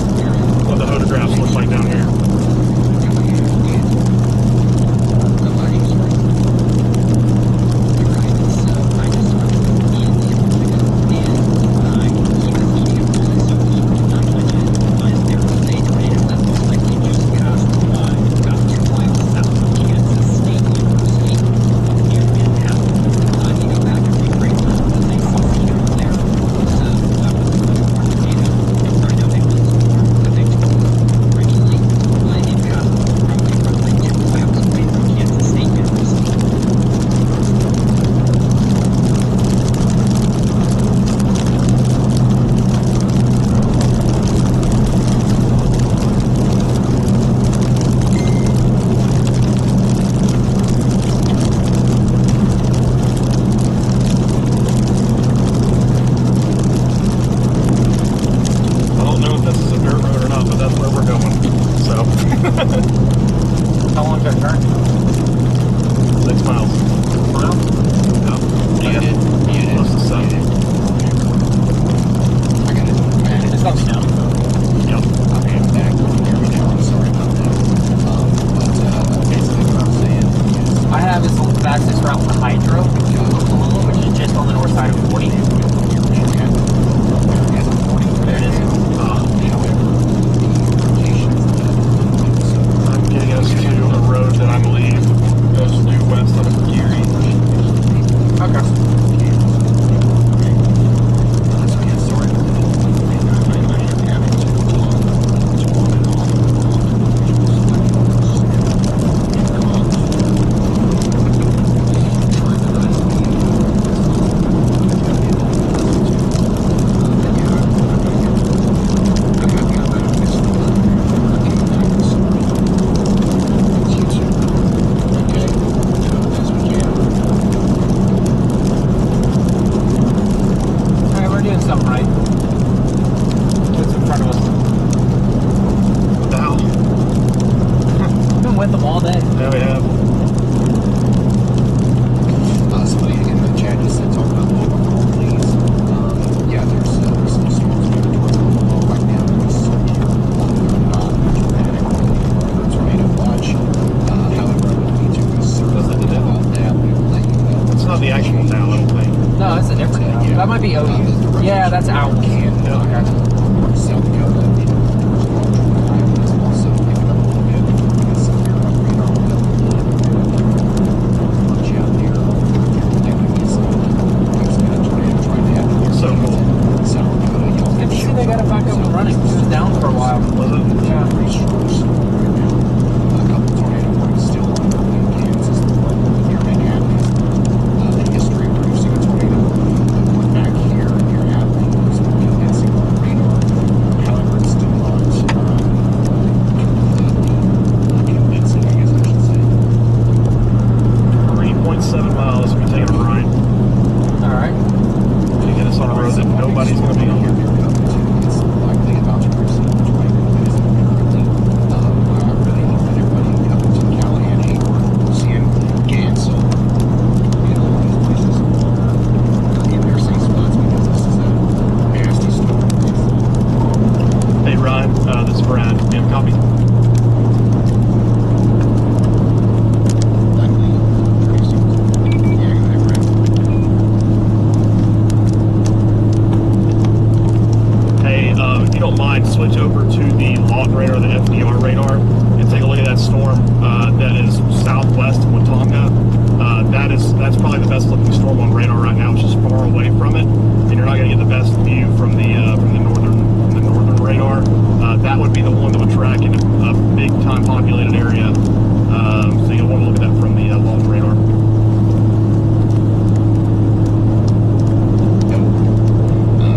what the photographs look like down here. How long does that turn? 6 miles. Mile? Yep. Muted. Close to 7. I got it. It's up now. Yep. I am back every now. I'm sorry about that. But basically what I'm saying is I have is the fastest route to Hydro, Oklahoma, which is just on the north side of 40. There it is. I'm getting us to a road that I believe goes due west of Geary. Okay. Something right. What's in front of us? What the hell? We've been with them all day. Yeah, we have. Somebody in the chat just said talk about local call, please. Yeah, there's some storms moving towards Oklahoma right now. There's not dramatic or tornado watch. However, I would need to concern about that. We will let you know. It's not the actual town, I don't think. No, it's a different town. That might be OU. Yeah, that's out. South Dakota. It's also picking up a little bit because of your radar watch out there. That could be some tornado trying to happen. So cool. South Dakota, y'all. Good to see they got it back up and running. It was down for a while. Was it? Yeah. Pretty strong right now. A couple tornado warnings still on in Kansas, the one near Manhattan. The history of producing a tornado. The one back here near Abilene was convincing on the radar. However, it's still not convincing, I guess I should say. 3.7 miles. We're taking a ride. All right. To get us on a road that nobody's going to be on. It's likely about to proceed, which might be currently. I really hope that everybody comes to Callahan, Hayward, San Gansel, all these places in their safe spots because this is a nasty storm. Hey, Ryan, this is Brad. And copy. Likely pretty soon. Yeah, go ahead, Brad. Hey, if you don't mind, switch over to the log radar, the FDR radar, and take a look at that storm that is southwest of Watauga. That's probably the best looking storm on radar right now. It's just far away from it, and you're not going to get the best view from the northern radar. That would be the one that would track in a big time populated area. So you'll want to look at that from the log radar.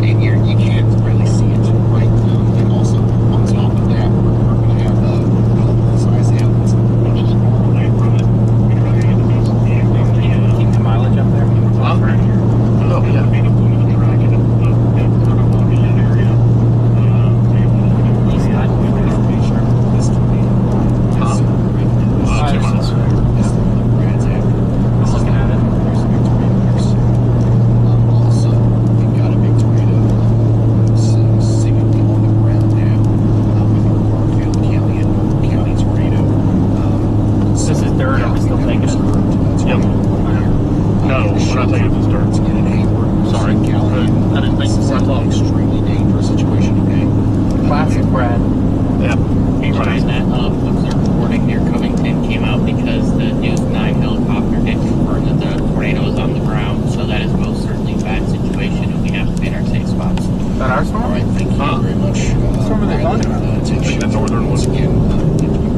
And you can't really see it, right? And also, on top of that, we're going to have global-sized hailwinds, which is far away from it. You're not going to get the best view. Keep the mileage up there. Right here. Oh, yeah. This 2 miles. take it. Yep. No, we're not taking it to Stern. Sorry. I didn't think before I talked. Extremely dangerous situation, okay? Classic Brad. Yep. Hey, Ryan, that observed reporting near Covington came out because the News 9 helicopter did confirm that the tornado is on the ground, so that is most certainly a bad situation, and we have to be in our safe spots. Is that our storm? All right, thank you very much. Storm are they talking about? I think the northern one. Again,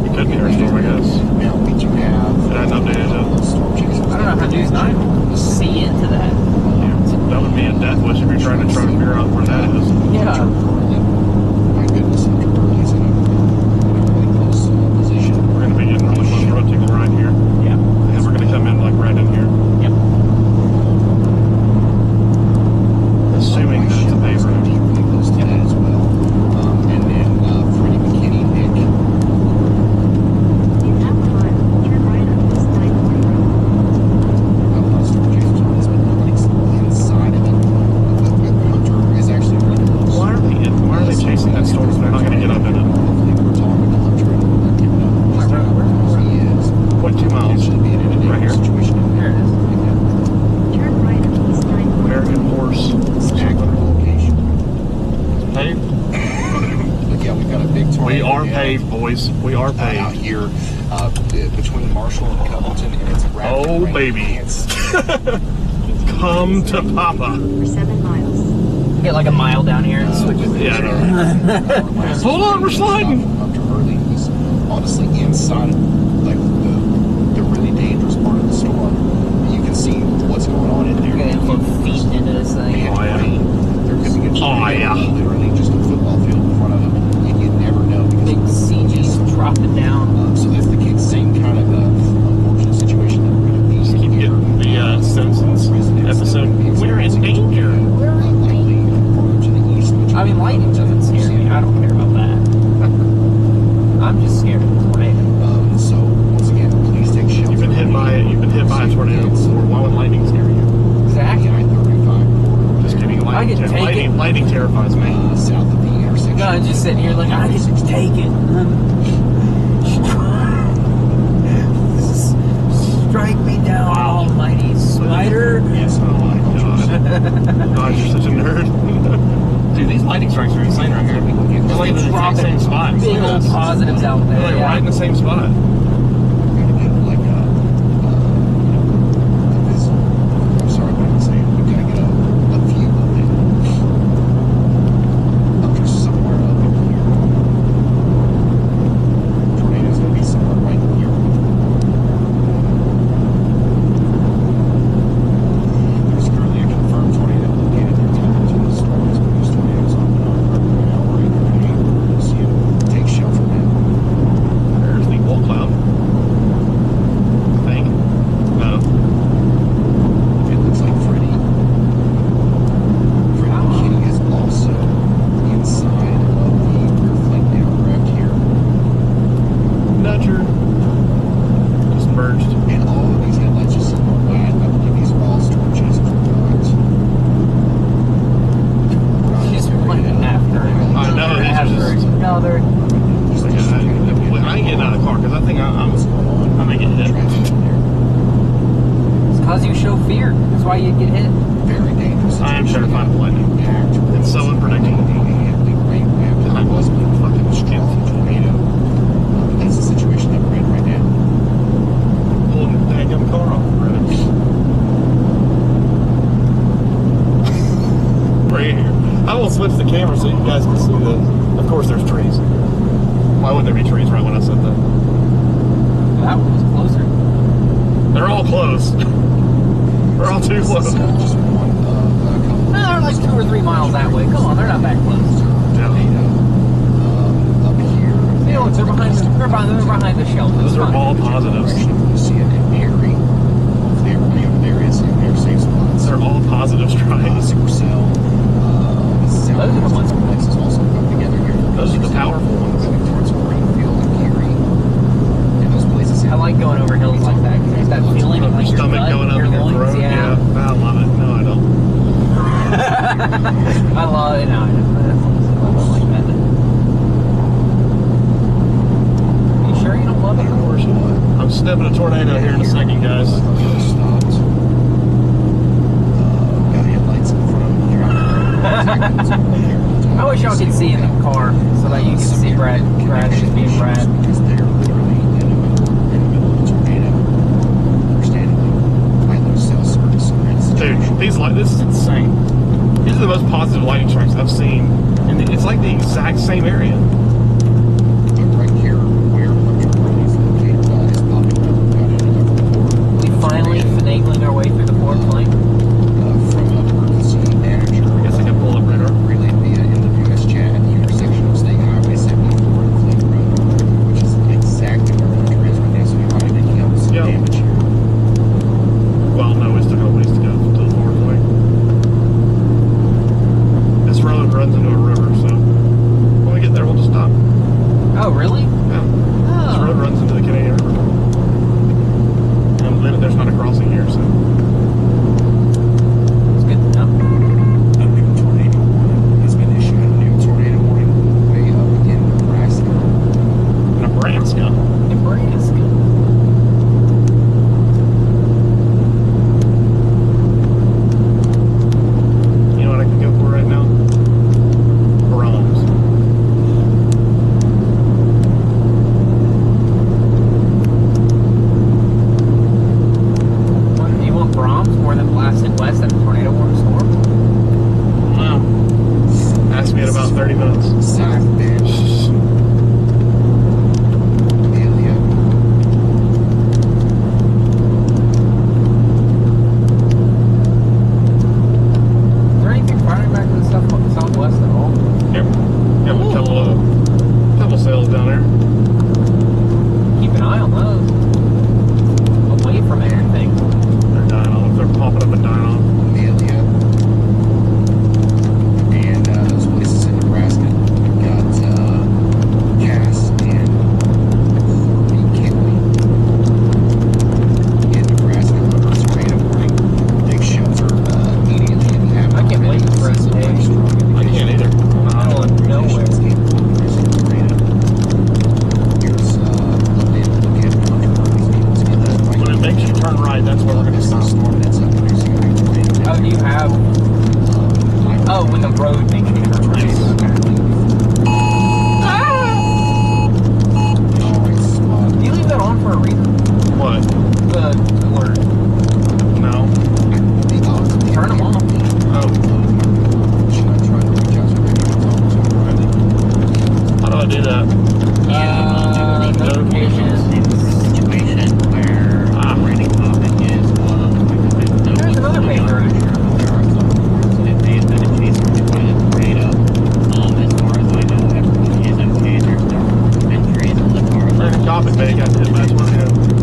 It could be our storm, I guess. now we do have It hadn't updated yet. storm chasers. I don't know how News 9 will see into that. That would be a death wish if you're trying to figure out where that is. Yeah. My goodness, after Burley's in a really close position. We're going to be getting really close road tickle right here. Yeah. And we're going to come in like right in here. Yep. Assuming that it's a paved road. Really close to that as well. And then Freddie McKinney, Nick. In half a mile, turn right on East 940 Road. A lot of storm chasers on this, but nobody's inside of it. Hunter is actually really close. Why are they chasing that storm if they're not going to get up in it? Hopefully we're talking to Hunter and give him just where he is. 0.2 miles. Potentially being in a Right here. dangerous situation. There it is. Turn right on East 940 American horse. Spectacular location. Paved. But yeah, we've got a big tornado. We are now, paved, boys. We are out paved. here between Marshall and Covington, and it's rapid Oh, rain. baby. It's Come to Papa. for 7 miles. Get like a mile down here and switch it. Yeah, I know. Hold on, we're sliding. Up to early. He's honestly inside of like the really dangerous part of the storm. You can see what's going on in there. You're gonna put feet into this thing. Man, Oh, yeah. rain. There could be a tornado yeah. literally just a football field in front of him, and you'd never know because Big CG's dropping down. so that's the same kind of unfortunate situation that we're going to be Just keep here. getting the Simpsons episode. We're in danger. I mean, lightning doesn't scare me. I don't care about that. I'm just scared of the tornado. So once again, please take shelter. You've been hit by a tornado before. Why would lightning scare you? Exactly. I-35 Just kidding. I can take it. Lightning terrifies me. south of the intersection. No, I'm just sitting here like, I can take it. Strike me down, almighty spider. Yes, Oh my god. God, you're such a nerd. Dude, these lightning strikes are insane right here. They're like in the exact same spot. Big old positives out there. They're like right in the same spot. like this. I'm sorry, what I'm saying. We gotta get a view of it. Up there somewhere up in here. Tornado's gonna be somewhere right here. There's currently a confirmed tornado located in Templeton. The storm has produced tornadoes on and on for an hour. You'll see it take shelter now. There's the wall cloud. I think. No. It looks like Freddie McKinney is also inside of the rear flank aircraft here. Nudger. Just merged. And all of these headlights just sit on white. I believe these are all storm chasers or not. Just one after. I know, these are just- Another. I ain't getting out of the car because I think I'm gonna get hit. It's cause you show fear. That's why you get hit. Very dangerous. I am terrified of lightning. It's so unpredictable. I was being fucking strong tornado. That's the situation that we're in right now. Pulling the dang car off the road. Right here. I will switch the camera so you guys can see the. Of course, there's trees. Why wouldn't there be trees right when I said that? That one was closer. They're all close. They're all too close. Just one couple. No, they're like 2 or 3 miles that way. Come on, they're not that close. Yeah. Up here. You know, they're behind the shelter. Those are all positives. You see it in Perry. There is their safe spots. They're all positive strikes. Supercell. Those are the ones. Places also come together here. Those are the powerful ones. Going towards Greenfield and Geary. And those places I like going over hills like that. You get that feeling of Your like your stomach gut, going up your in your loins. throat. Yeah. I love it. No, I don't. I love it. No, I don't like that. You sure you don't love it? Of course you would. I'm I'm sniffing a tornado here in a second, guys. Stopped. Got headlights in front of him. I wish y'all could see in the car so that you can see Brad just being Brad. Because they're literally in the middle of a tornado. Understandably, I lose cell service. Dude, this is insane. These are the most positive lightning strikes I've seen. And it's like the exact same area. Right here, where electric is located, is popping up. Got another report. We finally finagling our way through the floor plane. From an emergency manager. I guess I can pull up radar. Relayed via NWS chat at the intersection of State Highway 74 and Flint Road, which is exactly where the transfer needs to be running to kill some damage here. Well, no, we still got a ways to go to the forward point. This road runs into a river, so when we get there, we'll just stop. Oh, really? Yeah. This road runs into the Canadian River. And then there's not a crossing here, so. It's good to know. A new tornado warning has been issued. A new tornado warning way up in Nebraska. Nebraska. Nebraska. You know what I can go for right now? Brahms. What, do you want Brahms more than blasted west at a tornado warning storm? Wow. Ask me in about 30 minutes. South Bend. Amelia. Is there anything firing back to the southwest at all? Yep. Got a couple sails down there. Keep an eye on those. Away from everything. They're dying off. They're popping up and dying off. Amelia. And those places in Nebraska got Cass and McKinley. In Nebraska, under tornado warning. Take shelter immediately if you have. I can't wait for this day. I can't either. Out of nowhere. When it makes you turn right, that's where we're going to stop. Oh, do you have? Oh, when the road makes you turn right. Do you leave that on for a reason? What? The alert. No. Turn them off. Oh. How do I do that? Notifications. Situation where operating topic is There's another paper. If they have been a chase by the tornado, as far as I know, everything is okay. There's no injuries on the car. There's a topic they got hit by a tornado.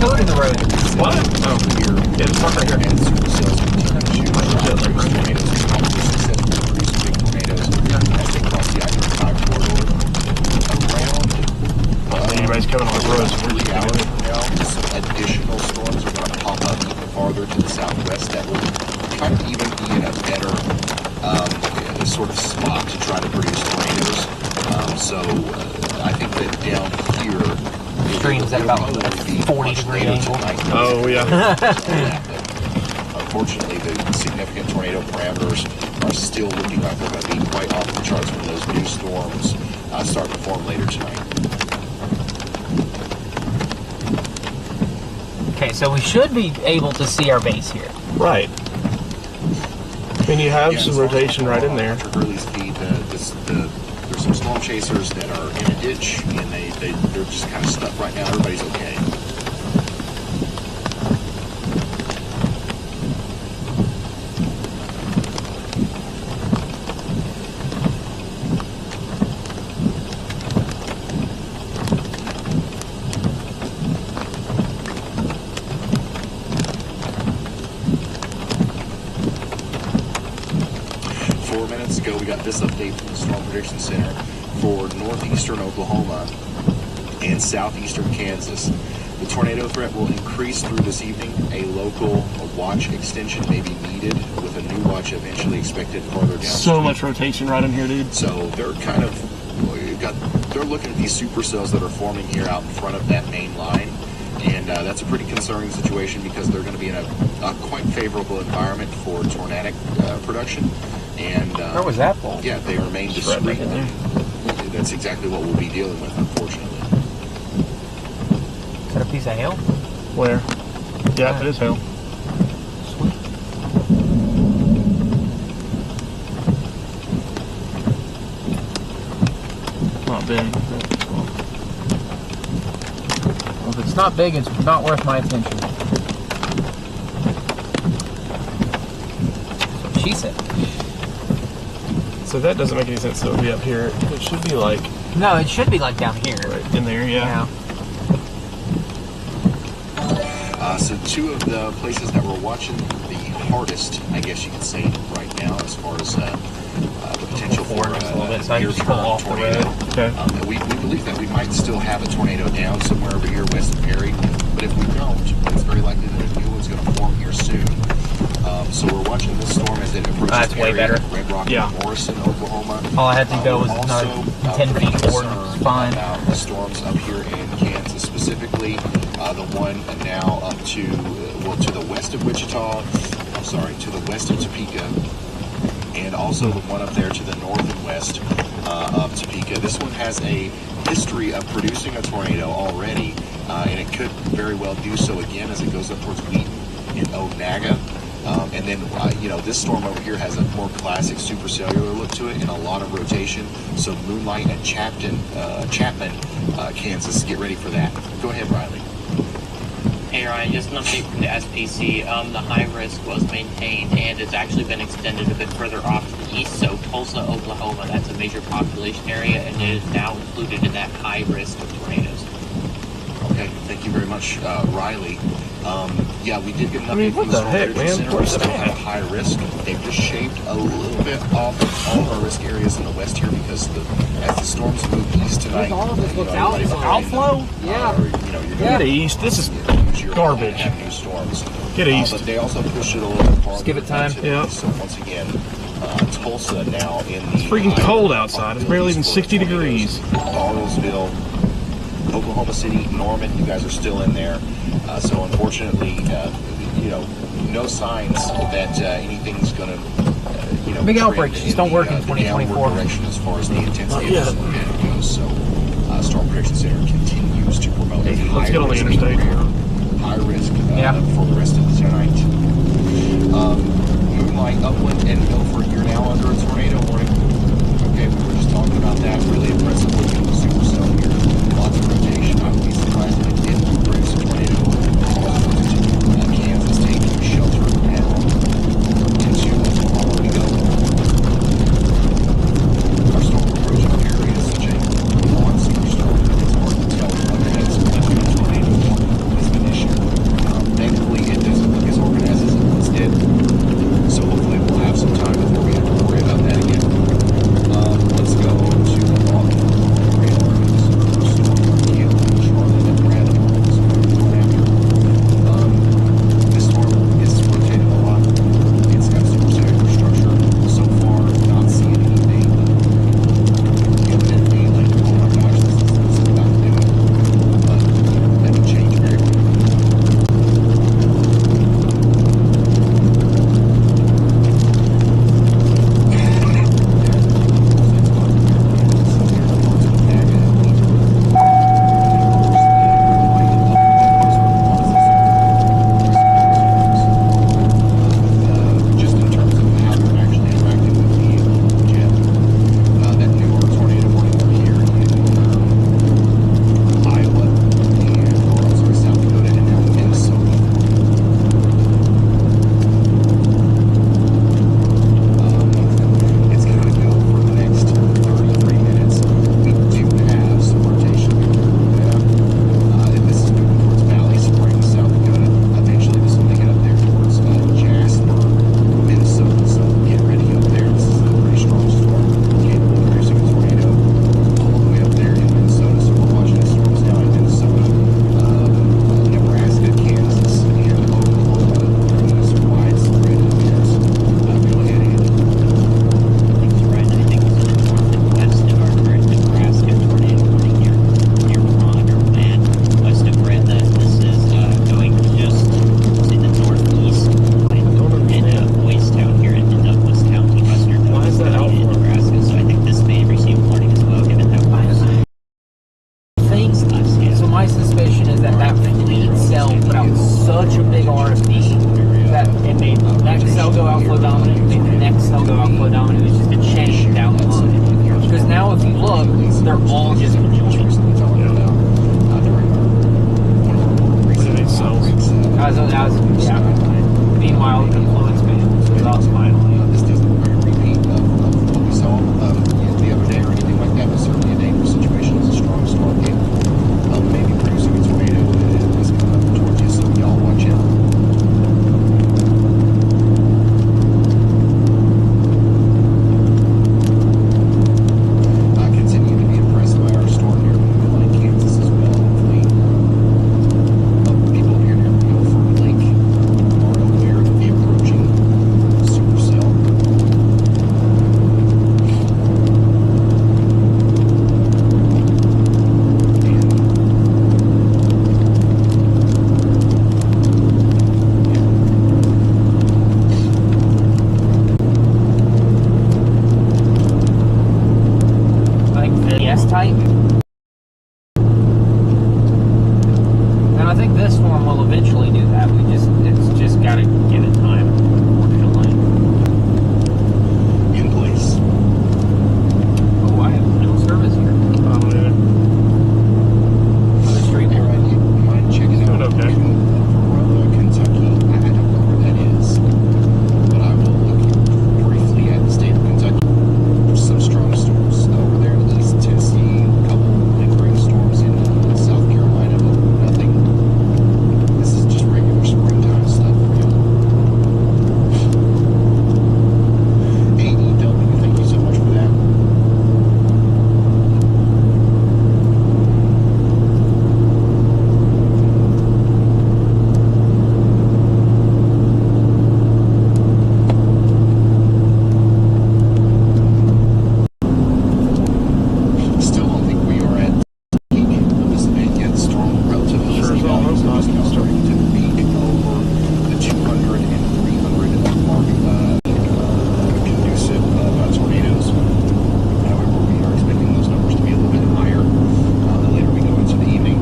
code in the road. What? Oh, here. Yeah, it's not right here. And supercells continue to drive those tornadoes. Probably successfully produce big tornadoes as they cross the I-35 corridor. Around anybody's coming on the road, so we're 3 hours from now, some additional storms are going to pop up even farther to the southwest that will kind of even be in a better sort of spot to try to produce tornadoes. I think that down here, Streams at about 40-degree angle. Oh, yeah. Unfortunately, the significant tornado parameters are still looking like they're going to be quite off the charts when those new storms start to form later tonight. Okay, so we should be able to see our base here. Right. And you have some rotation right in there. After Hurley's feed, there's some storm chasers that are in a ditch, and they're just kind of stuck right now. Everybody's okay. Ago, we got this update from the Storm Prediction Center for northeastern Oklahoma and southeastern Kansas. The tornado threat will increase through this evening. A local watch extension may be needed, with a new watch eventually expected farther down. So much rotation right in here, dude. So they're kind of they're looking at these supercells that are forming here out in front of that main line. And that's a pretty concerning situation because they're going to be in a quite favorable environment for tornadic production. And where was that ball? Yeah, they remain discreet. That's exactly what we'll be dealing with, unfortunately. Is that a piece of hail? Where? Yeah, it is hail. Sweet. Not big. Well, if it's not big, it's not worth my attention. That's what she said. So that doesn't make any sense to be up here. It should be like... No, it should be like down here. Right in there, yeah. So two of the places that we're watching the hardest, I guess you could say, right now as far as the potential for a near-term tornado. Okay. We believe that we might still have a tornado down somewhere over here west of Perry, but if we don't, it's very likely that a new one's going to form here soon. So we're watching this storm as it approaches That's way better. Red Rock and Morrison, Oklahoma. All I had to go was another 10 feet forward. It's fine. About the storms up here in Kansas, specifically the one now up to to the west of Wichita. I'm sorry, to the west of Topeka, and also the one up there to the north and west of Topeka. This one has a history of producing a tornado already, and it could very well do so again as it goes up towards Wheaton and Onaga. And then, this storm over here has a more classic supercellular look to it and a lot of rotation. So Moonlight and Chapman, Kansas, get ready for that. Go ahead, Riley. Hey Ryan, just an update from the SPC. The high risk was maintained and it's actually been extended a bit further off to the east. So Tulsa, Oklahoma, that's a major population area and it is now included in that high risk of tornadoes. Okay, thank you very much, Riley. Yeah, we did get an update what from the the heck, Storm man? Center. We still have high risk. They've just shaved a little bit off all of our risk areas in the west here because as the storms move east tonight, all of this looks outflow? Yeah. You're Get east. This is garbage. Have new storms. Get east. But they also pushed it a little bit farther. Just give it time. Yeah. So once again, Tulsa now in the... It's freaking cold outside. It's barely even 60 degrees. Bartlesville, Oklahoma City, Norman, you guys are still in there. So unfortunately, no signs that anything's going to, big outbreaks just don't work in 2024. Direction as far as the intensity of the tornado goes. So Storm Prediction Center continues to promote a Let's get on the interstate. High risk for the rest of the night. Moonlight, Upland, and Milford, you're now under a tornado warning. Okay, we were just talking about that. Really impressive looking supercell here. Lots of rotation. I would be surprised if it didn't produce a tornado. Kansas taking shelter now into Oklahoma we go. Our storm approach up here is such a non-super storm. It's hard to tell what the head's going to be. Tornado warning has been issued. suspicion is that that fleet cell put out such a big RFP that it made the next cell go outflow dominant, it made the next cell go outflow dominant. It was just a chain down the line. Because now if you look, they're all just conjoined. Meanwhile, the influence band was off finally. This doesn't look like a repeat of what we saw the other day or anything like that, but certainly a dangerous situation. It's a strong storm game. Maybe producing a tornado is coming up towards you, so y'all watch out. Continue to be impressed by our storm here in Kansas as well. Hopefully, people here near Guilford Lake are aware of the approaching supercell. Like the S-type. And I think this storm will eventually do that. It's just got to give it time, unfortunately. In place. Oh, I have no service here. Oh, yeah. On the street. Hey, Ryan, you mind checking out okay. Corolla, Kentucky? I don't know where that is, but I will look briefly at the state of Kentucky. There's some strong storms over there in East Tennessee, a couple lingering storms in South Carolina, but nothing. This is just regular springtime stuff for you. AEW, thank you so much for that. Still don't think we are at peak of this event yet. Storm relatively Sure as all those values now starting to peak over the 200 and 300 mark, conducive of tornadoes. However, we are expecting those numbers to be a little bit higher the later we go into the evening.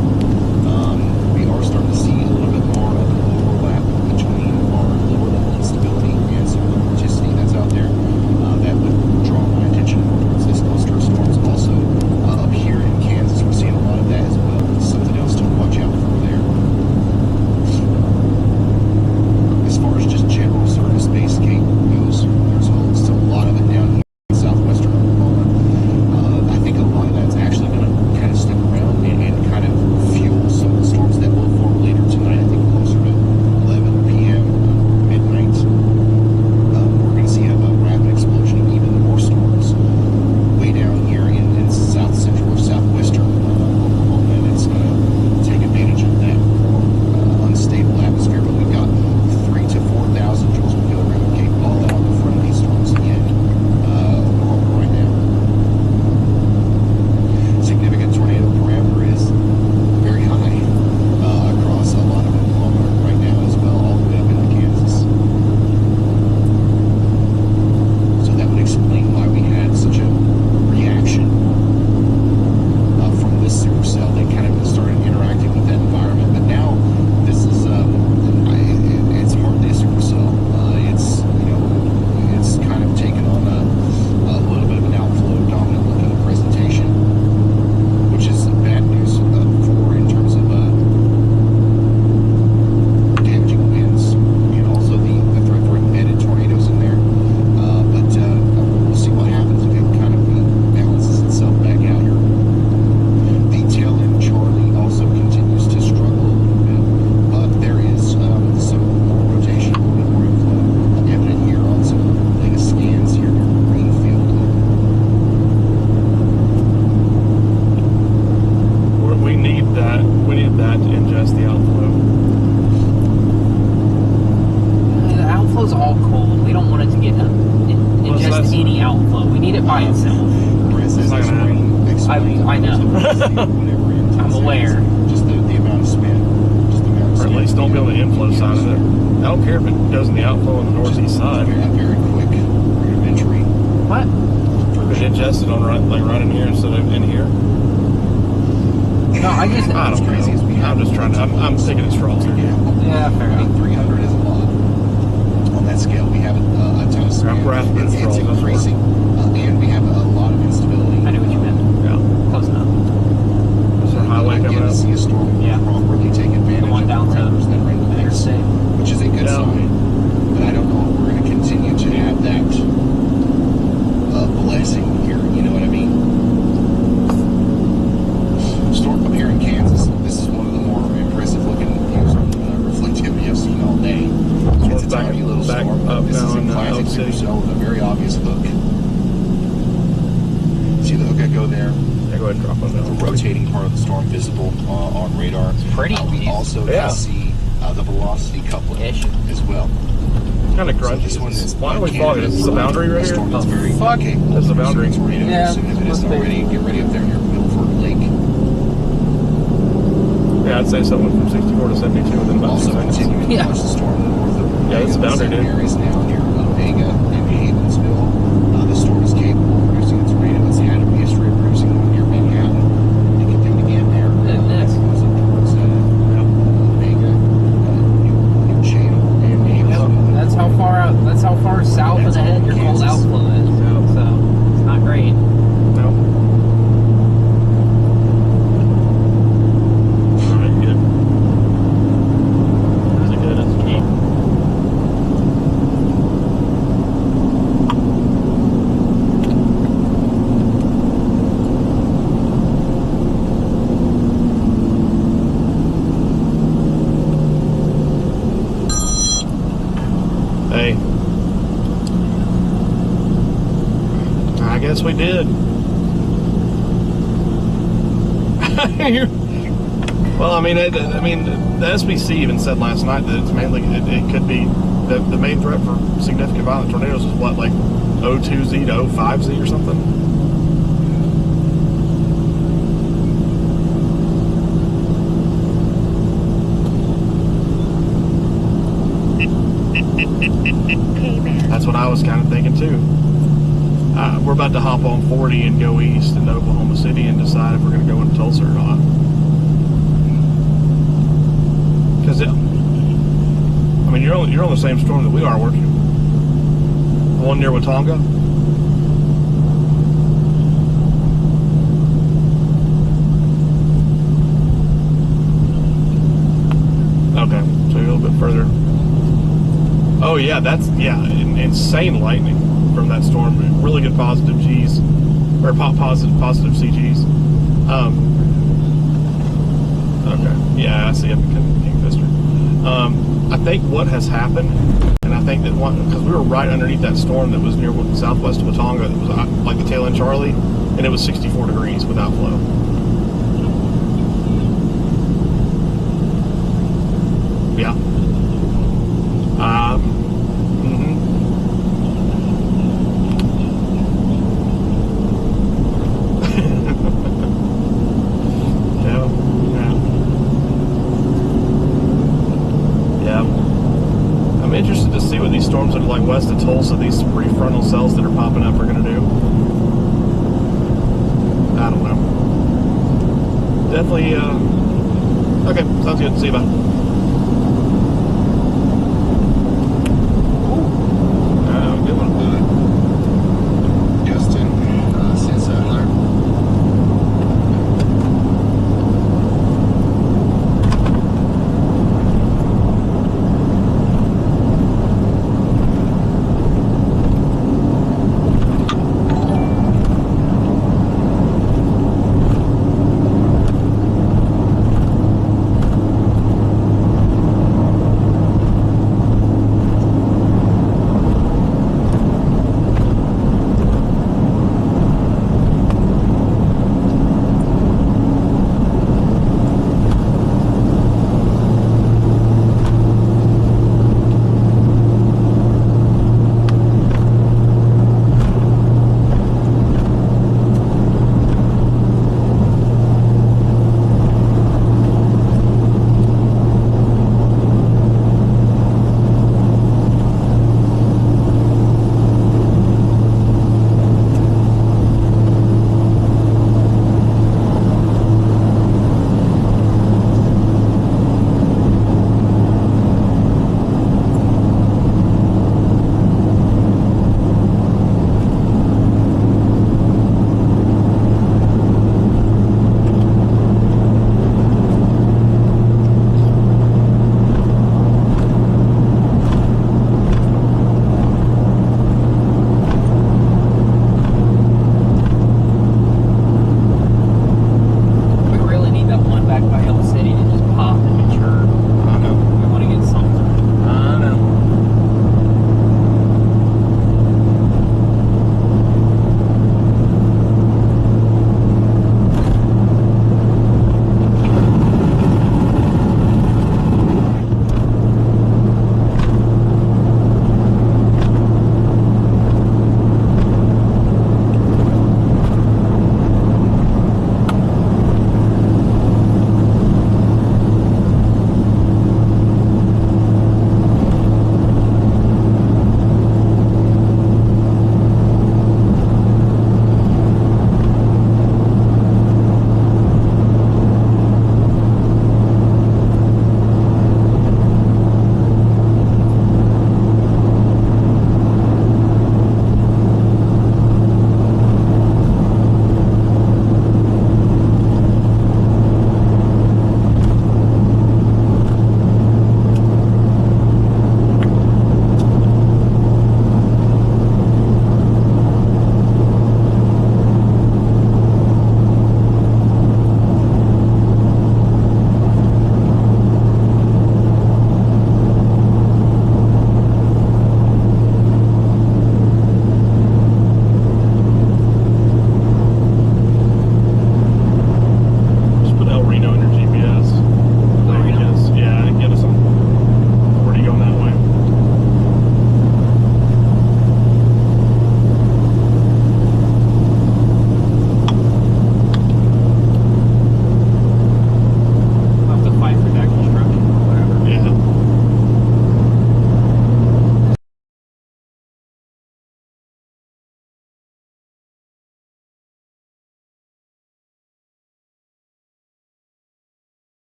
We are starting to see a little bit more of an overlap between our lower level instability and some of the vorticity that's out there. That would draw my attention more towards this cluster of storms. Also, up here in Kansas, we're seeing a lot of that as well. Something else to watch out for there. As far as just general service-based Kate goes, there's still a lot of it down here in southwestern Oklahoma. I think a lot of that's actually going to kind of stick around and kind of fuel some of the storms that will form later tonight. I think closer to 11 p.m., midnight. We're going to see a rapid explosion of even more storms way down here in south central or southwestern Oklahoma, and it's going to take advantage of that more unstable atmosphere. But we've got 3,000 to 4,000 joules per kilogram of Cape all out in front of these storms again, Oklahoma right now. Significant tornado parameter is very high across a lot of Oklahoma right now as well, all the way up into Kansas. So that would explain why we had such a reaction from this supercell. They kind of started interacting with that environment, but now this is it's hardly a supercell. It's kind of taken on a little bit of an outflow dominant looking presentation, which is bad news for in terms of damaging winds and also the threat for embedded tornadoes in there. But we'll see what happens if it kind of balances itself back out here. The tail end Charlie also continues to struggle a little bit, but there is some more rotation, a little bit more inflow evident here on some latest scans here near Greenfield. We need that. We need that to ingest the outflow. The outflow's all cold. We don't want it to get ingest any outflow. We need it by itself. Brent says not gonna I know. I'm aware. Just the amount of spin. Just the amount of Or at least don't go on the inflow side of it. I don't care if it goes in the outflow on the northeast side. Very quick rudimentary. What? If it ingested on right in here instead of in here. No, I just. I don't crazy as we know. have. I'm just trying to. I'm thinking it's straws here. Yeah, fair I mean, enough. 300 is a lot on that scale. We have a ton of span. I'm grasping at It's straws. That's increasing, and we have a lot of instability. I knew what you meant. Yeah. Close enough. Is there a highway I'd coming get to up? see a storm Yeah. properly take advantage The one of down the to parameters that are in the mix, Interstate. which is a good Yeah. sign. But I don't know if we're going to continue to have that blessing here. You know what I mean? Storm up here in Kansas. This is one of the more impressive looking views on reflectivity I've seen all day. It's a back- tiny little back storm. up This now is a in, classic Elk City. supercell with a very obvious hook. See the hook I go there? Yeah, go ahead and drop on The that. rotating part of the storm visible on radar. Pretty. We also Yeah. can see the velocity coupling Ish. as well. Kind of So grungy. this one is Why are we fogging? Is this the boundary right a here? storm that's very fuck. capable That's the of boundary. producing a tornado Yeah, as soon as it must isn't be. already. Get ready up there near Milford Lake. Yeah, I'd say someone from 64 to 72 within about 2 Also seconds. continuing to Yeah. watch the storm north of Yeah, that's the boundary, Same dude. areas now near Omega and Havensville. The storm is capable of producing a tornado. It's had a history of producing one near Manhattan. It can do it again there. Nice. It goes up towards Omega, New Channel, and Havensville. That's how far out. That's how far south That's and ahead all your cold Kansas. outflow is. So it's not great. No. Alright, good. Is it good? Is it key? Hey. I guess we did. Well, I mean, the SBC even said last night that it's mainly it could be the main threat for significant violent tornadoes is what, like 02Z to 05Z or something. That's what I was kind of thinking too. We're about to hop on 40 and go east into Oklahoma City and decide if we're going to go into Tulsa or not. Because I mean, you're on the same storm that we are, weren't you? The one near Watauga. Okay, so you're a little bit further. Oh yeah, that's insane lightning from that storm. Really good positive G's or positive CGs. Okay, yeah, I see it. Kingfisher. I think what has happened, and I think that because we were right underneath that storm that was near southwest of Watauga, that was like the tail end Charlie, and it was 64 degrees with outflow. Yeah. I'm interested to see what these storms that are like west of Tulsa, these prefrontal cells that are popping up, are going to do. I don't know. Definitely, okay, sounds good. See you, bye. Good one. Justin, since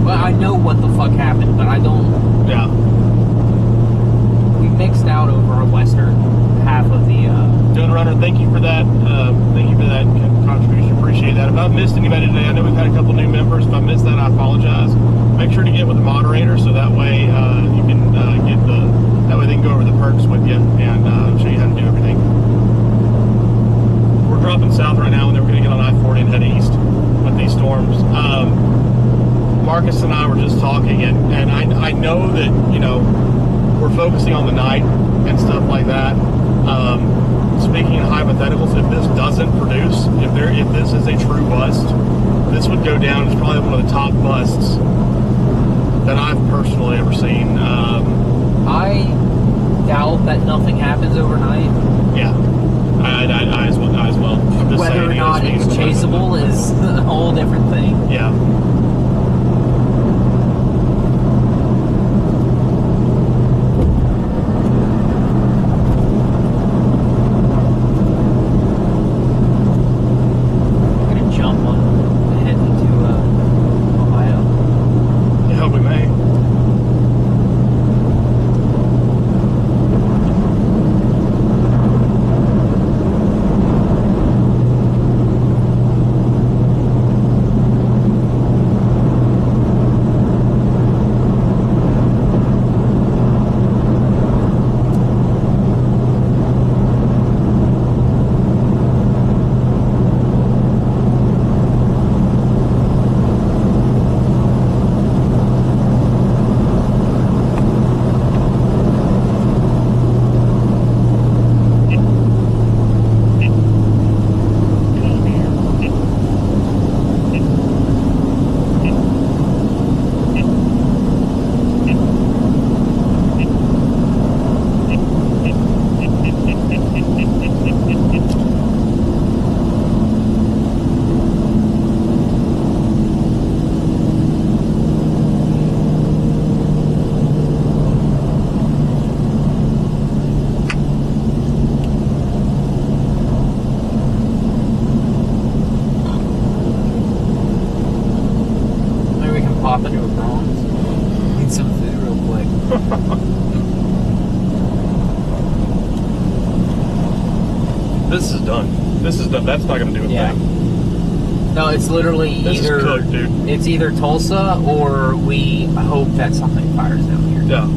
Well, I know what the fuck happened, but I don't. Yeah. We mixed out over our western half of the. Gun Runner, thank you for that. Thank you for that contribution. Appreciate that. If I've missed anybody today, I know we've had a couple new members. If I missed that, I apologize. Make sure to get with the moderator so that way you can get the. That way they can go over the perks with you and show you how to do everything. We're dropping south right now, and then we're going to get on I-40 and head east with these storms. Marcus and I were just talking, and I know that, you know, we're focusing on the night and stuff like that. Speaking in hypotheticals, if this doesn't produce, if this is a true bust, this would go down as probably one of the top busts that I've personally ever seen. I doubt that nothing happens overnight. Yeah, I as well. I'm just Whether saying, or not it's chaseable is a whole different thing. Yeah. This is done. This is done. That's not going to do a thing. No, it's literally this either is cooked, dude. It's either Tulsa or we hope that something fires down here. Yeah.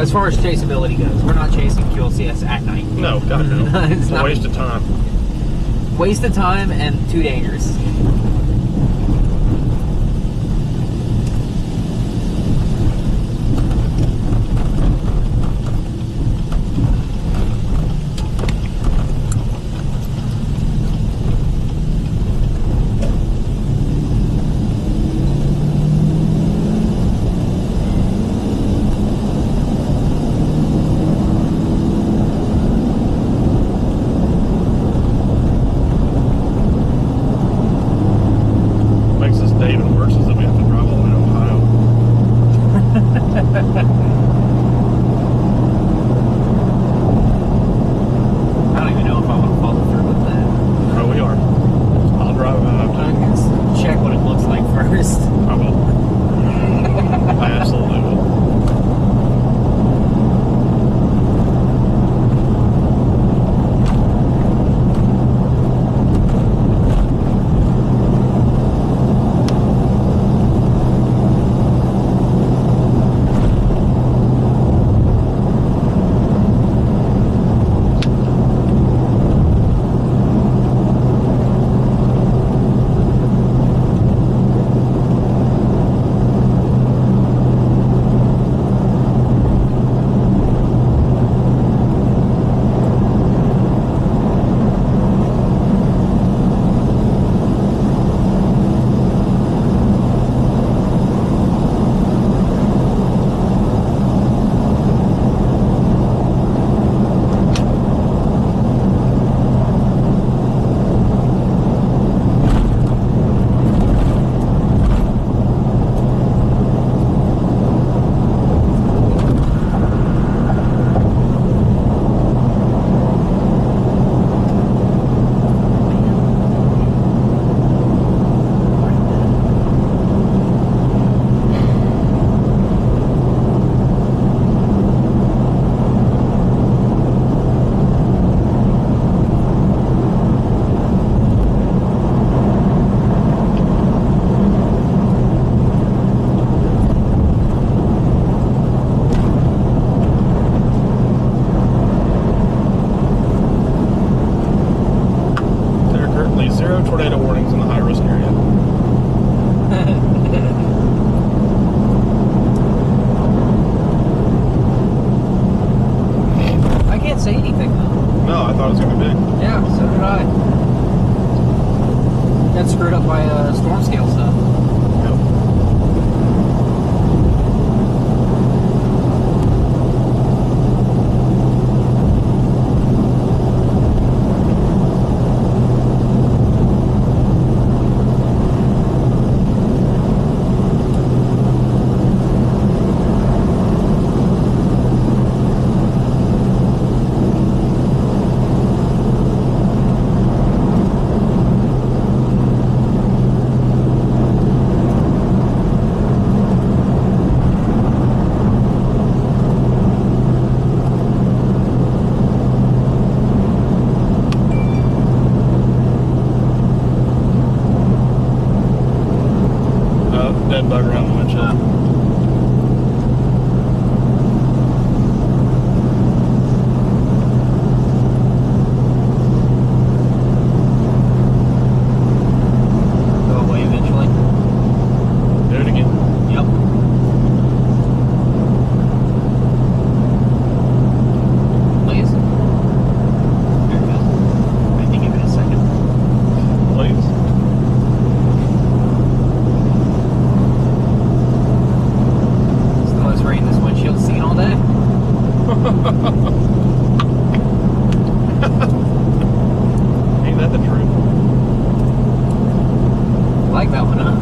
As far as chaseability goes, we're not chasing QLCS at night. No, God no. It's a waste of time. Waste of time and too dangerous. thought it was going to be big. Yeah, so did I. Got screwed up by storm scale stuff. Dead bug around the windshield. Go away eventually. Do it again. Yep. Please. There we go. I think give it a second. Please. It's the most rain this windshield's seen all day. Ain't that the truth? I like that one, huh?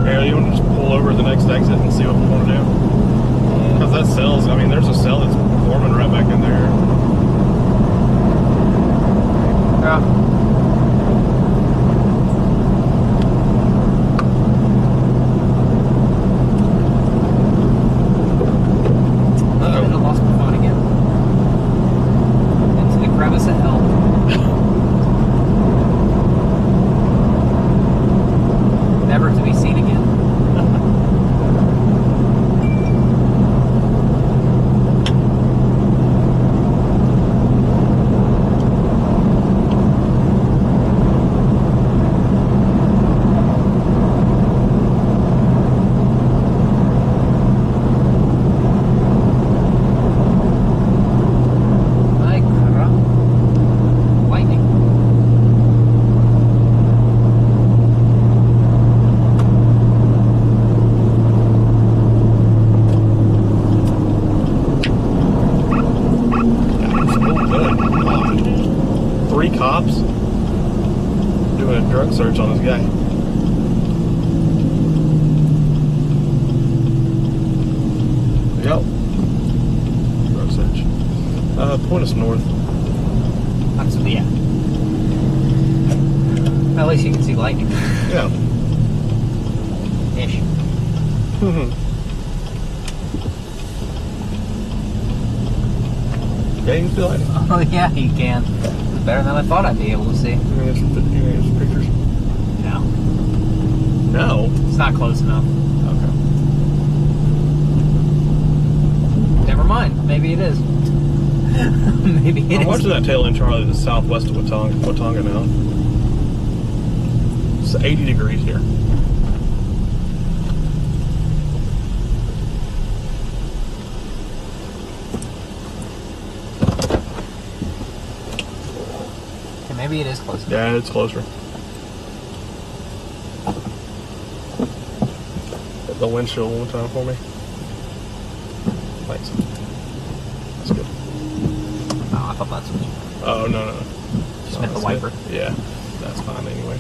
Here, you want to just pull over the next exit and see what we want to do? Because that cell's, I mean, there's a cell that's forming right back in there. Yeah. I lost my phone again. Into the crevice of hell. Never to be seen again. Ay, caramba. Lightning. Good. 3 cops doing a drug search on this guy. Yep. Drug search. Point us north. That's, yeah. At least you can see lightning. Yeah. Ish. Yeah, you can feel it. Oh, yeah, you can. It's better than I thought I'd be able to see. You want to get some pictures? No. No. It's not close enough. Okay. Never mind. Maybe it is. Maybe it I'm is. watching that tail end, Charlie, to the southwest of Watonga now. It's 80 degrees here. Okay, maybe it is close enough. Yeah, it's closer. Hit the windshield one more time for me. Thanks. That's good. Oh, I thought that's what you Oh, no. just meant the wiper. Yeah, that's fine anyway.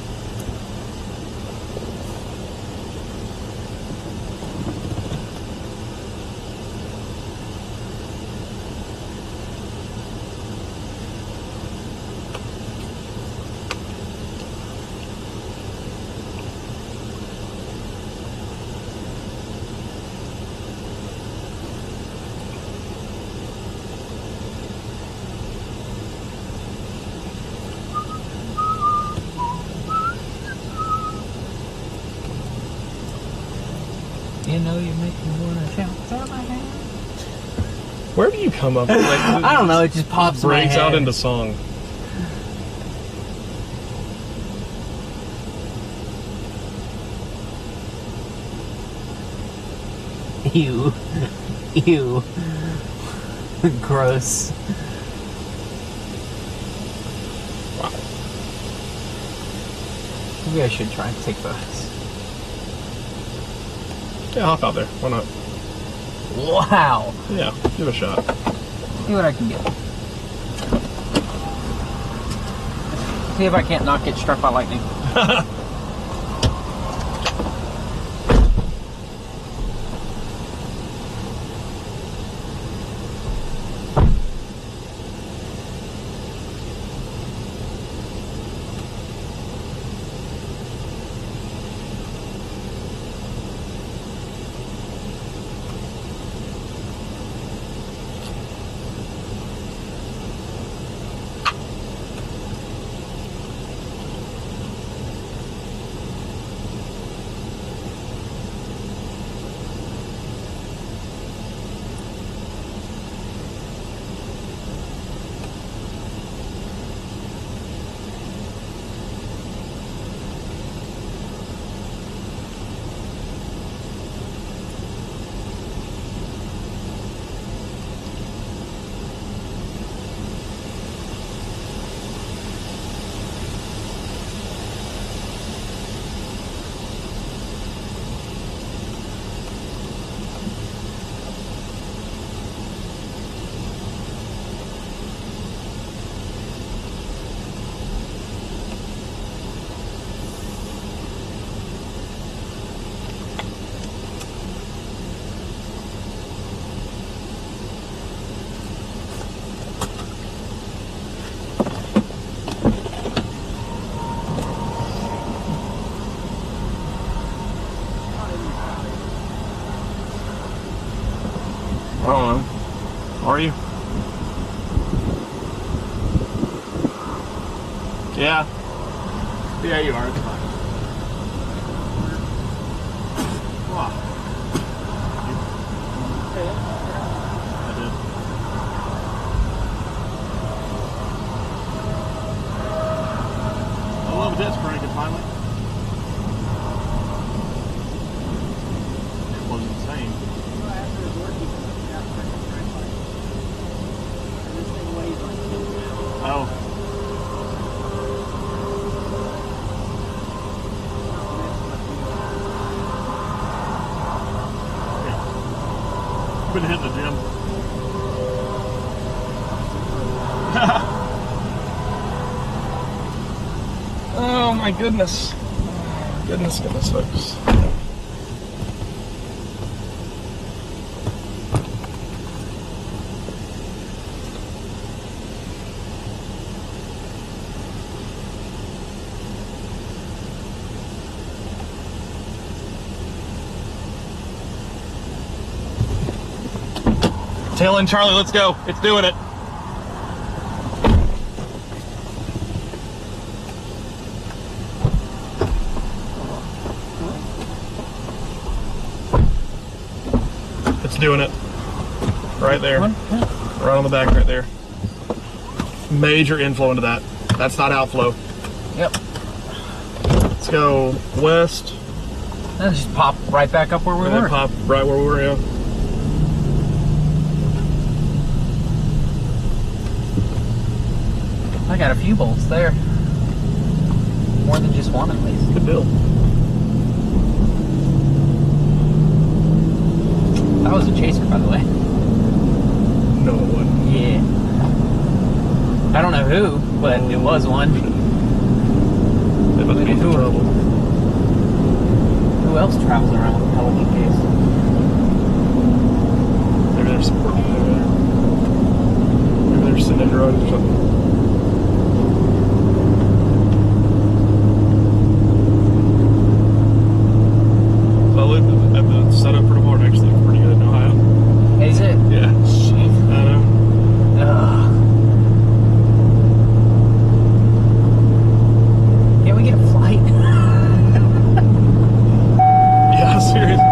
You know you make me wanna shout out my hand. Where do you come up with like, I don't know, it just pops in my breaks head. out into song? Ew. Ew. Gross. Maybe I should try and take photos. Yeah, hop out there. Why not? Wow. Yeah, give it a shot. See what I can get. See if I can't not get struck by lightning. I don't know. Are you? Yeah. Yeah, you are. It's fine. Wow. I did. I love this cranking finally. It was insane. Oh. Yeah. Been hitting the gym. Oh my goodness. Goodness, folks. Tail end Charlie, let's go. It's doing it. It's doing it. Right there. Right on the back right there. Major inflow into that. That's not outflow. Yep. Let's go west. And just pop right back up where we were. Pop right where we were, yeah. I got a few bolts there. More than just one, at least. Good deal. That was a chaser, by the way. No one. Yeah. I don't know who, but it was one. They must be in trouble. Who else travels around with a Pelican case? Maybe they're supporting it over there. Maybe they're sitting in drugs or something. At the setup for tomorrow actually looks pretty good in Ohio. Is it? Yeah. Jeez. I know. Can we get a flight? Yeah, seriously.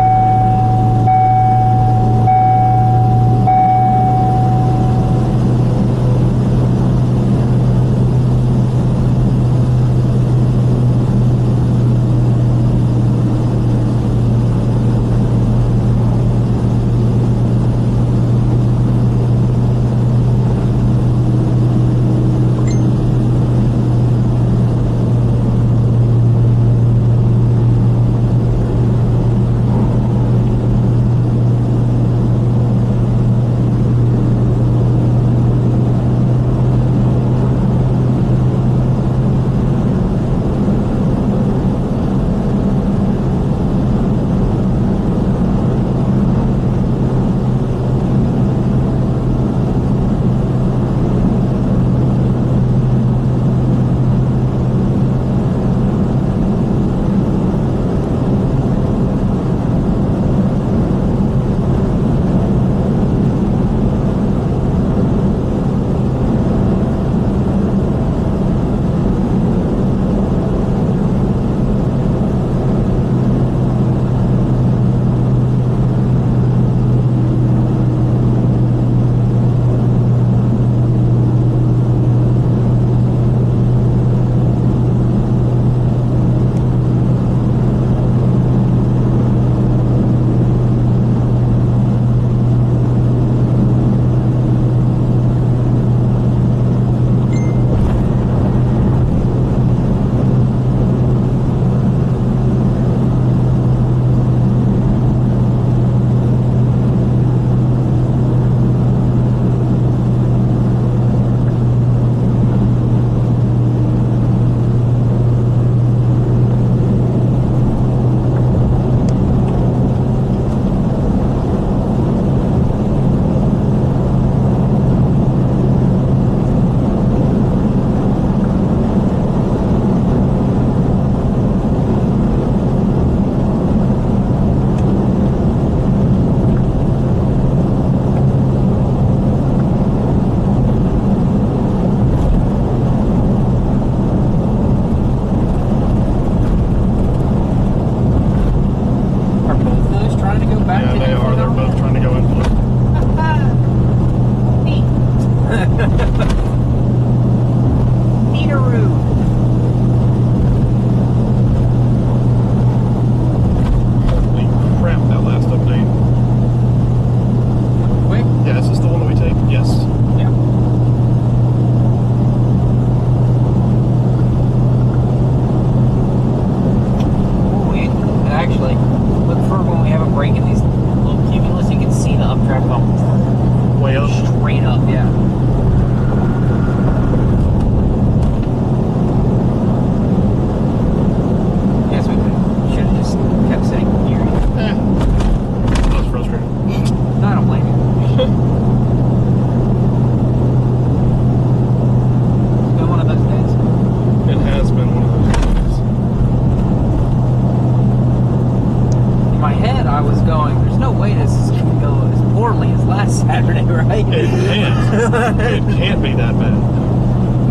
can't be that bad.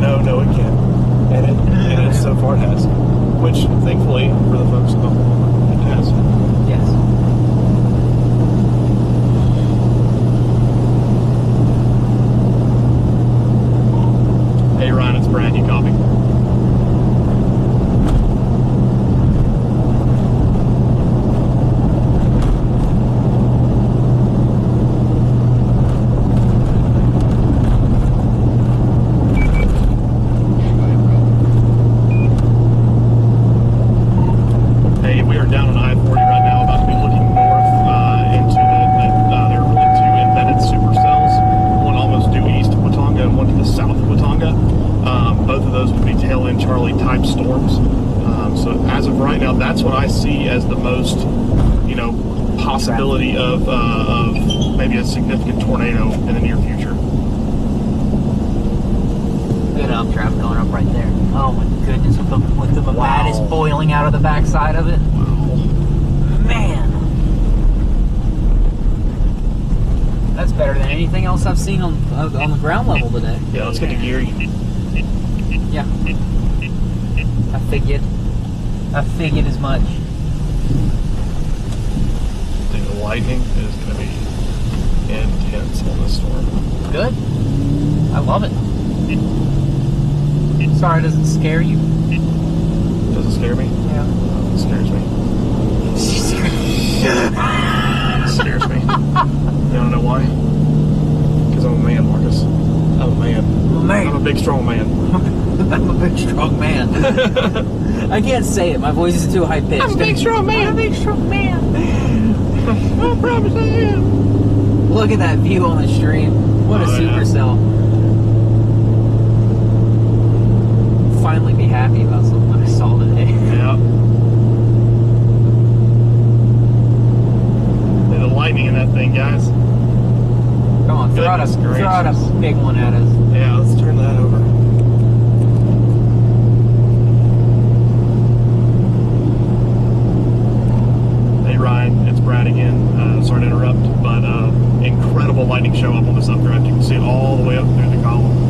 No, it can't. And it so far it has. Which, thankfully, for the folks in Oklahoma, it has. Yes. Hey, Ryan, it's Brad. You copy? Hey, we are down on I-40 right now, about to be looking north into there are really two embedded supercells, one almost due east of Watonga and one to the south of Watonga. Both of those would be tail end Charlie type storms. So as of right now, that's what I see as the most, possibility of maybe a significant tornado in the near future. Look at updraft going up right there. Oh my goodness, with the mat is boiling out of the backside of it. Wow. Man. That's better than anything else I've seen on the ground level today. Yeah, let's get to Geary. Yeah. I figured as much. The lightning is going to be intense on this storm. Good. I love it. Sorry, does it scare you? Does it scare me? Yeah. It scares me. It scares me. You don't know why? Because I'm a man, Marcus. I'm a man. I'm a big, strong man. I'm a big, strong man. I can't say it. My voice is too high pitched. I'm a big, strong man. I'm a big, strong man. I promise I am. Look at that view on the stream. What a supercell. Finally be happy about something I saw today. Yeah. The lightning in that thing, guys. Come on, throw out a big one at us. Yeah, let's turn that over. Hey Ryan, it's Brad again. Sorry to interrupt, but incredible lightning show up on this updraft. You can see it all the way up through the column.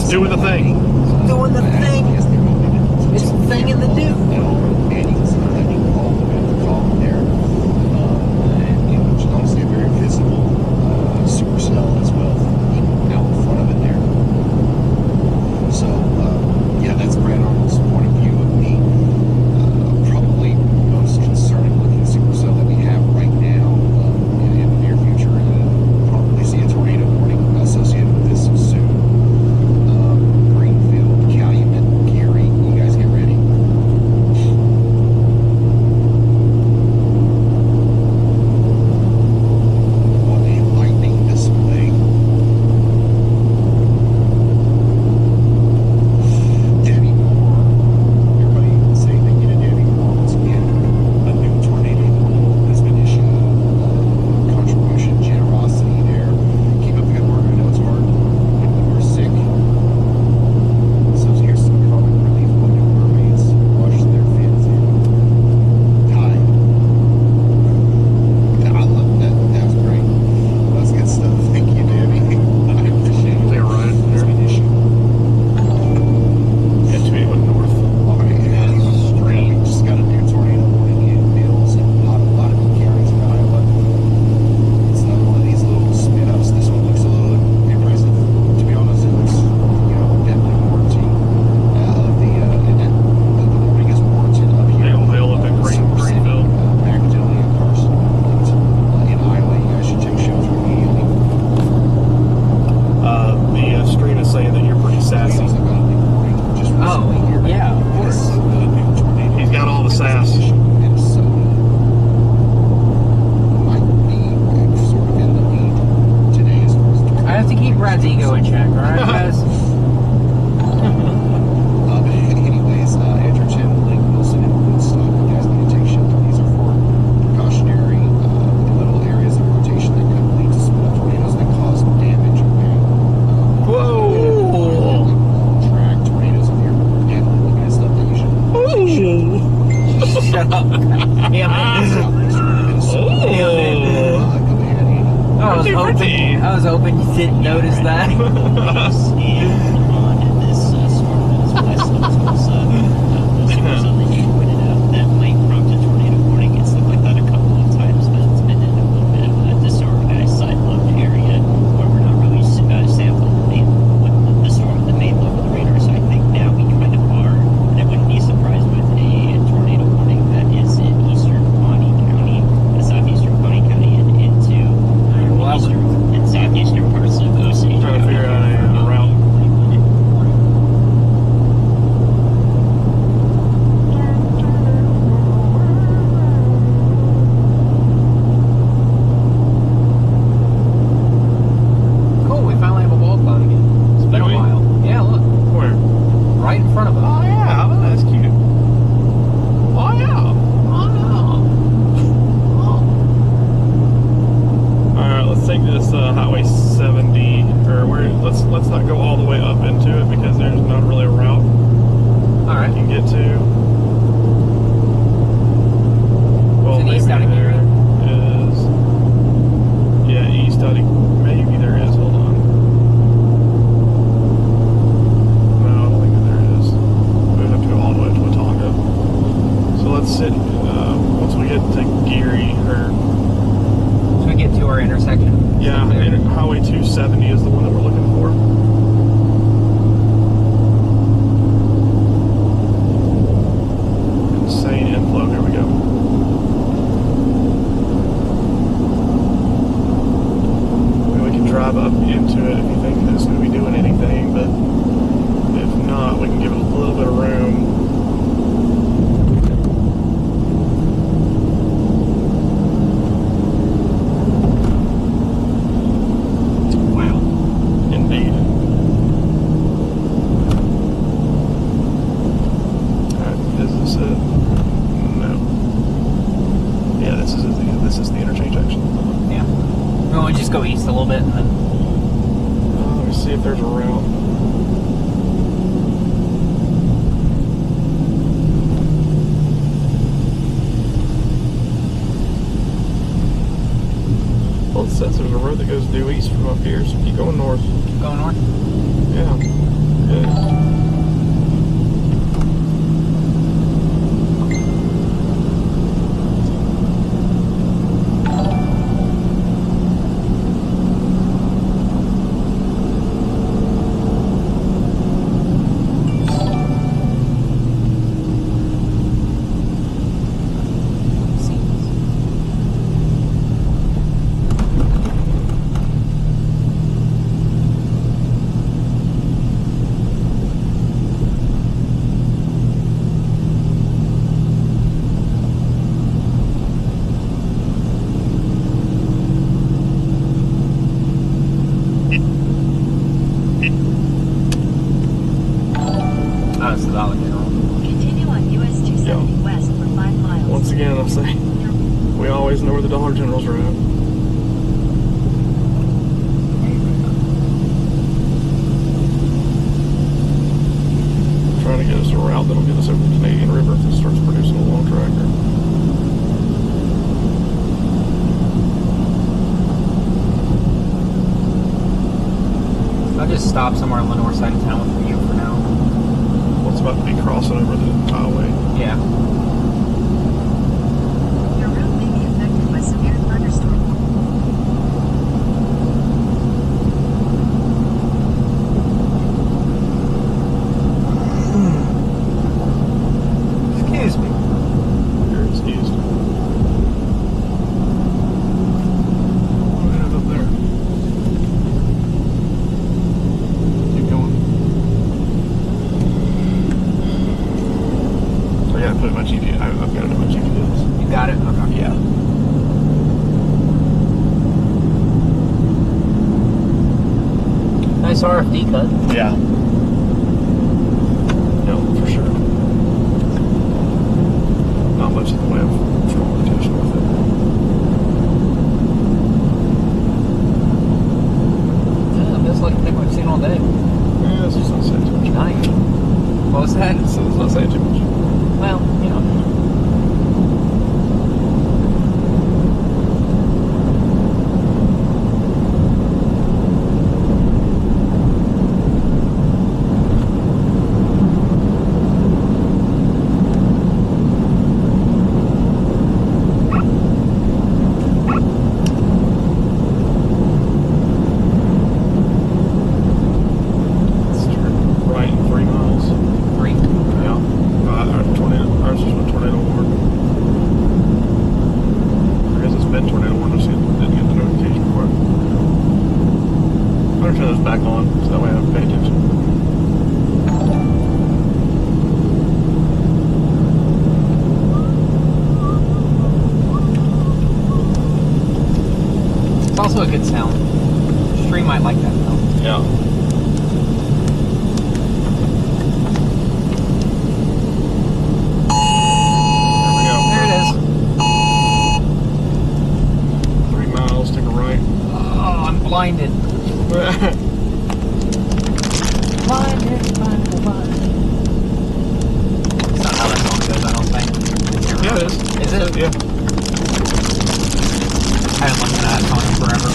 Doing the thing. Doing the thing. It's the thing in the do. Honestly, a very visible supercell as well, out in front of it there. So, yeah, that's Brad Arnold's point of view of the probably most concerning looking supercell that we have right now in the near future, and probably see a tornado warning associated with this soon. Brad's ego in check, alright, guys? Anyways, Edgerton, Lake Wilson, and Woodstock, you guys need to take shelter. These are for precautionary little areas of rotation that could lead to split up tornadoes that cause damage. Okay? Whoa! Track tornadoes if you're definitely looking at stuff that you should Shut up. Damn it. I was hoping you didn't notice that. On this storm that is west of Tulsa, so that you pointed out, that might prompt a tornado warning. It's looked like that a couple of times, but it's been in a little bit of a disorganized side-load area where we're not really sampling the storm, the main lobe of the radar. So I think now we kind of are, and I wouldn't be surprised with a tornado warning that is in eastern Pawnee County, southeastern Pawnee County, and into eastern and southeastern parts of Osage. Trying to figure out a route. Cool, we finally have a wall cloud again. It's been a while. Yeah, look. Where? Right in front of us. Oh yeah, that's cute. Oh yeah. Alright, let's take this Highway 70, or let's not go all the way up into it because there's not really a route Alright. you can get to. Well, To the east out of maybe Gary. there is. Yeah, east out of, maybe there is, hold on. No, I don't think that there is. We have to go all the way to Watauga. So let's sit, once we get to Geary, or So we get to our intersection. yeah, Highway 270 is the one that we're looking for. Insane inflow, here we go. I mean, we can drive up into it if you think that it's going to be doing anything, but if not, we can give it a little bit of room. Wow. Indeed. Alright, is this it? No. Yeah, this is the interchange actually. Yeah. We'll just go east a little bit and then. Let me see if there's a route. Well, it says there's a road that goes due east from up here, so keep going north. Keep going north? Yeah. It is. This is Dollar General. Continue on US 270 west for 5 miles. Once again, I'll say, we always know where the Dollar Generals are at. Trying to get us a route that'll get us over the Canadian River if it starts producing a long tractor. I'll just stop somewhere on the north side of town for you for now. Well, it's about to be crossing over the highway. Yeah. Your route may be affected by severe thunderstorm. Excuse me. You're excused. What do we have up there? Keep going. So yeah, pretty much Nice RFD cut. Yeah. No, for sure. Not much in the way of fuel rotation with it. Yeah, that's like the thing we've seen all day. Yeah, this is not saying too much. Nice. What was that? It's not saying too much. Well, you know. Right in 3 miles. 3. Yeah. Ours is a tornado warning. I guess it's been tornado warning. I didn't get the notification for it. I'm going to turn those back on so that way I have to pay attention. It's also a good sound. Stream might like that though. Yeah. There it is. 3 miles, take a right. Oh, I'm blinded. Blinded. That's not how that song goes, I don't think. Yeah, it is. Is it? Yeah. I haven't listened to that song in forever.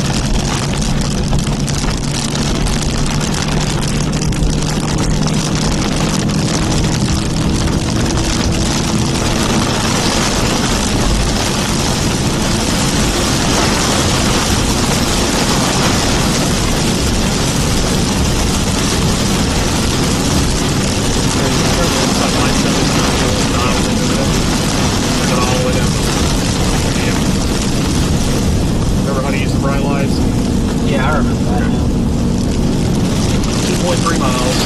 Remember how to use the bright lights? Yeah, I remember that now. 2.3 miles.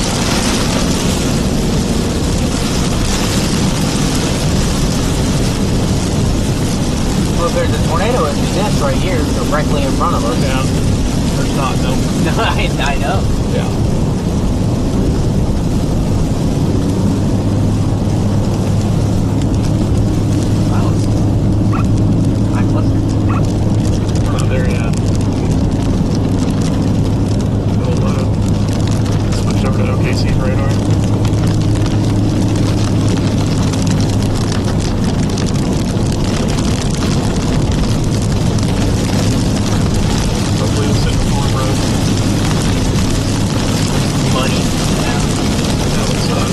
Well, if there's a tornado, it'd be this right here, directly in front of us. Yeah. There's not, no. I know. Yeah. Wow. Lackluster. We're not there yet. We'll switch over to OKC's radar. Hopefully we'll sit in the Ford Road. Money. Yeah. That would suck.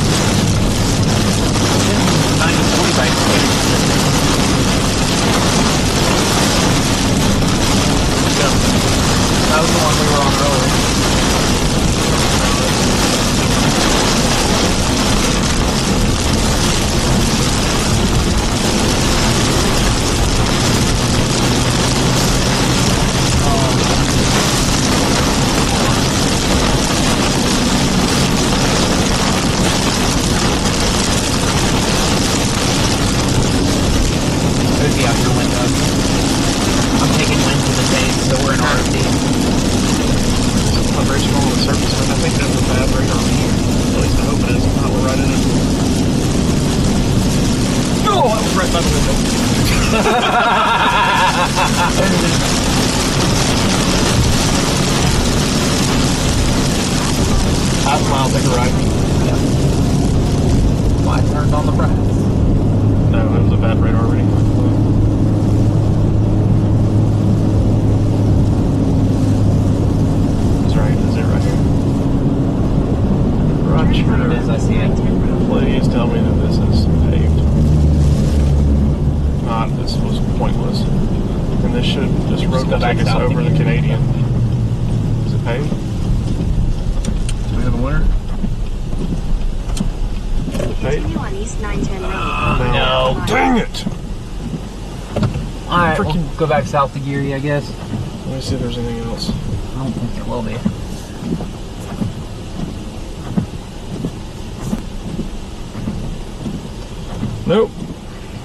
90-40 bikes. Yeah. That was the one we were on earlier. Could be out your window. I'm taking wind to the base, so we're in RFD. Vibration on the surface. I think that's a bad radar here. At least I hope it is. If not, we're right in it. No, I was right by the window. Half a mile, take a right. Yeah. Well, I turned on the brass. No, it was a bad radar reading. That's right, is it right here? Right It is, I here. see it. Please tell me that this is paved. Not, this was pointless. And this should, this road go will back take us south over the again. Canadian. Is it paved? Do we have a winner? Is it paved? Continue on East 910 Road. No. Dang it! Alright, we'll go back south to Geary, I guess. Let me see if there's anything else. I don't think there will be. Nope.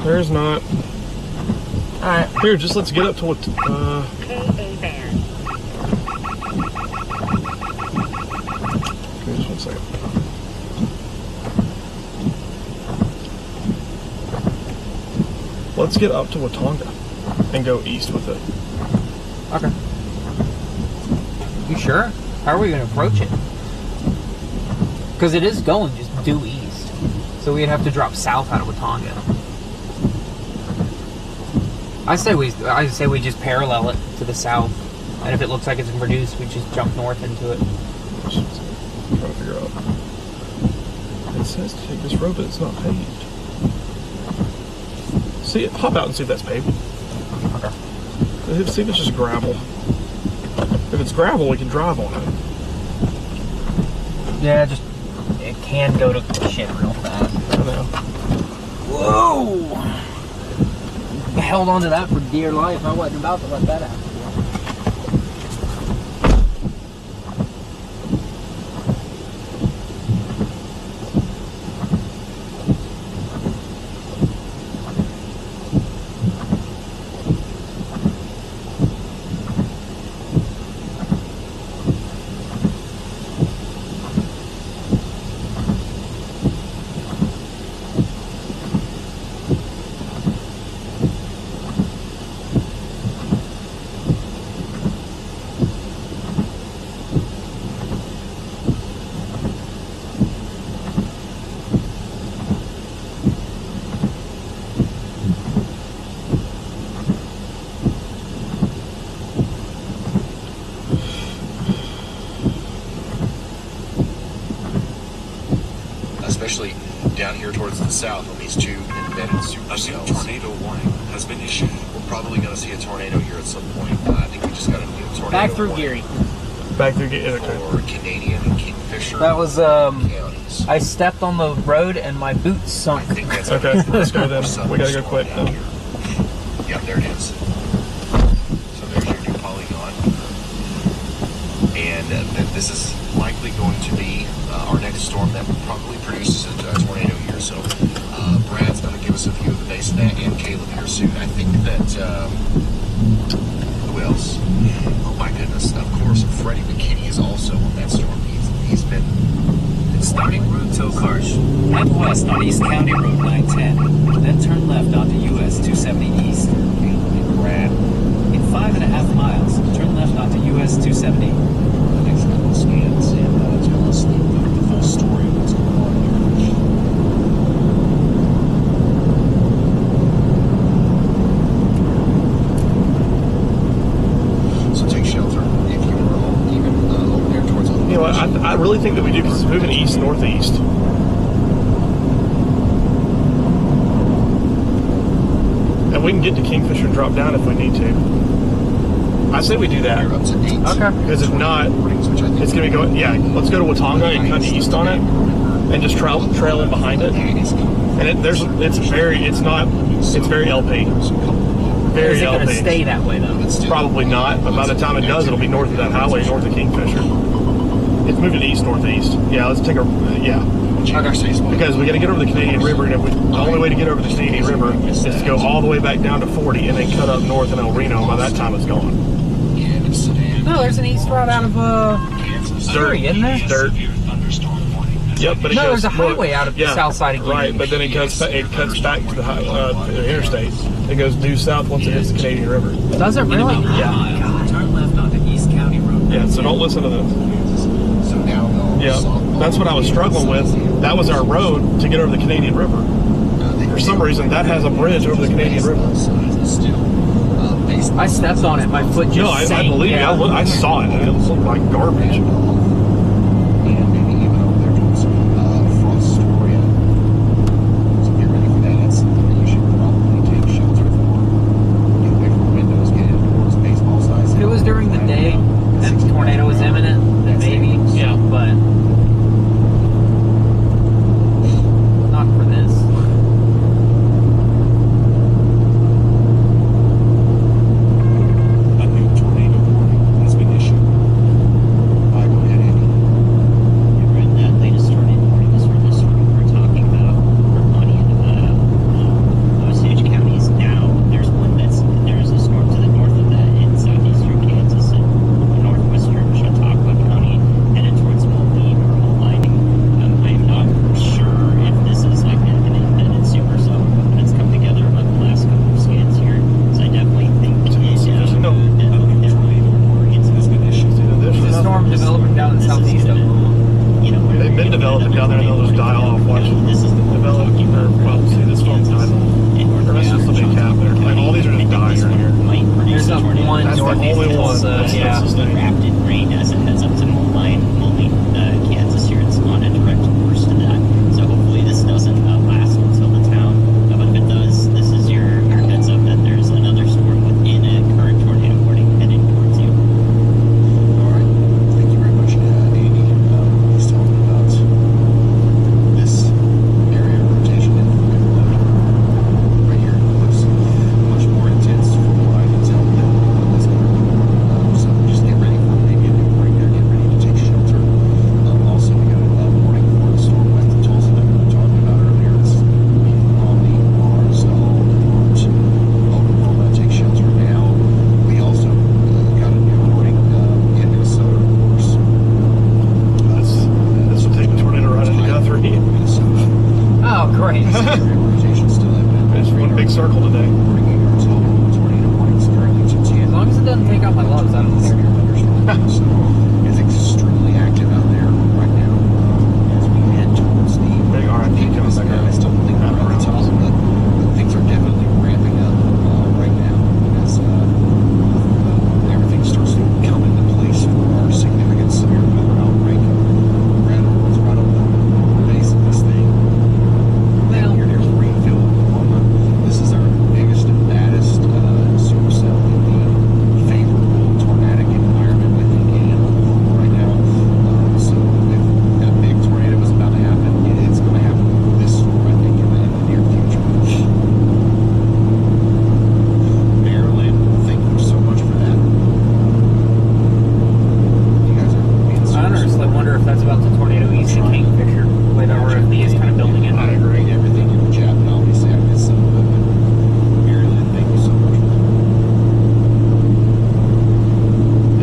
There's not. Alright. Here, just let's get up to what, KA band. Let's get up to Watonga and go east with it. Okay. You sure? How are we going to approach it? Because it is going just due east. So we'd have to drop south out of Watonga. I say we just parallel it to the south. And if it looks like it's going to produce, we just jump north into it. I'm trying to figure out. It says to take this road, but it's not paved. See it? Hop out and see if that's paved. Okay. See if it's just gravel. If it's gravel, we can drive on it. Yeah, it can go to shit real fast. I know. Whoa! I held on to that for dear life. I wasn't about to let that happen. Especially down here towards the south on these two embedded supercells. A tornado warning has been issued. We're probably going to see a tornado here at some point. I think we just got a new tornado. Back through warning Geary. Back through Geary. For Canadian and Kingfisher. That was counties. I stepped on the road and my boots sunk. I think that's Okay, let's go then. We gotta go quick down then. here. Yep, there it is. So there's your new polygon. And this is likely going to be our next storm that probably produces a tornado here. So Brad's going to give us a view of the base of that, and Caleb here soon. I think that, who else? Oh my goodness, of course, Freddie McKinney is also on that storm. He's been Starting route to Okarsh. Head west on East County Road 910. Then turn left onto US 270 East. Brad. In 5.5 miles, turn left onto US 270. The next couple of scans and tell us the full story of what's going on here. So take shelter if you were even over there towards the You know what? I really think that we do because it's moving east northeast. And we can get to Kingfisher and drop down if we need to. I say we do that. You're up to 8. Okay. Because if not, it's going to be going. Yeah, let's go to Watonga and cut east on it, and just trail in behind it. And it's very LP. Very Is it going to LP. stay that way though? Probably not, but by the time it does, it'll be north of that highway, north of Kingfisher. It's moving east northeast. Yeah, let's take because we got to get over the Canadian River, and the only way to get over the Canadian River is to go all the way back down to 40 and then cut up north in El Reno. By that time, it's gone. No, there's an east route out of Surrey, isn't there? Dirt. Yep, but it No, goes, there's a highway out of the south side of Geary. Right, but then it cuts back to the interstate. It goes due south once it hits the Canadian River. Does it really? Yeah. Turn left onto East County Road. Yeah, so don't listen to this. So now that's what I was struggling with. That was our road to get over the Canadian River. For some reason, that has a bridge over the Canadian River. I stepped on it. My foot just No, I believe you. I saw it, and it looked like garbage. If it was during the day and the tornado was imminent, then maybe. Yeah, but not for this. A new tornado warning has been issued. Go ahead, Andy. That's the northeast only one. Tulsa. That's Yeah. Mostly wrapped in rain as it heads up to Moline, Kansas here. It's on a direct course to that. So hopefully this doesn't last until the town. But if it does, this is your heads up that there's another storm within a current tornado warning headed towards you. All right. Thank you very much, Andy. He's talking about this area of rotation and right here looks much more intense from what I can tell than this car. So just get ready for maybe a new break there. Get ready to take shelter. Also, we got a warning for the storm west of Tulsa that we were talking about earlier. This is on the bars all to Oklahoma. Take shelter now. We also got a new warning in Minnesota, of course. This will take the tornado right into Guthrie. Minnesota. Oh, great. Rotation still evident. It's one big circle today. Bringing our total tornado warnings currently to 10. As long as it doesn't take out my gloves, I don't care. So it's extremely active out there right now as we head towards the Big RIP coming back out. I still don't think we're at the top, but things are definitely ramping up right now as everything starts to come into place for our significant severe weather outbreak. Brad Orwell's right on the base of this thing. Down here near Greenville, Oklahoma. This is our biggest and baddest supercell in the favorable tornadic environment I think in Oklahoma right now. So if that big tornado is about to happen, it's going to happen with this storm, I think, in the near future. Maryland, thank you so much for that. You guys are being I honestly wonder if that's about the tornado east of Kingfisher, with RFB is kind of building it. I agree. Everything in the chat, and obviously I missed some of it, but Maryland, thank you so much for that.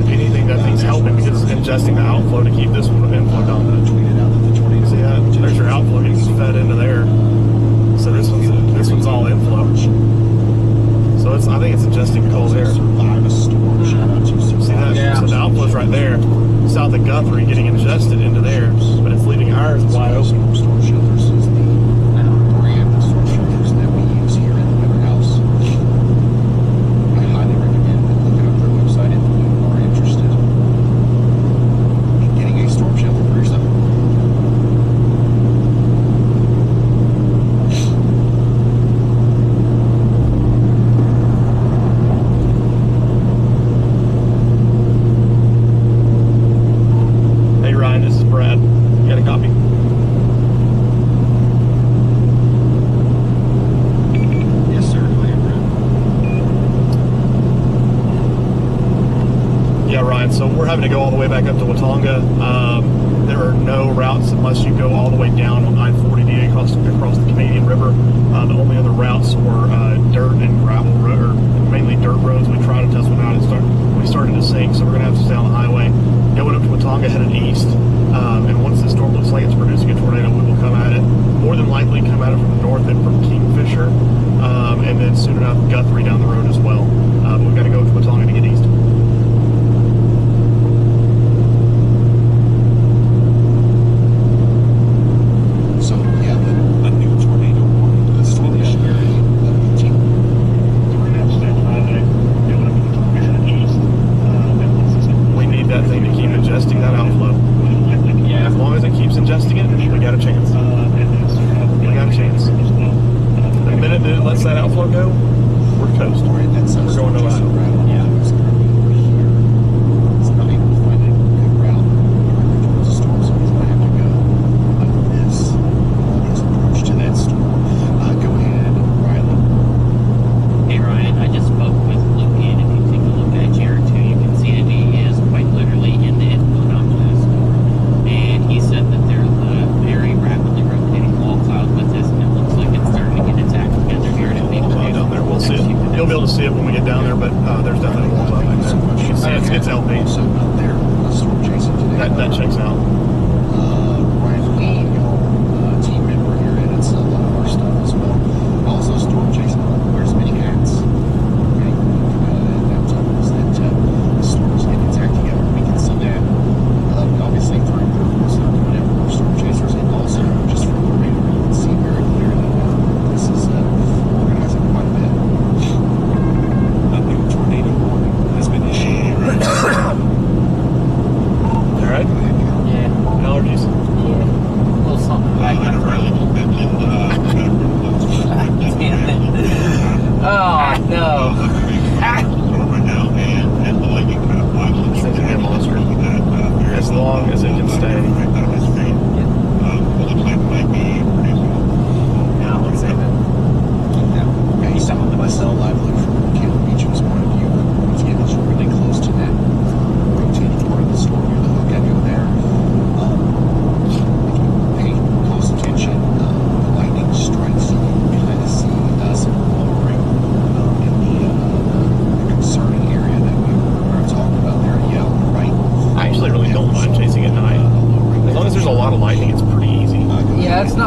If anything, that thing's helping because it's ingesting the outflow to keep this one inflow dominant. Tweeted out that the tornado. See that? There's your outflow getting fed into there. So this one's all inflow. So I think it's ingesting the cold air. Survive a storm. Shout out to See that? Yeah. So the outflow's right there, south of Guthrie, getting ingested into there, but it's leaving ours wide open. Storm shelters is the brand of storm shelters that we use here at the Weather House. I highly recommend looking up their website if you are interested in getting a storm shelter for yourself. Hey Ryan, this is Brad. You got a copy? Yes, sir. Go ahead, Brad. Yeah, Ryan. So we're having to go all the way back up to Watonga. There are no routes unless you go all the way down on I-40 across the Canadian River. The only other routes were dirt and gravel road, or mainly dirt roads. We tried to test one out. We started to sink, so we're going to have to stay on the highway. Going up to Watonga, headed east. And once the storm looks like it's producing a tornado, we will come at it. More than likely come at it from the north and from Kingfisher. And then soon enough, Guthrie down the road as well. But we've got to go to Watonga to get east. So, yeah, a new tornado warning. This is what we share. We need that thing to keep ingesting that outflow. Yeah. As long as it keeps ingesting it, we got a chance. We got a chance. The minute it lets that outflow go, we're toast. We're going to that. Yeah. It's not able to find a good route towards the storm, so he's going to have to go this approach to that storm. Go ahead, Riley. Hey Ryan, I just spoke with Luke, and if you take a look at JR2, you can see that he is quite literally in the inflow down to this storm. And he said that there's a very rapidly rotating wall cloud with this, and it looks like it's starting to get attacked together here. And Wall cloud down there. We'll see it. You'll be able to see it when we get down there, but there's definitely a wall cloud back there. You can see it's LP. Also out there, storm chasing today. That checks out. Ryan Lee, team member here, edits a lot of our stuff as well. Also, storm chasing wears many hats. Okay, that tells us that the storm is getting attacked together. We can see that obviously through the whenever we're storm chasers, and also just from the radar, you can see very clearly. This is organizing quite a bit. A new tornado warning has been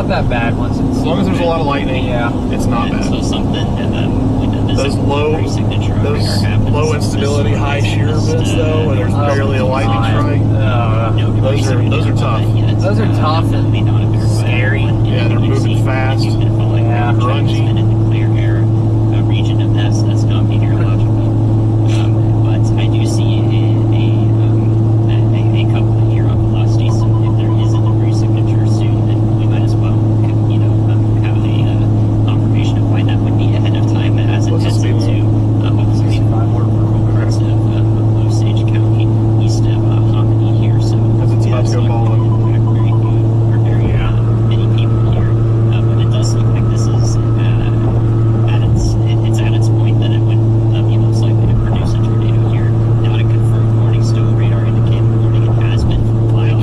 not that bad once it's. As long as there's a lot of lightning, it's not bad. So something Those low instability, high shear events though, where there's barely a lightning strike. Those are tough. Those are tough and scary. Yeah, they're moving fast. Yeah, grungy. In the clear air region of that's not meteorological. But I do see a couple of year on velocity. So if there is a debris signature soon, then we might as well, have a confirmation of why that would be ahead of time as it heads into hopefully more rural parts of Osage County, east of Hominy here. So as it's about to go bowling. Many people here, but it does look like this is at its point that it would be most likely to produce a tornado here. Not a confirmed warning, still radar indicated warning. It has been for a while.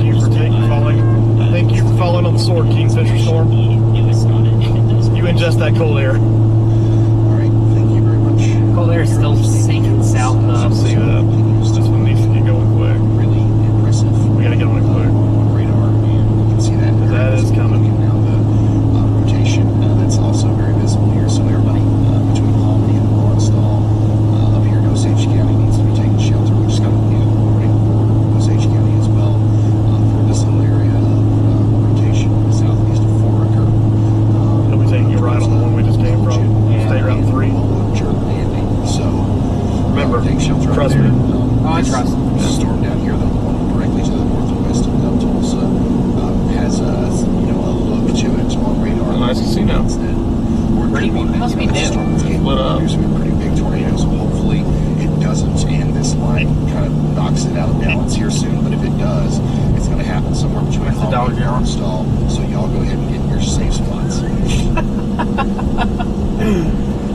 Thank you for following on the sword, Kingfisher storm. You ingest that cold air. Alright, thank you very much. Cold air is still sinking south I up. see that. This one needs to get going quick. Really impressive. We gotta get on it quick. On radar, and you can see that. That is coming. Now the rotation that's also very visible here. So everybody between Hominy and Lawrenceville up here in Osage County needs to be taking shelter. We just got a warning for Osage County as well for this little area of rotation southeast of Fort Ricker. It'll be taking you right on the one we just came from. State Route 3. So remember, take shelter trust out there. me. I trust them. The storm down here, the one directly to the northwest of Tulsa, has a look to it on radar. Nice casino. Pretty big. Must be new. Split up. There's been pretty big tornadoes. Hopefully it doesn't, and this line kind of knocks it out of balance here soon. But if it does, it's going to happen somewhere between Hominy and Lawrenceville. So y'all go ahead and get in your safe spots.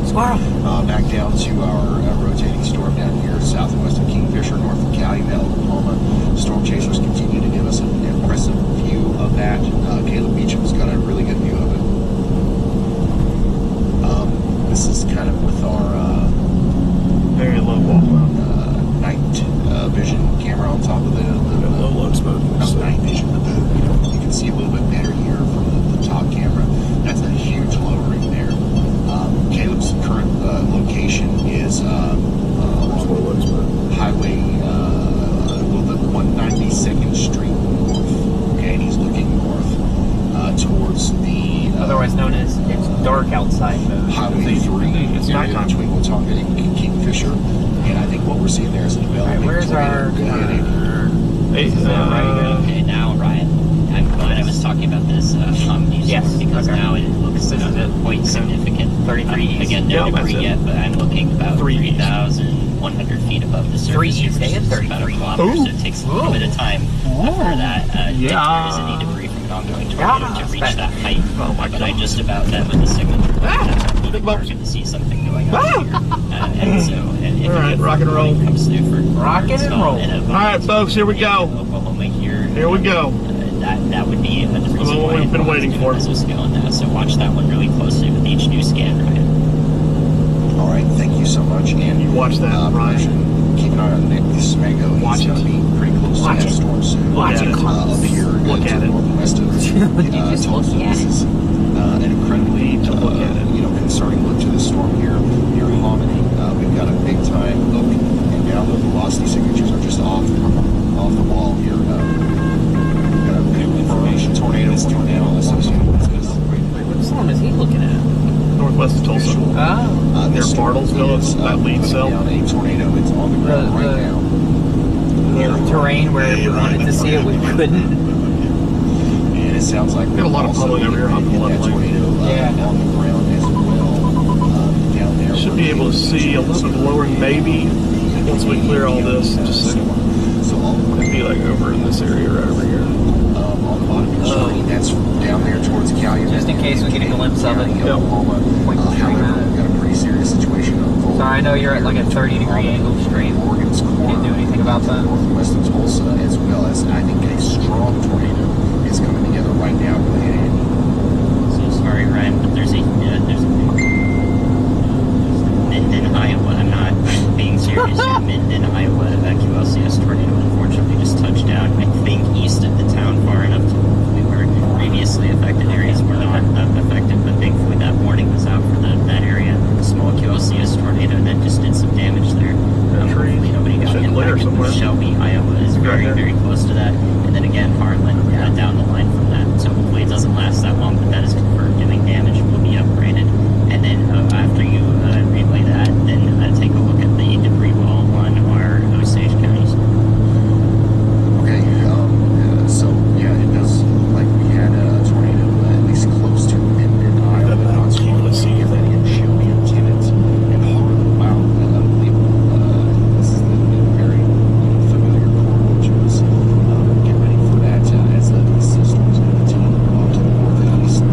Squirrel. Back down to our rotating storm down here southwest of Kingfisher, north of Calumet, Oklahoma. Storm chasers continue to give us an impressive view of that. Caleb Beecham's got a really good view of it. This is kind of with our very low wall night vision camera on top of the low smoke. Night vision. You can see a little bit better here from the top camera. That's a huge lowering there. Caleb's current location is Highway, the 192nd Street north. Okay, and he's looking north towards the Otherwise known as it's dark outside. Highway 3 It's area nighttime. between Watauga and Kingfisher. And I think what we're seeing there is a development. Where's our? Okay, now Ryan, I'm glad I was talking about this Yes, because okay. now it looks quite significant. 33 Again, no debris yet, but I'm looking about 3,100 feet above the surface. 3 E's, they had 33. About a kilometer, so it takes a little bit of time for that. If there is any debris from an ongoing tornado to reach that height. Oh my But God. I just about that with the signature. We're going to see something going on here. And so, if All right, rock and roll. comes through for Rock and roll. All right, folks, here we go. Oklahoma here. Here we go. That would be the reason what why we've been waiting for. This is going now. So watch that one really closely with each new scan, Ryan. All right, thank you so much. And You watch that, Ryan. Keep an eye on Nick Smago. Watch He's going to it. be pretty close Watch to that it. storm soon. Watch it. Up here Look to at the it. northwest of just Tulsa. look at This is an incredibly look at it. concerning look to the storm here near Hominy. We've got a big time look, and now the velocity signatures are just off the wall here. We've got a new information tornado associated with this. What storm is he looking at? Northwest of Tulsa. Near This storm Bartlesville, is, that lead cell. down a tornado. It's on the ground right now. The terrain where if we wanted to see it, we couldn't. And it sounds like Got a lot of also public over here on the that left lane. tornado Yeah. on the ground as well down there. Should be able to see a little bit of lowering maybe once we clear all this. Just So all the it'd be like over in this area right over here. on the bottom of the screen, that's down there towards Calumet. Just in case we get a glimpse of it. Oklahoma. However, we've got a pretty serious situation unfolding. So I know you're at like a 30-degree angle straight. Morgan's Corner. Can't do anything about that. Northwest of Tulsa, as well as I think a strong tornado is coming together right now. Go ahead, Andy. So sorry, Ryan, but there's a Minden, Iowa. I'm not being serious. Minden, Iowa QLCS tornado unfortunately just touched down. I think east of the town, far enough to hopefully where previously affected areas were there somewhere. Shelby, Iowa is very, very close to that. And then again, Harlan down the line from that. So hopefully it doesn't last that long, but that is confirmed doing damage, will be upgraded. And then after you relay that, then take a look at the debris wall on our Osage counties. Okay, so yeah, it does look like we had a tornado at least close to Minden, Iowa. Let's see if that in Shelby and Timmins and Harlan. Wow, unbelievable. This is the very familiar corridor to us. Get ready for that as the storms continue off to the north and east.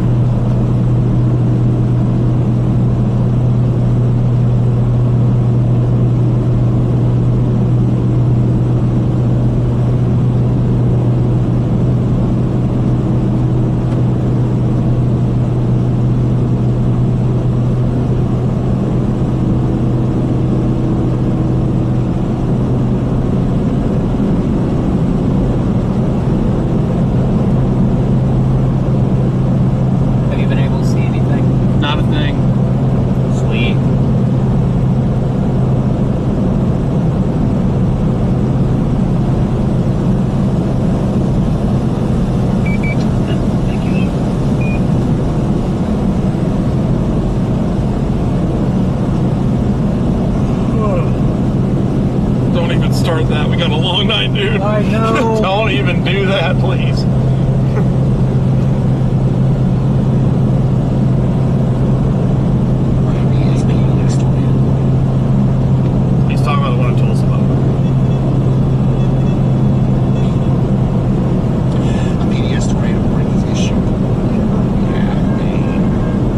Have you been able to see anything? Not a thing. Sweet. Don't even start that. We got a long night, dude. I know. Don't even do that, please. He's talking about the one in Tulsa. A PDS tornado warning is issued. We have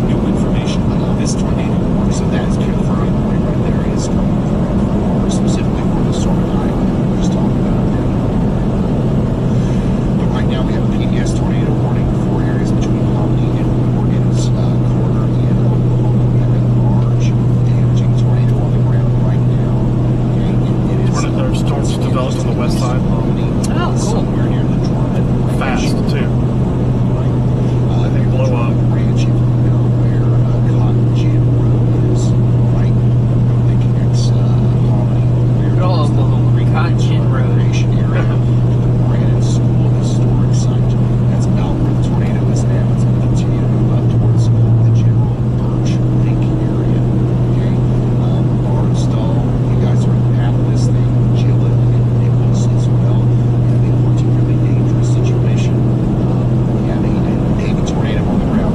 new information about this tornado warning, so that is confirmed. Right there is coming from specifically for the storm in Iowa that we were just talking about. But right now we have a PDS tornado warning for areas between Hominy and Morgan's corner in Oklahoma. We have a large damaging tornado on the ground right now. Okay, it is There's storms developed on the west side. Oh, cool. somewhere near the Drummond Fast, Ranch. too. They blow up. Ranch, if you know where Cotton Gin Road is, right? They connects Hominy over there. Good old Oklahoma. Cotton Gin Road. Area to the Brandon School Historic Site. That's about where the tornado is now. It's going to continue to move up towards the general Birch Lake area. Okay? Barnstall, you guys are in the path of this thing. Gillett and Nichols as well. We have a particularly dangerous situation. We have a Navy tornado on the ground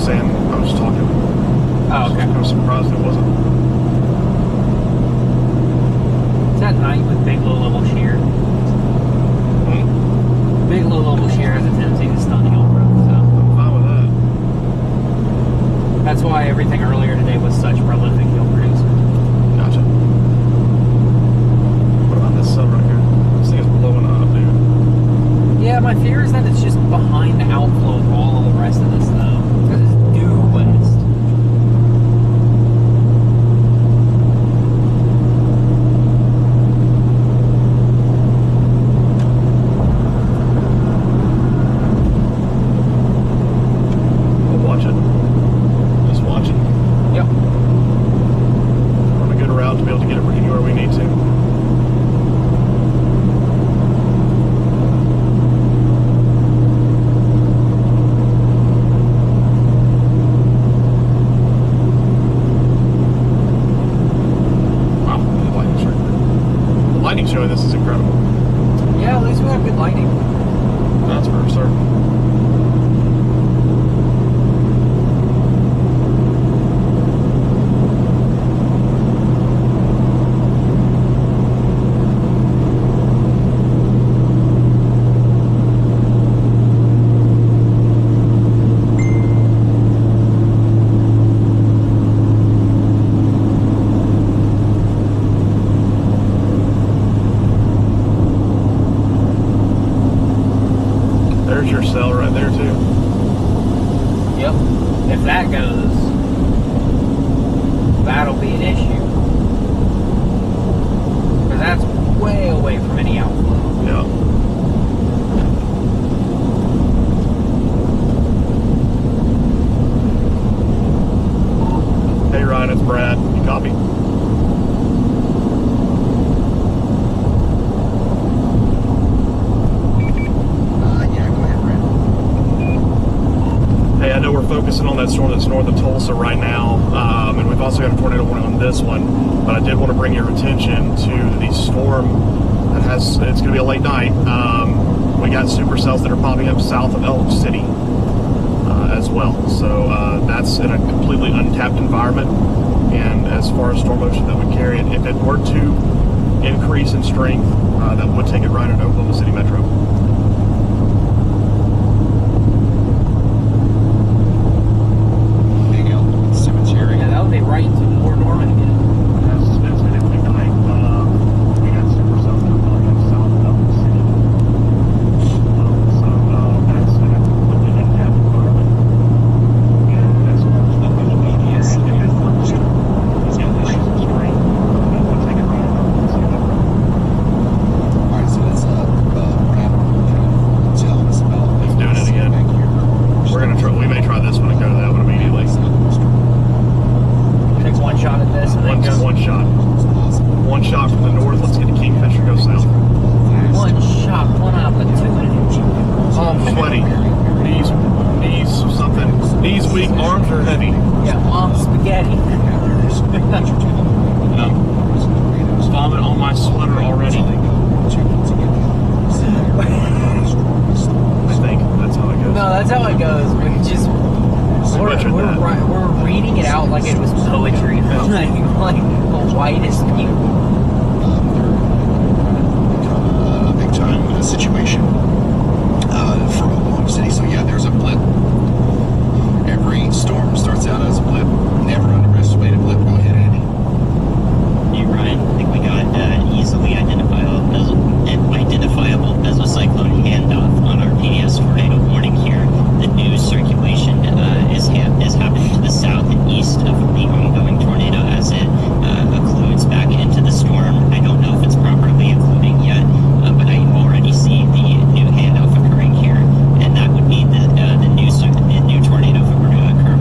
saying I was talking. Oh, okay. I was surprised it wasn't. It's at night with Big Little Shear. Big Little Shear has a tendency to stun the off-road, so. I'm fine with that. That's why everything earlier today was such prolific hill producer. Gotcha. What about this sun right here? This thing is blowing up, dude. Yeah, my fear is that it's just behind the outflow of all of the rest of this, though. Because it's due west. We'll watch it. Just watch it. Yep. We're on a good route to be able to get it anywhere we need to. Lighting show, this is incredible. Yeah, at least we have good lighting. That's for certain. There's your cell right there too. Yep. If that goes, that'll be an issue. Because that's way away from any outflow. Yeah. Hey Ryan, it's Brad. You copy? Hey, I know we're focusing on that storm that's north of Tulsa right now, and we've also got a tornado warning on this one, but I did want to bring your attention to the storm that it's going to be a late night. We got supercells that are popping up south of Elk City as well, so that's in a completely untapped environment, and as far as storm motion that would carry it, if it were to increase in strength, that would take it right into Oklahoma City Metro. Yeah, that would be right into Fort Norman again. That's been a quick night. We got supercells that are popping up south of Elk City. So that's in a completely untapped environment. And as far as the media, if it were to increase in strength, that would take it right into Oklahoma City Metro. Alright, so that's Brad telling us about. He's doing it again. We're gonna try. We may try this one and go to that one immediately. Take one shot at this and then go. One shot. One shot from the north. Let's get the Kingfisher go south. One shot, one opportunity. Sweaty. Knees something. Knees weak. Arms are heavy. Yeah, arms spaghetti. Vomit on my sweater already. I think that's how it goes. No, that's how it goes. We're reading it out like it was poetry. like the whitest ink. A big time situation for Oklahoma City. So yeah, there's a blip. Every storm starts out as a blip. Never underestimate a blip. Go ahead, Andy. Hey Ryan, I think we got easily identifiable mesocyclone handoff on our PDS tornado warning here. The new circulation is happening to the south and east of the ongoing tornado as it occludes back into the storm. I don't know if it's properly occluding yet, but I already see the new handoff occurring here, and that would be the new tornado if it were to occur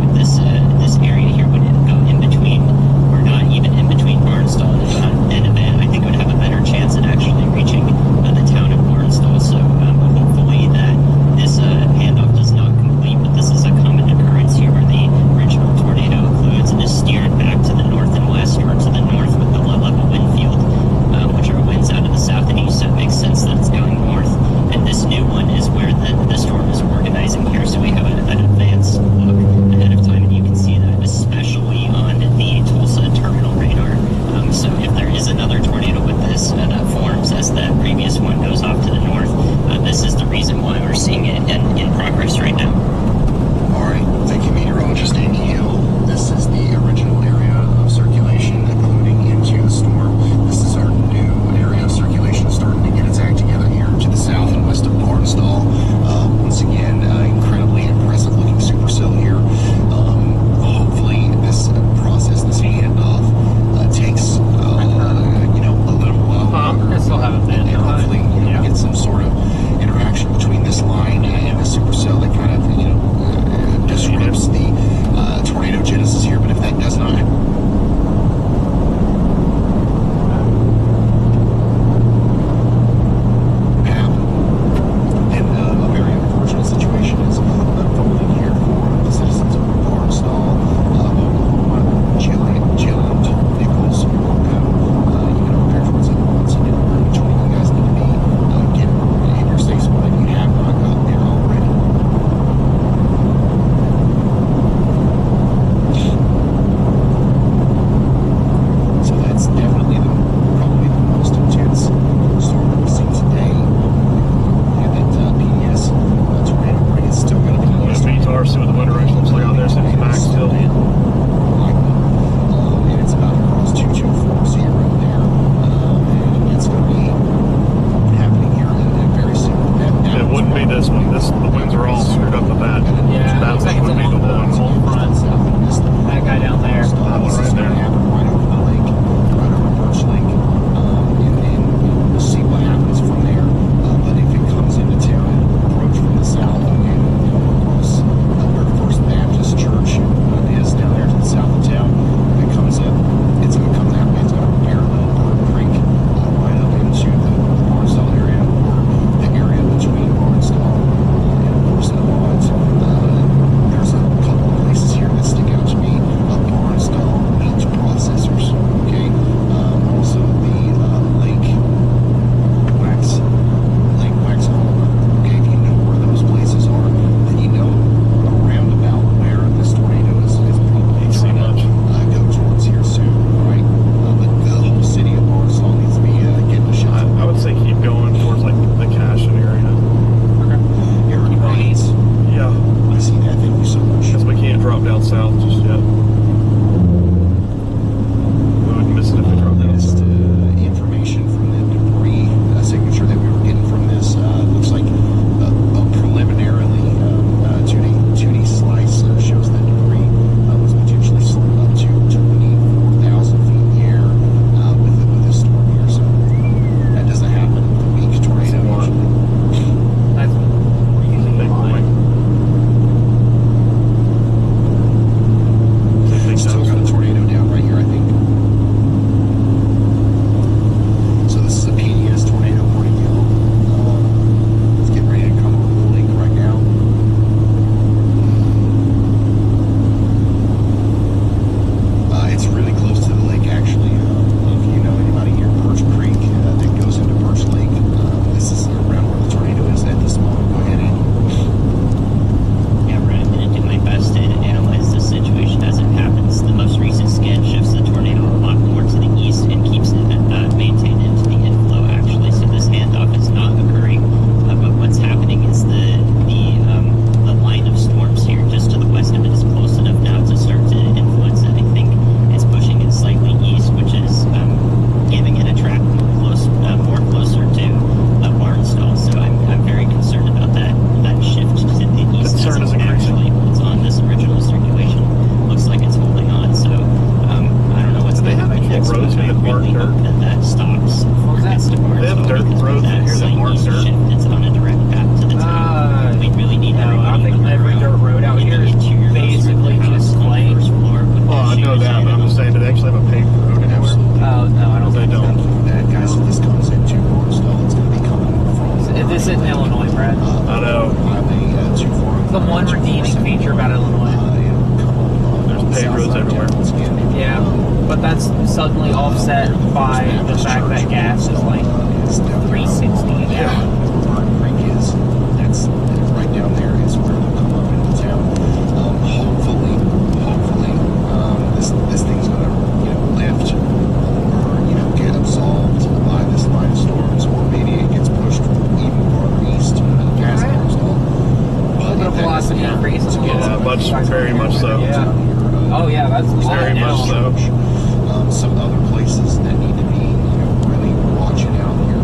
paved roads everywhere. Yeah, but that's suddenly offset by the fact that gas is like $3.60 a gallon. Creek is, that's right down there is where they'll come up into town. Hopefully, this thing's gonna, lift or, get absolved by this line of storms, or maybe it gets pushed even farther east past Arnold. A little bit of velocity increase. Yeah, very much so. Yeah. Oh yeah, that's very much so. Some other places that need to be, really watching out here.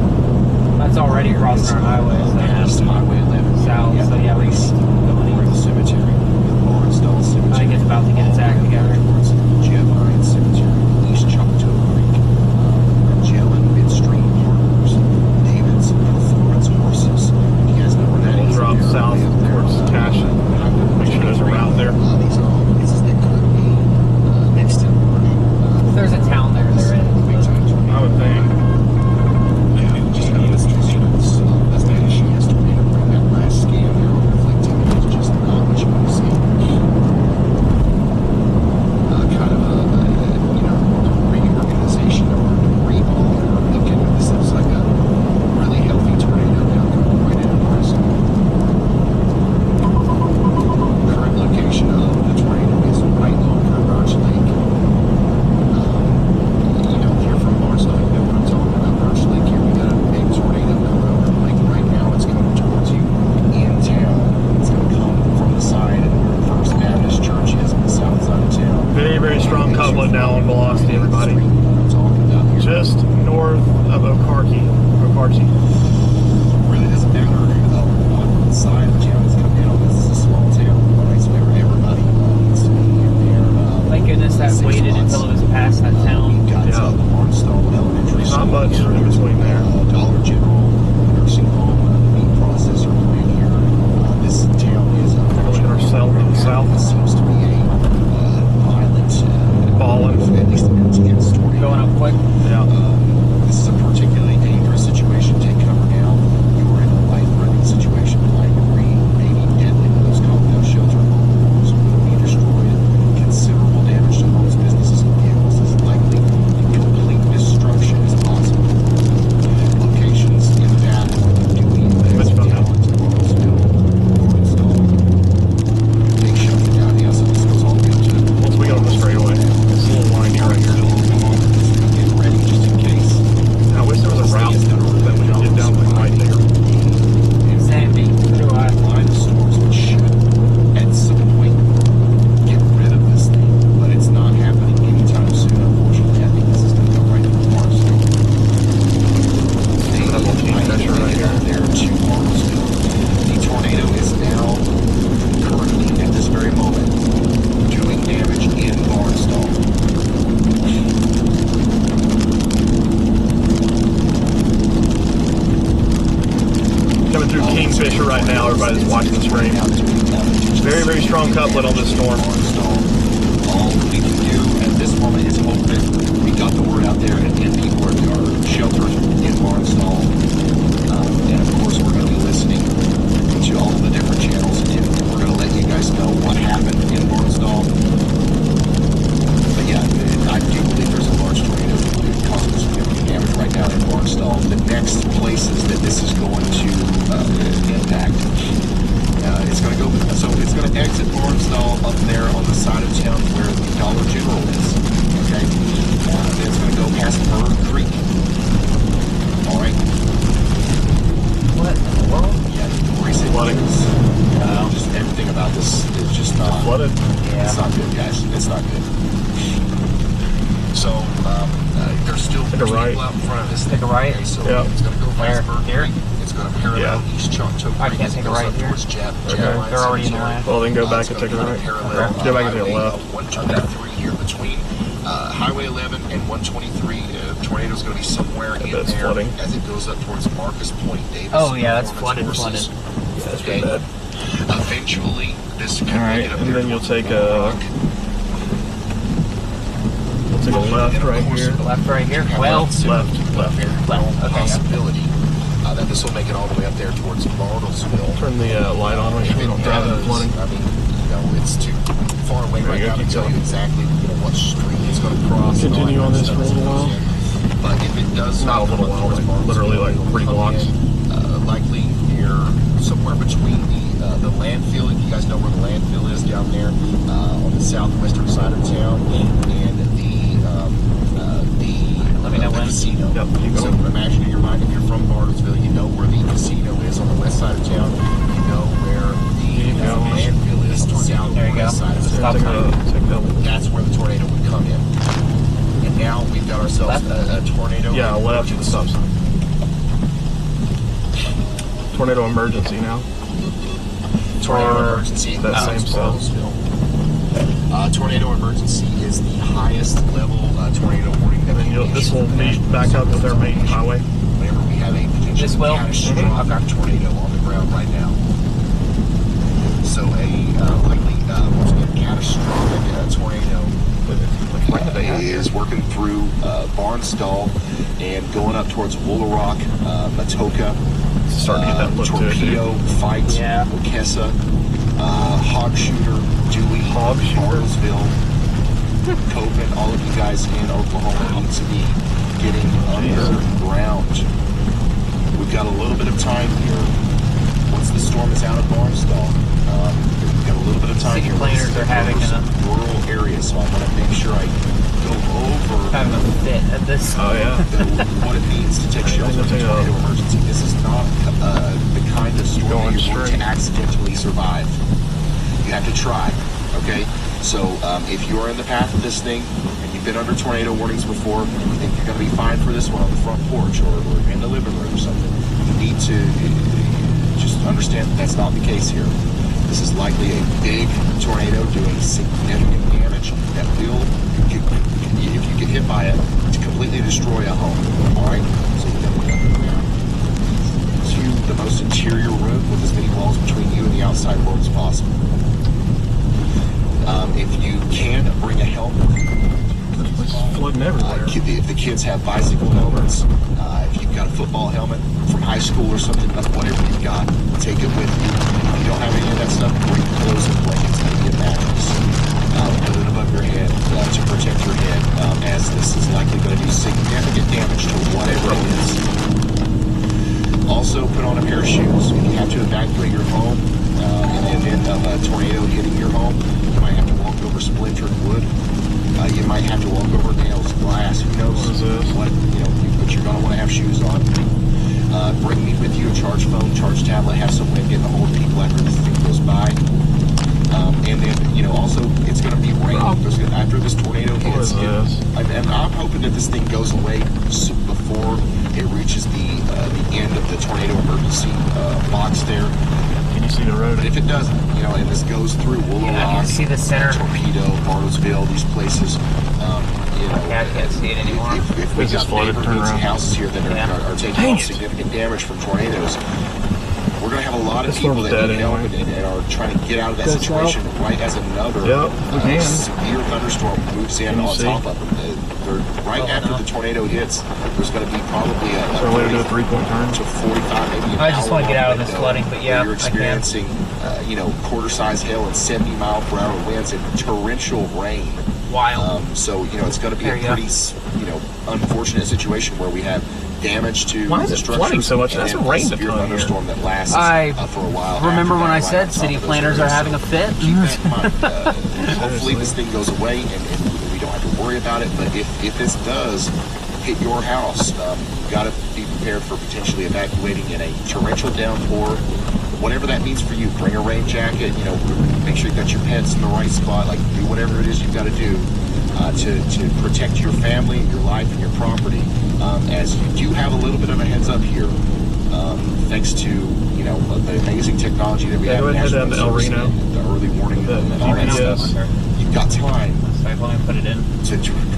That's already crossing our highway. Past Highway 11. South, so yeah, we can go Over the cemetery, Barnsdall Cemetery. I think it's about to get its act together. Jevine Cemetery, East Choctaw Creek, Magellan Midstream Partners, David's Performance Horses. You guys know where that We'll is? drop south towards Cash. Make sure there's a route there. These are all places that could be mixed in. If there's a town there, there is. I would think. Just have this that's the issue. Has to bring that last scam there on reflecting. It's just not what you want to see. Kind of a reorganization or rehaul or looking at this looks like a really healthy tornado now coming right into Brazil. Current location of the tornado is right over Birch Lake. Here from Barstow, you know what I'm talking about. Birch Lake here, we got a big tornado coming over the lake right now. It's coming towards you in town. It's going to come from the side of where First Baptist Church is on the south side of town. Very, very strong coupling now on velocity, everybody. Just north of Okarche. Really doesn't matter what side of town it's coming in on. This is a small town. Right? So everybody needs to be in there. Thank goodness that waited until it was past that town. Got the Barnstall Elementary Not much in between there. Dollar General, nursing home, meat processor right here. This town is Look at our south. It seems to be a violent Falling. at least a minute against tornado. Going up quick. Yeah. This is a particularly dangerous situation. Take cover now. You are in a life-threatening situation. Like maybe deadly when those compound shelter homes will be destroyed. Considerable damage to homes, businesses, and vehicles is likely. Complete destruction is possible. Locations in that Dewey, Talent, Lawrenceville, Barnsdall. Big shelter down here, so this goes all the way up to Once we get on the straightaway, it's a little windy right here. Get ready just in case. I wish there was a route that we could get down like right there. Sandy. Line of stores which should, at some point, get rid of this thing, but it's not happening anytime soon, unfortunately. I think this is going to go right into Barstow. There to Barstow. The tornado is now, currently, at this very moment, doing damage in Barstow. Coming through Kingfisher right now, everybody's watching the screen. Very, very strong couplet on this storm. All we can do at this moment is hope that we got the word out there and people are sheltered in Barnsdall. And of course, we're going to be listening to all the different channels, and we're going to let you guys know what happened in Barnsdall. But yeah, I do believe there's a large tornado causing significant damage right now in Barnsdall. The next places that this is going to impact, it's going to go. So it's going to exit Barnsdall up there on the side of town where the Dollar General is. Okay, then it's going to go past Bird Creek. All right. What in the world? Yeah, recent Flooding. just everything about this is just not Flooded. Yeah. It's not good, guys. It's not good. So there's still Take a right. people out in front of this. Take a right. Okay, so Yeah. it's going to go past Where? Bird Here? Creek. It's going to parallel East Choctaw Creek. I can't as it take a goes right up here. towards Jab. Okay. They're already in the lane. Well, then go back It's and take a gonna right. parallel Okay. Go back and take a left. 123 here between Highway 11 and 123. Tornado's going to be somewhere in That's there flooding. as it goes up towards Marcus Point, Davis. Oh yeah, that's Performance flooded. Horses. Yeah, that's Okay. pretty bad. Eventually, this can All right, make it up and there then you'll towards take Rock. We'll take a left right here. Left right here. Well, Left. left. Okay. Possibility that this will make it all the way up there towards Bartlesville. Turn the light on, make sure we don't drive into flooding. I mean, it's too far away right now to tell you exactly what street it's going to cross. Continue on this for a little while. But if it does not a little while, like literally like 3 blocks. Likely near somewhere between the landfill. If you guys know where the landfill is down there on the southwestern side of town, and the casino. Yep, so imagine in your mind, if you're from Bartlesville, you know where the casino is on the west side of town. You know where the landfill is on the southwest side of town. That's where the tornado would come in. And now we've got ourselves a tornado. Yeah, left to the stop sign. Tornado emergency now. Tornado emergency. That same cell. Tornado emergency is the highest level tornado warning that this will be back up with our main highway. Whenever we have a potential catastrophic tornado on the ground right now. So a likely catastrophic tornado is working through Barnstall and going up towards Woolarock, Matoka, Torpedo, Fight, Okessa, Hog Shooter, Dewey, Bartlesville, Copen. All of you guys in Oklahoma need to be getting underground. We've got a little bit of time here. Once the storm is out of Barnstall, we've got a little bit of time here. City planners are having some rural areas, so I want to make sure I go over having a fit at this. What it means to take shelter in a tornado emergency. This is not the kind of storm you're going to accidentally survive. You have to try, okay? So if you are in the path of this thing, and you've been under tornado warnings before, and you think you're going to be fine for this one on the front porch or in the living room or something, you need to just understand that that's not the case here. This is likely a big tornado doing significant damage that will, if you get hit by it, to completely destroy a home. All right? So you got to get underground to the most interior room with as many walls between you and the outside world as possible. If you can, bring a helmet. It's flooding everywhere. If the kids have bicycle helmets, if you've got a football helmet from high school or something, whatever you've got, take it with you. If you don't have any of that stuff, bring clothes and blankets, maybe a mattress. Put it above your head to protect your head, as this is likely going to do significant damage to whatever it is. Also, put on a pair of shoes. If you have to evacuate your home in the event of a tornado hitting your home, you might have to walk over splintered wood. You might have to walk over nails, glass. Who knows what but you're going to want to have shoes on. Bring me with you a charge phone, charge tablet. Have some way of getting a hold of people after this thing goes by. And then, also, it's going to be rain. After this tornado hits, and I'm hoping that this thing goes away before it reaches the end of the tornado emergency box there. Can you see the road? But if it doesn't, and this goes through Woolarock, see the center, Torpedo, Bartlesville, these places, I can't see it anymore. If we got neighborhoods and houses here that are taking on significant damage from tornadoes, we're going to have a lot of people that need help and are trying to get out of that situation right as another severe thunderstorm moves in on top of them. Right after the tornado hits, there's going to be probably a way to do a 3-point turn to 45, maybe an I just want to get out of this flooding, but yeah, you're experiencing, quarter-size hail and 70-mile-per-hour winds and torrential rain. Wild. So it's going to be a pretty, unfortunate situation where we have damage to the structures. Flooding so much? That's a rain severe thunderstorm that lasts for a while. Remember when I said city planners are having a fit? Keep that in mind. Hopefully this thing goes away and we don't have to worry about it. But if this does hit your house, you've got to be prepared for potentially evacuating in a torrential downpour. Whatever that means for you, bring a rain jacket. Make sure you've got your pets in the right spot. Like, do whatever it is you've got to do to protect your family, your life, and your property. As you do have a little bit of a heads up here, thanks to the amazing technology that we have in National the early warning and all that stuff. You've got time. Let me put it in.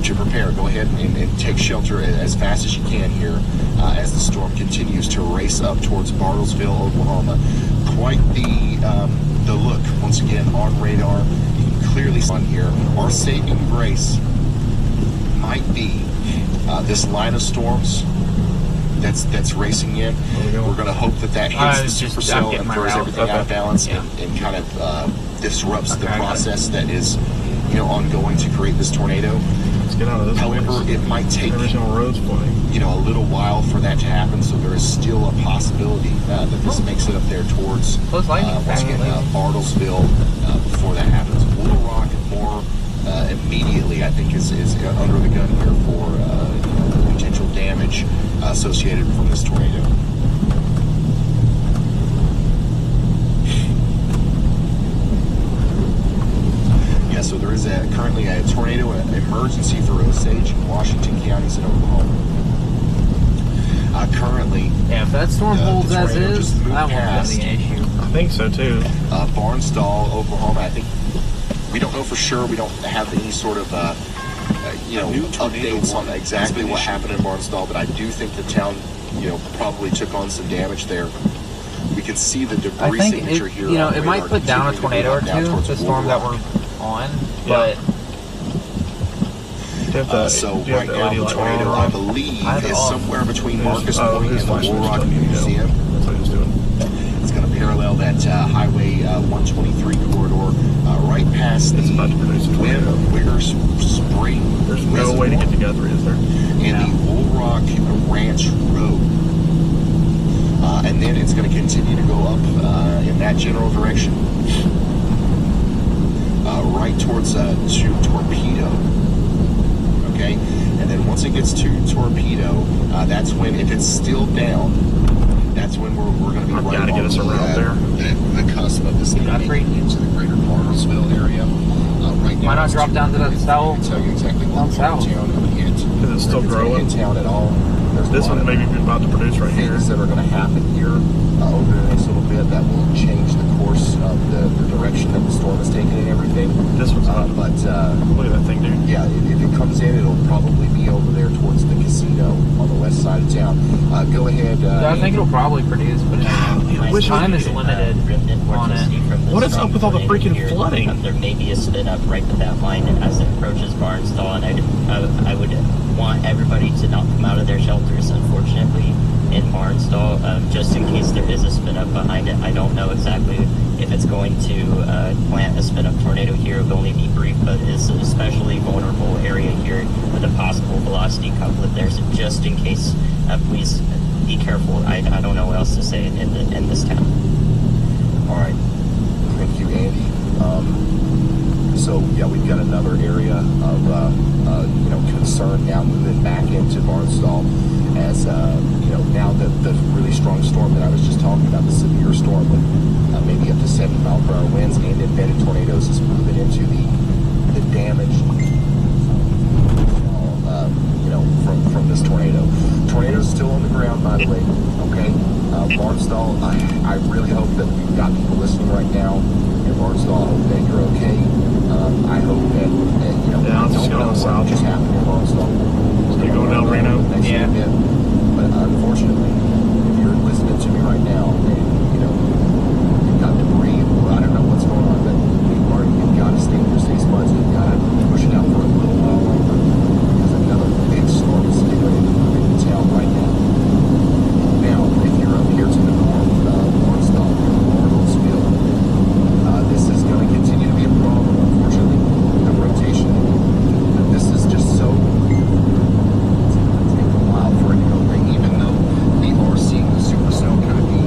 To prepare. Go ahead and take shelter as fast as you can here as the storm continues to race up towards Bartlesville, Oklahoma. Quite the look, once again, on radar. You can clearly see on here. Our saving grace might be this line of storms that's racing in. We're going to hope that hits the supercell and throws everything out of balance and kind of disrupts the process that is, ongoing to create this tornado. Let's get out of this. However, place. it might take Original roads plenty. a little while for that to happen. So there is still a possibility that this makes it up there towards once again Bartlesville before that happens. Little Rock more immediately, I think, is under the gun here for potential damage associated from this tornado. Yeah, so there is currently a tornado emergency for Osage and Washington counties in Oklahoma. Currently, if that storm holds as is, that won't be an issue. I think so too. Barnstall, Oklahoma. I think we don't know for sure. We don't have any sort of updates on exactly what happened in Barnstall, but I do think the town, probably took on some damage there. We can see the debris signature here. It might put down a tornado or two, the storm that we're on, but. So right now the tornado, I believe, is somewhere between Marcus Point and the Little Rock Museum. That's what he was doing. It's going to parallel that Highway 123 corridor right past the Wigger Spring. There's no way to get together, is there? And the Little Rock Ranch Road. And then it's going to continue to go up in that general direction, right towards Torpedo. Okay, and then once it gets to Torpedo, that's when, if it's still down, that's when we're going to be right on get us around the cusp of this getting into the greater Bartlesville area. Right now, why not drop down to the south? Tell you exactly what town going to get. Because it's still growing. In town at all. This one maybe about to produce right here. Things that are going to happen here over the next little bit that will change the course of the direction that the storm is taking and everything. This one's not. But look at that thing, dude. Yeah, if it comes in, it'll probably be over there towards the casino on the west side of town. Go ahead. I think it'll probably produce, but time is limited on it. What is up with all the freaking flooding? There may be a spin up right to that line as it approaches Barnstall, and I would want everybody to not come out of their shelters, unfortunately, in Barnstall, just in case there is a spin up behind it. I don't know exactly if it's going to plant a spin up tornado here. It will only be brief, but it's an especially vulnerable area here with a possible velocity couplet there. So just in case, please be careful. I don't know what else to say in this town. All right. Thank you, Andy. So yeah, we've got another area of concern now moving back into Barnstall, as now that the really strong storm that I was just talking about, the severe storm with maybe up to 70-mile-per-hour winds and embedded tornadoes, is moving into the damage from this tornado. Tornado's still on the ground, by the way. Okay, Barnstall. I really hope that we've got people listening right now in Barnstall. I hope that you're okay. I hope that yeah, I'll just go on south. Just happened in Barnstall. So you going down Reno? Yeah. But unfortunately, if you're listening to me right now, and you've got debris, I don't know what's going on, but you've got to stay in your safe spots. You've got to push it out for a little while longer, because another big storm is getting ready to move into town right now. Now, if you're up here to the north, Barnstall, Bartlesville, this is going to continue to be a problem, unfortunately. The rotation, this is just so. It's going to take a while for it to go away, even though we are seeing the super snow kind of be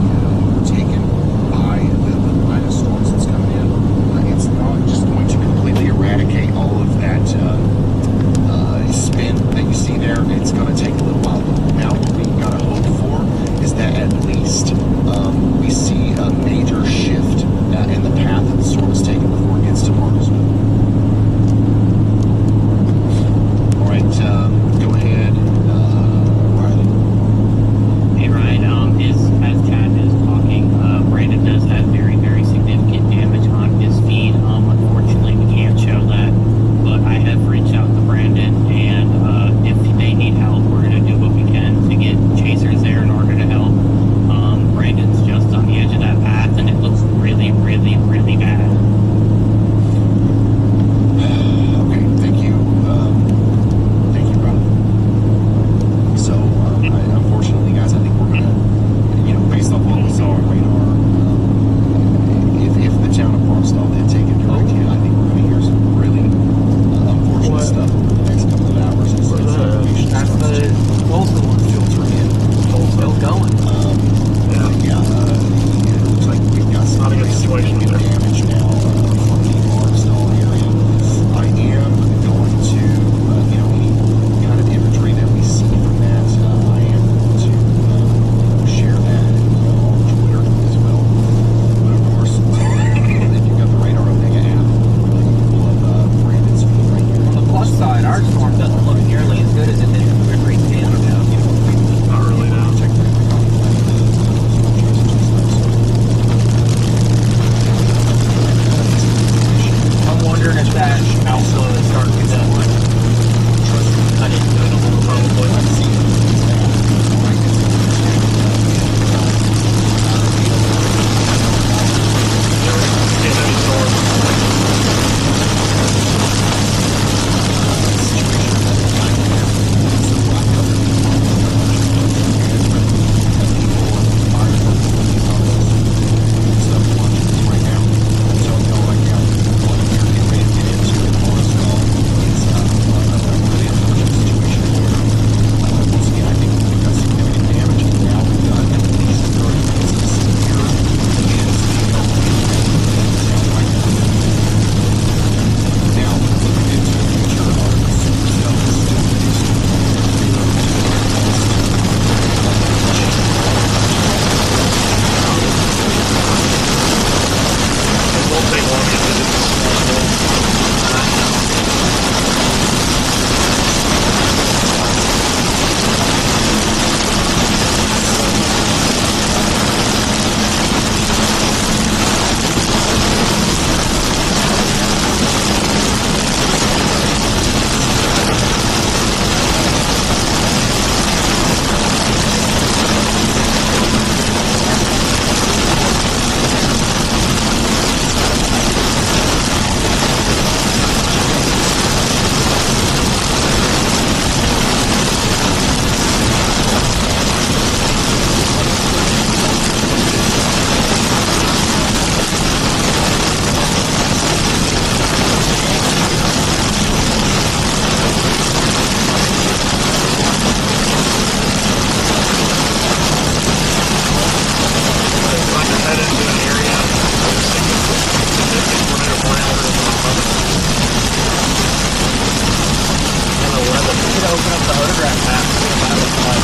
could open up the photograph map and see what that looks like.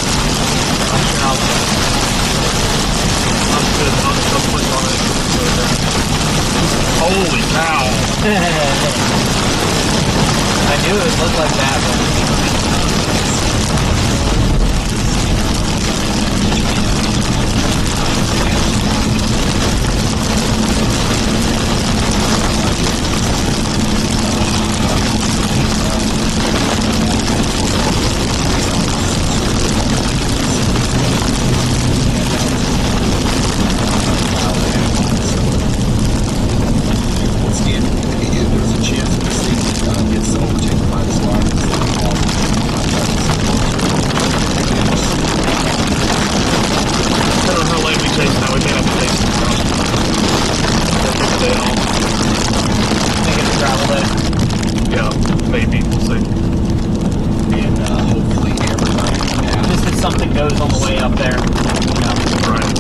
I'm sure I'll good. I'll click on it. Holy cow. I knew it would look like that, but goes on the way up there. Right.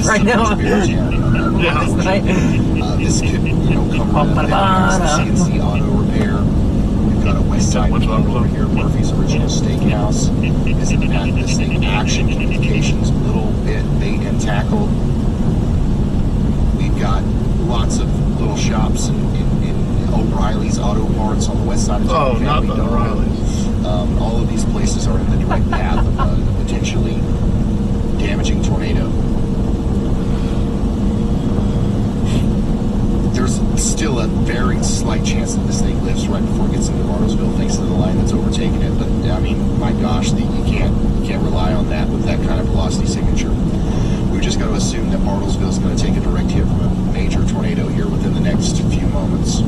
Right now, yeah. This could, come right out of CNC Auto Repair. We've got a West Side over here, Murphy's Original Steakhouse. Is in the back of this thing. Action Communications, Little Bit Bait and Tackle. We've got lots of little shops in O'Reilly's Auto Parts on the west side of town. Oh, not the O'Reilly's. All of these places are in the direct path of a potentially damaging tornado. There's still a very slight chance that this thing lifts right before it gets into Bartlesville, thanks to the line that's overtaking it. But I mean, my gosh, you can't rely on that with that kind of velocity signature. We've just got to assume that Bartlesville is going to take a direct hit from a major tornado here within the next few moments.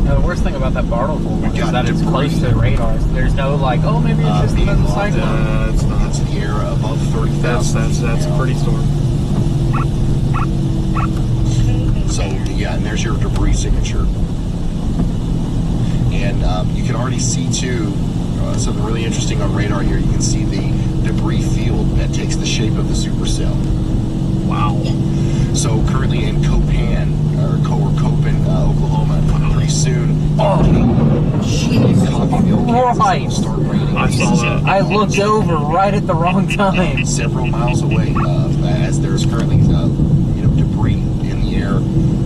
The worst thing about that Bartlesville one is that it's close to the radar. There's no oh, maybe it's just another cyclone. It's not. It's the air above 30,000. That's a pretty storm. So yeah, and there's your debris signature, and you can already see too something really interesting on radar here. You can see the debris field that takes the shape of the supercell. Wow. So currently in Copan, Oklahoma, pretty soon. Oh, Jesus Christ! I saw that. I looked over right at the wrong time. Several miles away, as there's currently debris in the air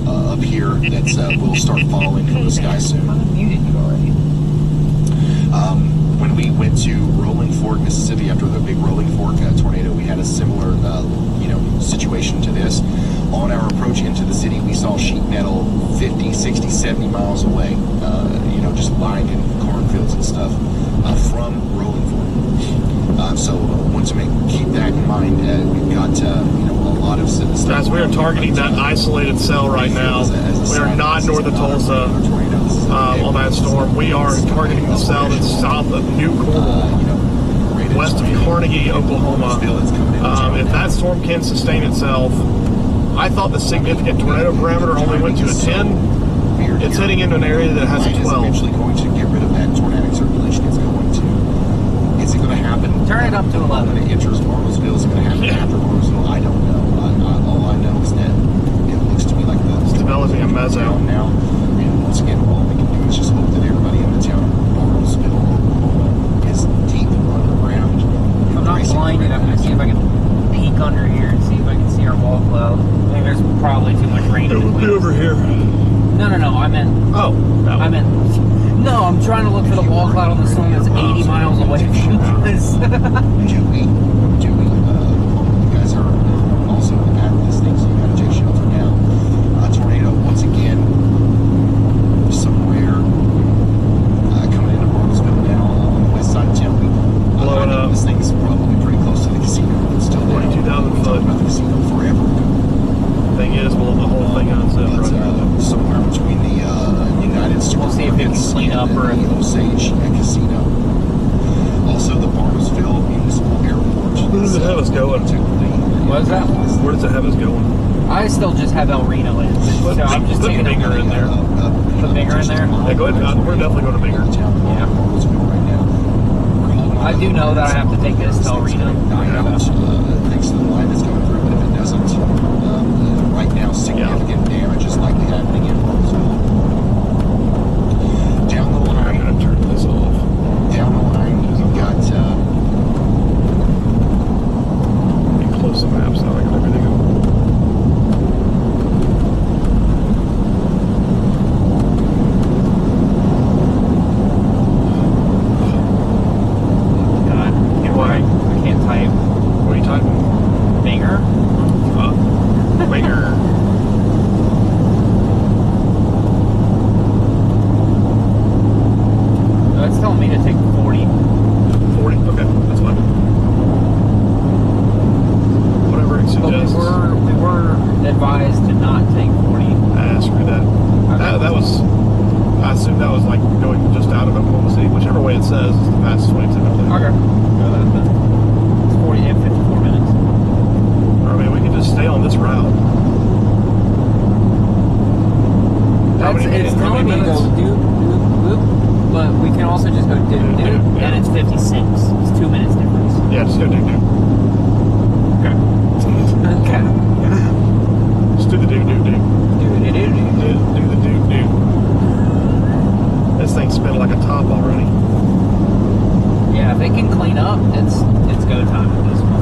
up here that will start falling from the sky soon. I muted you already. When we went to Rolling Fork, Mississippi, after the big Rolling Fork tornado, we had a similar situation to this. On our approach into the city, we saw sheet metal 50, 60, 70 miles away, just lined in cornfields and stuff from Rolling Fork. So want to keep that in mind. We've got a lot of stuff. Guys, we are targeting that isolated cell right now. We are not north of Tulsa. on that storm. We are targeting the south and south of New Cornwall, west of Carnegie, Oklahoma. If that storm can sustain itself, I thought the significant tornado parameter only went to a 10. It's heading into an area that has a 12. Eventually going to get rid of that tornadic circulation. It's going to. Is it going to happen? Turn it up to 11. When it enters Bartlesville, is it going to happen after Bartlesville? I don't know. All I know is that it looks to me like it's developing a mezzo now. And once again, all we can do is just hope that everybody in the town of Bartlesville, Oklahoma, is deep underground. I'm not blind enough to see if I can peek under here and see if I can see our wall cloud. I think there's probably too much rain. It would be over here. No, I meant. Oh, I meant. No, I'm trying to look for the wall cloud on the storm that's 80 miles away from us. Dewey, you guys are also in the path of this thing, so you got to take shelter now. Tornado once again, somewhere coming into Bartlesville now on the west side of town. Blowing up. This thing's probably pretty close to the casino. It's still there. 22,000 foot. About the casino forever. Thing is, we'll the whole thing unzipped right now. Somewhere between the United Supermarkets we'll see if it can clean up or the Osage Casino. Also, the Bartlesville Municipal Airport. Where does it have us going? What is that? Where does it have us going? I still just have El Reno in. So I'm just put taking Bigger in there. Put Bigger in there? Yeah, go ahead. We're definitely going to Bigger. Yeah. I do know that I have to take this to El Reno. Thanks to the line that's going through, but if it doesn't, right now significant damage is likely happening in Bartlesville. Down the line, I'm going to turn this off. Down the line, you've got. Close the maps now. I got everything up. I can't type. What are you typing? Bigger? Bigger. No, it's telling me to take 40. 40? Okay, that's fine. Whatever it suggests. But we were advised to not take 40. Screw that. Okay. That was, I assume that was like going just out of Oklahoma City. Whichever way it says is the fastest way typically. Okay. It's 40 and 54 minutes. Or, I mean, we can just stay on this route. It's telling me to go doop, doop, doop, but we can also just go doop, doop, and it's 56. It's 2 minutes difference. Yeah, just go doop, doop. Okay. Okay. Just do the doop, doop, doop. Do the doop, doop. This thing's spinning like a top already. Yeah, if it can clean up, it's go time at this point.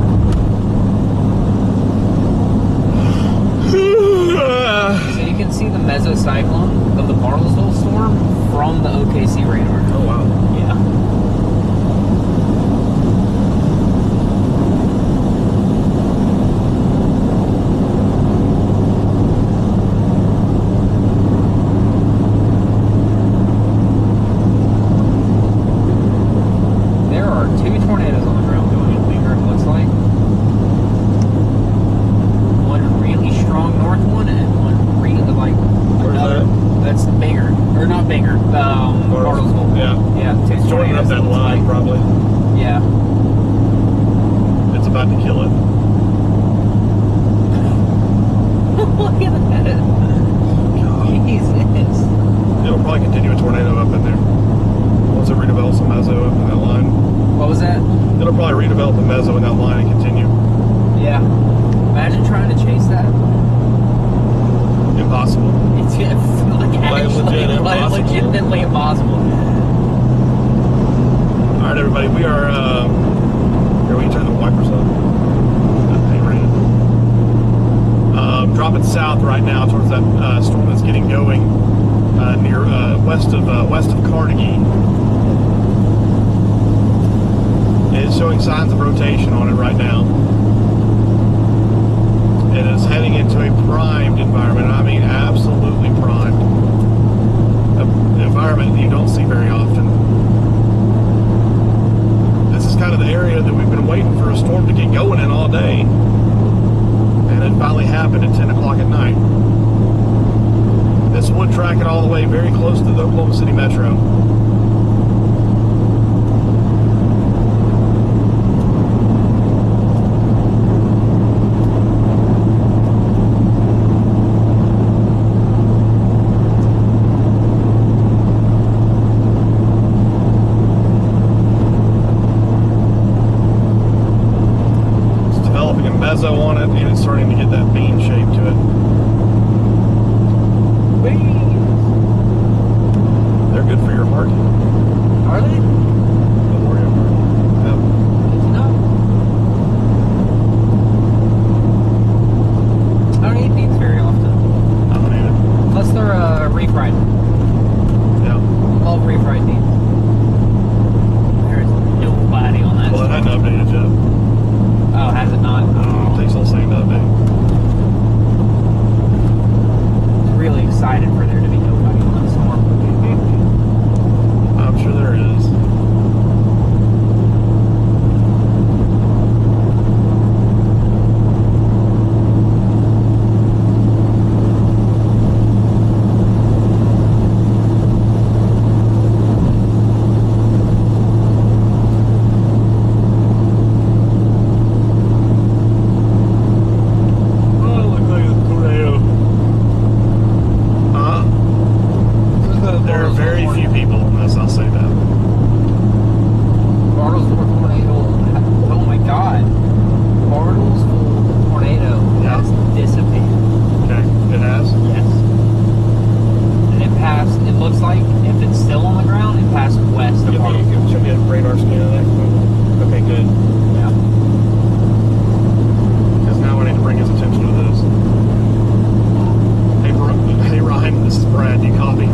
So you can see the mesocyclone of the Bartlesville storm from the OKC radar. Oh wow. Yeah. Legitimately impossible. All right, everybody, we are. Here, we can turn the wipers on. Dropping south right now towards that storm that's getting going near west of Carnegie. It is showing signs of rotation on it right now. It is heading into a primed environment. I mean, absolutely primed. Environment you don't see very often. This is kind of the area that we've been waiting for a storm to get going in all day, and it finally happened at 10 o'clock at night. This would track it all the way very close to the Oklahoma City Metro. Mezzo on it, and it's starting to get that bean shape to it. They're good for your heart. Are they? Don't worry about it. Yep. Good to know. I don't eat beans very often. I don't either. Unless they're refried. Yeah. Love refried beans. There's nobody on that. Well, it hadn't updated yet. Oh, has it not? It takes all second to update. Really excited for there to be nobody on that storm. I'm sure there is. There are very few people in this, I'll say that. Bartlesville tornado. Oh my god. Bartlesville tornado has dissipated. Okay, it has? Yes. And it passed, it looks like, if it's still on the ground, it passed west of Bartlesville. Should be a radar scan of that. Okay, good. Yeah. Because now I need to bring his attention to this. Hey Ryan, this is Brad. Do you copy?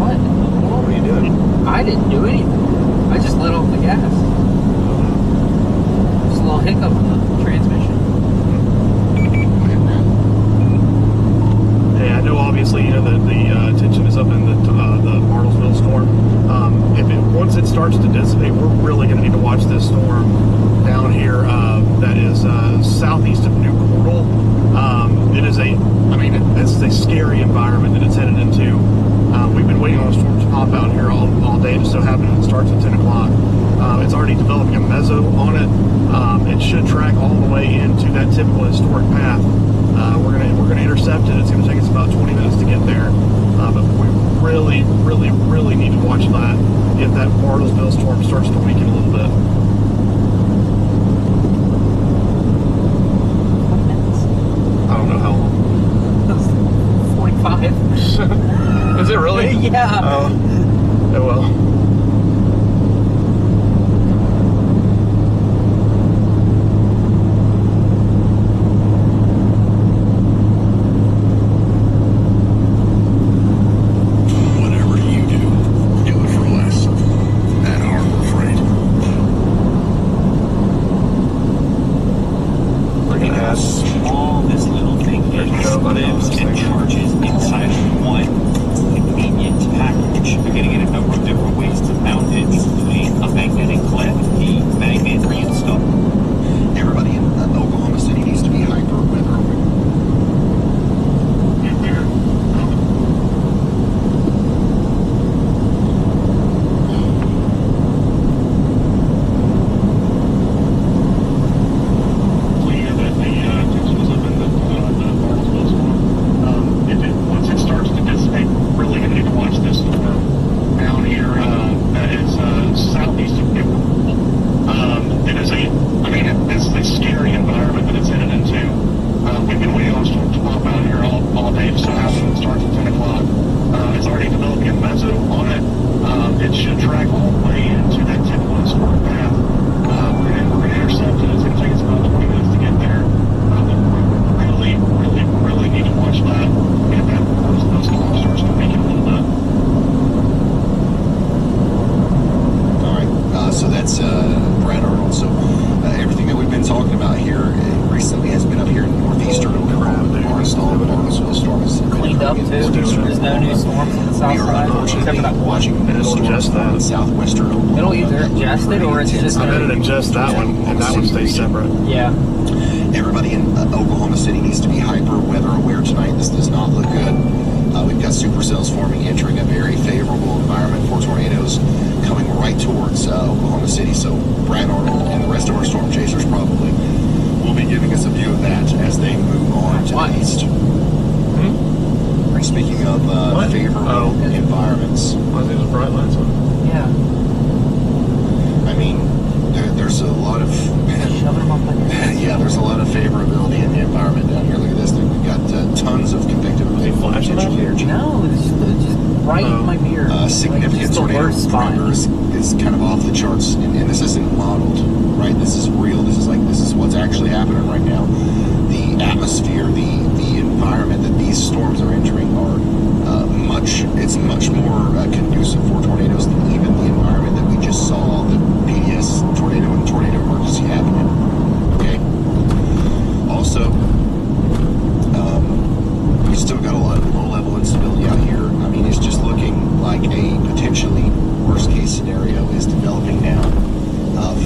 What? What are you doing? I didn't do anything. I just let off the gas. Just a little hiccup in the transmission. Hey, I know obviously, you know, the tension is up in the Bartlesville storm. Once it starts to dissipate, we're really going to need to watch this storm down here that is southeast of New Cordell. It's a scary environment that it's headed into. We've been waiting on a storm to pop out here all day. Just so happened it starts at 10 o'clock. It's already developing a mezzo on it. It should track all the way into that typical historic path. We're gonna intercept it. It's gonna take us about 20 minutes to get there. But we really, really, really need to watch that if that Bartlesville storm starts to weaken a little bit. 20 minutes. I don't know how long. 45. Is it really? Yeah. Oh well. Whatever you do, do it for less. At Harbor Freight. Look at How small this little thing is. Lives and charges inside of one convenient package. You're going to get a number of different ways to mount it, including a magnetic clip, the magnet reinstall. Everybody in Oklahoma City needs to be hyper weather aware. Once it starts to dissipate, we're really going to need to watch this storm down here that is southeast of New Cordell. It's a scary environment that it's headed into. We've been waiting on a storm to pop out here all day, so it starts at 10 o'clock. It's already developing a mezzo on it. It should track all the way into that typical historic path. We're going to intercept it. It's going to take us about 20 minutes to get there. We really, really, really need to watch that if that storm starts to weaken a little bit. So that's Brad Arnold. So everything that we've been talking about here recently has been up here in northeastern Oklahoma. The Barnstorm, Barnesville storm is Cleaned up too. There's no new storms on the south We are side. Except for unfortunately that one. watching It'll storms adjust that. in southwestern Oklahoma. It'll either adjust it or it's just I bet it adjusts that one, and that one stays separate. Yeah. Everybody in Oklahoma City needs to be hyper weather aware tonight. This does not look good. We've got supercells forming, entering a very favorable environment for tornadoes coming right towards Oklahoma City. So Brad Arnold and the rest of our storm chasers probably will be giving us a view of that as they move on to the east. Speaking of favorable environments. I think it was bright lights on. Yeah. I mean, there's a lot of yeah, there's a lot of favorability in the environment down here. Look at this thing. We've got tons of convective potential energy. No, it's just right in my mirror. Significant tornado perimeter is kind of off the charts, and this isn't modeled, right? This is real. This is what's actually happening right now. The atmosphere, the environment that these storms are entering are it's much more conducive for tornadoes than even the environment that we just saw the PDS tornado and tornado emergency happening. Okay. Also, we still got a lot of low-level instability out here. I mean, it's just looking like a potentially worst-case scenario is developing now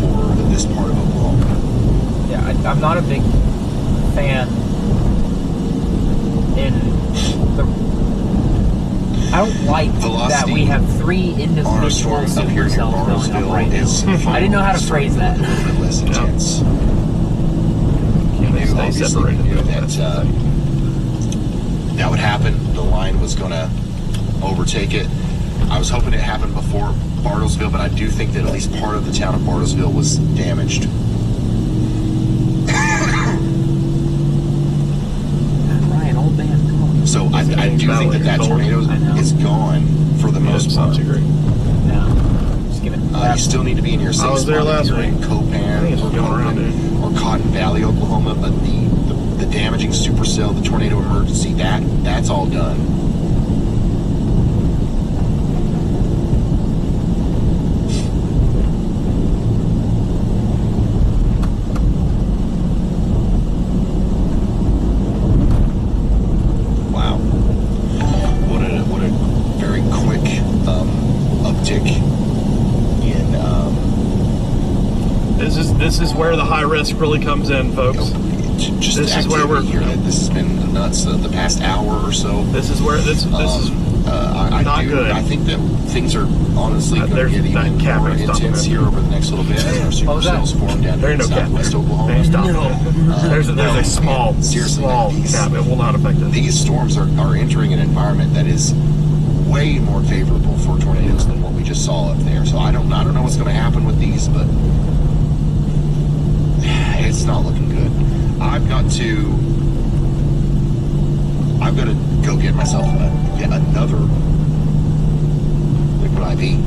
for this part of Oklahoma. Yeah, I'm not a big fan in the. I don't like that we have 3 individual supercells going up right now. I didn't know how to phrase that. Less intense. You knew that would happen. The line was going to overtake it. I was hoping it happened before Bartlesville, but I do think that at least part of the town of Bartlesville was damaged. Ryan, old man, come on. So I do think that tornado is gone for the most part. No. Just give it You still need to be in your safe spot if you're in Copan or Cotton Valley, Oklahoma, but the damaging supercell, the tornado emergency, that's all done. Wow. What a very quick uptick in This is where the high risk really comes in, folks. Just this is where we're here. This has been nuts the past hour or so. This is where this is not good. I think that things are honestly going to get even more intense here over the next little bit as our supercells form down here in southwest Oklahoma. There's a small cap. It will not affect us. These storms are entering an environment that is way more favorable for tornadoes than what we just saw up there. So I don't know what's going to happen with these, but it's not looking good. I've got to go get myself yet another liquid IV.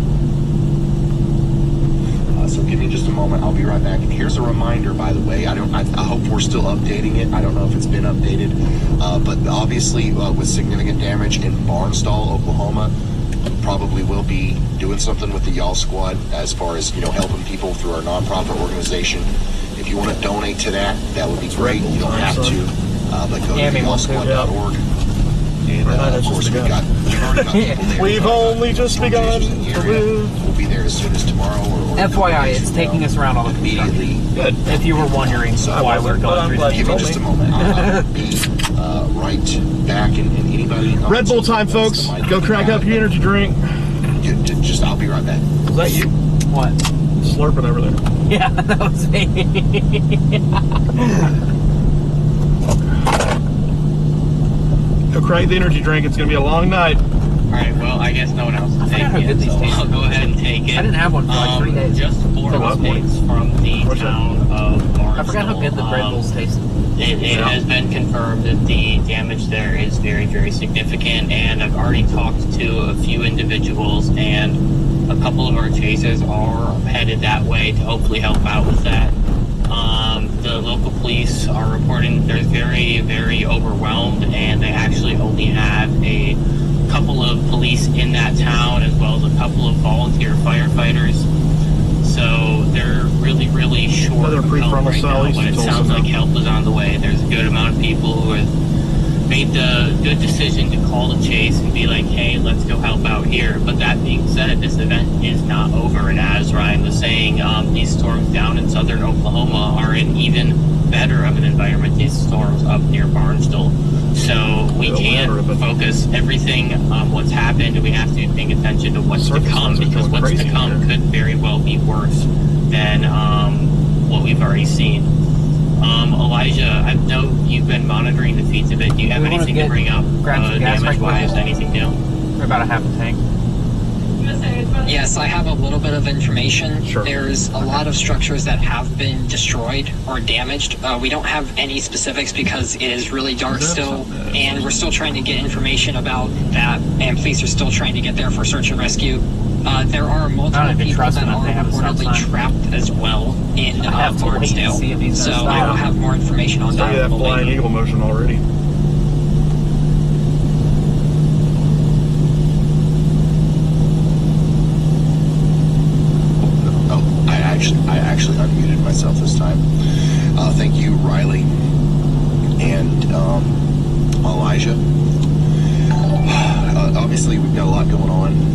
So give me just a moment. I'll be right back. And here's a reminder, by the way. I hope we're still updating it. I don't know if it's been updated, but obviously with significant damage in Barnstall, Oklahoma, probably will be doing something with the Y'all Squad as far as helping people through our nonprofit organization. If you want to donate to that would be great. You don't have to, but go to y'allsquad.org. And of course, we've already got people there. We've only just begun to live. We'll be there as soon as tomorrow. FYI, it's taking us around all the immediately. Good. If you were wondering why we're going through Give me just a moment. I'll be right back. And anybody. Red Bull time, folks. Go crack up your energy drink. I'll be right back. Is that you? What? Slurping over there. Yeah, that was me. Go crack the energy drink. It's going to be a long night. Alright, well, I guess no one else is taking it, so I'll go ahead and take it. I didn't have one for like 3 days. Just 4 updates from the town of Barnstall. I forgot how good the Red Bulls taste. It has been confirmed that the damage there is very, very significant, and I've already talked to a few individuals, and a couple of our chasers are headed that way to hopefully help out with that. The local police are reporting they're very, very overwhelmed, and they actually only have a couple of police in that town, as well as a couple of volunteer firefighters. So there from help prefrontal right cell now, east but of it Tulsa sounds now? like help is on the way. There's a good amount of people who have made the good decision to call the chase and be like, hey, let's go help out here. But that being said, this event is not over. And as Ryan was saying, these storms down in southern Oklahoma are in even better of an environment. These storms up near Barnesville. So we can't focus everything on what's happened, and we have to be paying attention to what's to come, because what's to come could very well be worse than what we've already seen. Elijah, I know you've been monitoring the feeds a bit. Do you have anything to bring up damage-wise? Anything new? We're about a half a tank. Yes, I have a little bit of information. Sure. There's a lot of structures that have been destroyed or damaged. We don't have any specifics because it is really dark still, and we're still trying to get information about that, and police are still trying to get there for search and rescue. There are multiple people that are reportedly trapped as well in Barnesdale, so I will have more information on that. That flying eagle motion already. I actually unmuted myself this time. Thank you, Riley and Elijah. Obviously, we've got a lot going on.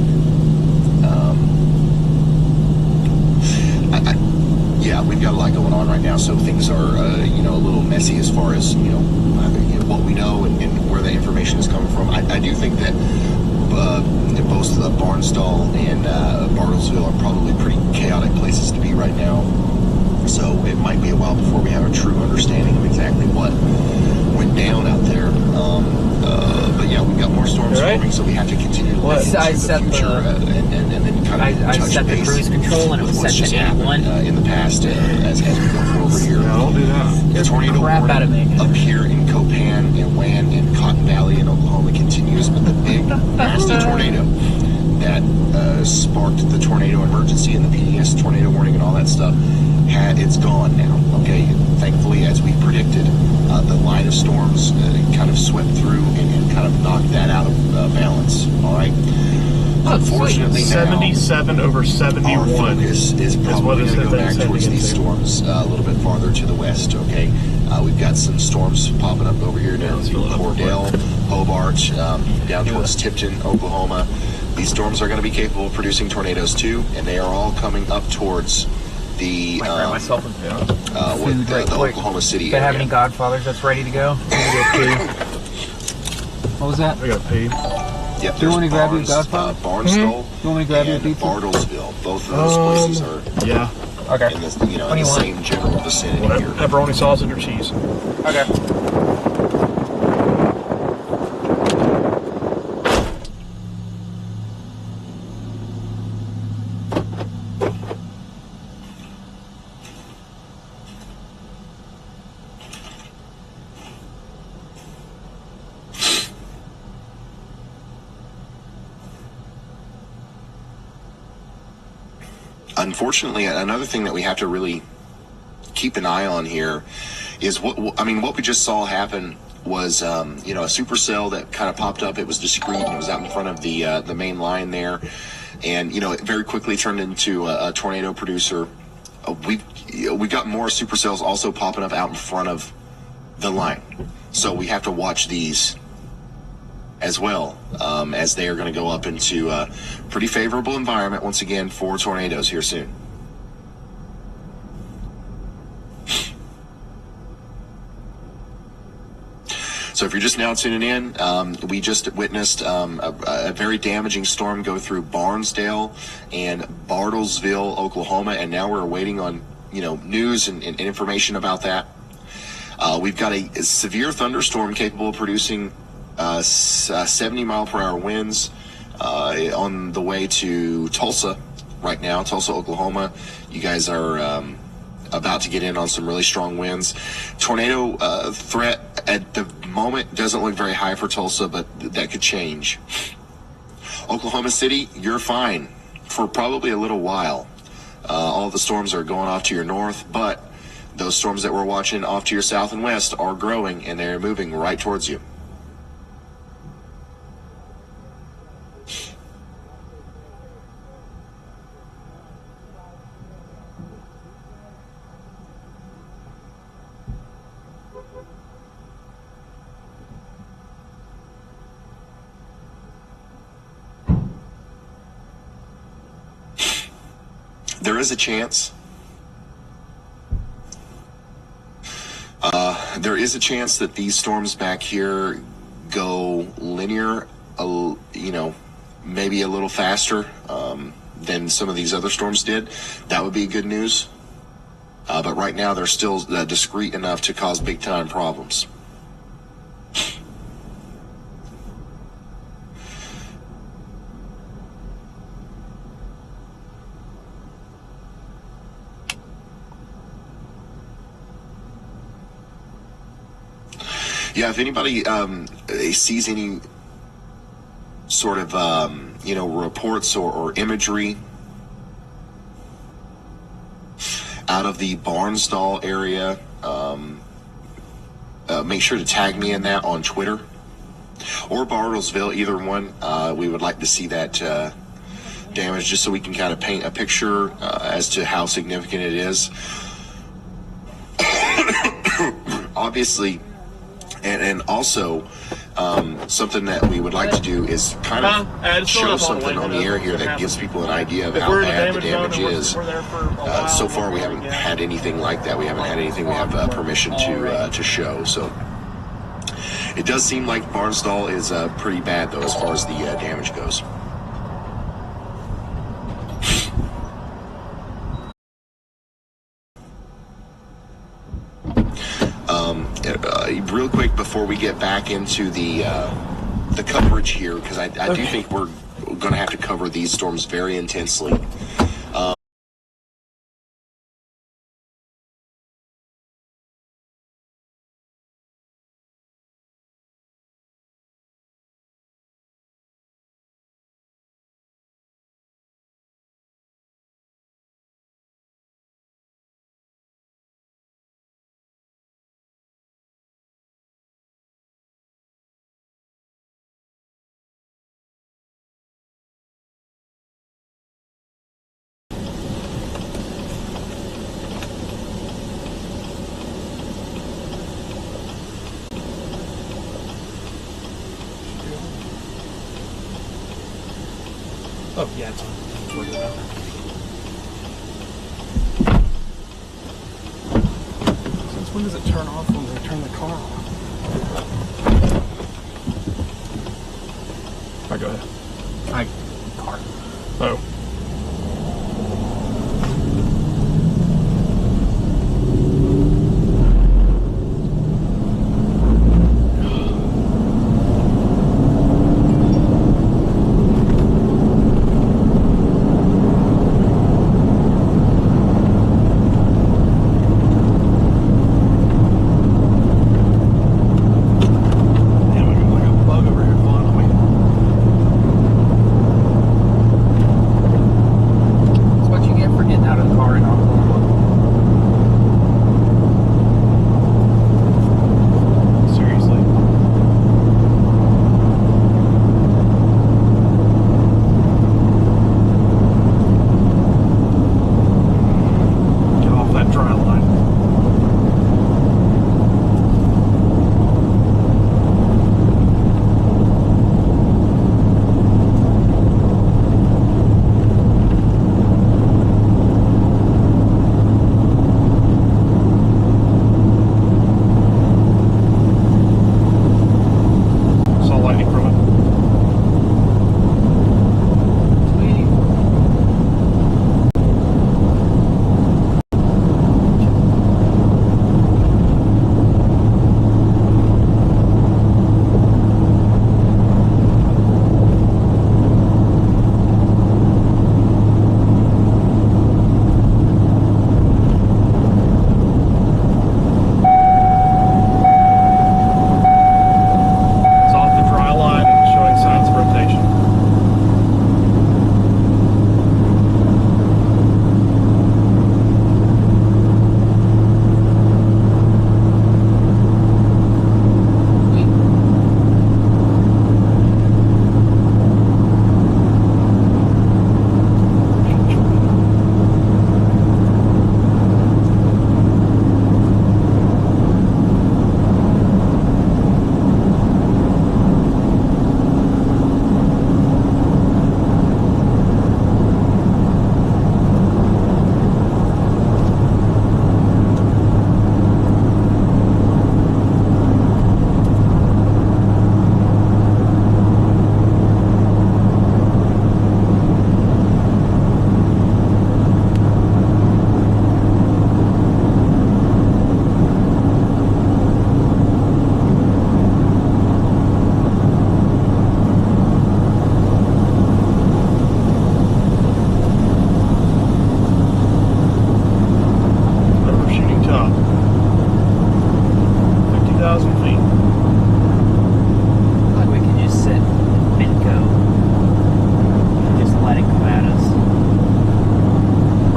Yeah, we've got a lot going on right now, so things are, a little messy as far as, what we know and where the information is coming from. I do think that both Barnsdall and Bartlesville are probably pretty chaotic places to be right now. So it might be a while before we have a true understanding of exactly what went down out there. But yeah, we've got more storms forming, so we have to continue to look into the future and then kind of I touch set the base cruise control and it was with what's set just to happened in the past as we go forward here. Yeah, don't do that. The tornado warning up here in Copan and Land and Cotton Valley in Oklahoma continues, but the big, nasty tornado that sparked the tornado emergency and the PDS tornado warning and all that stuff, it's gone now. Okay, thankfully, as we predicted, the line of storms kind of swept through and kind of knocked that out of balance. All right. Unfortunately, now 77 over 71. our focus is probably going to go back towards these storms a little bit farther to the west. Okay, we've got some storms popping up over here down through Cordell, Hobart, down towards Tipton, Oklahoma. These storms are going to be capable of producing tornadoes too, and they are all coming up towards the the Oklahoma City Do they area. have any Godfathers that's ready to go? What was that? I got paid. Yep, Do you want me to grab you a Barnes, Godfather? Barnstable You want me to grab you a and pizza? Bartlesville. Both of those places are Yeah. Okay. in the, What do in you the want? same general vicinity here. Pepperoni sausage or cheese. Okay. Unfortunately, another thing that we have to really keep an eye on here is what we just saw happen was a supercell that kind of popped up. It was discreet and it was out in front of the main line there, and it very quickly turned into a tornado producer. We've got more supercells also popping up out in front of the line, so we have to watch these as well, as they are going to go up into a pretty favorable environment once again for tornadoes here soon. So if you're just now tuning in, we just witnessed a very damaging storm go through Barnesdale and Bartlesville, Oklahoma, and now we're waiting on news and information about that. We've got a severe thunderstorm capable of producing 70-mile-per-hour winds on the way to Tulsa right now, Tulsa, Oklahoma. You guys are about to get in on some really strong winds. Tornado threat at the moment doesn't look very high for Tulsa, but that could change. Oklahoma City, you're fine for probably a little while. All the storms are going off to your north, but those storms that we're watching off to your south and west are growing, and they're moving right towards you. There is a chance. There is a chance that these storms back here go linear, maybe a little faster than some of these other storms did. That would be good news. But right now, they're still discrete enough to cause big-time problems. Yeah, if anybody sees any sort of, reports or imagery out of the Barnsdall area, make sure to tag me in that on Twitter or Bartlesville, either one. We would like to see that damage just so we can kind of paint a picture as to how significant it is. Obviously, and also something that we would like to do is kind of show something on the air here that gives people an idea of how bad the damage is. So far, we haven't had anything like that. We haven't had anything we have permission to show. So it does seem like Barnsdall is pretty bad, though, as far as the damage goes. Real quick before we get back into the coverage here, because I do think we're going to have to cover these storms very intensely. Oh, yeah, it's on. Since when does it turn off when they turn the car off? All right, go ahead. Car. Oh.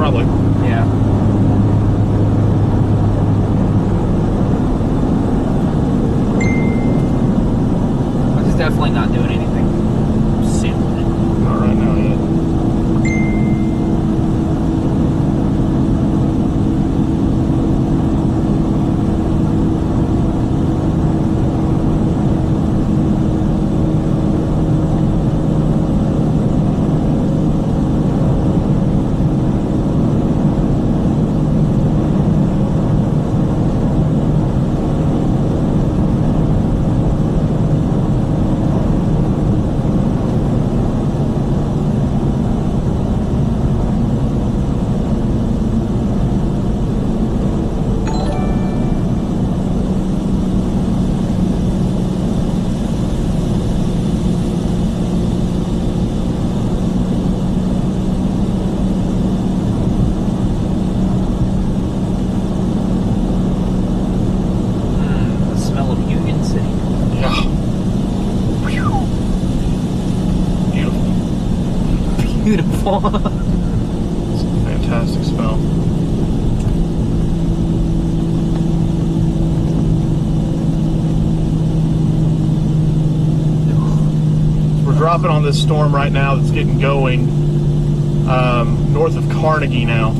Probably. Yeah. But it's definitely not doing anything soon. Not right now yet. Beautiful. It's a fantastic smell. We're dropping on this storm right now that's getting going north of Carnegie now.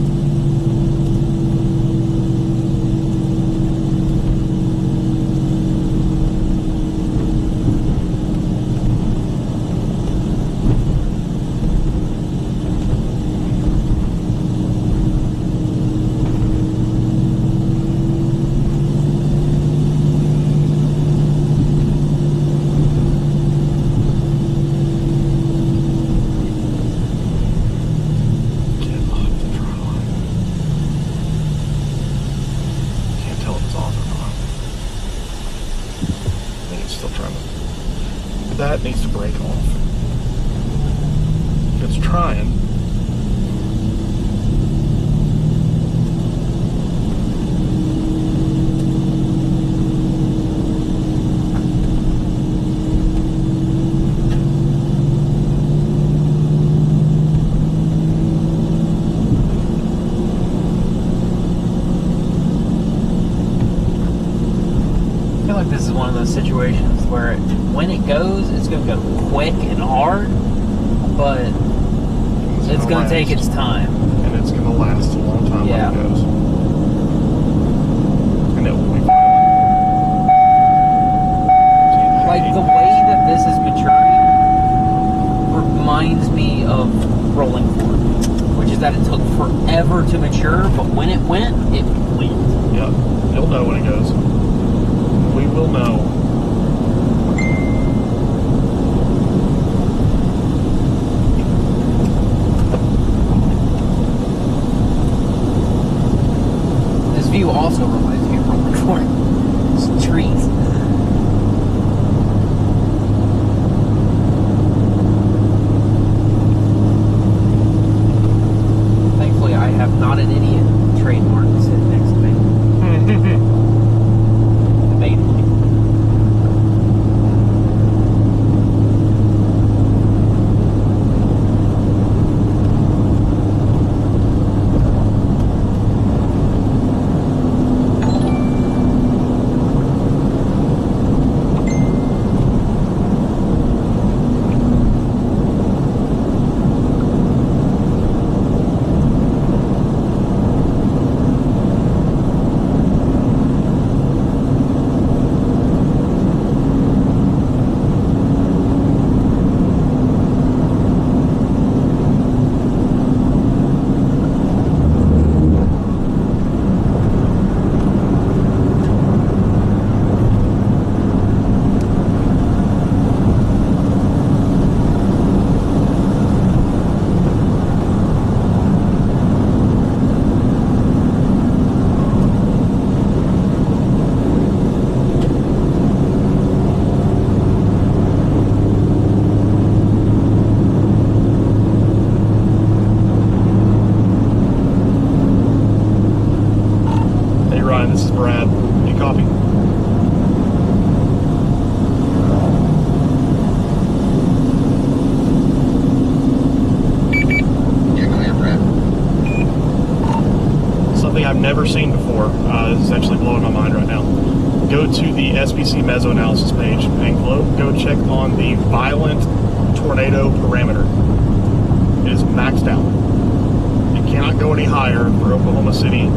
That needs to break off. It's trying. I feel like this is one of those situations where when it goes, it's going to go quick and hard, but it's going to take its time. And it's going to last a long time when it goes. And it will be fine. Like, the way that this is maturing reminds me of Rolling Fork, which is that it took forever to mature, but when it went, it went. Yep. You'll know when it goes. We will know. This view also reminds me of Rolling Fork. It's trees. Thankfully, I have not an idiot trademark sitting next to me. Debatably. This is Brad. You copy? Yeah, go ahead, Brad. something I've never seen before. This is actually blowing my mind right now. Go to the SPC Mesoanalysis page and go check on the violent tornado parameter. It is maxed out. It cannot go any higher for Oklahoma City.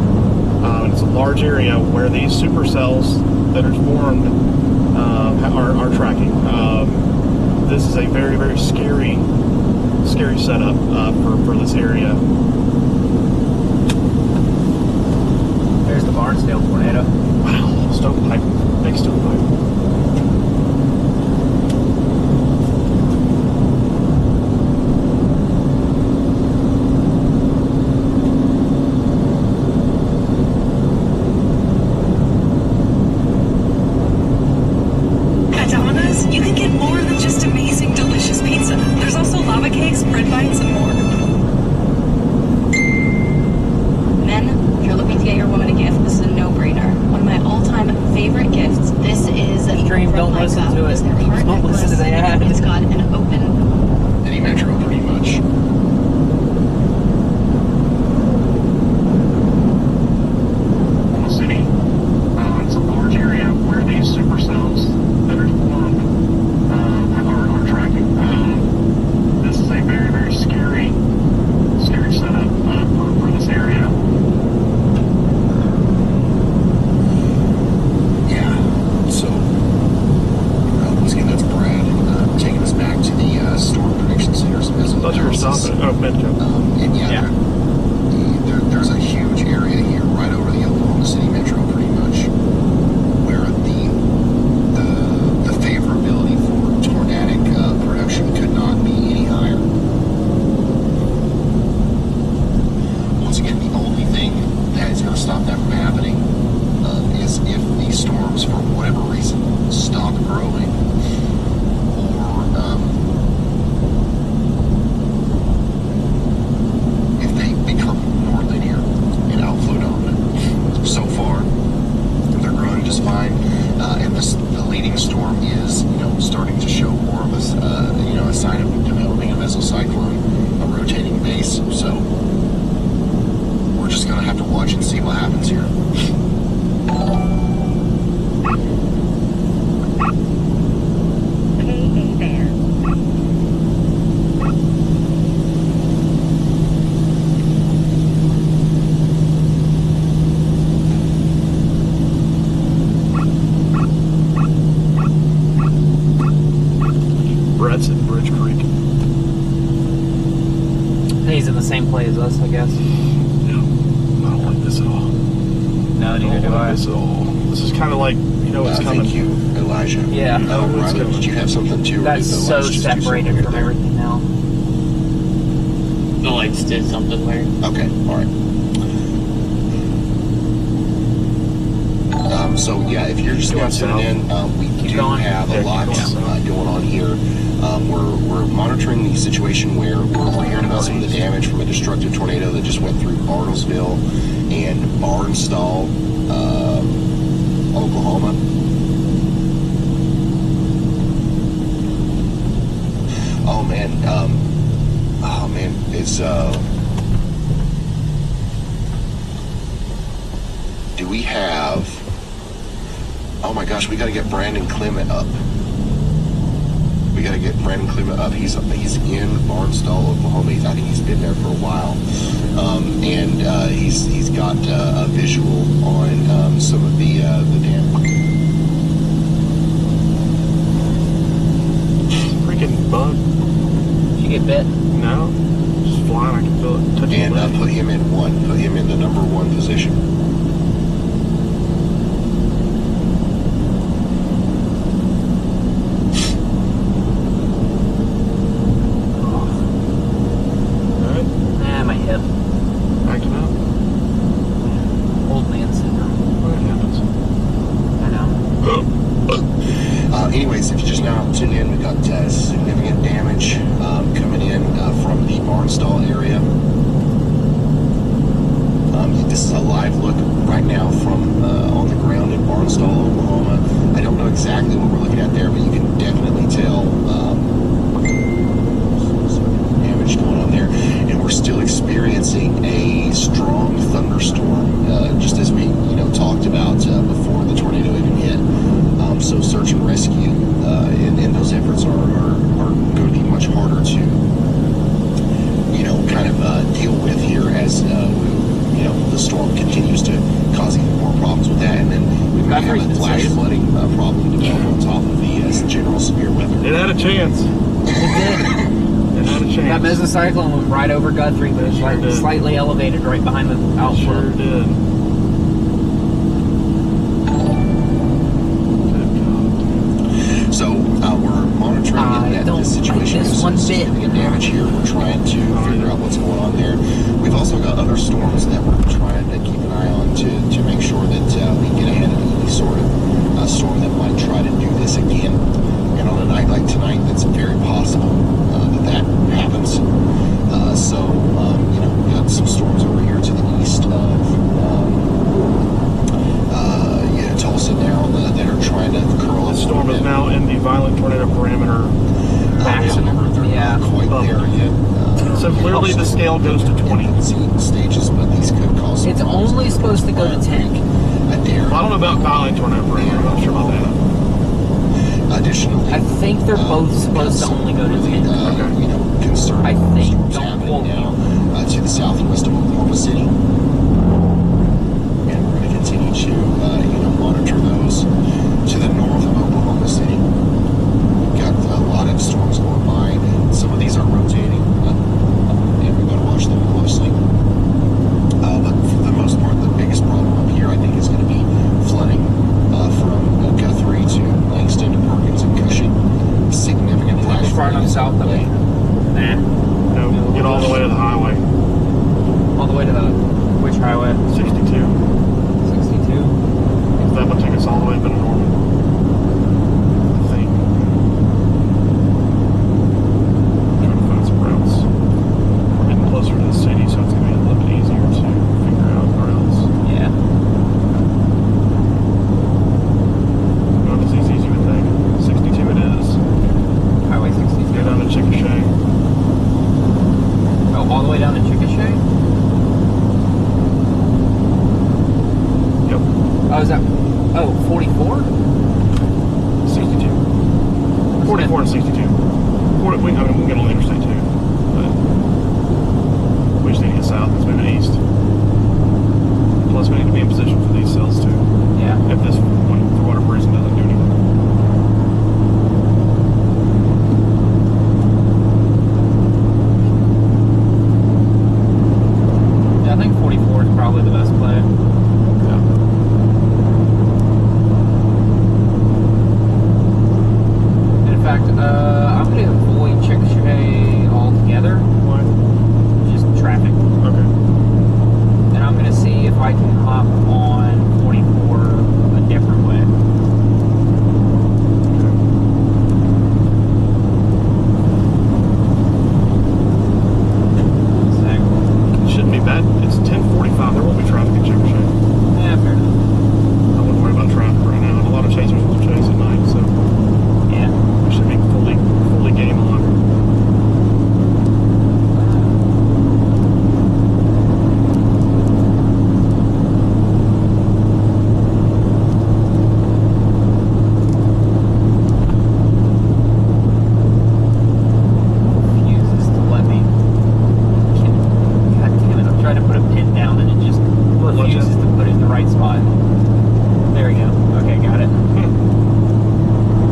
It's a large area where these supercells that are formed are tracking. This is a very, very scary setup for this area. There's the Barnsdale tornado. Wow, stovepipe, big stovepipe. There's a huge area here right over the Oklahoma City metro pretty much where the favorability for tornadic production could not be any higher. Once again, the only thing that is going to stop that from happening is if these storms, for whatever reason, stop growing or if they become more linear and outflow dominant. So far, they're growing just fine, and the leading storm is, starting to show more of a sign of developing a mesocyclone, a rotating base. So we're just going to have to watch and see what happens here. He's in the same play as us, I guess. Yeah. I don't like this at all. No, neither do I. This at all. This is kind of like, it's coming. Thank you, Elijah. Yeah. Robin, did you have something too? That's so separated from everything now. The lights did something weird. Okay, alright. So yeah, if you're just now tuning in, we do have a lot going on here. We're monitoring the situation where we're hearing about some of the damage from a destructive tornado that just went through Bartlesville and Barnstall, Oklahoma. Oh man, it's do we have? Oh my gosh, we got to get Brandon Clement up. We got to get Brandon Clement up. He's in Barnstall, Oklahoma. I think he's been there for a while, and he's got a visual on some of the damage. Freaking bug. Did you get bit? No, just flying. I can feel it touching. And put him in one. Put him in the number 1 position. Anyways, if you just now tune in, we've got significant damage coming in from the Barnstall area. This is a live look right now from on the ground in Barnstall, Oklahoma. I don't know exactly what we're looking at there, but you can definitely tell some damage going on there. And we're still experiencing a strong thunderstorm have a flash flooding problem develop on top of the general severe weather. It had a chance. It did. It had a chance. That mesocyclone went right over Guthrie, but it's like slightly elevated right behind the outflow. Sure did. So we're monitoring the situation. There's some significant damage here. We're trying to figure out what's going on there. We've also got other storms that we're trying to keep an eye on to make sure that we get ahead of any sort of storm that might try to do this again. And on a night like tonight, that's very possible that happens. So we've got some storms over here to the east of Tulsa now that are trying to curl. The storm is now in the violent tornado parameter maximum. Yeah, quite there yet. So clearly the scale goes to 20 stages, but these could cause. It's only supposed to go to 10. Well, I don't know about violent tornado parameter. I'm not sure about that. Additionally, I think they're both supposed to only go to 10. Okay. Concern. I think. Storms Don't happening quote now me. to the southwest of Oklahoma City, and we're going to continue to monitor those to the north of Oklahoma City. We've got a lot of storms going by. Some of these are rotating, and we've got to watch them closely. But for the most part, the biggest problem up here, I think, is going to be flooding from Guthrie to Langston to Perkins and Cushing. Significant flash flooding on the south of it. Nah. No, get all the way to the highway. All the way to the which highway? 62. 62. That would take us all the way up into Norman. I think. Trying to find some routes. We're getting closer to the city, so it's going to be a little bit easier to figure out routes. Yeah. Not as easy as you would think. 62 it is. Highway 62. Go down to Chickasha. Oh, all the way down to Chickasha? Yep. Oh, is that... Oh, 44? 62. 44 and 62. We'll get on the interstate too. But we just need to get south. Let's move it east. Plus, we need to be in position for these cells too. Yeah. If this one, for whatever reason, doesn't do anything. Yeah, I think 44 is probably the best play. In fact, I'm going to avoid Chickasha altogether. Why? Just traffic. Okay. And I'm going to see if I can hop on 44 a different way. It shouldn't be bad. It's 10:45. There won't be traffic in Chickasha. Yeah, fair enough. I wouldn't worry about traffic right now. And a lot of chasers will chase at night, so yeah, we should be fully game on. Refuses to let me. God damn it! I'm trying to put a pin down and it just refuses to put it in the right spot. There we go. Okay, got it.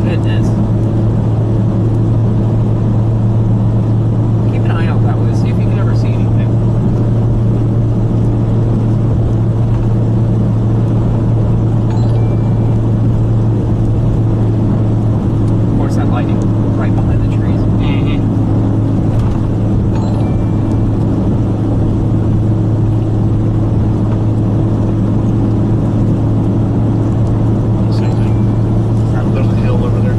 Goodness. Keep an eye out that way. See if you can ever see anything. Of course, that lightning right behind the trees. Same thing. There's a hill over there.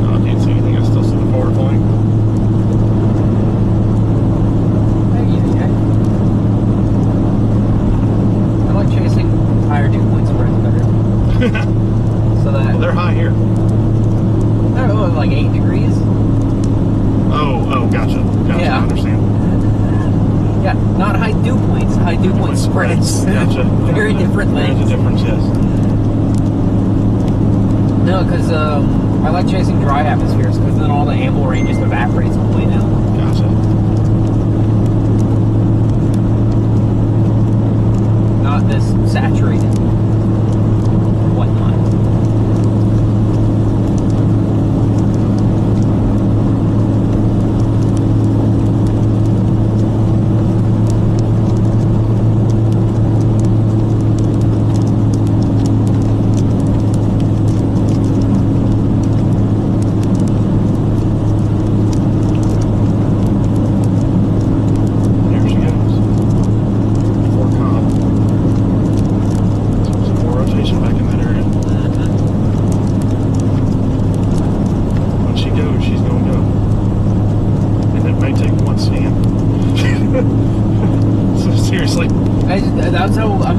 No, I can't see anything. I still see the forward line. I like chasing higher dew point spreads better. So that Well, they're high here. I don't know, like 8 degrees. Oh, gotcha. Yeah. I understand. Yeah, not high dew points. High dew point spreads. Gotcha. Very different things. There's a difference, yes. No, because I like chasing dry atmospheres because then all the amble rain just evaporates on the way down. Gotcha. Not this saturated whatnot.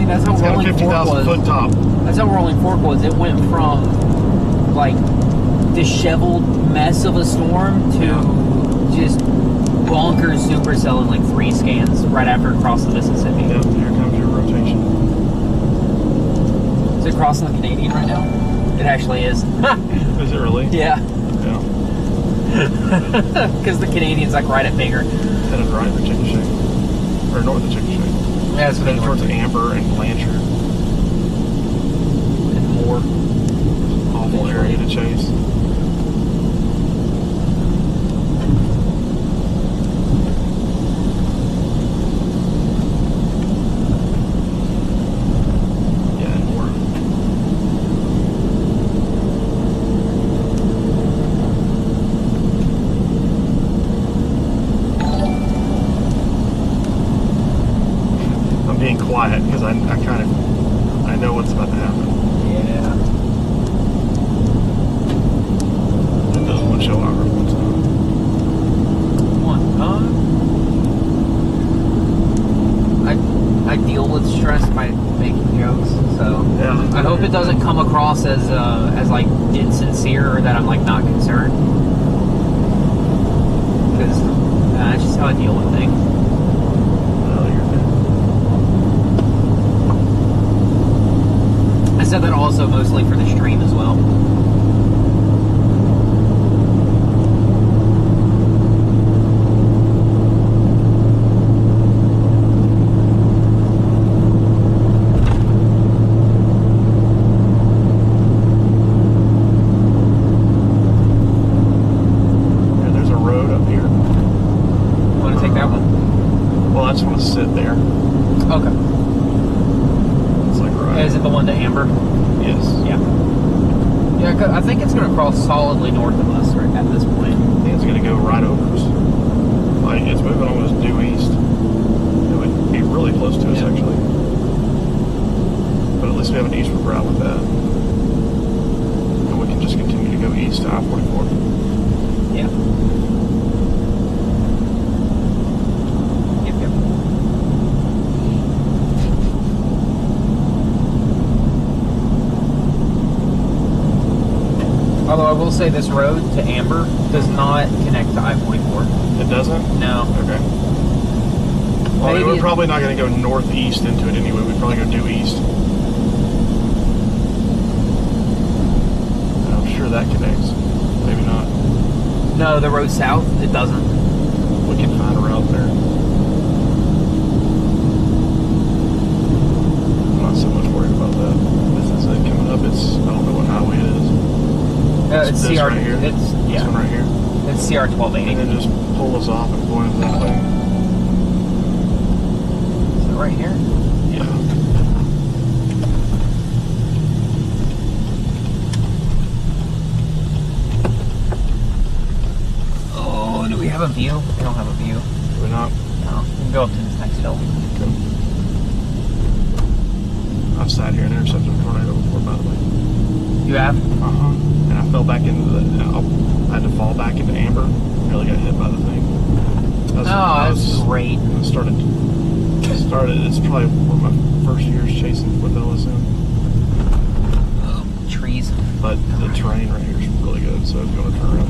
That's how rolling fork was. Foot top. That's how rolling fork was. It went from like disheveled mess of a storm to just bonkers supercell in like 3 scans right after it crossed the Mississippi. Yep, here comes your rotation. Is it crossing the Canadian right now? It actually is. Is it really? Yeah. Yeah. Because the Canadian's like right at Bangor. Headed right of Chickasha. Or north of Chickasha. Yeah, it's headed towards Amber and Blanchard. And more. Awful area to chase. Quiet because I know what's about to happen. Yeah. It does one show hour one time. I deal with stress by making jokes, so yeah. I hope it doesn't come across as like insincere or that I'm like not concerned. Because that's just how I deal with things. I said that also mostly for the stream as well. Yeah, there's a road up here. You want to take that one? Well, I just want to sit there. Okay. Is it the one to Amber? Yes. Yeah. Yeah, I think it's going to cross solidly north of us right at this point. I think it's going to go right over us. Like, it's moving almost due east. It would be really close to us, actually. But at least we have an eastward route with that. And we can just continue to go east to I-44. Yeah. Although I will say this road to Amber does not connect to I-44. It doesn't? No. Okay. Well, we're probably not going to go northeast into it anyway. We'd probably go due east. I'm sure that connects. Maybe not. No, the road south, it doesn't. We can find a route there. I'm not so much worried about that. This is it coming up. I don't know what highway it is. It's CR right here. It's this one right here. It's CR 1280. And then just pull us off and point us that way. Is it right here? Yeah. Oh, do we have a view? We don't have a view. Do we not? No. We can go up to this next hill. Okay. I've sat here and intercepted a tornado before, by the way. You have? Uh-huh. And I fell back into I had to fall back into Amber. Nearly got hit by the thing. That's great. I started. It's probably one of my first years chasing with LSM. Trees. But the terrain right here is really good. So if you want to turn around.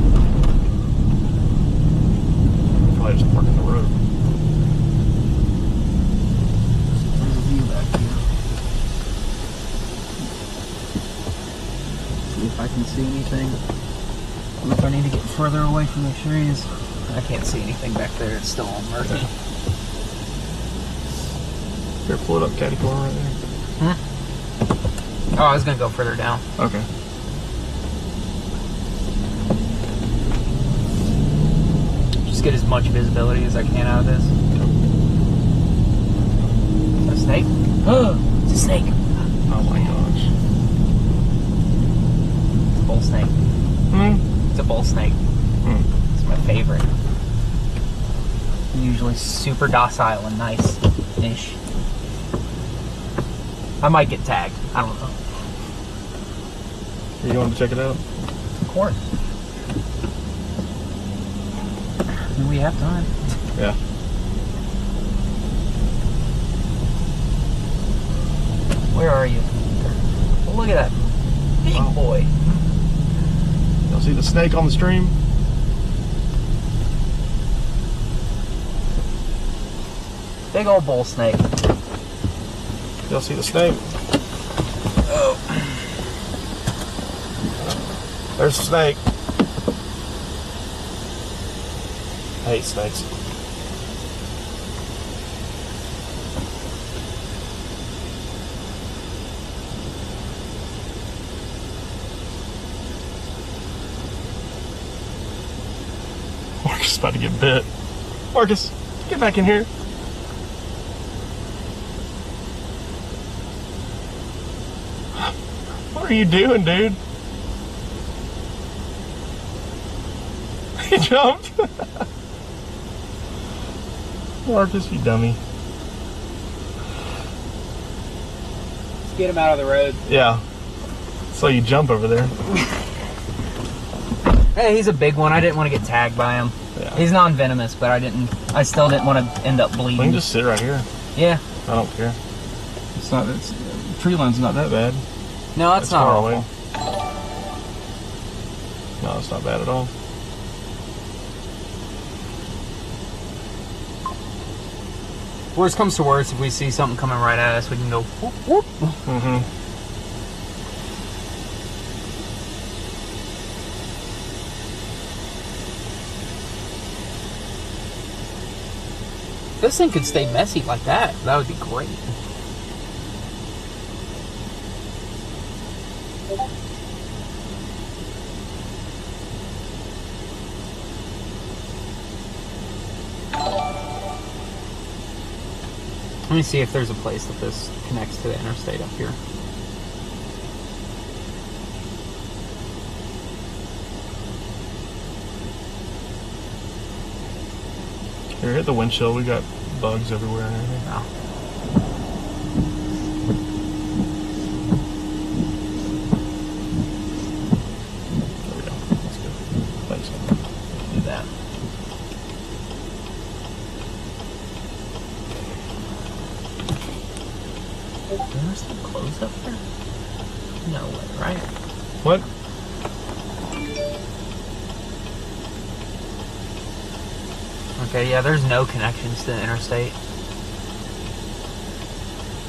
anything. I don't know if I need to get further away from the trees. I can't see anything back there. It's still all murky. Here, pull it up catty corner right there. Oh, I was going to go further down. Okay. Just get as much visibility as I can out of this. Is that a snake? It's a snake. Oh my gosh. It's a bull snake. It's a bull snake. It's my favorite. Usually super docile and nice-ish. I might get tagged. I don't know. You want to check it out? Of course. We have time. Yeah. Where are you? Oh, look at that big boy. Y'all see the snake on the stream? Big old bull snake. Y'all see the snake? Oh. There's a snake. I hate snakes. Marcus is about to get bit. Marcus, get back in here. What are you doing, dude? He jumped. Marcus, you dummy. Let's get him out of the road. Yeah. So you jump over there. Hey, he's a big one. I didn't want to get tagged by him. Yeah. He's non-venomous, but I still didn't want to end up bleeding. We can just sit right here. Yeah. I don't care. It's tree line's not that bad. No, it's not far awful. away. No, it's not bad at all. Worst comes to worst, if we see something coming right at us, we can go whoop whoop. This thing could stay messy like that. That would be great. Let me see if there's a place that this connects to the interstate up here. Here, hit the windshield. We got bugs everywhere and everything. Oh. There we go. That's good. Thanks. Do that. Is there clothes up there? No way, right? What? Okay, yeah, there's no connections to the interstate.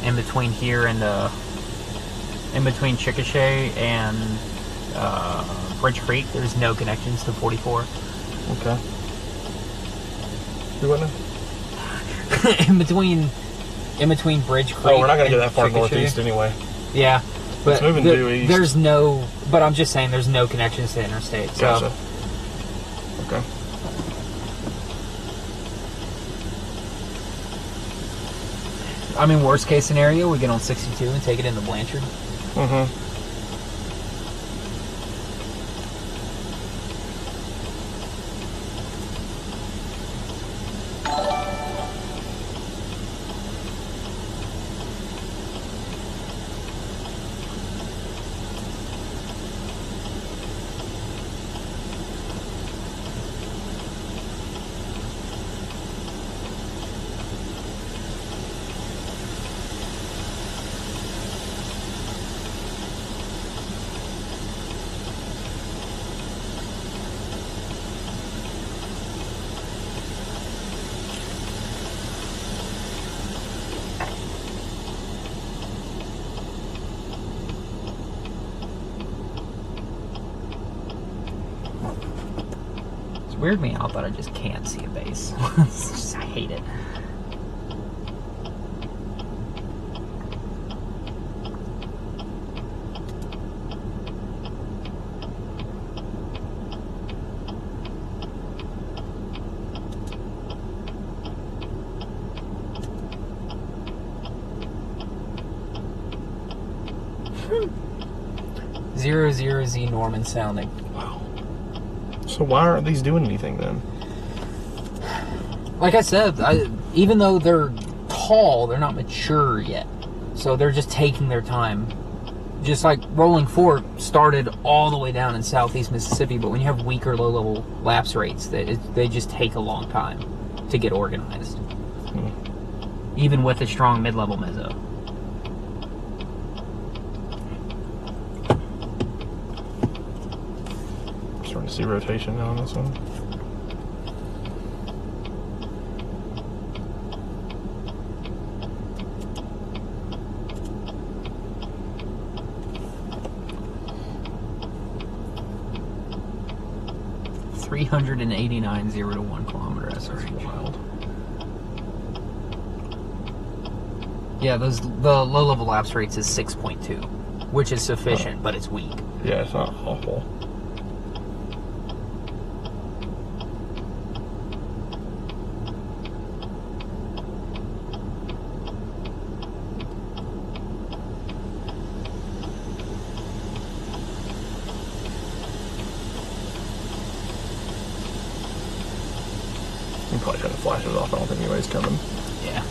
In between here and in between Chickasha and Bridge Creek, there's no connections to 44. Okay. You what now? in between Bridge Creek. Oh, we're not gonna get that far Chickasha. northeast anyway. Yeah, but it's moving due east. There's no. But I'm just saying, there's no connections to the interstate. So. Gotcha. Okay. I mean, worst case scenario, we get on 62 and take it into Blanchard. weird me out that I just can't see a base. I hate it. Z Norman sounding. Wow. So why aren't these doing anything then? Like I said, even though they're tall, they're not mature yet. So they're just taking their time. Just like Rolling Fork started all the way down in southeast Mississippi, but when you have weaker low-level lapse rates, they just take a long time to get organized. Even with a strong mid-level mezzo. Starting to see rotation now on this one. $389 0 to 1 kilometer SRH. Wild. Yeah, the low level lapse rates is 6.2, which is sufficient, but it's weak. Yeah, it's not awful. You probably shouldn't flash it off. I don't think anybody's coming. Yeah.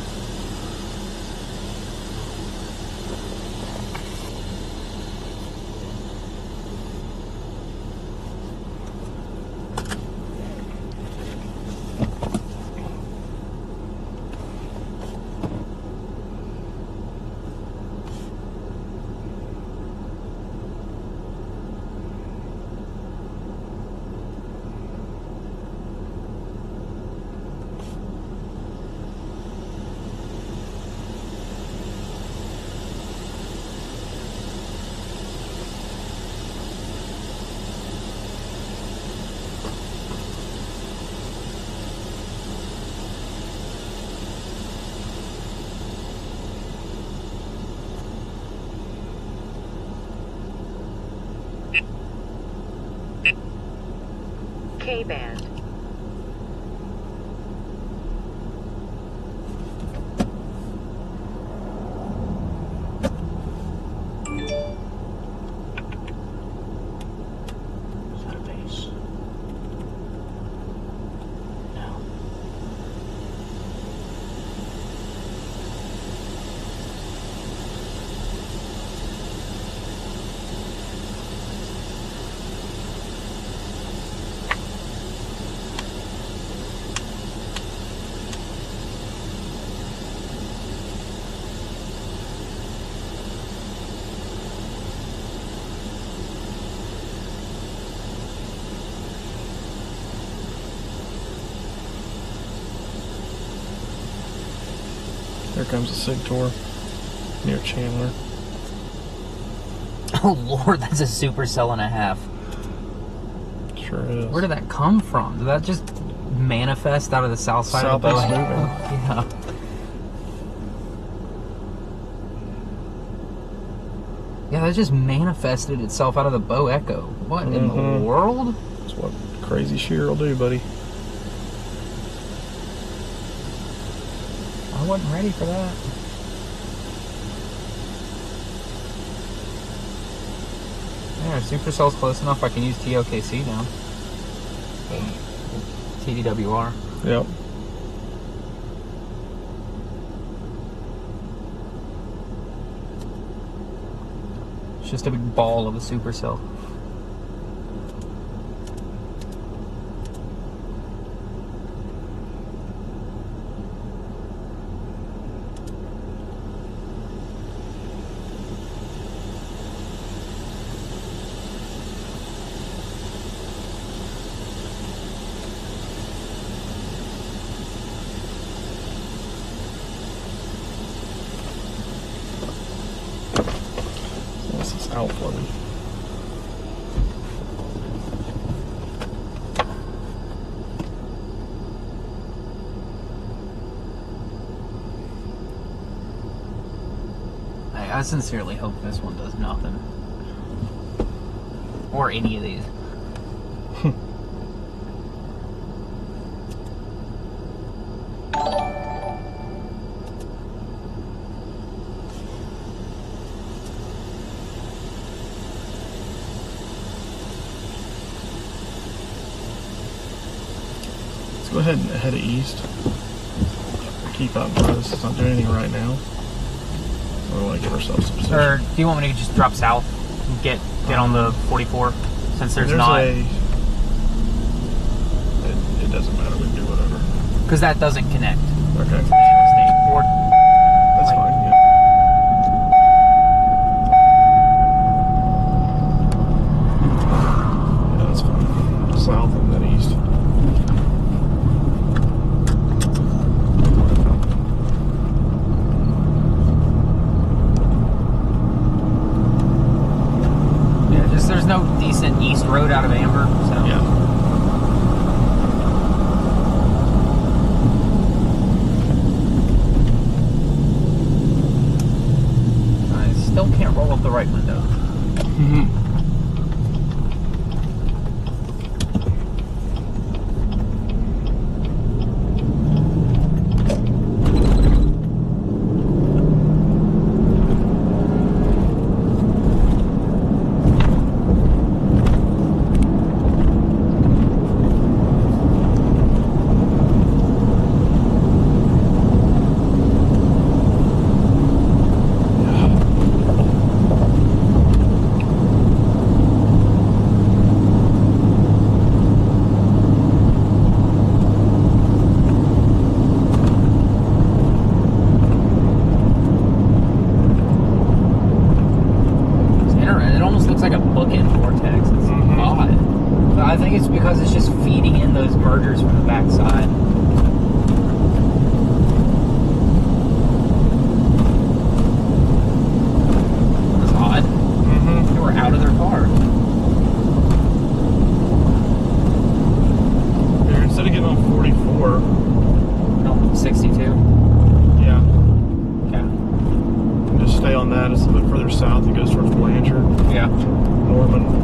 K-band. Is that a base? No. Here comes the SIG tour near Chandler. Oh Lord, that's a supercell and a half. Sure is. Where did that come from? Did that just manifest out of the south side of the boat? Southeast moving. Yeah. Yeah, that just manifested itself out of the bow echo. What in the world? That's what crazy shear will do, buddy. I wasn't ready for that. Yeah, supercell's close enough I can use TOKC now. TDWR. Yep. It's just a big ball of a supercell. This is outflow. I sincerely hope this one does nothing. Or any of these. Let's go ahead and head east. Keep up with this. It's not doing anything right now. We want to give ourselves some position. Or do you want me to just drop south and get on the 44? Since there's not... it doesn't matter. We can do whatever. Because that doesn't connect. Okay. Or, that's fine, yeah. Yeah, that's fine. South and then east. There's no decent east road out of Amber, so yeah. I still can't roll up the right window. Because it's just feeding in those mergers from the backside. That's odd. They were out of their car. Here, instead of getting on 44, no, 62. Yeah. Okay. Just stay on that. It's a little bit further south. It goes towards Blanchard. Yeah. Norman.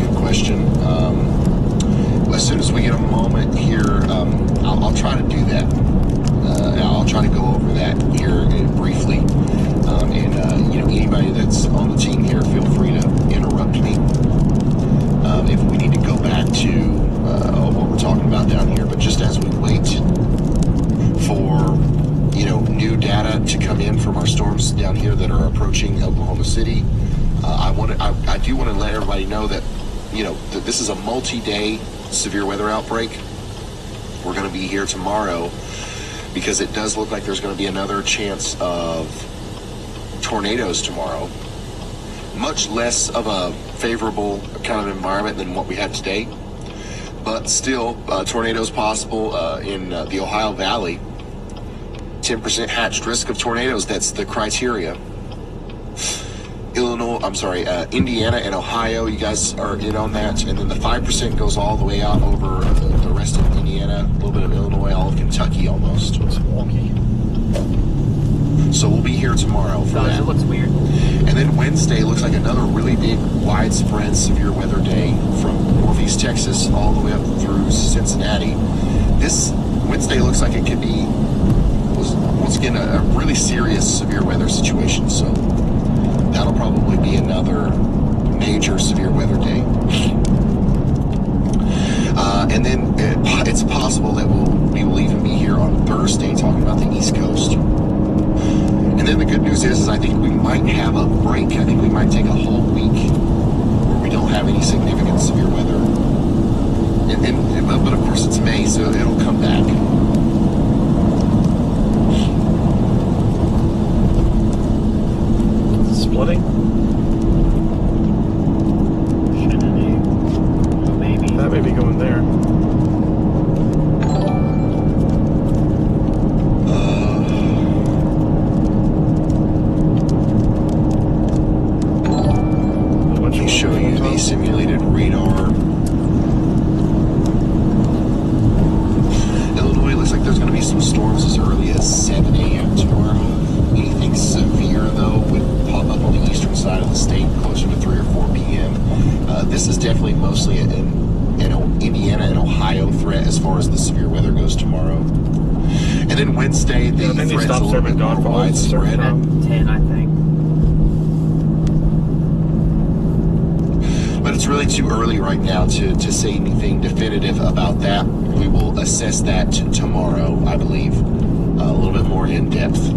good question. As soon as we get a moment here, I'll try to do that. I'll try to go over that here briefly. Anybody that's on the team here, feel free to interrupt me if we need to go back to what we're talking about down here. But just as we wait for new data to come in from our storms down here that are approaching Oklahoma City, I do want to let everybody know that that this is a multi-day severe weather outbreak. We're going to be here tomorrow because it does look like there's going to be another chance of tornadoes tomorrow. Much less of a favorable kind of environment than what we have today, but still tornadoes possible in the Ohio Valley. 10% hatched risk of tornadoes, that's the criteria. Indiana and Ohio, you guys are in on that, and then the 5% goes all the way out over the rest of Indiana, a little bit of Illinois, all of Kentucky almost. It's wonky. So we'll be here tomorrow for that. It looks weird. And then Wednesday looks like another really big, widespread severe weather day from northeast Texas all the way up through Cincinnati. This Wednesday looks like it could be, once again, a really serious severe weather situation. So that'll probably be another major severe weather day. And then it's possible that we will even be here on Thursday talking about the East Coast. And then the good news is I think we might have a break. I think we might take a whole week where we don't have any significant severe weather. But of course it's May, so it'll come back. Splitting? Maybe. That may be going there. Let me show you the simulated radar. Illinois looks like there's going to be some storms as early as 7 a.m. tomorrow. Anything severe, though, would pop up on the eastern side of the state closer to 3 or 4 p.m. This is definitely mostly an Indiana and Ohio threat as far as the severe weather goes tomorrow. And then Wednesday, the threat's a little bit more widespread. 10, I think. But it's really too early right now to say anything definitive about that. We will assess that tomorrow, I believe, a little bit more in depth.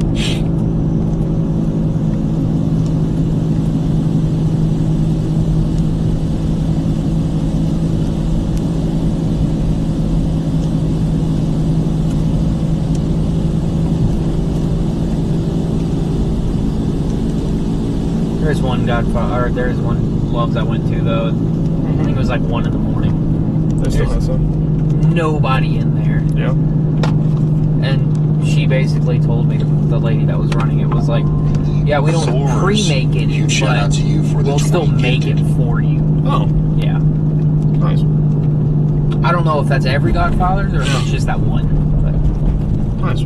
There's one Loves I went to, though. I think it was like 1 in the morning. They still have some? Nobody in there. Yeah. And she basically told me, the lady that was running it was like, yeah, we don't pre-make it, huge shout out to you for the we'll still make it for you. Oh. Yeah. Nice. I don't know if that's every Godfather's or if it's just that one. But. Nice.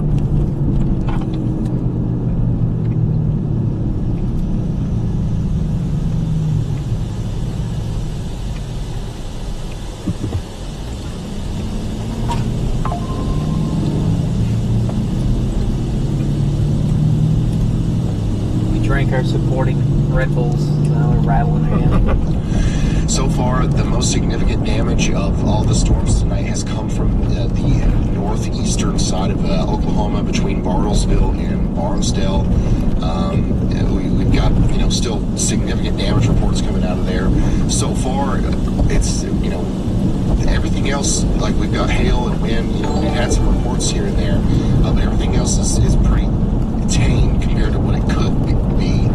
Drank our supporting Red Bulls, so now we're rattling again. So far, the most significant damage of all the storms tonight has come from the northeastern side of Oklahoma between Bartlesville and Barnsdale. We've got, still significant damage reports coming out of there. So far, it's, everything else, like we've got hail and wind, we've had some reports here and there, but everything else is pretty tame compared to what it could be,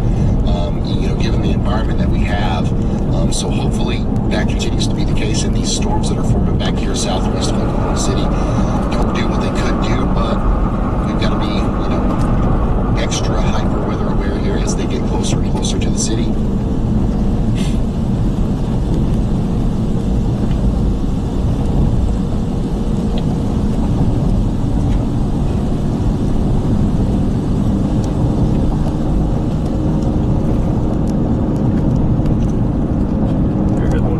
given the environment that we have. So hopefully that continues to be the case, and these storms that are forming back here southwest of Oklahoma City don't do what they could do, but we've got to be, extra hyper weather aware here as they get closer and closer to the city.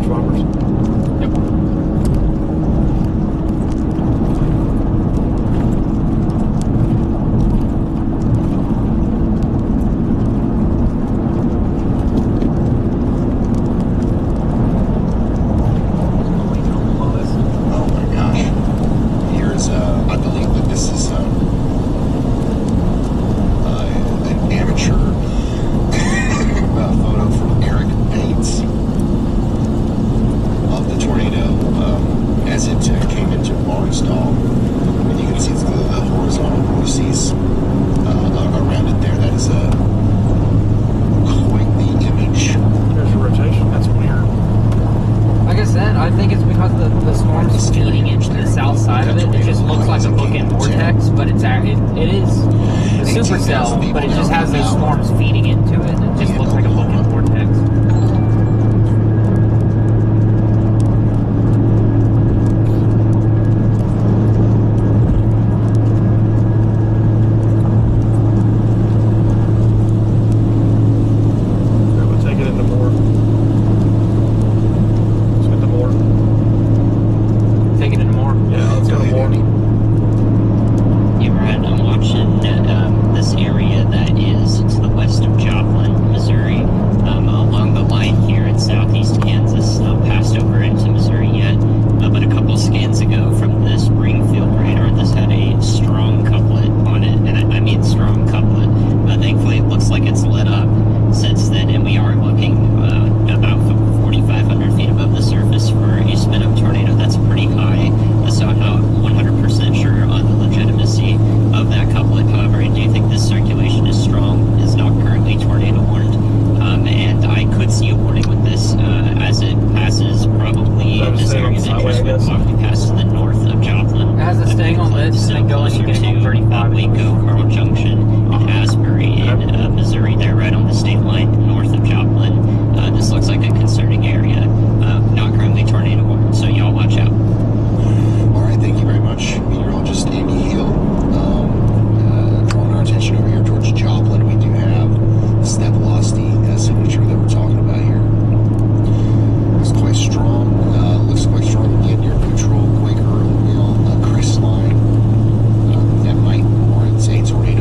Farmers. think it's because the storm's feeding into the south side of it. It just looks like a bookend vortex, but it is a supercell, but it just has those storms feeding into it, and it just looks like a bookend vortex. This area that is to the west of Joplin, Missouri, along the line here in southeast Kansas, passed over into Missouri yet, but a couple scans ago from the Springfield radar, this had a strong couplet on it, and I mean strong couplet. Thankfully, it looks like it's lit up since then, and we are looking about 4,500 feet above the surface for a spin-up tornado. That's pretty high, so I'm not 100% sure on the legitimacy of that couplet. However, I do think this circulation is strong, is not currently tornado warned, and I could see a warning with this as it passes probably this area of interest will probably pass to the north of Joplin. It has a staying on lifts and then going and getting on 35. Waco, Carl Junction, and Asbury in Missouri. They're right on the state line north of Joplin. This looks like a concerning area. Not currently tornado warned, so y'all watch out. All right, thank you very much, meteorologist Andy Hill. Drawing our attention over here towards Joplin, we do have this net velocity signature that we're talking about here. It's quite strong. Looks quite strong again near neutral, Quaker, Mill, crest line. That might warrant a tornado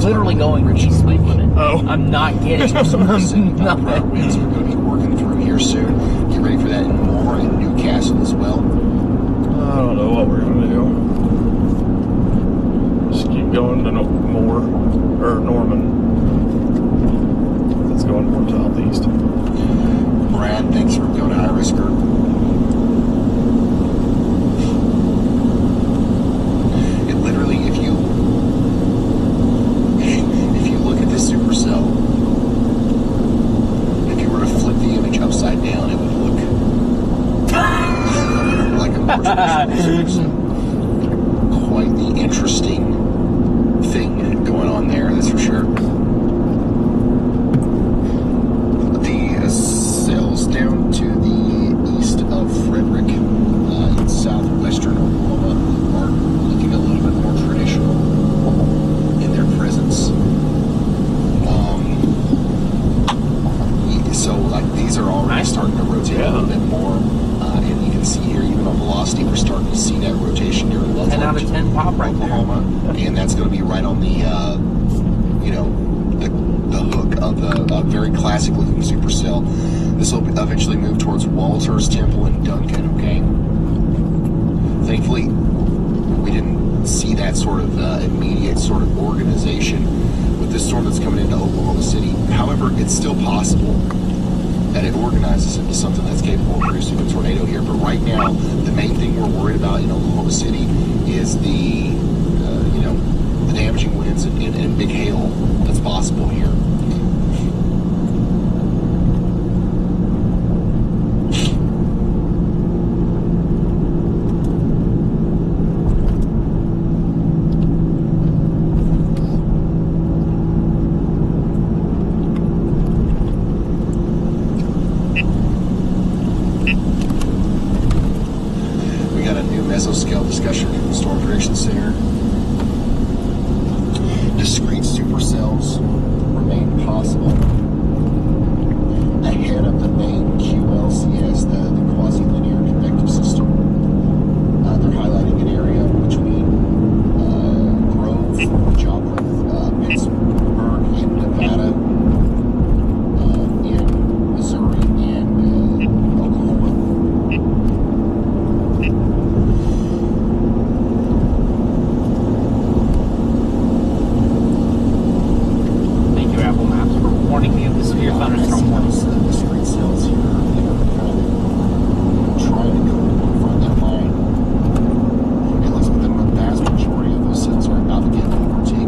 literally going east speed limit. Oh. I'm not kidding. Winds are going to be working through here soon. Get ready for that in Moore and Newcastle as well. I don't know what we're going to do. Just keep going to Moore, or Norman. It's going more southeast. Brad, thanks for going to High Risker. It literally, if you look at this supercell, if you were to flip the image upside down, it would look like a more traditional supercell. Quite the interesting thing going on there, that's for sure. The cells down to the east of Frederick in southwestern Oklahoma are looking a little bit more traditional in their presence. So like these are already starting to rotate a little bit more, and you can see here even on velocity we're starting to see that rotation here in 10 out of 10 pop right Oklahoma, and that's going to be right on the the hook of a very classic looking supercell. This will eventually move towards Walters, Temple, and Duncan. Okay. Thankfully, we didn't see that sort of immediate sort of organization with this storm that's coming into Oklahoma City. However, it's still possible that it organizes into something that's capable of producing a tornado here. But right now, the main thing we're worried about in Oklahoma City is the damaging winds and big hail that's possible here. We got a new mesoscale discussion from the Storm Prediction Center. Discrete supercells remain possible ahead of the main QLCS, the quasi-linear convective system. They're highlighting an area between Grove, Joplin, Pittsburgh, and Nevada, in Missouri, and Oklahoma. Thank you, Apple Maps, for warning me of the severe thunderstorm warning. The discrete cells here, they're kind of trying to go and find that line. It looks like the vast majority of those cells are about to get overtaken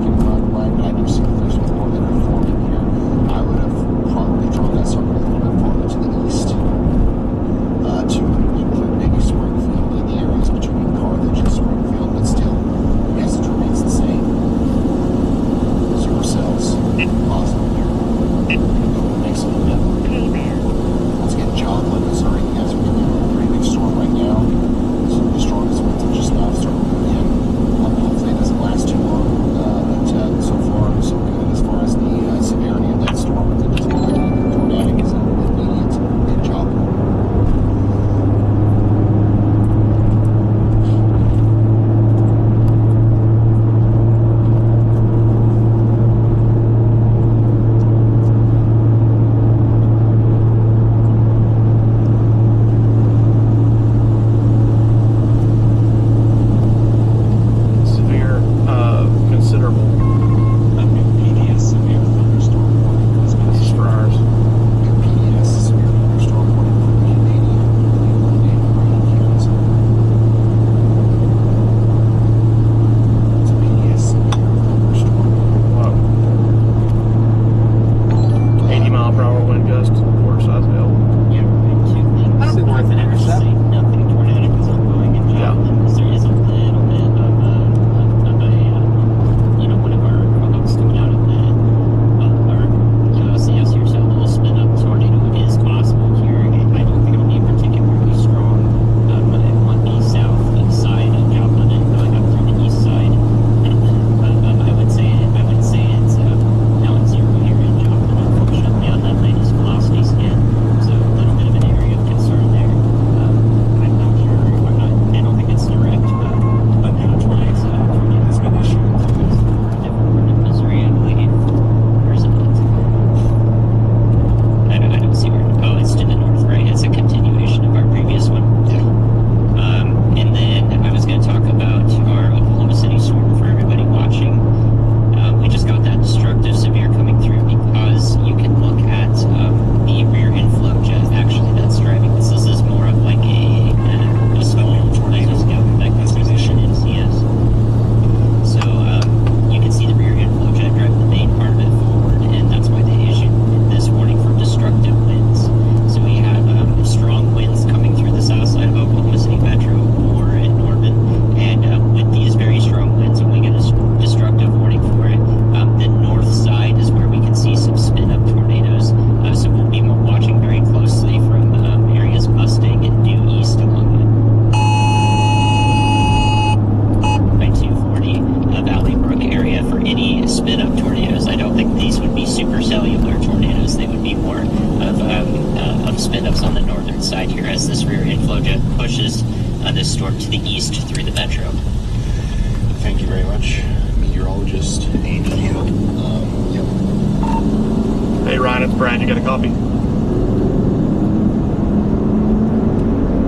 Brad, you got a copy?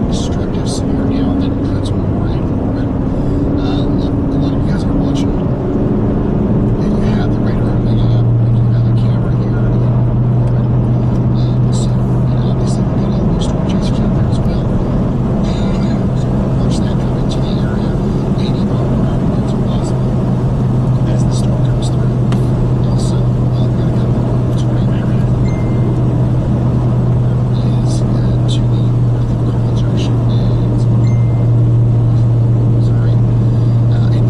Destructive severe now that includes Memorial and Norman. A lot of you guys are watching. And you have the radar and you have a camera here in Norman. So, obviously we've got all those storm chasers out there as well. So watch that come into the area. 80 mile per hour winds are possible as the storm comes through. Also, we're going to come to the tornado area. Is to the north of Carmel Junction and Missouri. And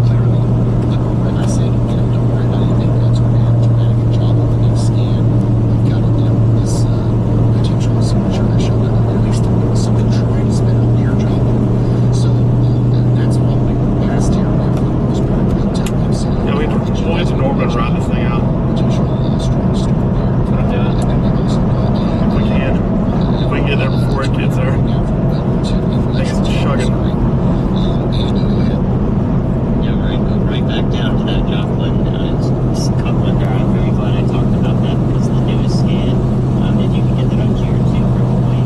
clearly, when I say, don't worry about anything that's traumatic job on the next scan, we've got this potential signature that showed up, at least some control has been on near job. So that's probably past here now for the most part. Yeah, we'll get to Norman and ride this thing out. Potential strong storm there. And then we've also got if we can get there before it gets there. I think it's chugging. Yeah, go right back down to that Joplin Coupland Drive. Very glad I talked about that because the newest scan, and you can get that on GR2 probably,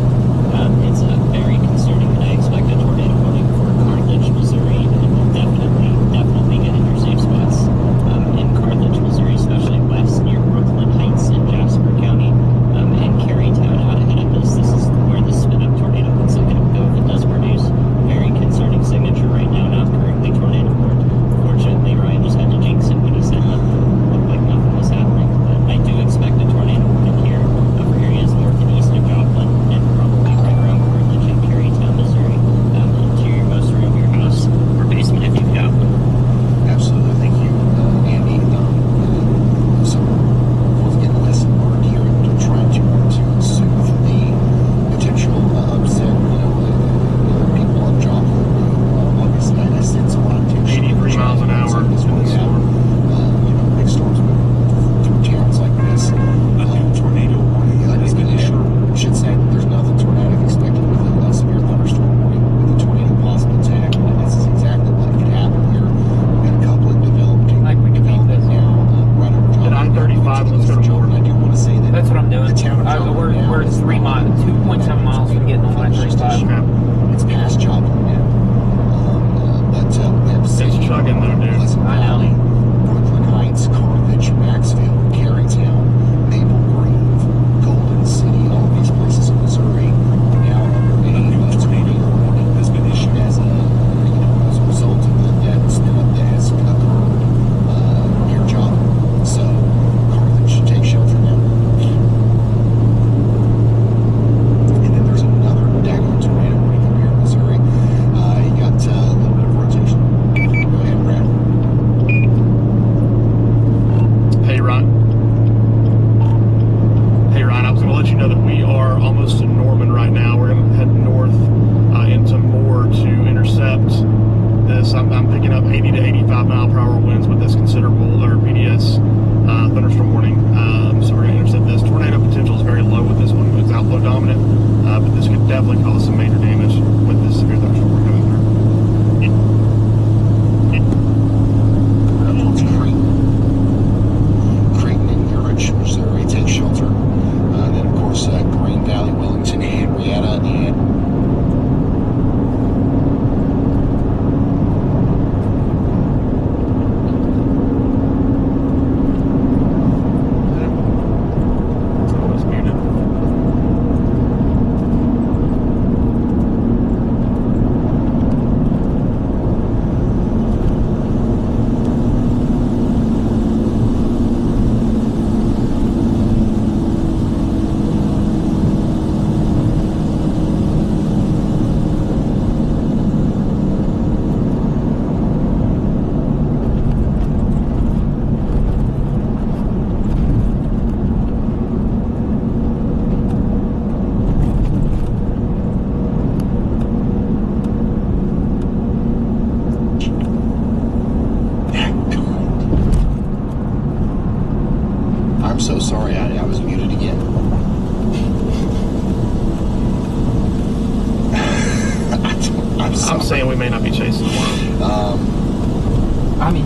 it's very concerning, and I expect a tornado warning for Carthage, Missouri, and will definitely get in your safe spots. In Carthage, Missouri, especially west near Brooklyn Heights in Jasper County, and Carytown out ahead of this. This is where the spin-up tornado looks like it'll go if it does produce. Very concerning signature right now, not currently tornado warned. Fortunately, Ryan just had to jinx it when he said nothing. Looked like nothing was happening. But I do expect a tornado warning here for areas north and east of Joplin and probably right around Carthage and Carytown, Missouri, interior-most room of your house or basement if you've got one. Absolutely, thank you, Andy. So we'll get a lesson learned here and trying to soothe the potential upset, people on Joplin. Obviously, I sense a lot of tension. 83 miles an hour in the storm. Big storms through towns like this. A new tornado warning has been issued. Should say there's nothing tornadic expected with a severe thunderstorm warning with a tornado possible attack. And this is exactly what could happen here. We've got a couple of developing now right over Joplin. At I-35, let's go to Jordan. I do want to say that That's what I'm doing. the town of Joplin now We're 2.7 miles from getting on I-35. It's past Joplin now. But we have It's chugging though, dude. Pleasant I know. Valley, Brooklyn Heights, Carthage, Maxville, Carytown, Maple Grove, Golden City, all of these places in Missouri are now under A new tornado warning has been issued. as a result of that spin-up that has occurred near Joplin. So Carthage should take shelter now. And then there's another daggone tornado warning up here in Missouri. You got a little bit of rotation. Go ahead, Brad. Hey Ryan, I was going to let you know that we are almost in Norman right now. We're going to head north into Moore to intercept this. I'm picking up 80 to 85 mile per hour winds with this considerable or PDS thunderstorm warning. So we're going to intercept this. Tornado potential is very low with this one. It's outflow dominant, but this could definitely cause some major damage with this severe thunderstorm we're coming through. Creighton and Urich, Missouri, take shelter. Then, of course, Green Valley, Wellington, Henrietta, and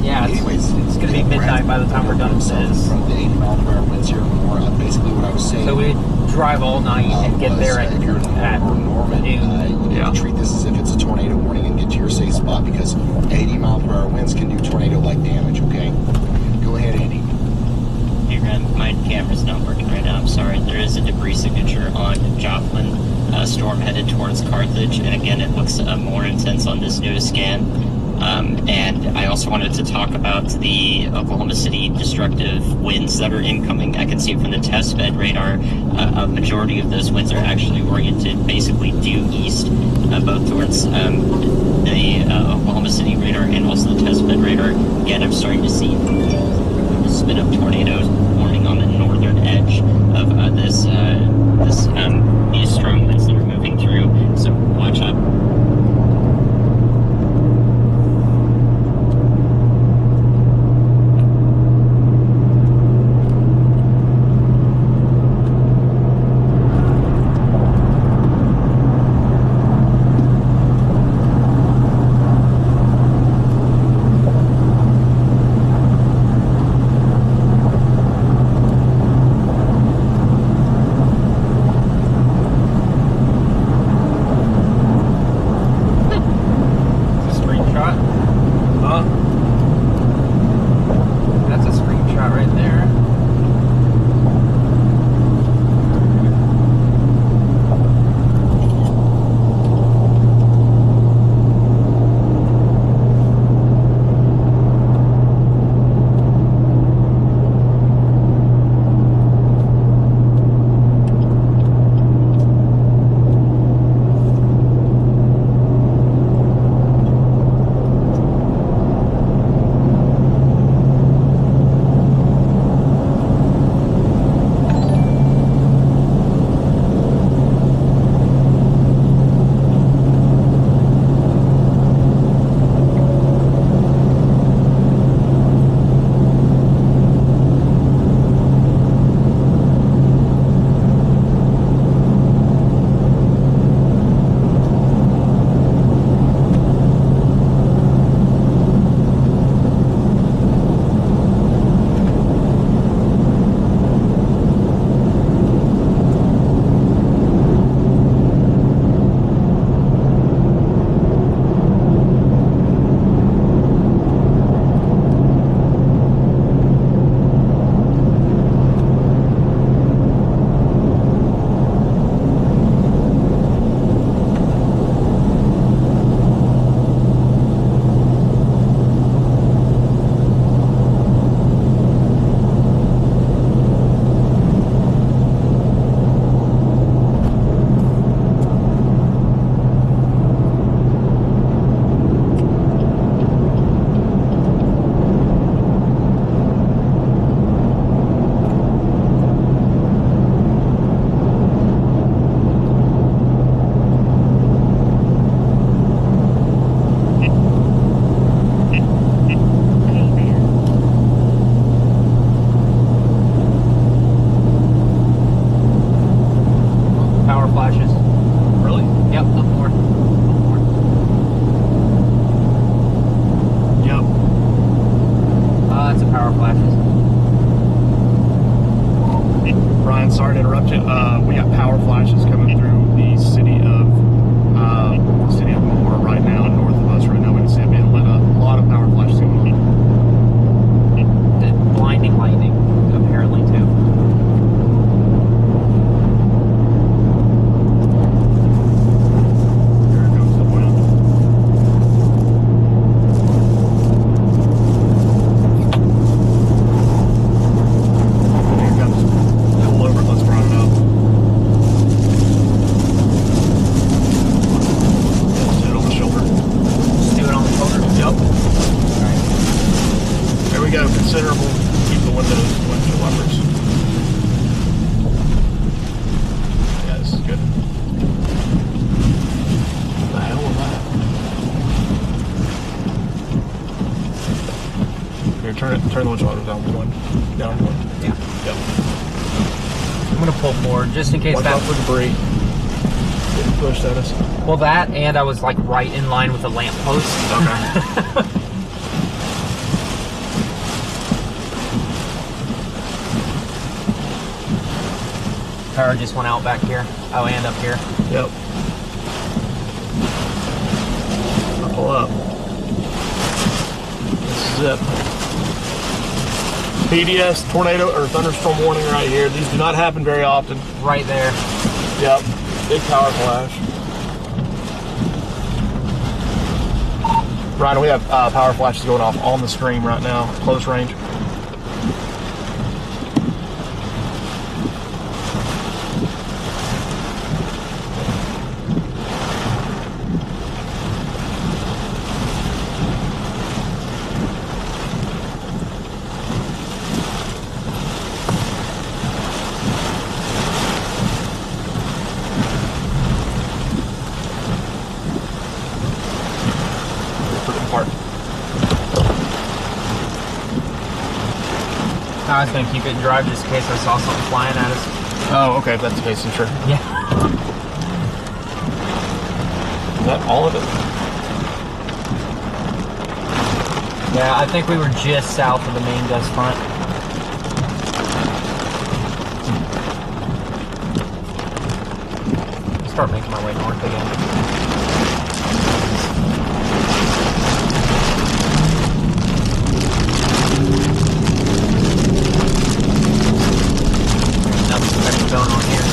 Yeah, it's going to be midnight by the time we're done with this. From the 80 mile per hour winds here more. Basically, what I was saying. So we drive all night and get there at Norman, noon. you treat this as if it's a tornado warning and get to your safe spot because 80 mile per hour winds can do tornado-like damage. Okay, go ahead, Andy. Hey, Ren, my camera's not working right now. I'm sorry. There is a debris signature on Joplin. Storm headed towards Carthage, and again, it looks more intense on this newest scan. And I also wanted to talk about the Oklahoma City destructive winds that are incoming. I can see it from the test bed radar. A majority of those winds are actually oriented basically due east, both towards the Oklahoma City radar and also the test bed radar. Again, I'm starting to see the spin up tornadoes forming on the northern edge of these strong winds that are moving through. So watch out. Turn the winch down one. Down one. Yeah. Yep. I'm gonna pull forward just in case. Watch out for debris. Getting pushed at us. Well, that and I was like right in line with the lamp post. Okay. Power just went out back here. Oh, and up here. Yep. Pull up. This is it. PDS tornado or thunderstorm warning right here. These do not happen very often. Right there. Yep. Big power flash. Ryan, we have power flashes going off on the screen right now, close range. I was going to keep it in drive just in case I saw something flying at us. Oh, okay, if that's the case, then sure. Yeah. Is that all of it? Yeah, I think we were just south of the main gust front. Start making my way north again. Nothing going on here.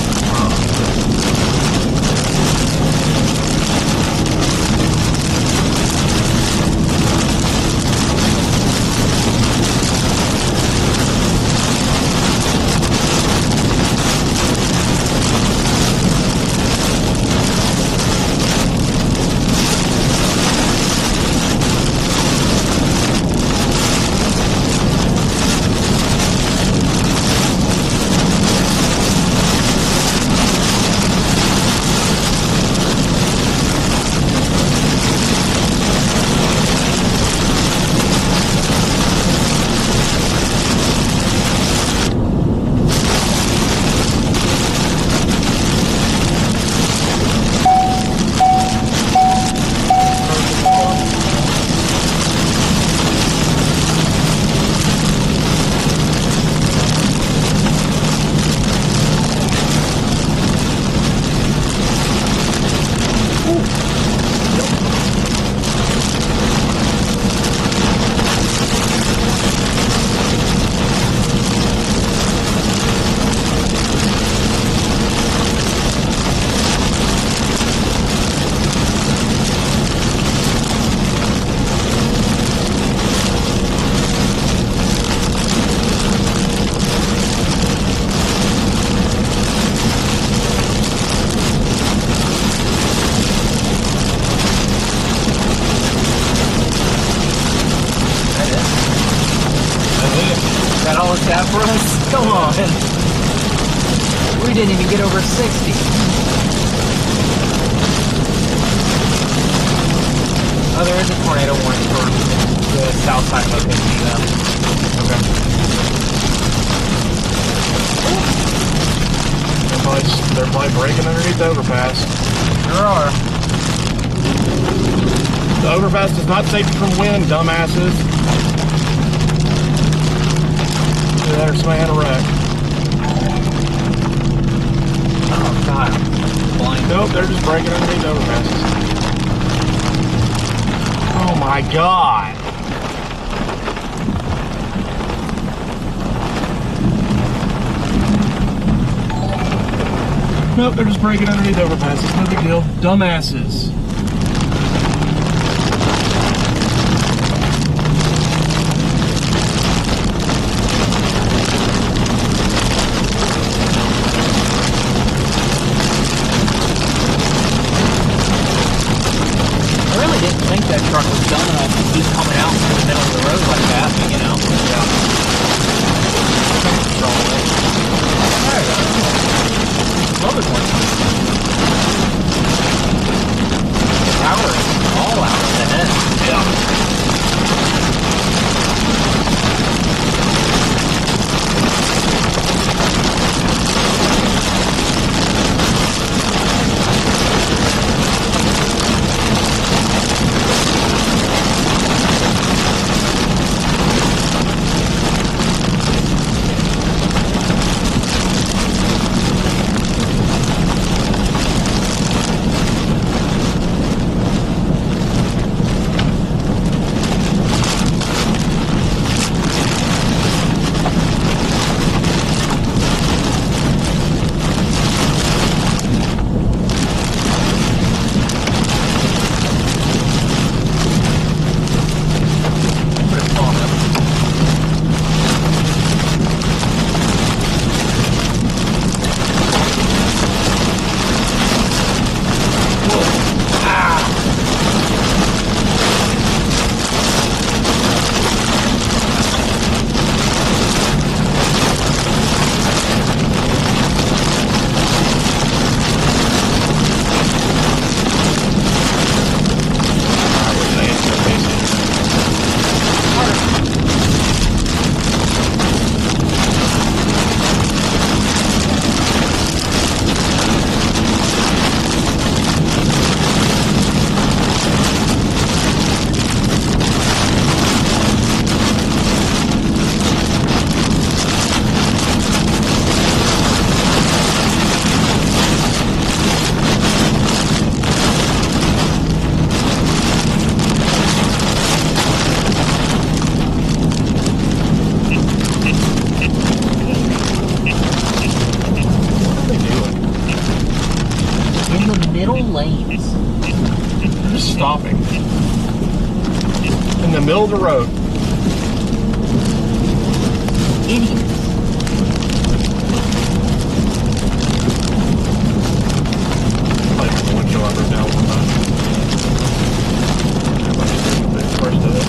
That all it's got for us? Come on. We didn't even get over 60. Oh, there is a tornado warning for the south side of OKC though. Okay. They're probably breaking underneath the overpass. There are. The overpass does not save you from wind, dumbasses. Yeah, there's somebody had a wreck. Oh god. Blind. Nope, they're just breaking underneath the overpasses. Oh my god. Nope, they're just breaking underneath overpasses. No big deal. Dumbasses. That truck was dumb enough to keep coming out in the middle of the road like that, you know. Yeah. Love it one. of the road. Idiot. Like the windshield I broke down one time. First of it.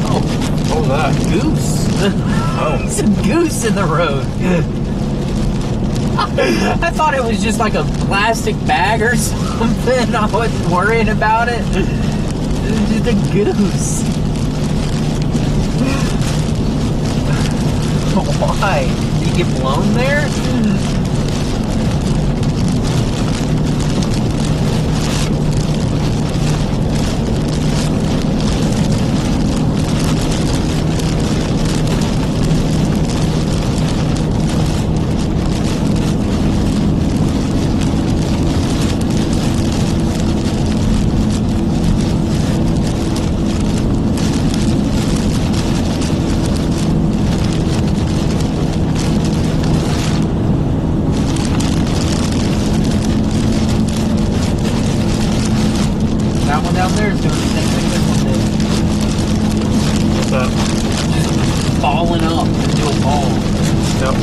Oh, what was that? Goose. Oh. It's a goose in the road. I thought it was just like a plastic bag or something. I wasn't worrying about it. It was just a goose. Why? Did you get blown there? That one down there is doing the same thing this one did. What's that? Just falling up into a ball. Yep.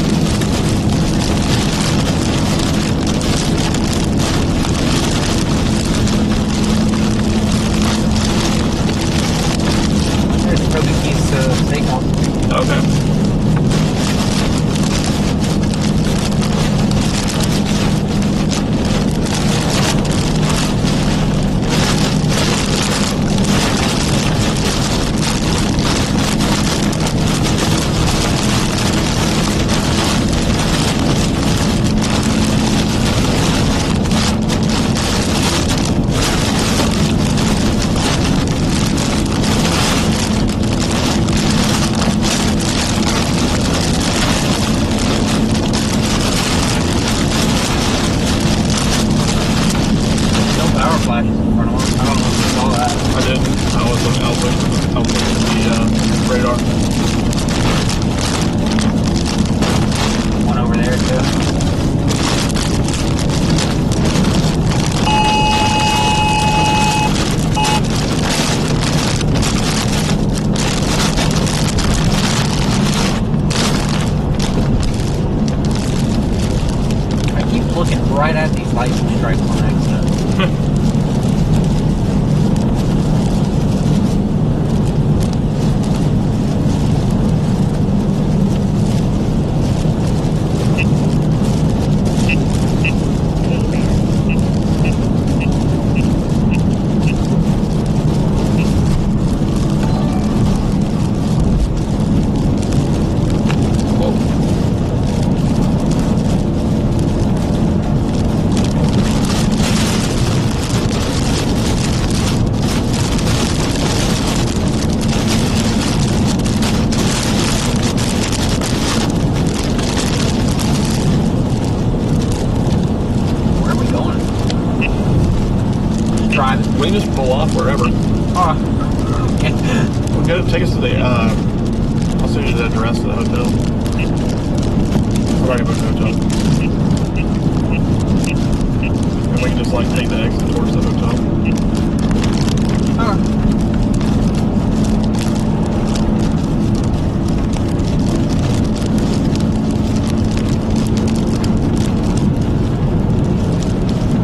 There's probably keys to take off. Okay. Power flashes in front of him. I don't know if you saw that. I didn't. I was looking at the radar. One over there too. I keep looking right at these license stripes on accident. Driving. We can just pull off wherever. We'll go take us to the, I'll send you the address to the hotel. We're already booked the hotel. And we can just like take the exit towards the hotel. Alright.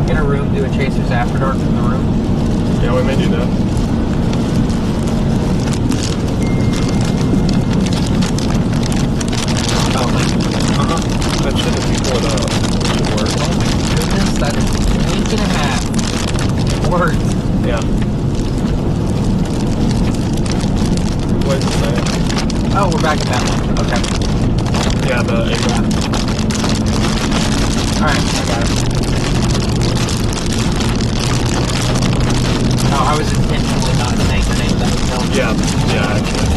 Get a room, do a Chasers After Dark in the room. Yeah, we may do that. Oh, That shit that people would work. Oh my goodness, that is a week and a half. Words. Yeah. Wait a second. Oh, we're back at that one. Okay. Yeah, the A-Rap. Alright, I got it. Oh, I was intentionally not saying the name of that hotel. Yeah, actually.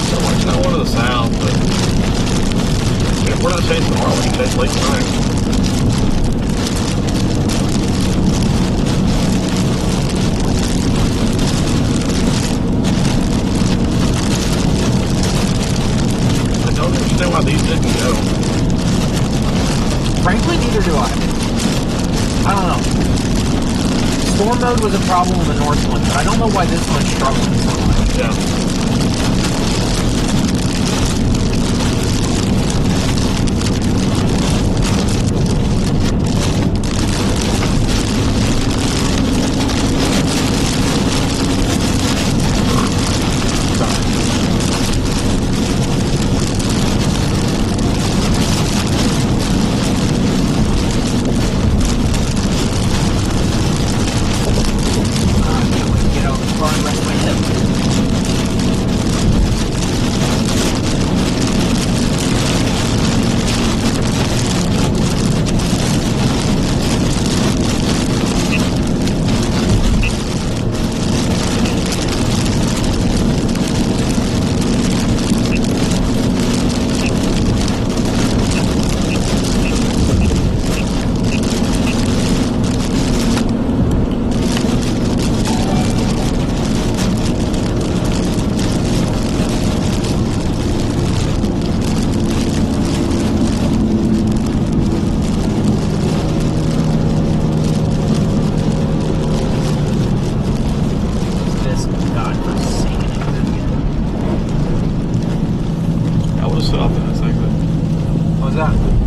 So it's not one of the south, but if we're not chasing tomorrow, we can chase late tonight. I don't understand why these didn't go. storm mode was a problem on the north one, but I don't know why this one's struggling so much. Yeah.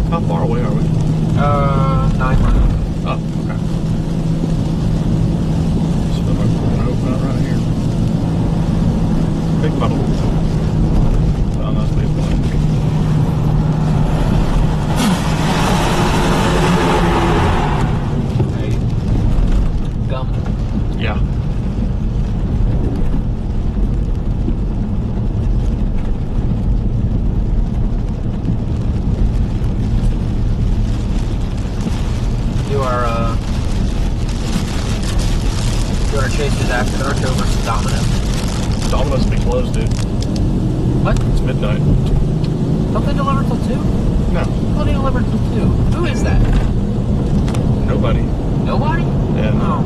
How far away are we? 9 miles. Oh, okay. So I'm going to open it right here. Big puddle. Oh, that's big puddle. Hey. Gum. Yeah. Do our chases after dark over to Domino's. Domino's will be closed, dude. What? It's midnight. Don't they deliver till 2? No. Don't they deliver till 2? Who is that? Nobody. Nobody? Yeah, no.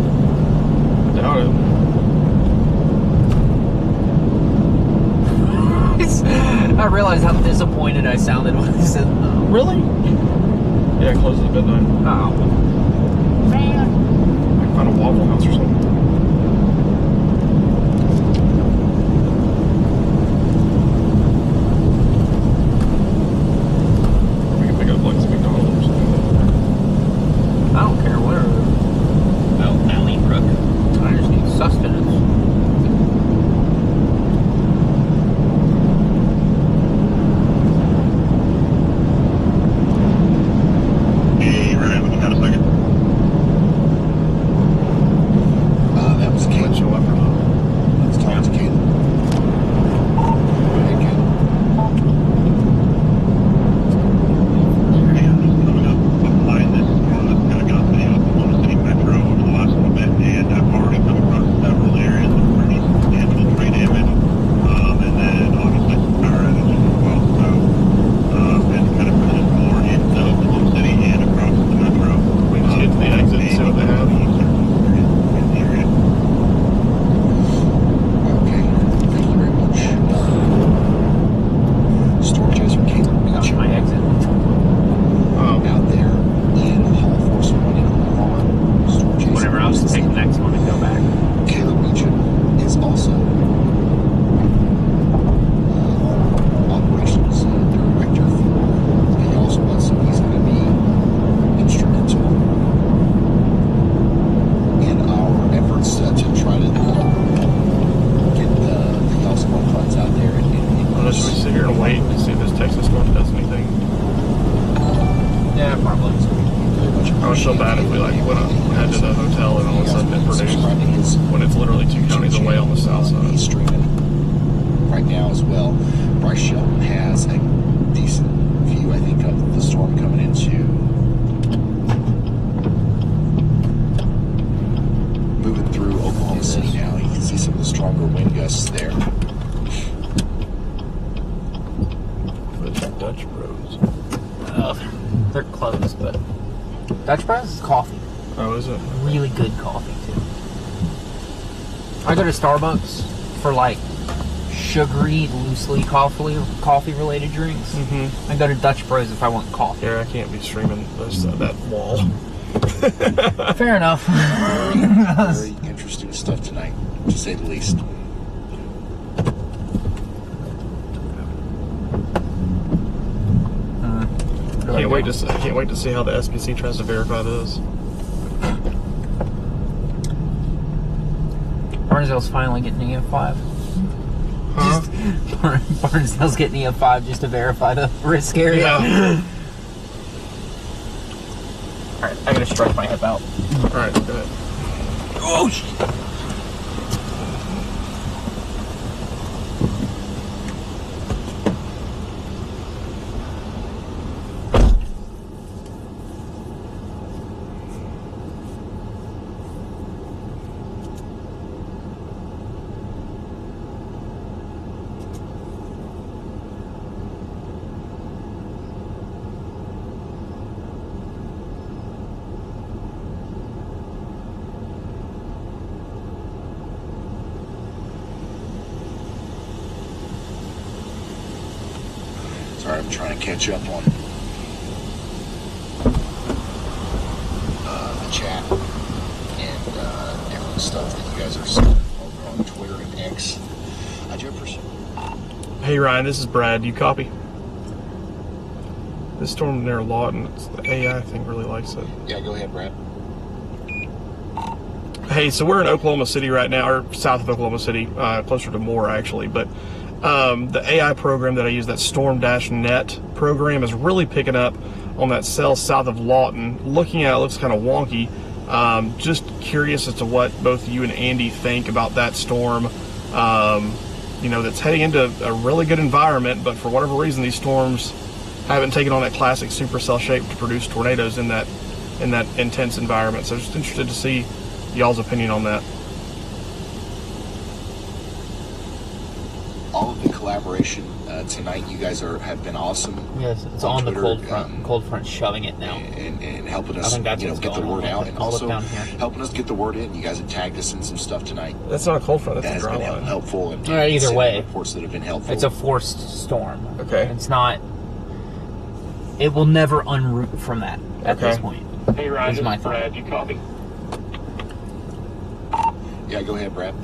I doubt it. I realized how disappointed I sounded when I said no. Really? Yeah, it closes at midnight. Oh. Man. I can find a Waffle House or something. We can pick up like some McDonald's or something. I don't care where. Oh, Valley Brook. I just need sustenance. Hey, Ryan, we got a second. That was Caleb. Show up or not? Let's talk to Caleb. Hey, Caleb. Coming up behind this, kind of got the Oklahoma City Metro over the last little bit, and I've already come across several areas of pretty substantial tree damage, and then obviously some power outages as well. So, and kind of pushing more into Oklahoma City and across the Metro. We just get to the exit and see what they have. In the area. Okay, thank you very much. Storm chaser Caleb That's Beach my exit. out there in Hall Force 1 in Oklahoma. Storm chaser Whatever else, take the next one and go back. Caleb Beecham is also operations director for the Y'all's One, so he's going to be instrumental in our efforts to try to get the Y'all's One funds out there and Unless we sit here and wait and see if this Texas one does anything. Yeah, probably. I would feel bad if we like went up, head to the hotel and all of a sudden it produced when it's literally 2 counties away on the south side. He's streaming right now as well. Bryce Shelton has a decent view, I think, of the storm coming into moving through Oklahoma City now. You can see some of the stronger wind gusts there. But Dutch Bros. They're closed, but Dutch Bros is coffee. Oh, is it? Really good coffee too. I go to Starbucks for like sugary, loosely coffee related drinks. Mm-hmm. I go to Dutch Bros if I want coffee. Here, I can't be streaming this, that wall. Fair enough. Very interesting stuff tonight, to say the least. Can't wait to see how the SPC tries to verify this. Barnsdale's finally getting EF5. Huh? Barnsdale's getting EF5 just to verify the risk area. Yeah. Alright, I'm gonna stretch my hip out. Alright, go ahead. Oh, shit. Sorry, I'm trying to catch up on the chat and different stuff that you guys are seeing over on Twitter and X. Hey Ryan, this is Brad. You copy? This storm near Lawton, the AI thing really likes it. Yeah, go ahead, Brad. Hey, so we're in Oklahoma City right now, or south of Oklahoma City, closer to Moore actually, but the AI program that I use, that Storm-Net program, is really picking up on that cell south of Lawton. Looking at it, looks kind of wonky. Just curious as to what both you and Andy think about that storm. You know, that's heading into a really good environment, but for whatever reason, these storms haven't taken on that classic supercell shape to produce tornadoes in that intense environment. So just interested to see y'all's opinion on that. All of the collaboration tonight, you guys have been awesome. Yes, it's on Twitter, the cold front shoving it now. And helping us get the word out, and also helping us get the word in. You guys have tagged us in some stuff tonight. That's not a cold front, that's a dry line. Helpful. And either way, reports that have been helpful. It's a forced storm. Okay. It's not, it will never unroot from that at this point. Hey Ryan, this is Brad. You copy? Yeah, go ahead, Brad.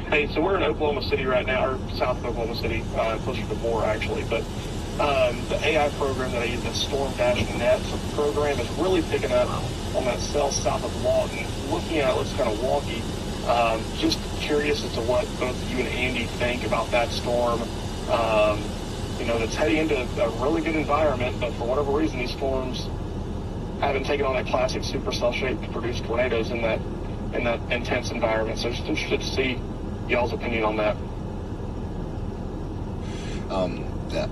Hey, so we're in Oklahoma City right now, or south of Oklahoma City, closer to Moore actually, but the AI program that I use, that Storm-Net program, is really picking up on that cell south of Lawton. Looking at it, looks kind of wonky. Just curious as to what both you and Andy think about that storm. You know, that's heading into a really good environment, but for whatever reason, these storms haven't taken on that classic supercell shape to produce tornadoes in that intense environment. So just interested to see y'all's opinion on that.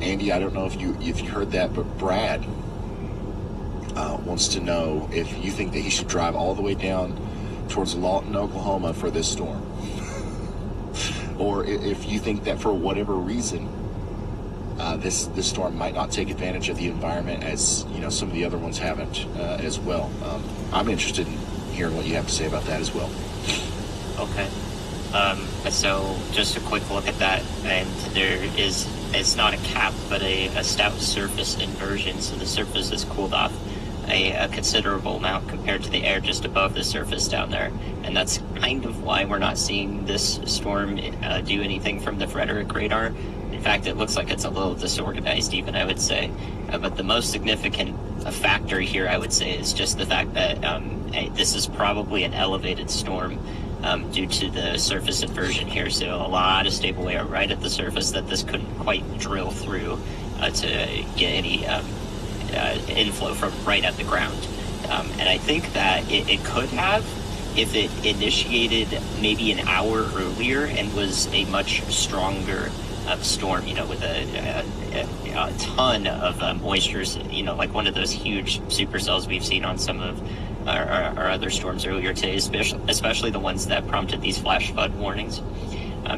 Andy, I don't know if you heard that, but Brad wants to know if you think that he should drive all the way down towards Lawton, Oklahoma for this storm, or if you think that for whatever reason this storm might not take advantage of the environment as some of the other ones haven't as well. I'm interested in hearing what you have to say about that as well. Okay. So just a quick look at that, and it's not a cap, but a stout surface inversion, so the surface is cooled off a considerable amount compared to the air just above the surface down there, and that's kind of why we're not seeing this storm do anything from the Frederick radar. In fact, it looks like it's a little disorganized even, I would say. But the most significant factor here, I would say, is just the fact that this is probably an elevated storm due to the surface inversion here. So a lot of stable air right at the surface that this couldn't quite drill through to get any inflow from right at the ground. And I think that it could have, if it initiated maybe an hour earlier and was a much stronger storm, with a ton of moistures, like one of those huge supercells we've seen on some of our other storms earlier today, especially the ones that prompted these flash flood warnings.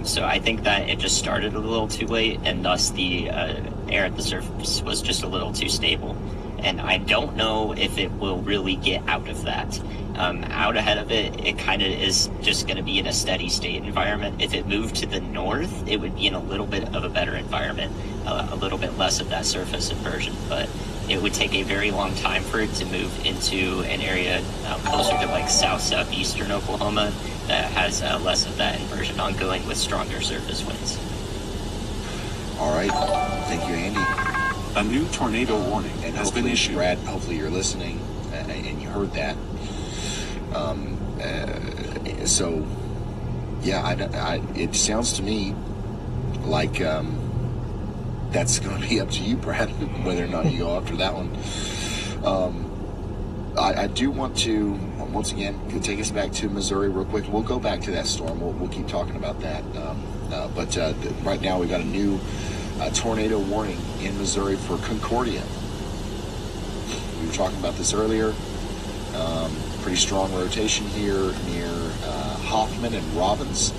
So I think that it just started a little too late, and thus the air at the surface was just a little too stable. and I don't know if it will really get out of that. Out ahead of it, it kind of is just going to be in a steady state environment. If it moved to the north, it would be in a little bit of a better environment, a little bit less of that surface inversion, but it would take a very long time for it to move into an area closer to like southeastern Oklahoma that has less of that inversion ongoing with stronger surface winds. All right. Thank you, Andy. A new tornado warning has been issued. Brad, hopefully you're listening and you heard that. So, yeah, it sounds to me like that's going to be up to you, Brad, whether or not you go after that one. I do want to, once again, take us back to Missouri real quick. We'll go back to that storm. We'll keep talking about that. But right now we've got a new tornado warning in Missouri for Concordia. We were talking about this earlier. Pretty strong rotation here near Hoffman and Robbins.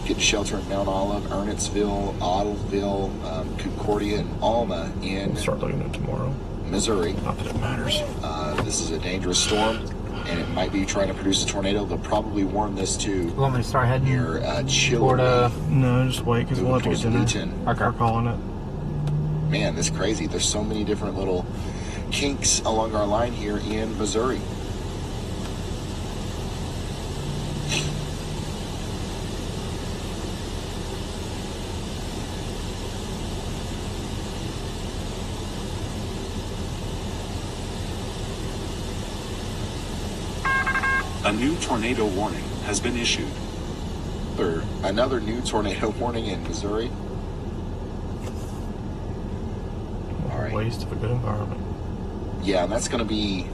Get to shelter in Mount Olive, Ernestville, Ottleville, Concordia, and Alma in start looking at tomorrow. Missouri. Not that it matters. This is a dangerous storm, and it might be trying to produce a tornado. They'll probably warn this too. You want me to start heading near toward No, just wait, because we'll have to get dinner. Newton. Okay. We're calling it. Man, that's crazy. There's so many different little kinks along our line here in Missouri. A new tornado warning has been issued. Another new tornado warning in Missouri. All right. Waste of a good environment. Yeah, and that's going to be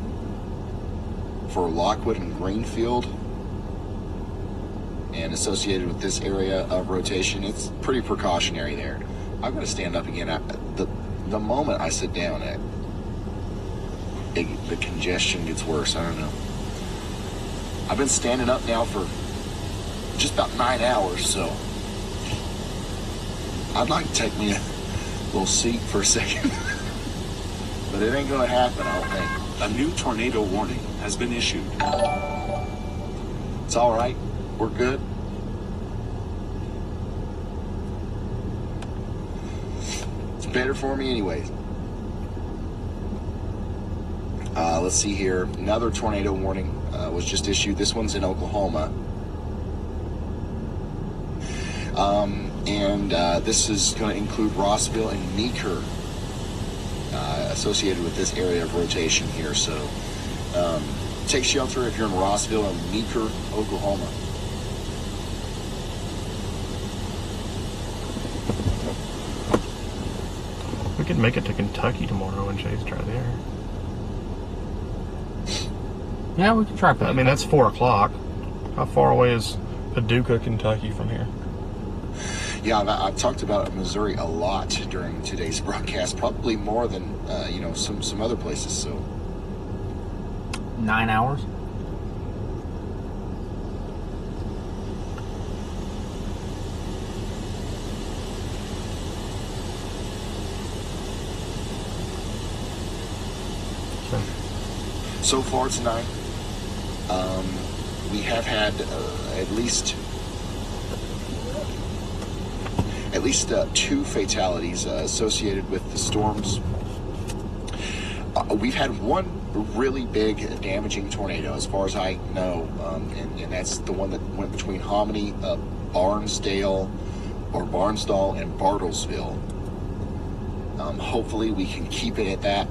for Lockwood and Greenfield, and associated with this area of rotation. It's pretty precautionary there. I'm going to stand up again. The moment I sit down, the congestion gets worse. I don't know. I've been standing up now for just about 9 hours, so I'd like to take me a little seat for a second. But it ain't gonna happen, I don't think. A new tornado warning has been issued. It's all right. We're good. It's better for me anyways. Let's see here. Another tornado warning was just issued. This one's in Oklahoma. And this is going to include Rossville and Meeker associated with this area of rotation here. So take shelter if you're in Rossville and Meeker, Oklahoma. We could make it to Kentucky tomorrow and chase try there. Yeah, we can try. I mean, that's 4 o'clock. How far away is Paducah, Kentucky from here? Yeah, I've talked about Missouri a lot during today's broadcast, probably more than some other places. So 9 hours. So far tonight, we have had at least 2 fatalities associated with the storms. We've had one really big damaging tornado, as far as I know, and that's the one that went between Hominy, Barnsdall, and Bartlesville. Hopefully, we can keep it at that.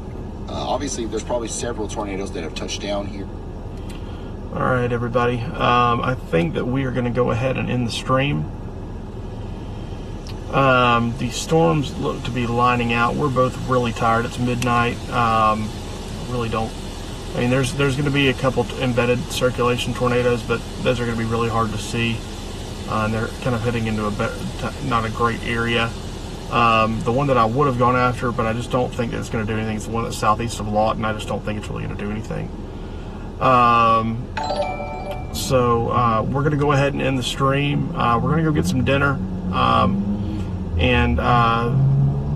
Obviously, there's probably several tornadoes that have touched down here. All right, everybody. I think that we are going to go ahead and end the stream. The storms look to be lining out. We're both really tired. It's midnight. Really don't. I mean, there's going to be a couple embedded circulation tornadoes, but those are going to be really hard to see. And they're kind of heading into not a great area. The one that I would have gone after, but I just don't think that it's going to do anything, is the one that's southeast of Lawton. I just don't think it's really going to do anything. So we're going to go ahead and end the stream. We're going to go get some dinner. And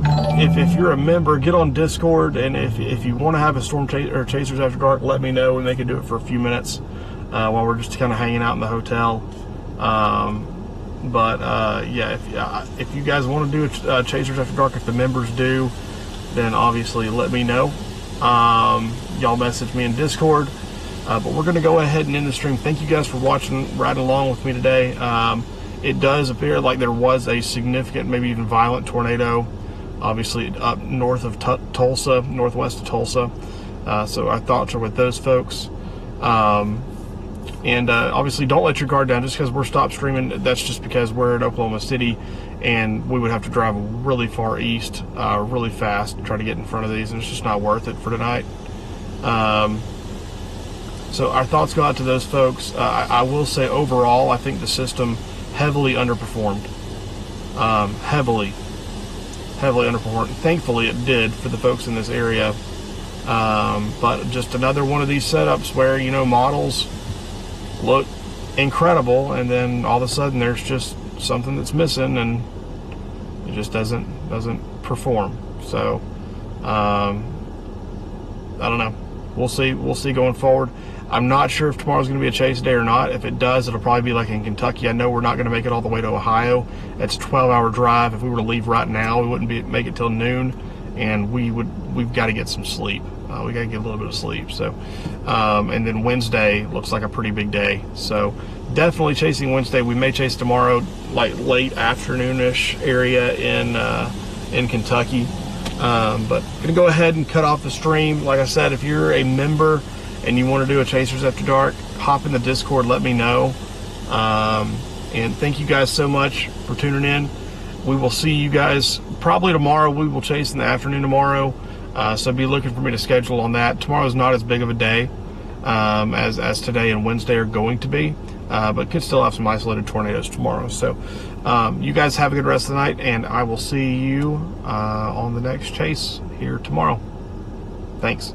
if you're a member, get on Discord, and if you want to have a storm or chasers after dark, let me know, and they can do it for a few minutes while we're just kind of hanging out in the hotel. Yeah, if you guys want to do a chasers after dark, if the members do, then obviously let me know. Y'all message me in Discord. But we're going to go ahead and end the stream. Thank you guys for watching, riding along with me today. It does appear like there was a significant, maybe even violent tornado, obviously up north of Tulsa, northwest of Tulsa. So our thoughts are with those folks. Obviously don't let your guard down just because we're stopped streaming. That's just because we're in Oklahoma City and we would have to drive really far east, really fast to try to get in front of these, and it's just not worth it for tonight. So our thoughts go out to those folks. I will say overall, I think the system heavily underperformed. Heavily underperformed. Thankfully it did for the folks in this area. But just another one of these setups where, you know, models look incredible and then all of a sudden there's just something that's missing and it just doesn't perform. So I don't know. We'll see going forward. I'm not sure if tomorrow's going to be a chase day or not. If it does, it'll probably be like in Kentucky. I know we're not going to make it all the way to Ohio. It's a 12-hour drive. If we were to leave right now, we wouldn't make it till noon, and we've got to get some sleep. We got to get a little bit of sleep. So, and then Wednesday looks like a pretty big day. So definitely chasing Wednesday. We may chase tomorrow, like late afternoonish area in Kentucky. But gonna go ahead and cut off the stream. Like I said, if you're a member and you want to do a Chasers After Dark, hop in the Discord, let me know. And thank you guys so much for tuning in. We will see you guys probably tomorrow. We will chase in the afternoon tomorrow. So be looking for me to schedule on that. Tomorrow's not as big of a day as today and Wednesday are going to be, but could still have some isolated tornadoes tomorrow. So you guys have a good rest of the night, and I will see you on the next chase here tomorrow. Thanks.